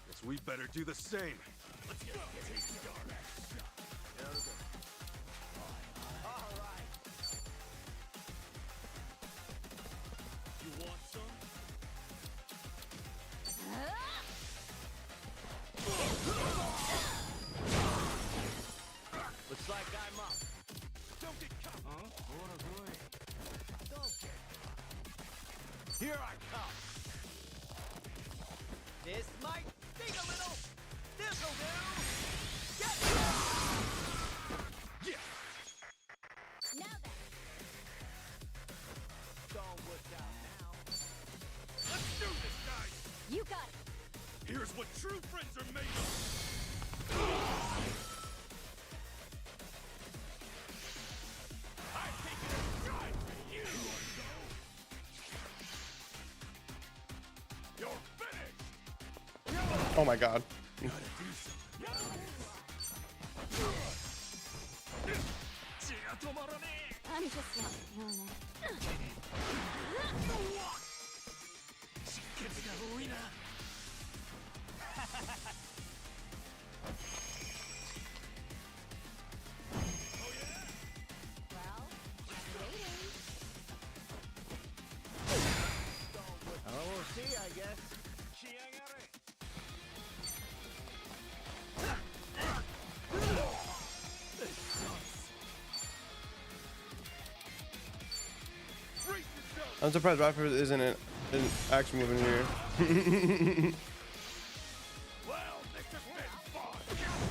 Guess we better do the same. Let's go. All right. You want some? Looks like I'm up. Don't get caught. Don't get Here I come. This might sting a little. This'll do. Get Yeah. Now then. Don't work out now. Let's do this, guys. You got it. Here's what true friends are made of. I've taken a shot for you. You're finished. Oh my god. I'm just not feeling it. Well, waiting. Oh, we'll see, I guess. I'm surprised Rapper isn't an action move in here.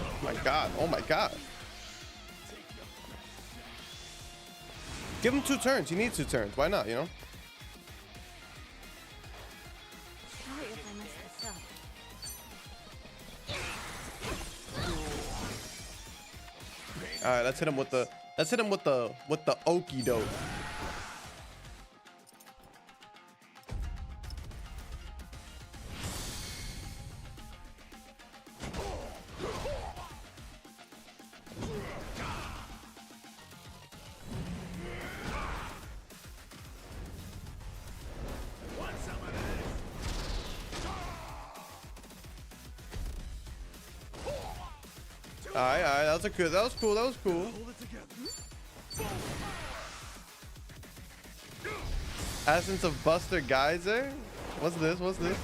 Oh my god. Oh my god. Give him 2 turns. He needs 2 turns. Why not, you know? Sorry if I messed this up. All right, let's hit him with the okie doke. All right, that was good. That was cool. That was cool. Essence of Buster Geyser. What's this? What's this?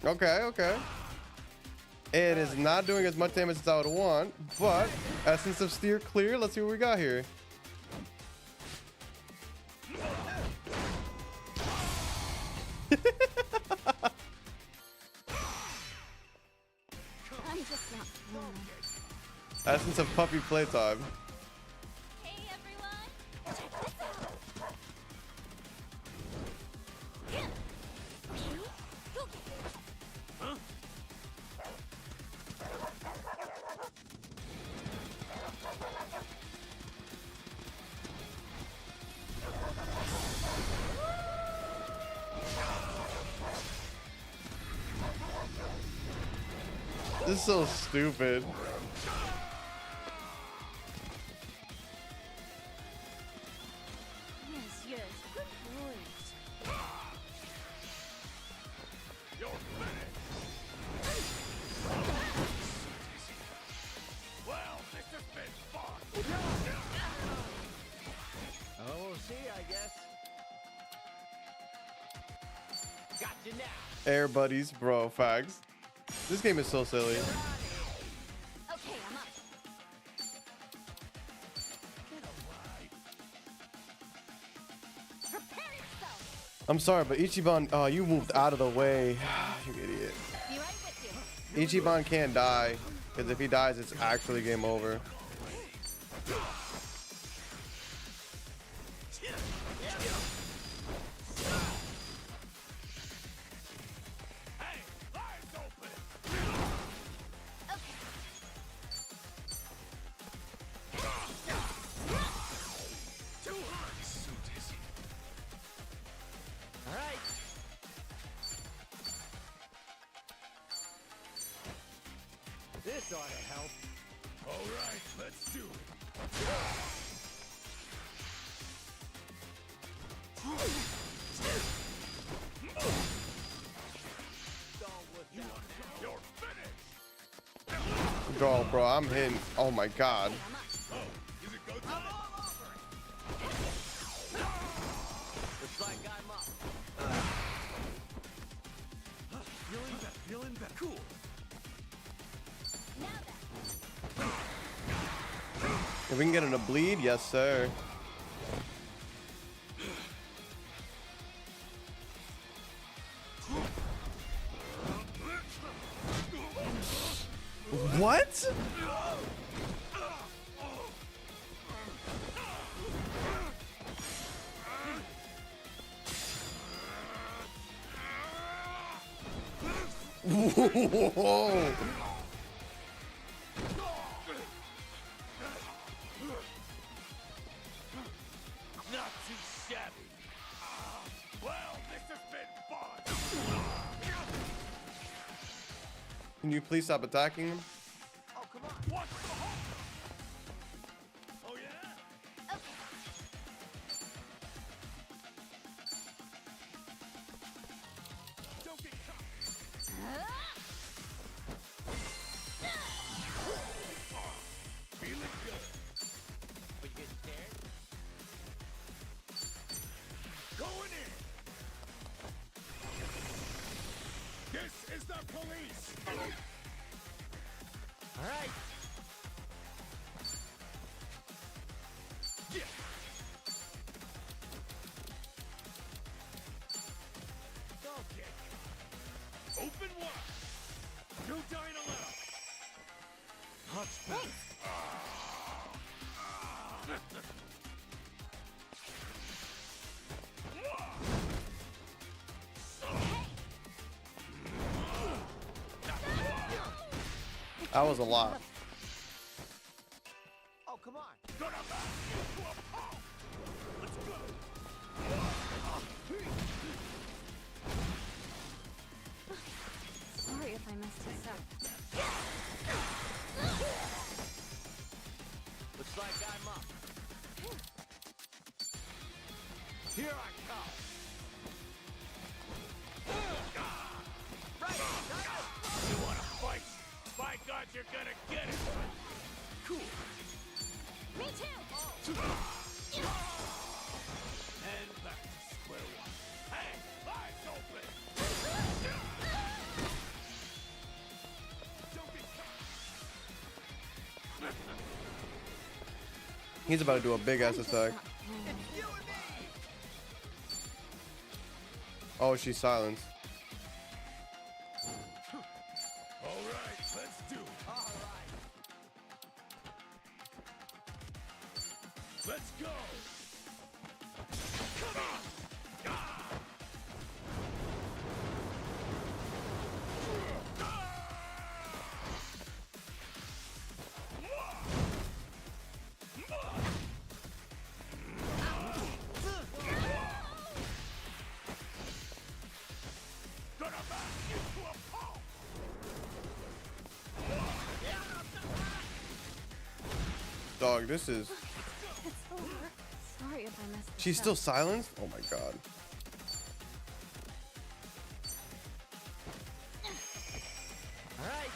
Okay, okay. It is not doing as much damage as I would want, but Essence of Steer clear. Let's see what we got here. I'm just not feeling it. Essence of Puppy Playtime. Hey everyone! Check this out! Huh? This is so stupid. Yes, yes. You're finished. Well, this has been fun. Oh, we'll see, I guess. Gotcha now. Air buddies, bro. Facts. This game is so silly. Okay, I'm up. Prepare yourself. I'm sorry, but Ichiban, you moved out of the way. You idiot. Be right with you. Ichiban can't die, because if he dies, it's actually game over. This ought to help. All right, let's do it. You're finished. Bro, I'm hitting. Oh my god. Oh, is it go time? Looks like I'm up. Feeling better, feeling better. Cool. If we can get him to bleed, yes, sir. What? Whoa. Not too shabby. Well, this has been fun. Can you please stop attacking him? Oh, come on. What's the hole? Oh, yeah? Don't get caught. Feeling good. But you scared? Going in. This is the police. All right. Yeah. Don't get caught. Open wide. No dying allowed. Much better. That was a lot. Oh, come on. Gonna back you to a pulp. Let's go. Sorry if I messed this up. Looks like I'm up. Here I come. Right. You wanna fight? By God, you're gonna get it. Cool. Me too. And back to square one. Hey, eyes open. Don't get caught. He's about to do a big ass attack. Oh, she's silenced. All right, let's do it. All right. Let's go. Come on. Gonna back you to a pulp. Dog, this is. It's over. Sorry if I messed this She's still silenced? Oh my god. All right.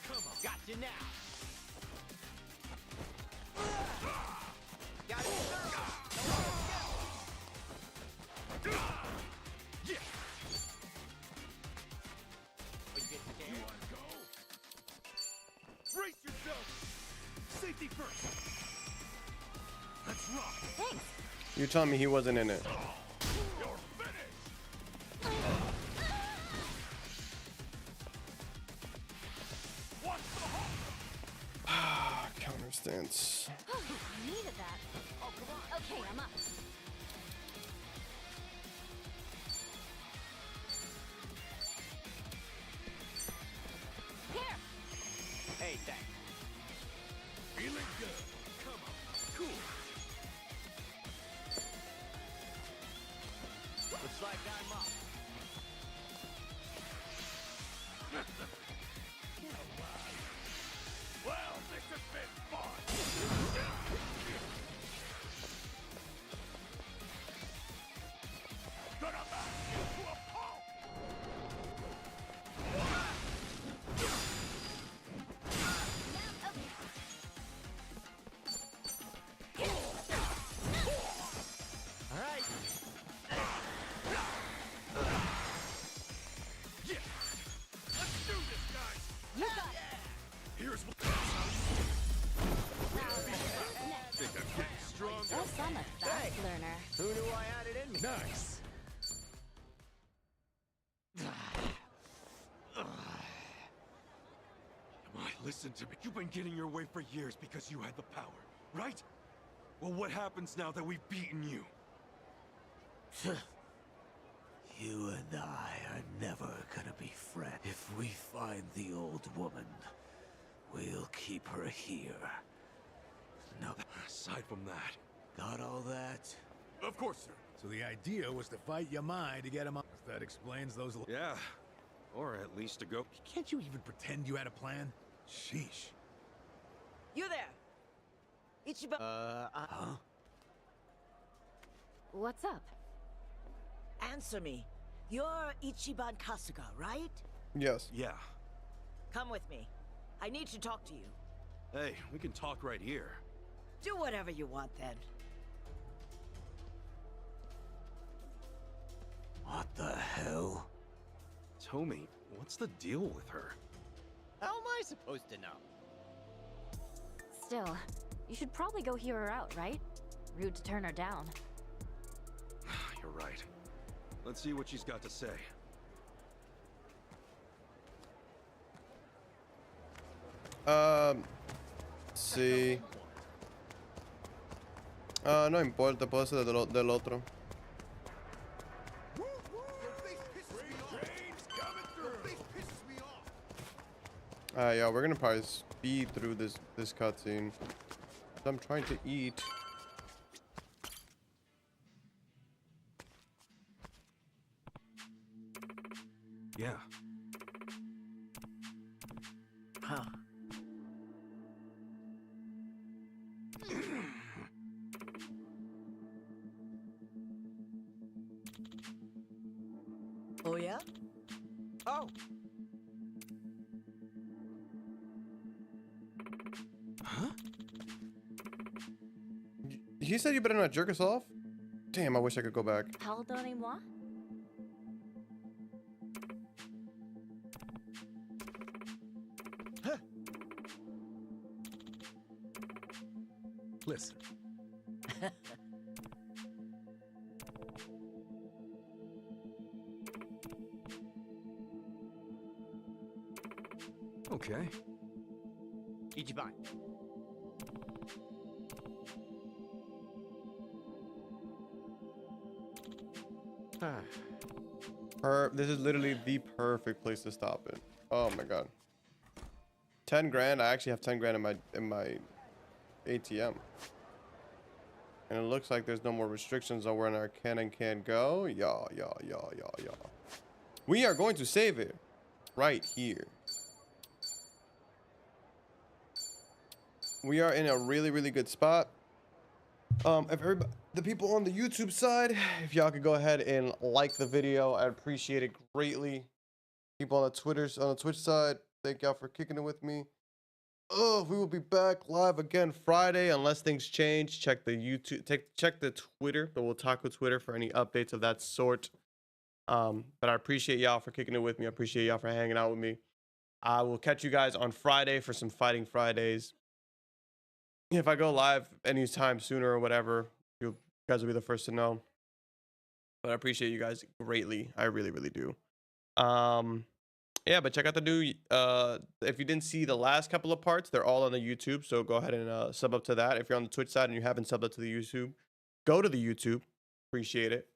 Come on. Got you now. Got it. Yeah. You get scared? You wanna go? Brace yourself. Safety first. Let's rock. Thanks. You're telling me he wasn't in it. You're finished. What's the hook? Counter stance. I needed that. Oh, come on. Okay, I'm up. Here. Hey, thanks. Feeling good. Come on. Cool. Looks like I'm up. Well, this has been fun. Gonna back you to a pulp. All right. Yeah. Let's do this, guys. You got it. Here's what. Think I'm getting stronger. Guess I'm a fast learner. Who knew I had it in me? Nice. Come on, listen to me. You've been getting your way for years because you had the power, right? Well, what happens now that we've beaten you? You and I are never gonna be friends. If we find the old woman, we'll keep her here. No. Aside from that. Got all that? Of course, sir. So the idea was to fight Yamai to get him up. That explains those. Yeah. Or at least to go. Can't you even pretend you had a plan? Sheesh. You there. Ichiban. Huh? What's up? Answer me. You're Ichiban Kasuga, right? Yes. Yeah. Come with me. I need to talk to you. Hey, we can talk right here. Do whatever you want then. What the hell? Tommy, what's the deal with her? How am I supposed to know? Still, you should probably go hear her out, right? Rude to turn her down. You're right. Let's see what she's got to say. Sí. No importa, puedo hacer del otro. Yeah, we're gonna probably speed through this cutscene. I'm trying to eat. Yeah. Huh. Oh, yeah? Oh. Huh? He said you better not jerk us off? Damn, I wish I could go back. Pardonnez-moi? Listen. Okay. Ichiban. This is literally the perfect place to stop it. Oh my god. 10 grand. I actually have 10 grand in my ATM. And it looks like there's no more restrictions on where our can and can't go. Yeah. We are going to save it right here. we are in a really, really good spot. If everybody, the people on the YouTube side, if y'all could go ahead and like the video, I'd appreciate it greatly. People on the Twitch side, thank y'all for kicking it with me. Oh, we will be back live again Friday unless things change. Check the YouTube, check the Twitter, the Otaku Twitter for any updates of that sort. But I appreciate y'all for kicking it with me. I appreciate y'all for hanging out with me. I will catch you guys on Friday for some Fighting Fridays. If I go live anytime sooner or whatever, you guys will be the first to know. But I appreciate you guys greatly. I really, really do. Yeah, but check out the new if you didn't see the last couple of parts, they're all on the YouTube, so go ahead and sub up to that. If you're on the Twitch side and you haven't subbed up to the YouTube, go to the YouTube. Appreciate it.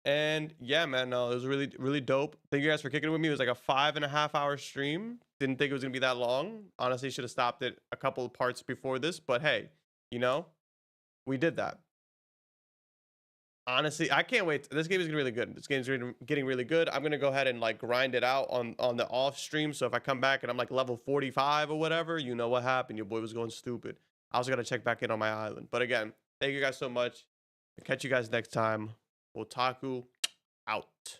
And yeah, man, it was really, really dope. Thank you guys for kicking it with me. It was like a 5.5 hour stream. Didn't think it was gonna be that long. Honestly, should have stopped it a couple of parts before this, but hey, you know, we did that. Honestly, I can't wait. This game is really good. This game's getting really good. I'm gonna go ahead and like grind it out on the off stream. So if I come back and I'm like level 45 or whatever, you know what happened. Your boy was going stupid. I also gotta check back in on my island. But again, thank you guys so much. I'll catch you guys next time. Otaku out.